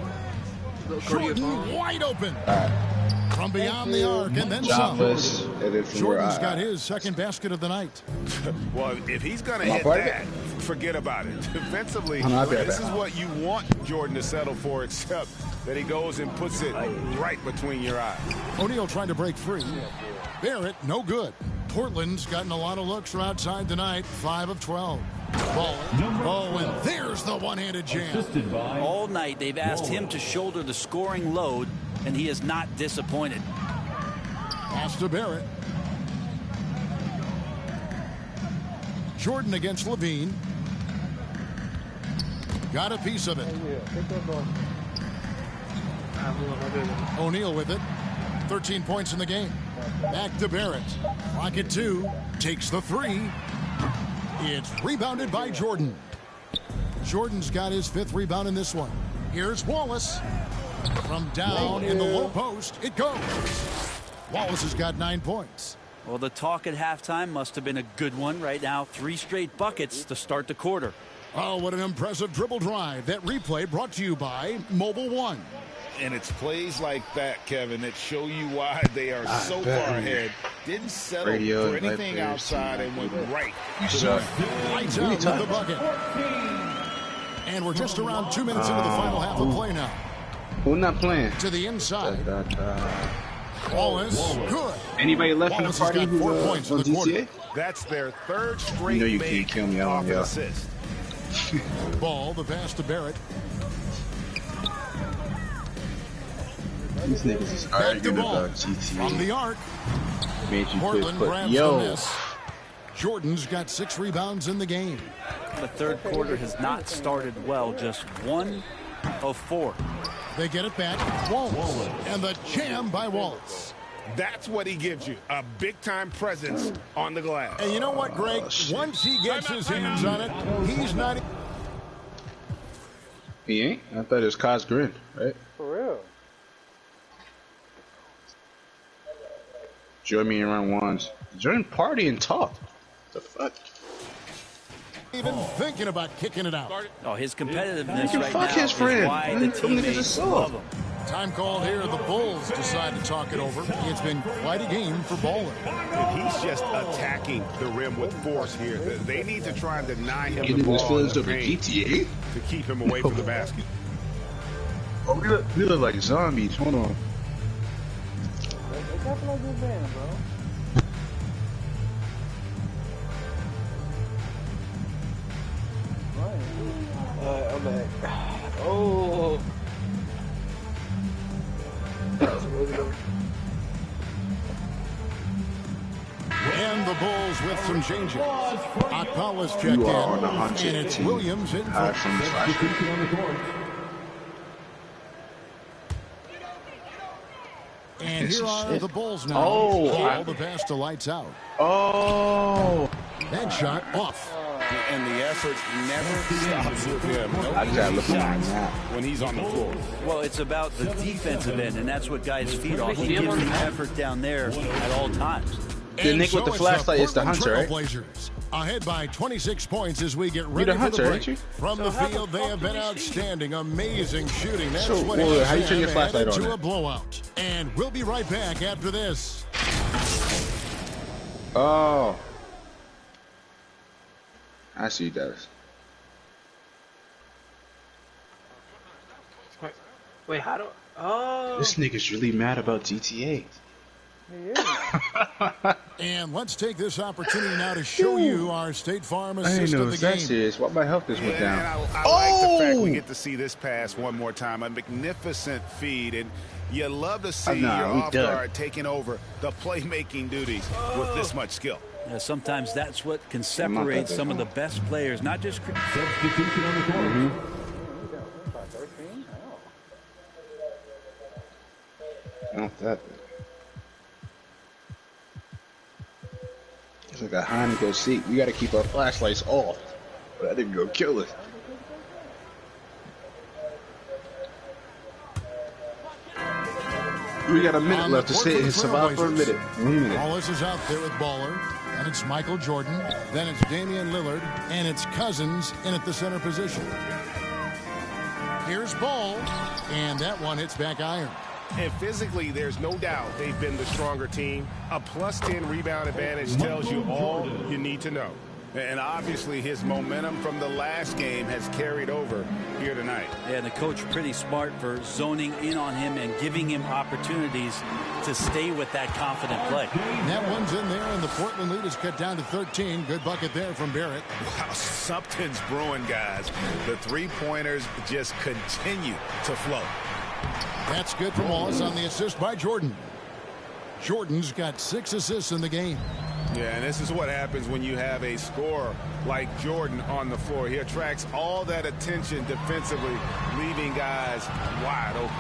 Jordan wide open. From beyond the arc and then some. Jordan's got his second basket of the night. Well, if he's going to hit that, forget about it. Defensively, this is what you want Jordan to settle for, except that he goes and puts it right between your eyes. O'Neal trying to break free. Barrett, no good. Portland's gotten a lot of looks from outside tonight. 5 of 12. Oh, and there's the one-handed jam. All night they've asked him to shoulder the scoring load, and he is not disappointed. Pass to Barrett. Jordan against Levine. Got a piece of it. O'Neal with it. 13 points in the game. Back to Barrett. Clock at 2. Takes the 3. It's rebounded by Jordan. Jordan's got his 5th rebound in this one. Here's Wallace. From down in the low post, it goes. Wallace has got 9 points. Well, the talk at halftime must have been a good one. Right now, 3 straight buckets to start the quarter. Oh, what an impressive dribble drive. That replay brought to you by Mobile One. And it's plays like that, Kevin, that show you why they are so far ahead. Didn't settle for anything outside and went right. Lights out with the bucket. And we're just around 2 minutes into the final half of play now. Who's not playing? To the inside. Wallace, good. Anybody left in the party who 4 points on in the quarter. GTA? That's their 3rd straight You can't kill me off on an y'all. assist. Ball, the pass to Barrett. These niggas is Back to arguing ball. about GTA. From the arc. Made you Portland put grabs the miss. Jordan's got 6 rebounds in the game. The third quarter has not started well. Just 1 of 4. They get it back. Wallace. And the jam by Wallace. That's what he gives you, a big-time presence on the glass. And you know what, Greg? Once he gets his hands on it, he's not... He ain't? I thought it was Kaz Grin, right? For real. Join me around ones. Join party and talk. The fuck? Even thinking about kicking it out. Oh, his competitiveness right fuck now his friend. is why the Them niggas are teammates soft. love him. Time called here. The Bulls decide to talk it over. It's been quite a game for Bowler. And he's just attacking the rim with force here. They need to try and deny him Getting the his ball feelings in over the paint GTA? to keep him away from the basket. Oh, we look like zombies. Hold on. They got like this band, bro. I'm back. Oh. And the Bulls with some changes. Akpala's checked You are on the in. hunted And it's team. Williams in Hide front. from the flashlight. And This here is are shit. the Bulls now. Oh. All the pass to lights out. Oh. That shot off. And the effort never stops with him. No I gotta look easy at my shots map. when he's on the floor. Well, it's about the defensive end, and that's what guys feed off. He gives the effort down there at all times. The And Nick with the it's flashlight is the Portland hunter, right? Trailblazers, ahead by 26 points as we get You ready the for hunter, the ain't break. you? From the field, they have been outstanding. Amazing shooting. That's So, what wait, has how you turn your them flashlight headed on to then? a blowout. And we'll be right back after this. Oh. I see you guys. Wait, how do? Oh. This nigga's really mad about GTA. And let's take this opportunity now to show you our State Farm I didn't assist know of it the was that game. serious. Why my health just went And down? I like the fact we get to see this pass one more time. A magnificent feed. And you love to see Nah, your we off done. guard taking over the playmaking duties with this much skill. Yeah, sometimes that's what can separate some of the best players, not just. Substitution on the court. Not that. It's like a Heineken seat. We gotta keep our flashlights off. But I didn't go kill us. We got a minute On the left to court sit for the and survive for a minute. Trailblazers. 1 minute. Wallace is out there with Baller. And it's Michael Jordan. Then it's Damian Lillard. And it's Cousins in at the center position. Here's Ball. And that one hits back iron. And physically, there's no doubt they've been the stronger team. A +10 rebound advantage tells you all you need to know. And obviously, his momentum from the last game has carried over here tonight. Yeah, the coach pretty smart for zoning in on him and giving him opportunities to stay with that confident play. That one's in there, and the Portland lead is cut down to 13. Good bucket there from Barrett. Wow, something's brewing, guys. The three-pointers just continue to flow. That's good from Wallace on the assist by Jordan. Jordan's got 6 assists in the game. Yeah, and this is what happens when you have a scorer like Jordan on the floor. He attracts all that attention defensively, leaving guys wide open.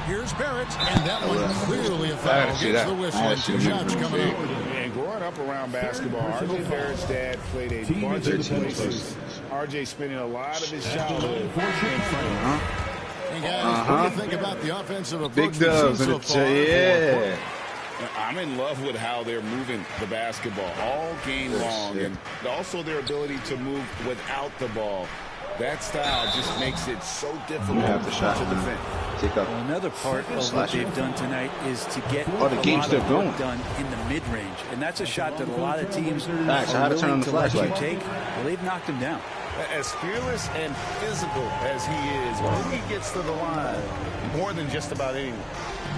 Here's Barrett, and that one clearly a foul. Gets the whistle, and 2 shots coming up. And growing up around basketball, R.J. Barrett's dad played a bunch of places. R.J. spending a lot of his childhood in front of him. Hey guys, what do you think about the offensive approach Big dubs so far? Yeah. I'm in love with how they're moving the basketball all game long, and also their ability to move without the ball. That style just makes it so difficult to defend. Well, another part of what they've done tonight is to get the game's still going. done in the mid-range, and that's a shot that a lot of teams are Nice. I had to turn on willing the to let you flashlight. take. Well, they've knocked him down. As fearless and physical as he is, when he gets to the line, more than just about anyone.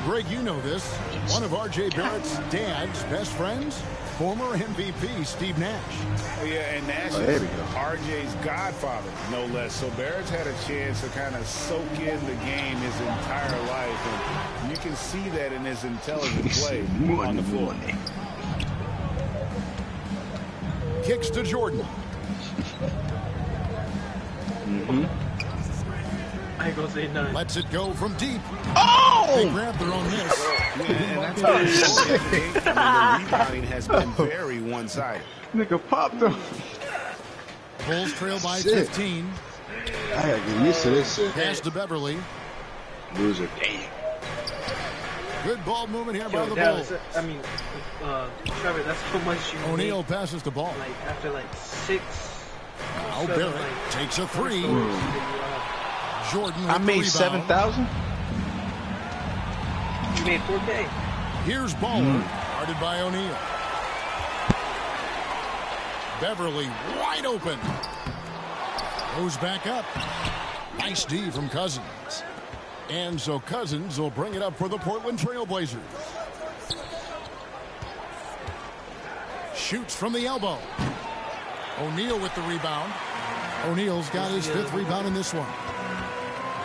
Greg, you know this. One of R.J. Barrett's dad's best friends, former MVP Steve Nash. Yeah, and Nash there is we go. R.J.'s godfather, no less. So Barrett's had a chance to kind of soak in the game his entire life, and you can see that in his intelligent play on the floor. Kicks to Jordan. I ain't gonna say nothing. Lets it go from deep. Oh! They grab their own miss. And that's how the rebounding has been very one-sided. Nigga popped him. Bulls trail by Shit. 15. I gotta get used to this shit. Pass to Beverly. Loser. Damn. Good ball movement here by Yo, the Dallas, Bulls. I mean, Trevor, that's how much you O'Neal make, passes the ball. like, after like 6. Now 7, Barrett like, takes a 3. Jordan with I the made rebound. 7,000. You made 4K. Here's Baller, guarded by O'Neal. Beverly wide open. Goes back up. Nice D from Cousins. And so Cousins will bring it up for the Portland Trail Blazers. Shoots from the elbow. O'Neal with the rebound. O'Neal's got his 5th rebound in this one.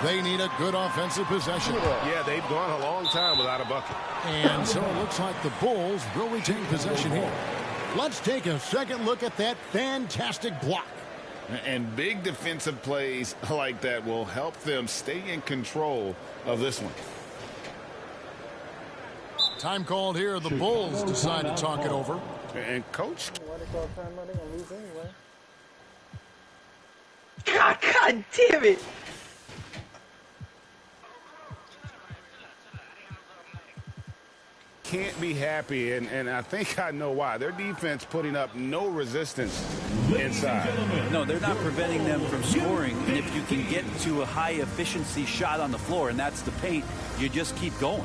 They need a good offensive possession. Yeah, they've gone a long time without a bucket. And so it looks like the Bulls will retain possession here. Let's take a second look at that fantastic block. And big defensive plays like that will help them stay in control of this one. Time called here. The Bulls decide to talk it over. And Coach. God damn it. Can't be happy, and I think I know why. Their defense putting up no resistance inside. No, they're not preventing them from scoring, and if you can get to a high efficiency shot on the floor, and that's the paint, you just keep going.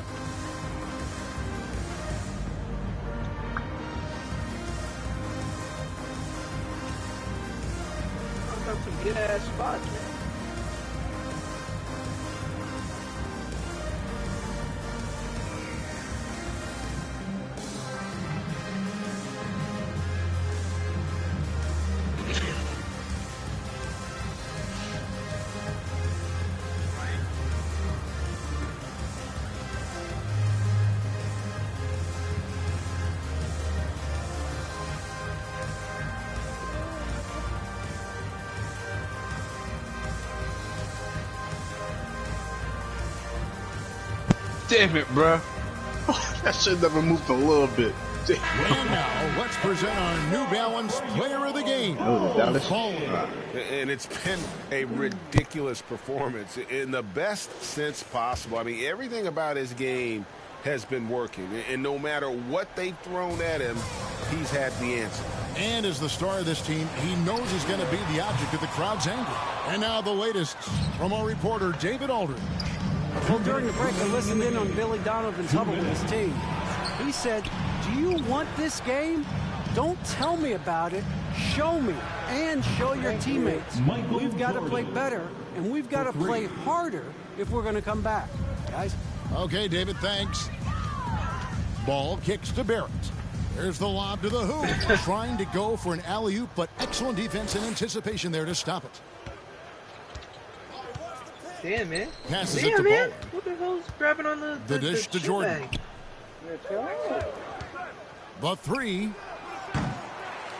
I've got some good ass spots, man. Damn it, bro. That should never moved a little bit. And now let's present our New Balance Player of the Game. And it's been a ridiculous performance in the best sense possible. I mean, everything about his game has been working. And no matter what they've thrown at him, he's had the answer. And as the star of this team, he knows he's going to be the object of the crowd's anger. And now the latest from our reporter, David Aldridge. Well, during the break, I listened in on Billy Donovan's huddle with his team. He said, do you want this game? Don't tell me about it. Show me and show your teammates. We've got to play better, and we've got to play harder if we're going to come back. Guys? Okay, David, thanks. Ball kicks to Barrett. There's the lob to the hoop. Trying to go for an alley-oop, but excellent defense and anticipation there to stop it. Damn, man. Passes Damn, it to man. Ball. What the hell's grabbing on the dish to chip Jordan. bag? The 3.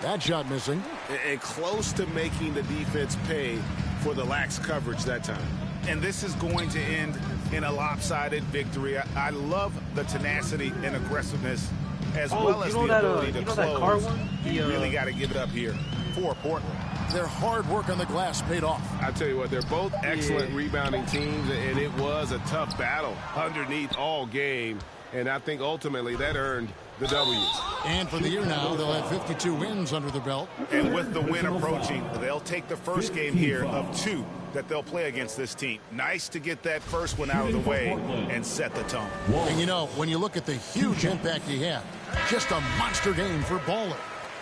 That shot missing. And close to making the defense pay for the lax coverage that time. And this is going to end in a lopsided victory. I love the tenacity and aggressiveness as well as the ability to close. You really got to give it up here for Portland. Their hard work on the glass paid off. I tell you what, they're both excellent rebounding teams, and it was a tough battle underneath all game. And I think ultimately that earned the W's. And for the year now, they'll have 52 wins under their belt. And with the win approaching, they'll take the first game here of 2 that they'll play against this team. Nice to get that first one out of the way and set the tone. And you know, when you look at the huge impact he had, just a monster game for Baller.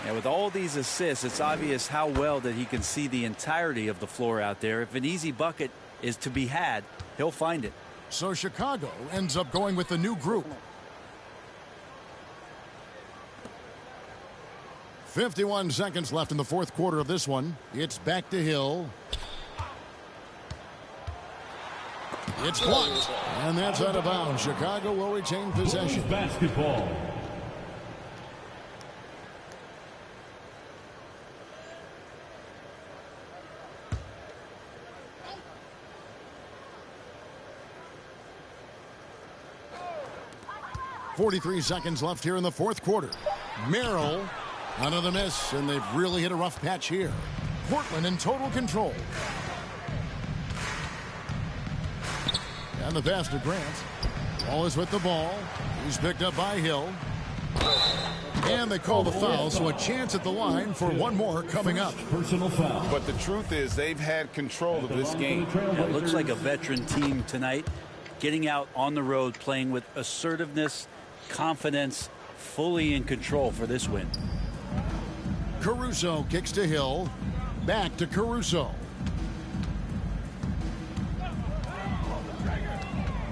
Yeah, with all these assists, it's obvious how well that he can see the entirety of the floor out there. If an easy bucket is to be had, he'll find it. So Chicago ends up going with the new group. 51 seconds left in the fourth quarter of this one. It's back to Hill. It's blocked. And that's out of bounds. Chicago will retain possession. Basketball. .43 seconds left here in the fourth quarter. Merrill, another miss, and they've really hit a rough patch here. Portland in total control. And the pass to Grant. Wallace with the ball. He's picked up by Hill. And they call the foul, so a chance at the line for one more coming up. Personal foul. But the truth is they've had control of this game. It looks like a veteran team tonight, getting out on the road, playing with assertiveness, confidence, fully in control for this win. Caruso kicks to Hill. Back to Caruso.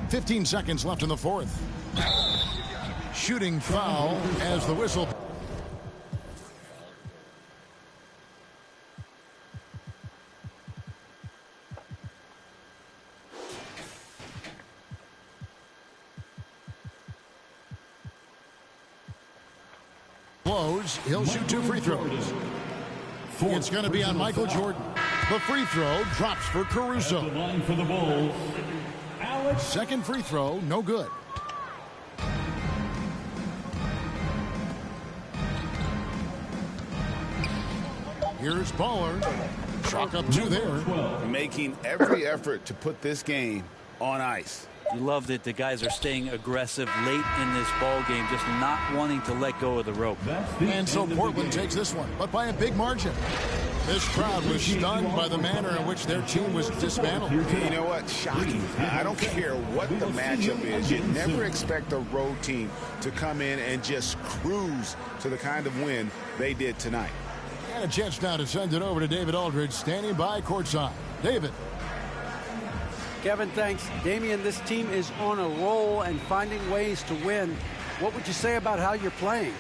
15 seconds left in the fourth. Shooting foul as the whistle. Blows. He'll shoot 2 free throws. It's going to be on Michael Jordan. The free throw drops for Caruso. The line for the Bulls. Second free throw, no good. Here's Baller. Chalk up 2 there. Making every effort to put this game on ice. You love that the guys are staying aggressive late in this ball game, just not wanting to let go of the rope. And so Portland takes this one, but by a big margin. This crowd was stunned by the manner in which their team was dismantled. You know what? Shocking. I don't care what the matchup is. You never expect a road team to come in and just cruise to the kind of win they did tonight. And a chance now to send it over to David Aldridge, standing by courtside. David. Kevin, thanks. Damian, this team is on a roll and finding ways to win. What would you say about how you're playing?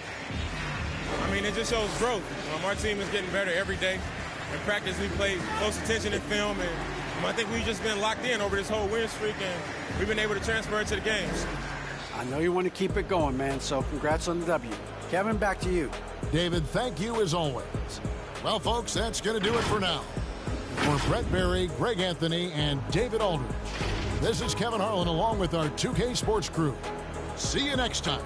I mean, it just shows growth. Our team is getting better every day. In practice, we play close attention in film, and I think we've just been locked in over this whole win streak, and we've been able to transfer it to the games. I know you want to keep it going, man, so congrats on the W. Kevin, back to you. David, thank you as always. Well, folks, that's going to do it for now. For Brett Berry, Greg Anthony, and David Aldridge, this is Kevin Harlan along with our 2K Sports crew. See you next time.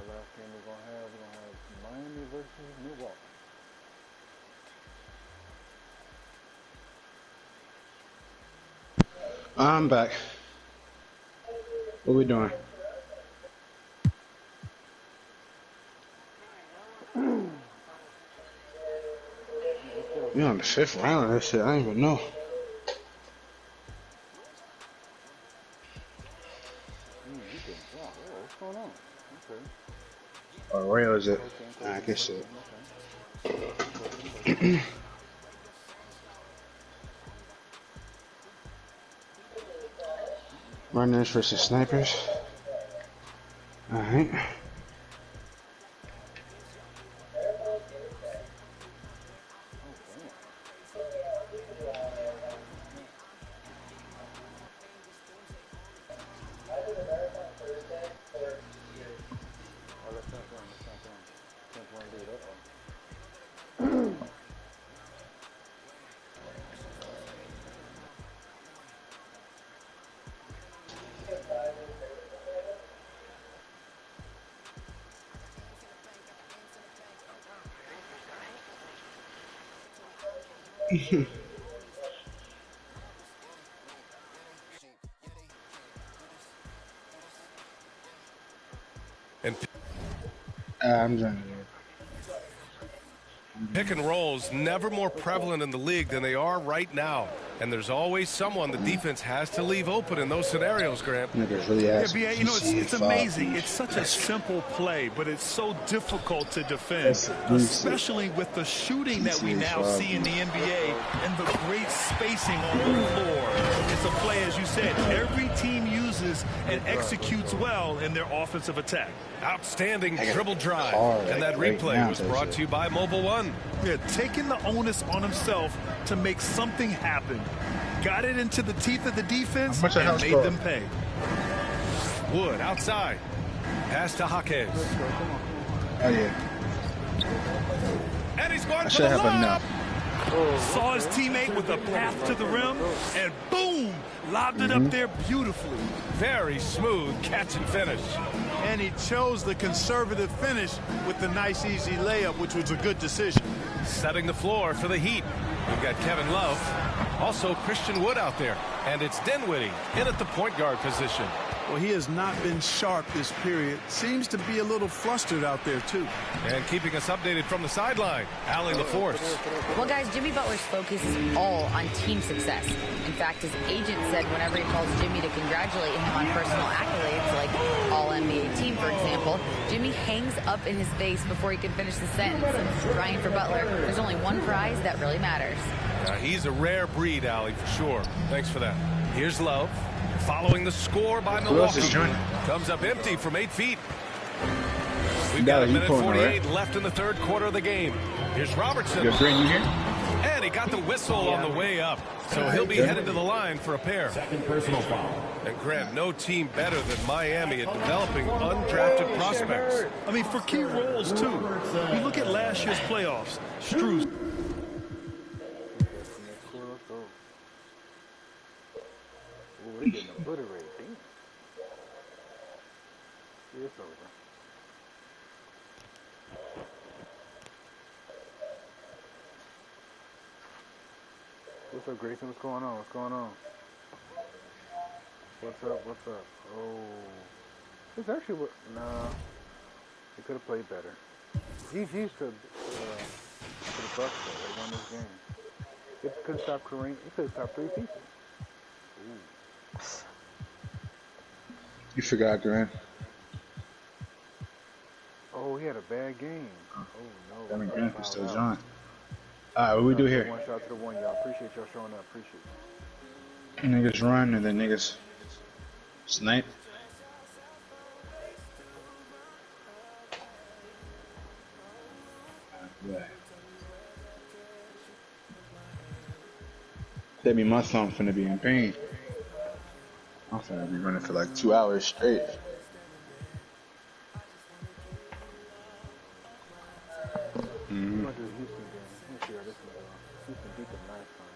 Last game we're going to have Miami versus Milwaukee. I'm back. What we doing? We on the 5th round of that shit. I don't even know. What's going on? Okay. Oh, where is it? I guess it. Runners versus snipers. Alright. And I'm done. pick and rolls never more prevalent in the league than they are right now. And there's always someone the defense has to leave open in those scenarios, Grant. Yeah, BA, you know, it's amazing. It's such a simple play, but it's so difficult to defend, especially with the shooting that we now see in the NBA and the great spacing on the floor. It's a play, as you said, every team uses and executes well in their offensive attack. Outstanding dribble drive. And that replay was brought to you by Mobile One. Yeah, taking the onus on himself to make something happen. Got it into the teeth of the defense and made them pay. Wood outside. Pass to Jaquez. Oh, yeah. And he's going I for should the have lob. enough. Saw his teammate with a path to the rim, and boom, lobbed it up there beautifully. Very smooth catch and finish. And he chose the conservative finish with the nice, easy layup, which was a good decision. Setting the floor for the Heat. We've got Kevin Love. Also Christian Wood out there. And it's Dinwiddie in at the point guard position. Well, he has not been sharp this period. Seems to be a little flustered out there, too. And keeping us updated from the sideline, Allie LaForce. Well, guys, Jimmy Butler's focus is all on team success. In fact, his agent said whenever he calls Jimmy to congratulate him on personal accolades, like All-NBA team, for example, Jimmy hangs up in his face before he can finish the sentence. Ryan, for Butler, there's only one prize that really matters. He's a rare breed, Allie, for sure. Thanks for that. Here's Love. Following the score by Milwaukee. Comes up empty from 8 feet. We've got a minute 48 left in the third quarter of the game. Here's Robertson. And he got the whistle on the way up. So he'll be headed to the line for a pair. Second personal foul. And Grant, no team better than Miami at developing undrafted prospects. I mean, for key roles, too. You look at last year's playoffs. Struz. We're getting obliterated. Damn. It's over. What's up, Grayson? What's going on? What's going on? What's up? What's up? Oh. It's actually what. Nah. They could have played better. GG's to the Bucks, though. They won this game. It could have stopped Kareem. It could have stopped 3 people. Ooh. You forgot, Grant. Oh, he had a bad game. Oh, no. Devin Grant can still join. Alright, what we do here? One shot to the one, y'all. Appreciate y'all showing up. Appreciate it. Niggas run and then niggas snipe. Yeah. That mean my thumb finna be in pain. I'm finna be running for like 2 hours straight. Mm-hmm. We're going to do the Houston game. Let me see how this one goes. Houston beat them last time.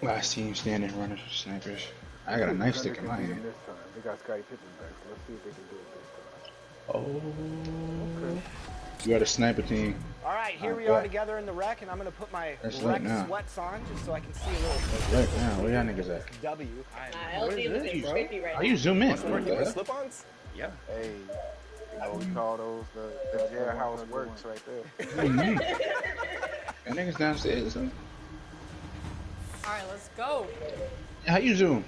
Last team standing running for snipers. I got a knife stick in my hand. This time. They got Scottie Pippen back, so let's see if they can do it this time. Oh. Okay. You got a sniper team. All right, here we are together in the rec, and I'm going to put my rec sweats on just so I can see a little. Right now, where y'all niggas at? W. LG looking trippy right How you zoom in? Slip-ons? Yeah. Hey, you know, we call those the jailhouse works right there. That niggas downstairs or something? All right, let's go. How you zoom?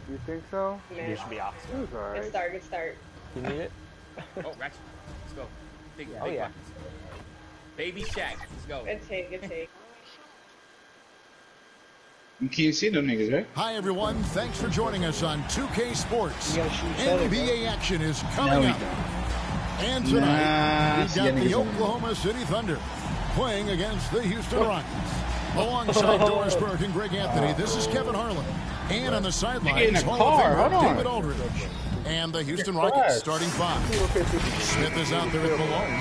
You think so? Man. You should be off. It was all right. Good start. You need it? Oh, Ratchet. Let's go. Big Oh, yeah. buckets. Baby Shaq. Let's go. Good take. You can't see them niggas, right? Hi, everyone. Thanks for joining us on 2K Sports. NBA action is coming up. And tonight, we've got the Oklahoma City Thunder playing against the Houston Rockets. Alongside Doris Burke and Greg Anthony, this is Kevin Harlan. And on the sidelines, Hall of Famer David Aldridge. And the Houston Rockets starting five. Smith is out there at Malone.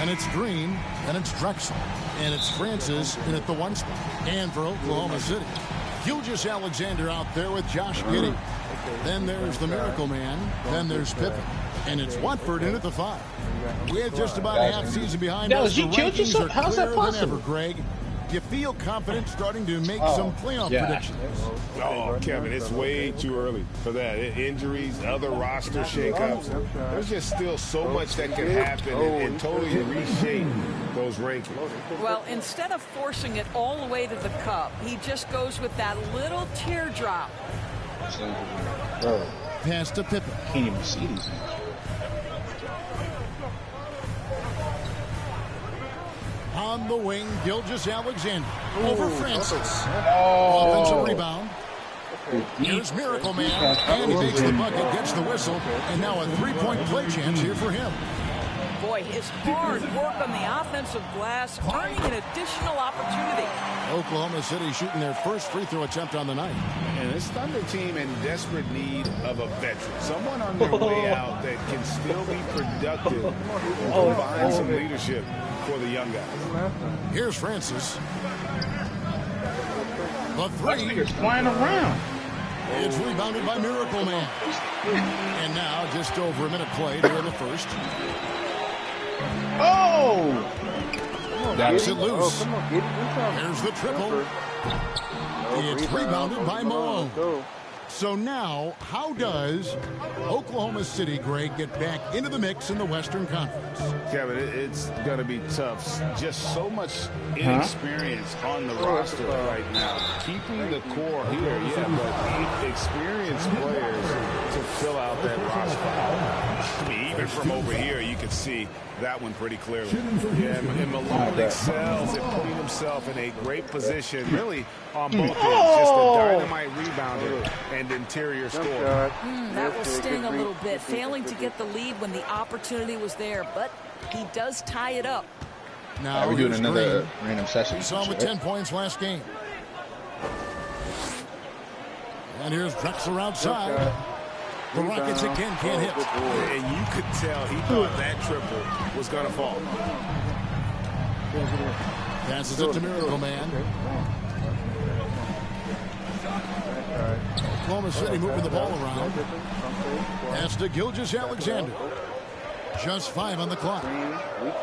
And it's Green. And it's Drexel. And it's Francis in at the one spot. And for Oklahoma City, Gilgeous Alexander out there with Josh Giddey. Then there's the Miracle Man. Then there's Pippen. And it's Watford in at the five. We have just about a half season behind us. The rankings are clearer than ever, Greg. You feel confident starting to make some playoff predictions? Oh, Kevin, it's way too early for that. Injuries, other roster shakeups. There's just still so much that can happen and totally reshape those rankings. Well, instead of forcing it all the way to the cup, he just goes with that little teardrop. Pass to Pippen. Can't even see these. On the wing, Gilgeous Alexander over Francis. Offensive rebound. Here's Miracle Man, and he makes the bucket, gets the whistle, and now a three-point play chance here for him. Boy, his hard work on the offensive glass, earning an additional opportunity. Oklahoma City shooting their first free throw attempt on the night. And this Thunder team in desperate need of a veteran. Someone on their way out that can still be productive and provide some leadership for the young guys. Here's Francis. The three is flying around. It's rebounded by Miracle Man. And now just over a minute played here in the first. Oh! That's it loose. Here's the triple. It's rebounded by Malone. So now, how does Oklahoma City, Greg, get back into the mix in the Western Conference? Kevin, it's going to be tough. Just so much inexperience on the roster right now. Keeping the core here, but experienced players to fill out that roster. I mean, even from over here, you can see that one pretty clearly. Yeah, and Malone excels at putting himself in a great position, really, on both ends. Just a dynamite rebounder and interior score. That will sting a little bit, failing to get the lead when the opportunity was there, but he does tie it up. Now we're doing another random session. We saw him with 10 points last game. And here's Drexler outside. The Rockets again can't hit. And you could tell he thought that triple was going to fall. Passes it to Miracle Man. Oklahoma City moving the ball around. Pass to Gilgeous Alexander. Just 5 on the clock.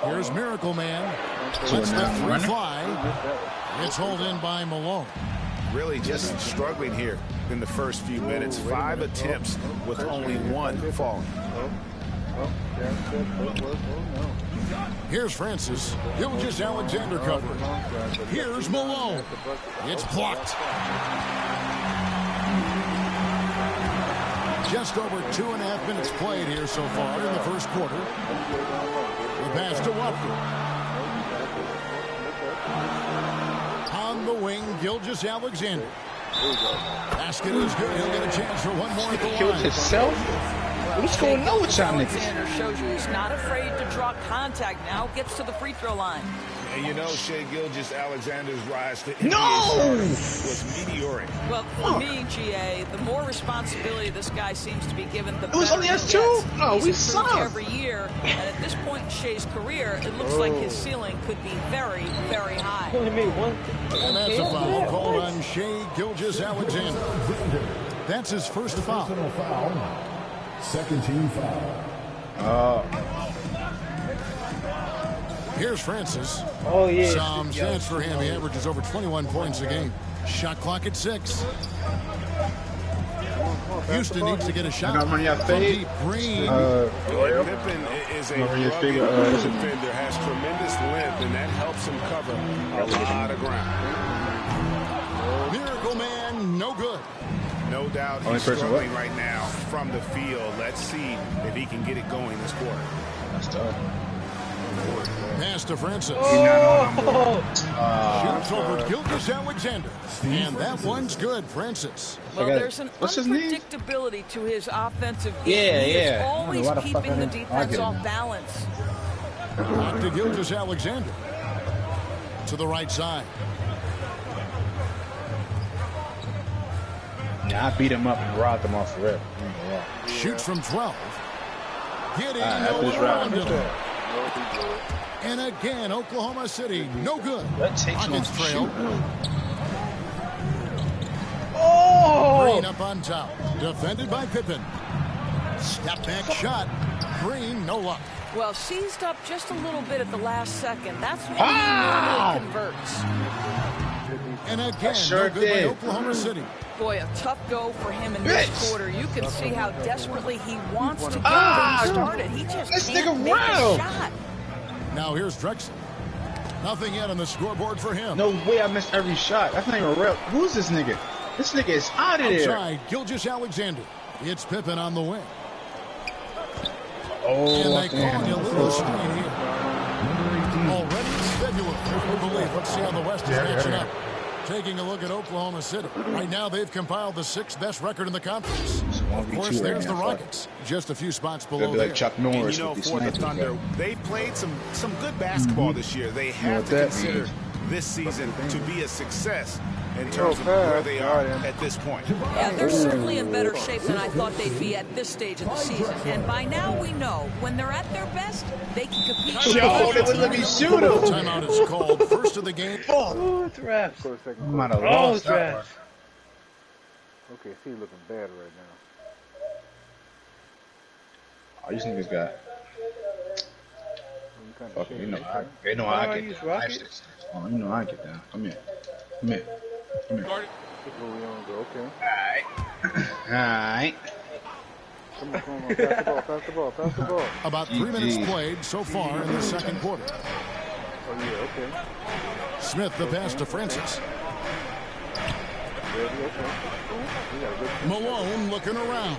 Here's Miracle Man. Lets the three fly. It's hauled in by Malone. Really just struggling here in the first few minutes. 5 attempts with only 1 falling. Here's Francis. Gilgeous Alexander covered. Here's Malone. It's blocked. Just over 2.5 minutes played here so far in the first quarter. The pass to Watford. On the wing, Gilgeous Alexander. Basket is good. He'll get a chance for one more at the line. Killed himself? What's going on with y'all niggas? Alexander shows you he's not afraid to draw contact. Now gets to the free throw line. And you know, Shai Gilgeous-Alexander's rise to NBA was meteoric. Well, for me, GA, the more responsibility this guy seems to be given, the better was only us two? No, we suck. Every year, and at this point in Shai's career, it looks like his ceiling could be very, very high. And that's a foul called on Shai Gilgeous-Alexander. That's his first foul. Second team foul. Here's Francis. Oh, yeah. Some stats for him. He averages over 21 points a game. Shot clock at 6. Houston needs to get a shot. I got money out fade. Green. Pippen is a rugged defender, has tremendous length, and that helps him cover a lot of ground. Miracle Man, no good. No doubt he's struggling right now from the field. Let's see if he can get it going this quarter. That's tough. Pass to Francis. Oh. Shoots over Gilgeous-Alexander. And that one's good, Francis. Well, there's an unpredictability to his offensive game. He is always keeping the defense off balance. Back to Gilgeous-Alexander. To the right side. Yeah, I beat him up and robbed him off the rip. Shoots from 12. Getting after this round. And again, Oklahoma City, no good. Rockets trail. Oh! Green up on top. Defended by Pippen. Step back shot. Green, no luck. Well, seized up just a little bit at the last second. That's when he normally converts. And again, no good by Oklahoma City. Boy, a tough go for him in this quarter. You can see how desperately he wants to get things started. He just can't make a shot. Now here's Drexel. Nothing yet on the scoreboard for him. No way I missed every shot. That's not even real. Who's this nigga? This nigga is out of there. Outside, Gilgeous-Alexander. It's Pippen on the wing. Oh, and they call you a little screen here. Already it's February. Let's see how the West is matching up. Taking a look at Oklahoma City. Right now, they've compiled the 6th best record in the conference. Of course, there's the Rockets. Just a few spots below like Chuck Norris. And, for the Thunder, they played some good basketball this year. They have to consider this season to be a success in terms of where they are at this point. Yeah, they're certainly in better shape than I thought they'd be at this stage of the season. And by now we know when they're at their best, they can compete. They wouldn't let me shoot him. Timeout is called. First of the game. Oh, it's refs. Oh, it's refs. Okay, see, looking bad right now. Oh, these niggas got. Fuck, you know, they know I get down. Oh, you know I get down. Come here. Come here. Come here. Okay. Alright. Come on, pass the ball. About 3 minutes played so far in the second quarter. Oh, yeah, okay. Smith, the pass to Francis. Malone looking around.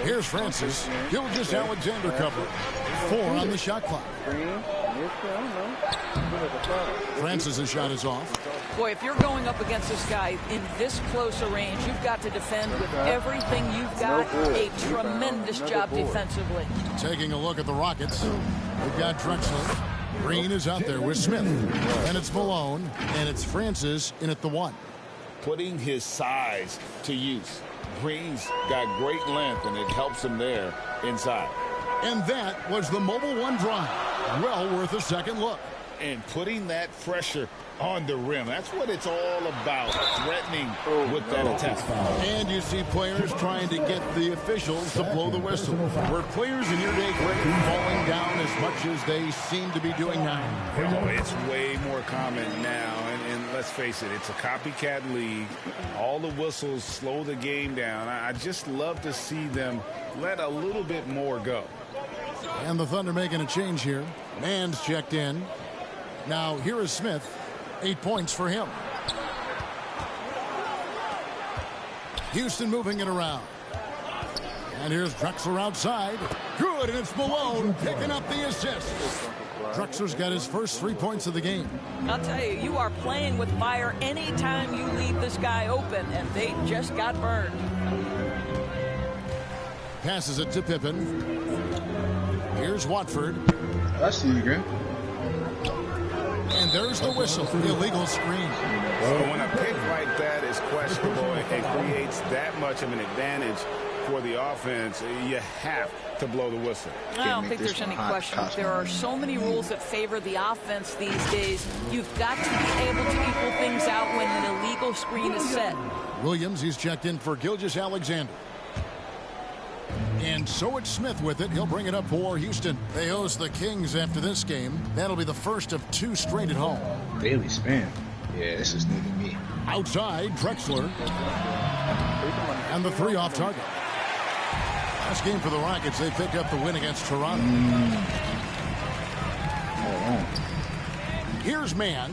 Here's Francis. Gilgeous-Alexander cover. 4 on the shot clock. Francis' shot is off. Boy, if you're going up against this guy in this close a range, you've got to defend with everything you've got. A tremendous job defensively. Taking a look at the Rockets. We've got Drexler. Green is out there with Smith. And it's Malone. And it's Francis in at the 1. Putting his size to use. Green's got great length, and it helps him there inside. And that was the Mobile One drive. Well worth a second look. And putting that pressure on the rim. That's what it's all about, threatening with that attack. And you see players trying to get the officials to blow the whistle. Were players in your day great falling down as much as they seem to be doing now? Oh, it's way more common now. And let's face it, it's a copycat league. All the whistles slow the game down. I just love to see them let a little bit more go. And the Thunder making a change here. Mann's checked in. Now here is Smith. 8 points for him. Houston moving it around. And here's Drexler outside. Good, and it's Malone picking up the assist. Drexler's got his first 3 points of the game. I'll tell you, you are playing with fire anytime you leave this guy open, and they just got burned. Passes it to Pippen. Here's Watford. I see you, Grant. And there's the whistle. Illegal screen. So when a pick like that is questionable, it creates that much of an advantage for the offense. You have to blow the whistle. I don't think there's any question. There are so many rules that favor the offense these days. You've got to be able to equal things out when an illegal screen is set. Williams, he's checked in for Gilgeous-Alexander. And so it's Smith with it. He'll bring it up for Houston. They host the Kings after this game. That'll be the first of 2 straight at home. Bailey spin. Yeah, this is new to me. Outside, Drexler. And the 3 off target. Last game for the Rockets, they picked up the win against Toronto. Here's Mann.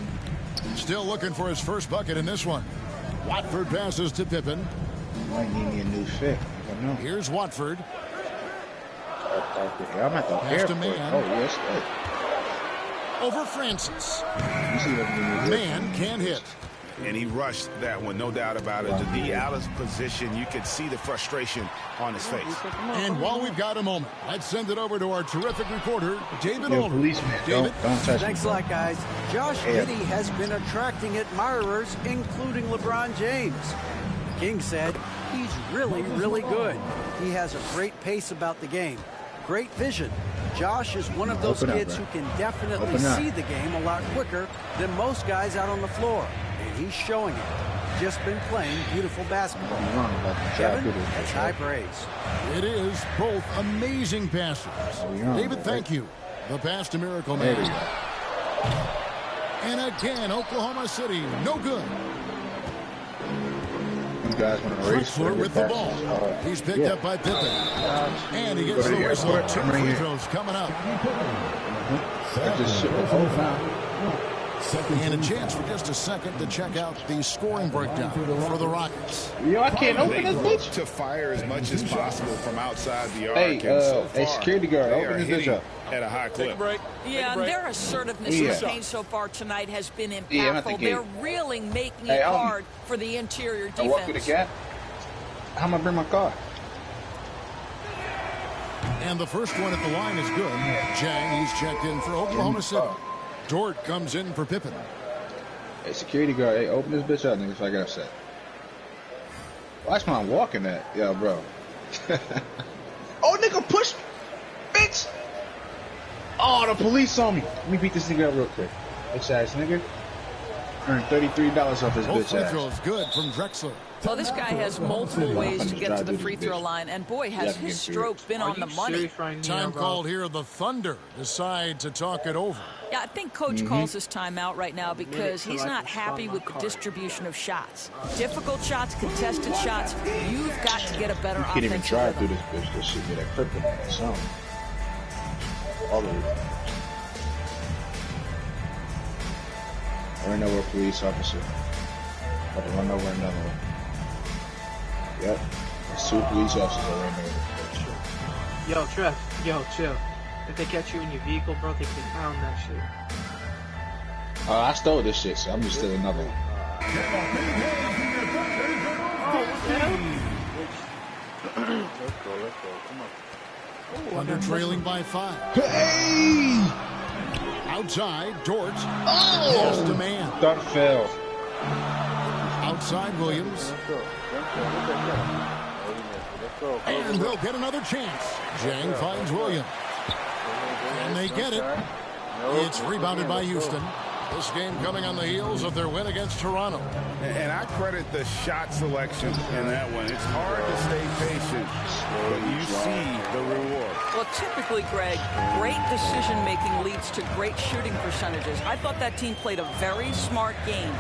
Still looking for his first bucket in this one. Watford passes to Pippen. Might need me a new fit. I don't know. Here's Watford. I'm at the Pass to airport. Mann. Oh, yes, Over Francis. You see what Mann can't hit. And he rushed that one, no doubt about it. To be out of position, you could see the frustration on his face. And while we've got a moment, let's send it over to our terrific reporter, David Older. David, don't touch Thanks a lot, guys. Josh Giddey has been attracting admirers, including LeBron James. King said he's really, really good. He has a great pace about the game, great vision. Josh is one of those kids who can definitely see the game a lot quicker than most guys out on the floor. And he's showing it. Just been playing beautiful basketball. Kevin, that's high praise. It is both amazing passes. David, thank you. The pass to Miracle Man. And again, Oklahoma City, no good. You guys want to race Drexler with the ball. He's picked up by Pippen. And he gets the whistle. 2 free throws coming up. And a chance for just a second to check out the scoring breakdown for the Rockets. Yo, I can't open this bitch. To fire as much as possible from outside the arc. Hey, so far, security guard, they open are this bitch up. at a high clip. Yeah, and their assertiveness in the paint so far tonight has been impactful. They're really making it hard for the interior defense. I walk through the gap. How am I bring my car? And the first one at the line is good. Jang, he's checked in for Oklahoma City. Dort comes in for Pippen. Hey, security guard, hey, open this bitch up, nigga, so I got upset. Watch my walking at. Yeah, bro. Oh, nigga, push. Bitch. Oh, the police on me. Let me beat this nigga up real quick. Bitch ass nigga. Earned $33 off his Both bitch free ass. throws good from Drexler. Well, this guy has multiple ways to get to the free throw line, and boy, has his stroke been on the money. Time called here. The Thunder decide to talk it over. Yeah, I think Coach calls this timeout right now because he's not happy with the distribution of shots. Difficult shots, contested shots. You've got to get a better offensive You can't even drive through rhythm. this bitch. This shit get a kryptonite or something. All of it. Run over a police officer. Got to run over another one. Yep. There's 2 police officers that ran over. Yo, Trev. Yo, chill. If they catch you in your vehicle, bro, they can pound that shit. I stole this shit, so I'm just stealing another one. Let's go. Come on. Thunder trailing by 5. Hey! Outside, Dort. Oh! To man. Thought fell. Outside, Williams. And they'll get another chance. Jang finds Williams. And they get it. It's rebounded by Houston. This game coming on the heels of their win against Toronto. And I credit the shot selection in that one. It's hard to stay patient, but you see the reward. Well, typically, Greg, great decision-making leads to great shooting percentages. I thought that team played a very smart game.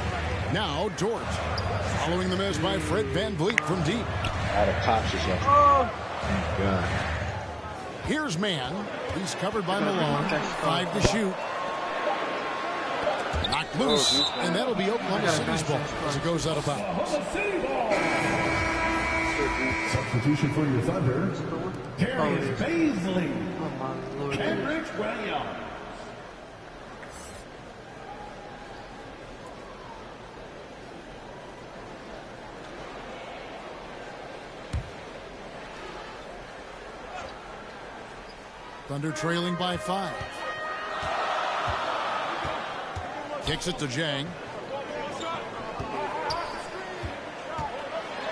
Now, Dort. Following the miss by Fred VanVleet from deep. Out of pops yourself. Oh. Thank God. Here's Mann. He's covered by Malone. 5 to shoot. Knocked loose. And that'll be Oklahoma City's ball as it goes out of bounds. Substitution for your Thunder. Darius Baisley. Kendrick Williams. Thunder trailing by 5. Kicks it to Jang.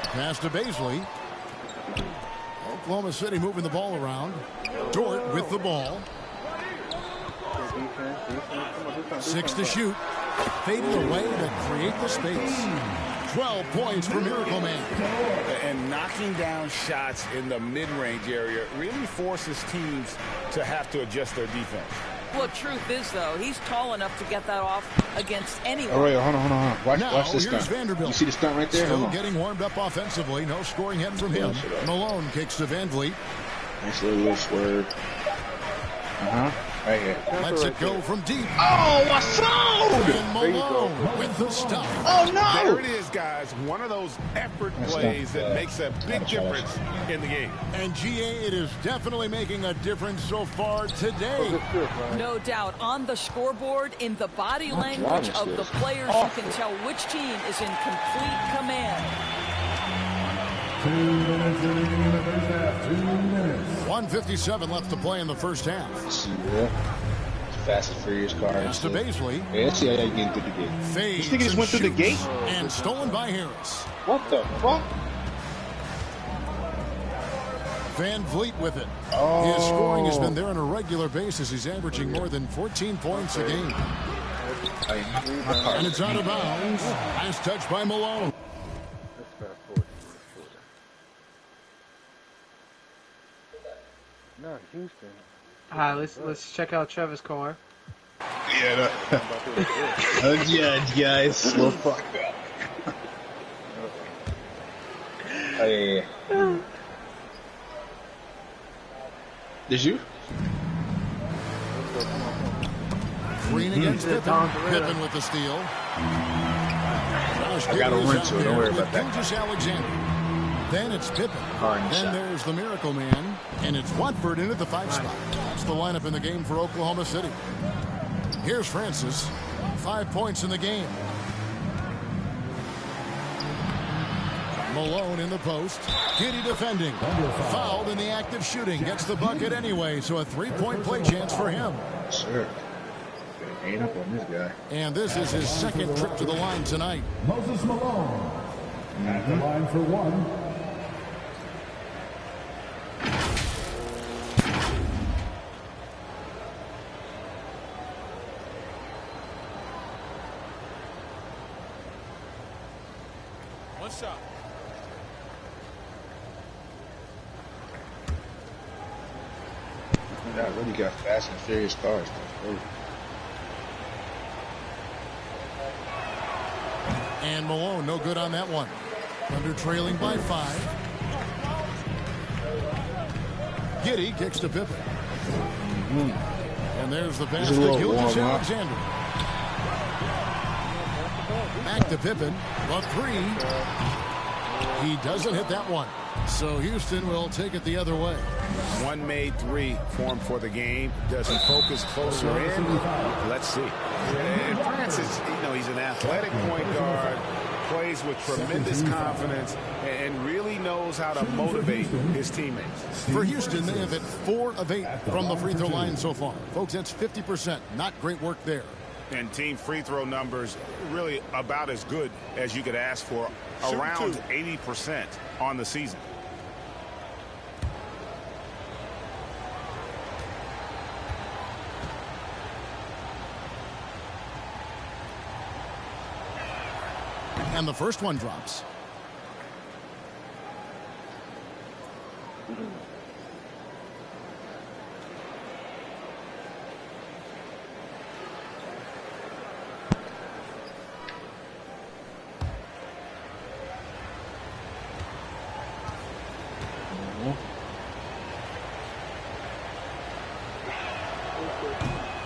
Pass to Baisley. Oklahoma City moving the ball around. Dort with the ball. 6 to shoot. Faded away to create the space. 12 points for Miracle Man. And knocking down shots in the mid-range area really forces teams to have to adjust their defense. Well, truth is, though, he's tall enough to get that off against anyone. All right, hold on. Watch this stunt. Vanderbilt. You see the stunt right there? Still getting warmed up offensively. No scoring yet from him. Malone kicks to Van Vliet. Nice little swerve. Right here. Lets it go from deep. Oh, I saw! And Malone with the stop. Oh, no! There it is, guys. One of those effort plays that makes a big difference in the game. And GA, it is definitely making a difference so far today. No doubt. On the scoreboard, in the body language of the players, you can tell which team is in complete command. 2 minutes remaining in the first half. 2 minutes. 1:57 left to play in the first half. See that? Fast and Furious car. Pass to Baisley. Yeah, let's see how you get through the gate. Fades this nigga just went through the gate? And stolen by Harris. What the fuck? Van Vliet with it. Oh. His scoring has been there on a regular basis. He's averaging more than 14 points a game. And it's out of bounds. Last touch by Malone. Not Houston. Let's check out Trevor's car. Yeah, don't judge, guys. Slow fuck up. Oh, yeah. Did you? Green against Pippen. Pippen with the steal. I got a run to it. Don't worry about that. Gilgeous Alexander. Then it's Pippen. Then there's the Miracle Man. And it's Watford into the 5 spot. That's the lineup in the game for Oklahoma City. Here's Francis. 5 points in the game. Malone in the post. Giddy defending. Fouled in the act of shooting. Gets the bucket anyway, so a 3-point play chance for him. Sure. Ain't up on this guy. And this is his second trip to the line tonight. Moses Malone at the line for 1. One shot. That really got Fast and Furious cars. And Malone, no good on that one. Under trailing by 5. Giddy kicks to Pippen. And there's the pass to Gilgeous Alexander. Back to Pippen. A 3. He doesn't hit that one. So Houston will take it the other way. One made 3 formed for the game. Does he focus closer in? Let's see. And Francis, he's an athletic point guard, plays with tremendous confidence, and really knows how to motivate his teammates. For Houston, they have hit 4 of 8 from the free throw line so far. Folks, that's 50%. Not great work there. And team free throw numbers really about as good as you could ask for, around 80% on the season. And the first one drops.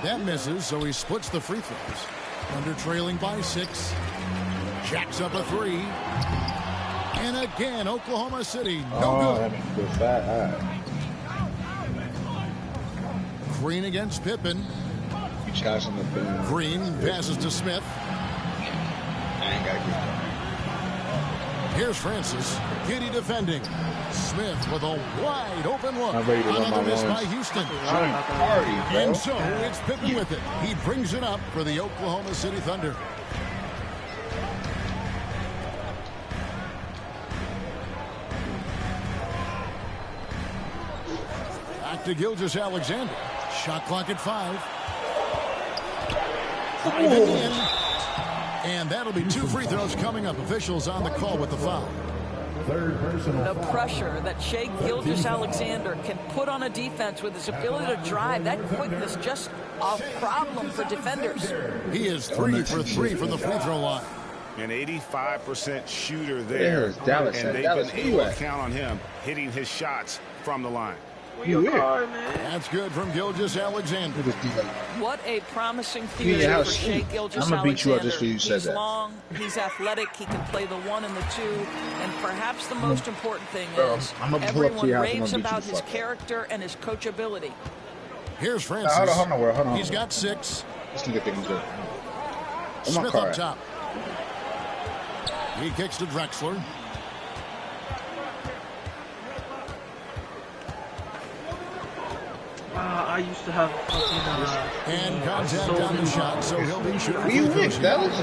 That misses, so he splits the free throws. Under trailing by 6. Jacks up a 3. And again, Oklahoma City, no good. Green against Pippen. Green passes to Smith. Here's Francis. Giddy defending. Smith with a wide open look. Another miss by Houston. And so it's Pippen with it. He brings it up for the Oklahoma City Thunder. Back to Gilgeous Alexander. Shot clock at 5. In. And And that'll be 2 free throws coming up. Officials on the call with the foul. The pressure that Shai Gilgeous-Alexander can put on a defense with his ability to drive, that quickness, just a problem for defenders. He is 3 for 3 from the free throw line. An 85% shooter there. Dallas, and they've been able to count on him hitting his shots from the line. That's good from Gilgeous-Alexander. What a promising future for Shai Gilgeous-Alexander. I'm going to beat you up just for you said he's that. Long, he's athletic, he can play the 1 and the 2, and perhaps the most important thing is everyone raves about his character and his coachability. Here's Francis. Hold on. He's got 6. This nigga thinks good. Smith up top. He kicks to Drexler. I used to have and contact on the shot, so he'll be shooting. You wish, Dallas.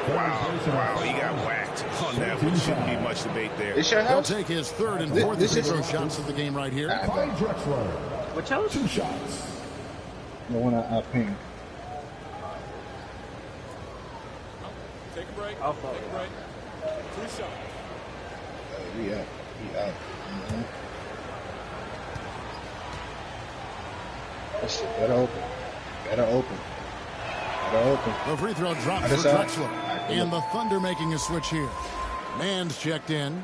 Wow, he got whacked on that one. Shouldn't be much debate there. He'll take his 3rd and 4th free throw shots of the game right here. Which else? 2 shots. The one I pinged. Take a break. I'll follow. Take a break. 2 shots. We out. That's it. Better open. The free throw drops for Drexler. And the Thunder making a switch here. Man's checked in.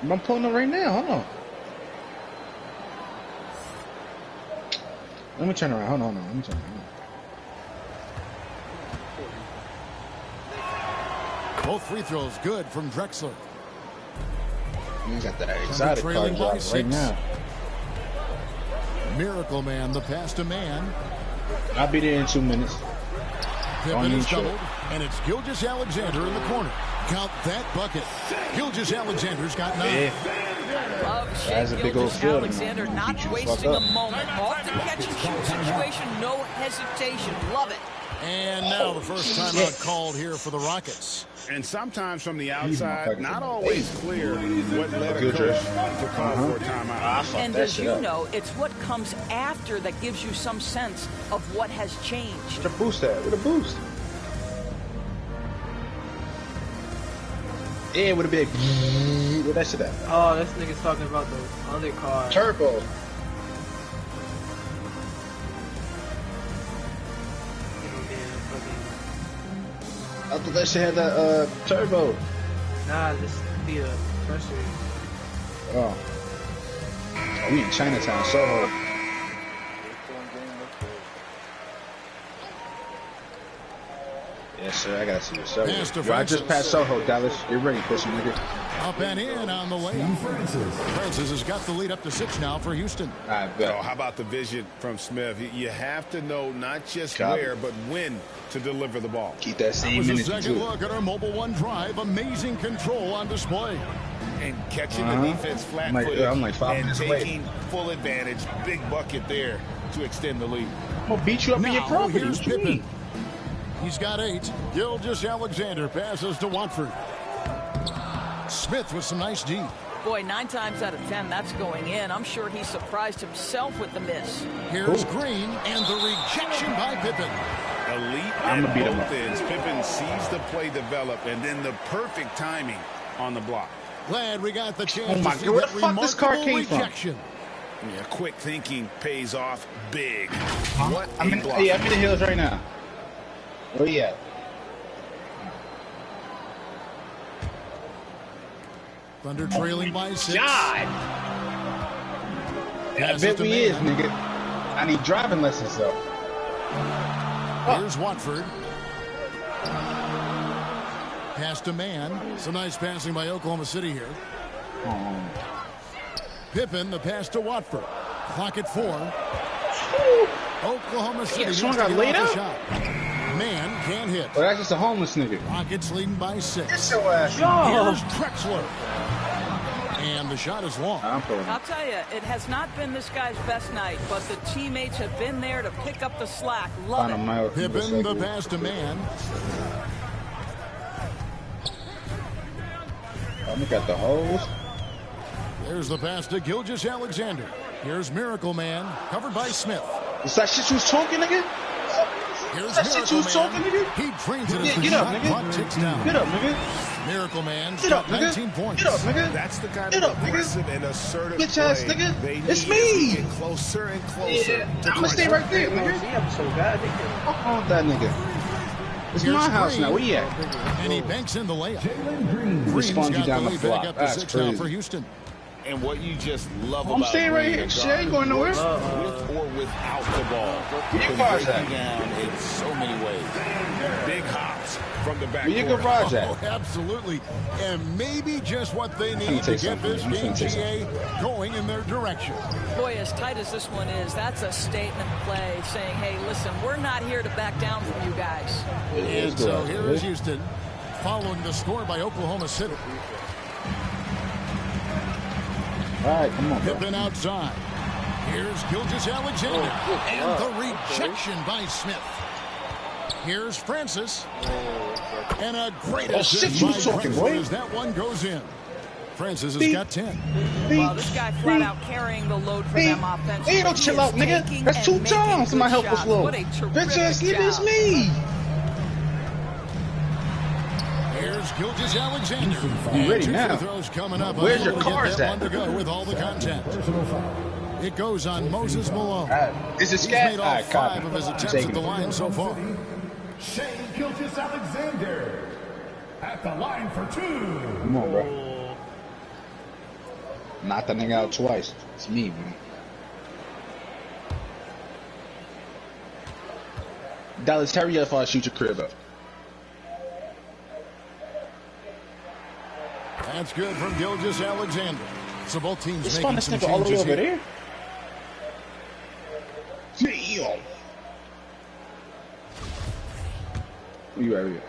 I'm pulling it right now. Hold on. Let me turn around. Hold on. Let me turn around. Both free throws good from Drexler. You got that exotic card drop right now. Miracle Man, the pass to Man. I'll be there in 2 minutes. Pippen is doubled, and it's Gilgeous-Alexander in the corner. Count that bucket. Gilgeous-Alexander's got 9. Yeah. Love Shai Gilgeous-Alexander not wasting a moment. Off the catch and shoot situation, no hesitation. Love it. And now the first timeout called here for the Rockets. And sometimes from the outside, not always clear what led a coach to call for a timeout. And as you know, it's what comes after that gives you some sense of what has changed. Where's the boost at? With a boost. Yeah, with a big. Where that shit at? Oh, this nigga's talking about the other car. Turbo. I thought that shit had that turbo. Nah, this be a accessory. Oh. We in Chinatown, Soho. Yes, sir. I gotta see the Soho. Yo, I just passed Soho, Dallas. Get ready, pussy nigga. Up and in on the way. Francis has got the lead up to 6 now for Houston. I bet. Oh, how about the vision from Smith? You have to know not just where, but when to deliver the ball. Keep that same energy. That was a second look at our Mobile One drive. Amazing control on display. And catching the defense flat-footed and taking full advantage. Big bucket there to extend the lead. I'm going to beat you up in your property. Here's Pippen. He's got 8. Gilgeous-Alexander passes to Watford. Smith with some nice D. Boy, 9 times out of 10, that's going in. I'm sure he surprised himself with the miss. Here's Green and the rejection by Pippen. Elite at both ends. Pippen sees the play develop and then the perfect timing on the block. Glad we got the chance to see that remarkable rejection. Yeah, quick thinking pays off big. What I'm in the hills right now. Where you at? Thunder trailing by 6. God! I bet we is, nigga. I need driving lessons, though. Here's Watford. Pass to Man. Some nice passing by Oklahoma City here. Pippen, the pass to Watford. Clock at 4. Oklahoma City. Someone got laid out? Man can't hit. Well, that's just a homeless nigga. Rockets leading by 6. Get your ass. Here's Drexler. And the shot is long. I'll tell you, it has not been this guy's best night, but the teammates have been there to pick up the slack. Love it. Pippen, the pass to Man. Look at the holes. There's the pass to Gilgeous-Alexander. Here's Miracle Man, covered by Smith. It's that shit you was talking, nigga? Here's That shit you was talking, nigga. He trains it as Yeah, the get up, shot nigga. clock ticks down. Get up, nigga. Miracle Man's Get up, got nigga. 19 points. Get up, nigga. That's the kind Get of up, nigga. aggressive and assertive Bitch ass play nigga. they It's need as we me. get closer and closer Yeah, to I'ma stay right there, nigga. I'm so bad. Fuck on that nigga. It's Here's my house Green. now. Where you at? And he banks in the layup. He Green's spawns you got down the the lead back block. up to That's 6 now for crazy. Houston. And what you just love I'm about staying right being here. a Shit guard ain't going nowhere. with or without the ball. Where your Can garage break at? you down in so many ways. Big hops from the back. Where your garage at? Oh, absolutely. And maybe just what they Let me need tell to you get something. this I'm game, finna tell you GA, going in their direction. Boy, as tight as this one is, that's a statement play saying, hey, listen, we're not here to back down from you guys. And so here is Houston, following the score by Oklahoma City. All right, come on, bro. Pippen outside. Here's Gilgeous-Alexander. And the rejection by Smith. Here's Francis. And a great assist by Drexler as that one goes in. Francis has got 10. Well, this guy flat out carrying the load for them offensively. Hey, don't chill out, nigga. That's 2 times my help was low. Bitch ass nigga, it's me. Here's Gilgeous-Alexander. I'm ready now. Throws coming up. Where's your Unable to get cars that at? one to go with all the contact. It goes on Moses Malone. Is it He's scat? made All all right, 5 copy. of his I'm attempts taking at the it. line so far. Shea Gilgeous-Alexander at the line for 2. Come on, bro. Knock that nigga out twice. It's me, man. Dallas, hurry up if I shoot your crib up. That's good from Gilgeous-Alexander. So both teams Let's making find this some nigga all the way changes over here. there. Damn. Where you at here?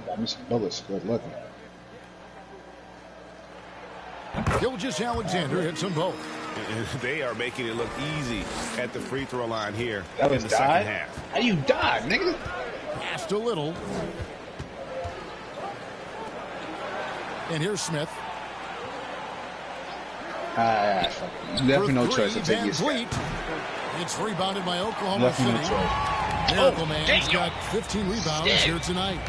Got me some bullets. Good luck. Gilgeous-Alexander hits them both. They are making it look easy at the free throw line here That in was the died? second half. How you died, nigga? Passed a little. And here's Smith. You left me no For choice. three, I'll take Van your Vliet. It's rebounded by Oklahoma Left me City. no choice. Miracle Man's got 15 rebounds here tonight.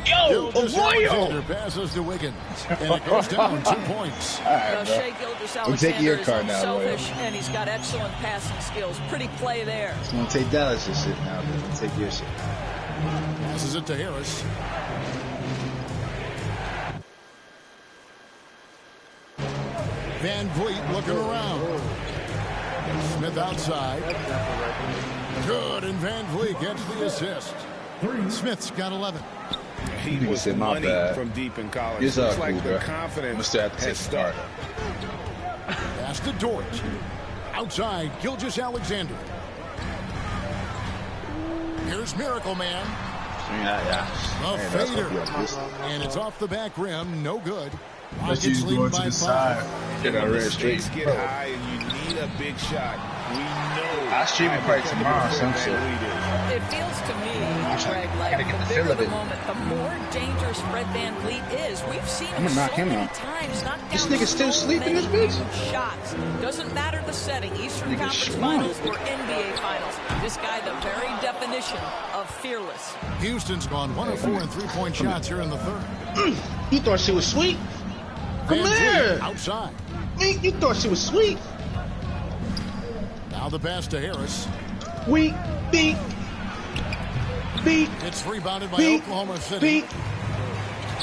Yo, Gilgeous-Alexander passes to Wiggins, and it goes down 2 points. Shea Gilgeous-Alexander is card now, unselfish, and he's got excellent passing skills. Pretty play there. I'm gonna take Dallas' shit now. I'm gonna take your shit. Passes it to Harris. Van Vliet looking around. Smith outside. Good, and Van Vliet gets the assist. Smith's got 11. He You was said my money bad. from deep in college. It's Looks all like cool, the bro. confidence Mr. Have to has take the card. started. Pass to Dort. Outside, Gilgeous-Alexander. Here's Miracle Man. Yeah. A Man, that's fader. what we have this. And it's off the back rim. No good. Let's Rockets use lead going to by the 5. side. Get that red straight. Stakes get high and you need a big shot. We know. I stream it probably tomorrow, some shit. It feels to me, Greg, like gotta get the the bigger feel of the it. moment, the more dangerous Fred VanVleet is. We've seen him I'ma knock so him many out. times knock down This nigga still so sleeping, this many bitch? shots. Doesn't matter the setting, Eastern Nigga Conference schlong. Finals or NBA Finals. This guy, the very definition of fearless. Houston's gone 1 of 4 in three-point shots here in the third. You thought she was sweet? Come Van here. Vliet outside. Man, you thought she was sweet? Now the pass to Harris. Beat. It's rebounded by Beat. Oklahoma City.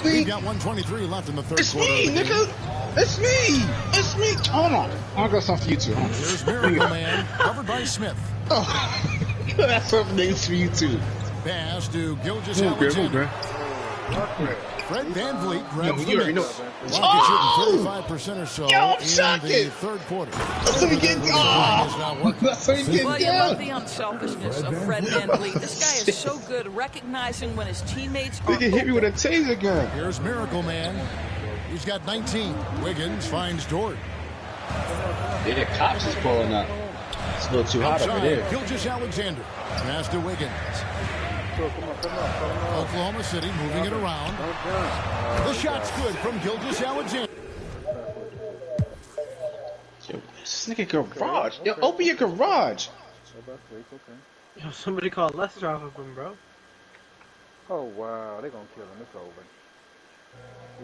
We've got 1:23 left in the third It's quarter. me, of the game. nigga. It's me. It's me. Hold on. I'll go something for you too. Here's Miracle Man, covered by Smith. Oh, that's something niggas for you too. Pass to Move, Gilgeous-Alexander. bro. Fred VanVleet grabs No, the you already miss. know. Rockets Oh! shooting 35% or so Yo, I'm in shocking. the third quarter. That's what we get. Is not working. That's what we get Well, you love the down. unselfishness of Fred VanVleet. This guy is so good recognizing when his teammates are Nigga hit me with a taser gun. Here's Miracle Man. He's got 19. Wiggins finds Dort. Yeah, the cops is pulling up. It's a little too hot over Outside, there. Gilgeous-Alexander. Pass to Wiggins. Oklahoma City moving it around. The shot's good from Gilgeous-Alexander. Yo, this nigga garage. Yo, open your garage. About 6, okay. Yo, somebody called Lester off of him, bro. Oh, wow. They're going to kill him. It's over.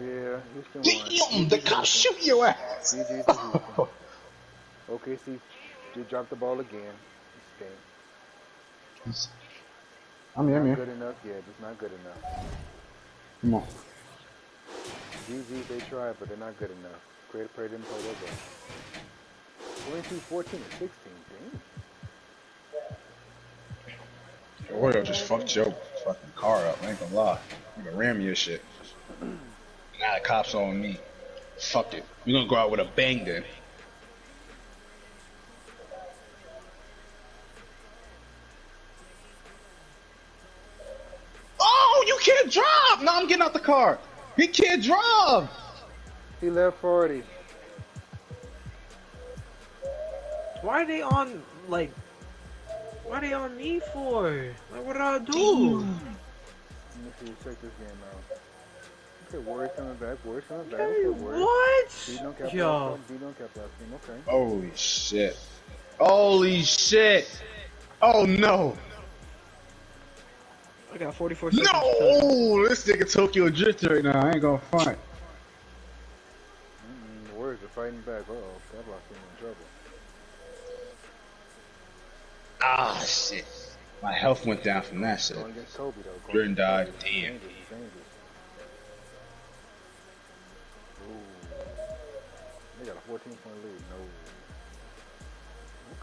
Yeah, Houston Damn, won. the cops shoot your ass. GG's to Houston. OKC, they dropped the ball again. It stinks. I'm here, Not man. good enough yet. It's not good enough. Come on. GG's, they tried, but they're not good enough. Great prayer didn't play their best. 22, 14, and 16. Damn. Oreo just fucked your fucking car up. I ain't gonna lie. I'm gonna ram your shit. Now the cops on me. Fuck it. We're gonna go out with a bang then. Oh, you can't drive! No, I'm getting out the car. He can't drive. He left 40. Why are they on, like, why are they on me for? Like, what did I do? Let me see, check this game out. Okay, Warriors coming back, Warriors coming back. Okay, Warriors. What? Yo. Beat on Cap last game, okay. Holy shit. Holy shit. Oh no. I got 44 seconds. No! This nigga Tokyo Drift right now. I ain't gonna front. The Warriors are fighting back. Uh-oh, Cap last game in trouble. Ah, shit. My health went down from that shit. Going against Kobe, though. Jordan died. Damn. Dangerous. Ooh. They got a 14-point lead.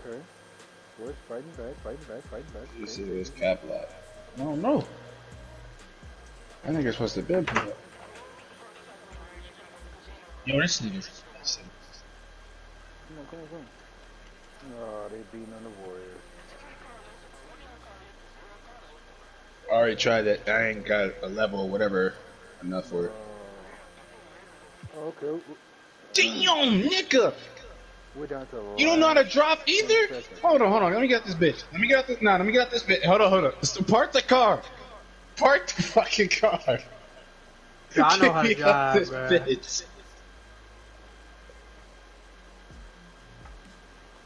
No. Okay. Warriors fighting back. This is Cap Lock. I don't know. I think it's supposed to be put up. Yo, this nigga's Come on. Oh, they beating on the Warriors. I already tried that. I ain't got a level or whatever enough for it. Okay. Damn, nigga! We're down to You don't know how to drop either? Hold on. Let me get this bitch. Let me get this bitch. Hold on. Park the car. Park the fucking car. Yeah, I know how to drive, this bro. bitch.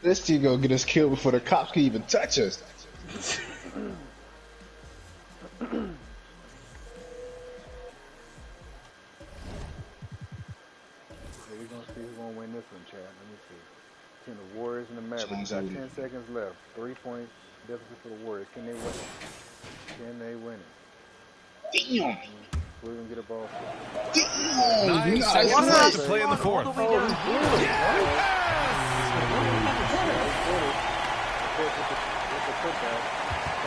This team gonna get us killed before the cops can even touch us. We're going to see who's going to win this one, Chad. Let me see. Between the Warriors and the Mavericks. Got 10 seconds left. 3-point deficit for the Warriors. Can they win it? Damn. We're going to get a ball. Damn. 9 seconds left to play in the fourth.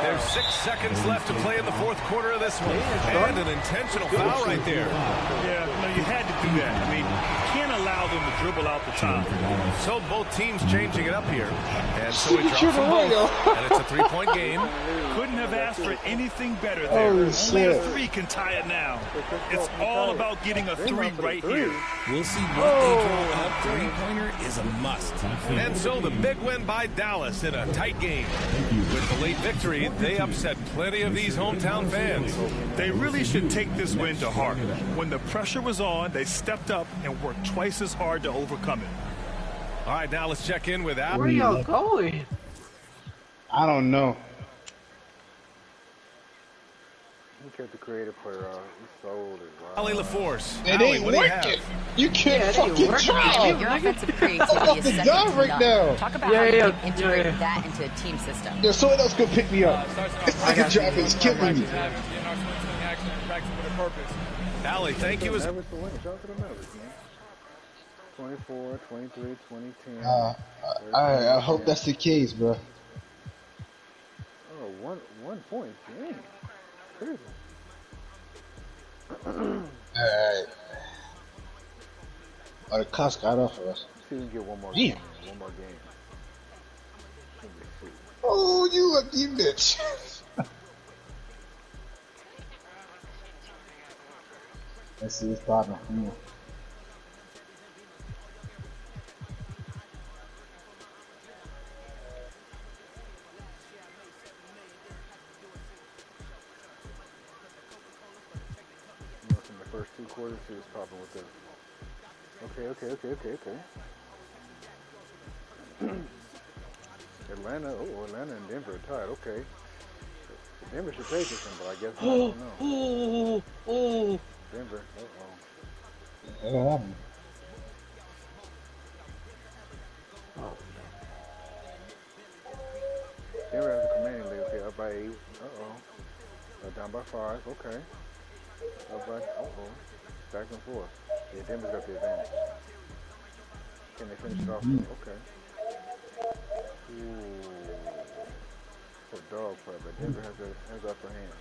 There's 6 seconds left to play in the fourth quarter of this one. And an intentional foul right there. Yeah, no, you had to do that. I mean, you can't allow them to dribble out the top. So both teams changing it up here. And so it drops from both. And it's a 3-point game. Couldn't have asked for anything better there. Only a 3 can tie it now. It's all about getting a 3 right here. We'll see what they draw up. 3-pointer is a must. And so the big win by Dallas in a tight game. With the late victory, they upset plenty of these hometown fans. They really should take this win to heart. When the pressure was on, they stepped up and worked twice as hard to overcome it. All right, now let's check in with Al. Where are y'all going? I don't know. He kept the creative player out. He sold it. Wow. Ali LaForce. It ain't working. You can't fucking drive. Your offensive creativity I'm is fucking second done to right none. now. Talk about how you can integrate that into a team system. Yo, someone else gonna pick me up. This nigga driving is killing me. Ali, thank you. Shout out to the Mavericks, man. 24, 23, 20, 10. I hope that's the case, bro. Oh, one point. Dang. Crazy. Alright. Oh, the cops got off of us. See if we can get one more Damn. game. One more game. Let me see. Oh, you lucky bitch. Let's see, it's starting. Come on. In the first 2 quarters, he was popping with it. Okay. Atlanta and Denver are tied. Okay. Denver should take this one, but I guess not. I don't know. Denver. Denver has a commanding lead. Okay, up by 8. Down by 5. Okay. Up by. Back and forth. Yeah, Denver's got the advantage. Can they finish it off? Okay. Ooh. It's a dog fight, but Denver has the upper hand.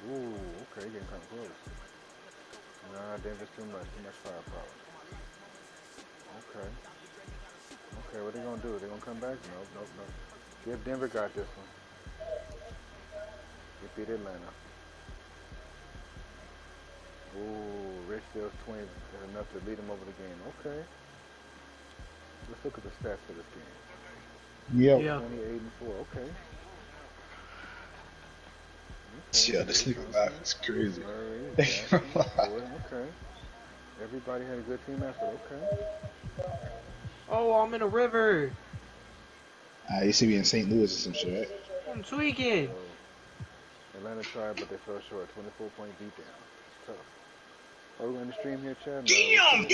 Ooh, okay, getting kind of close. Nah, Denver's too much firepower. Okay. Okay, what are they gonna do? They gonna come back? Nope. See if Denver got this one. They beat Atlanta. Ooh, Rich Steele's 20 is enough to lead them over the game. Okay. Let's look at the stats for this game. Yeah. 28-4. Okay. Yeah, this nigga life is crazy. Okay. Everybody had a good team effort. Okay. Oh, I'm in a river. You used to be in St. Louis or some shit, right? I'm tweaking. Atlanta tried, but they fell short. 24-point beatdown. Tough. Are we going to stream here, Chad? Damn!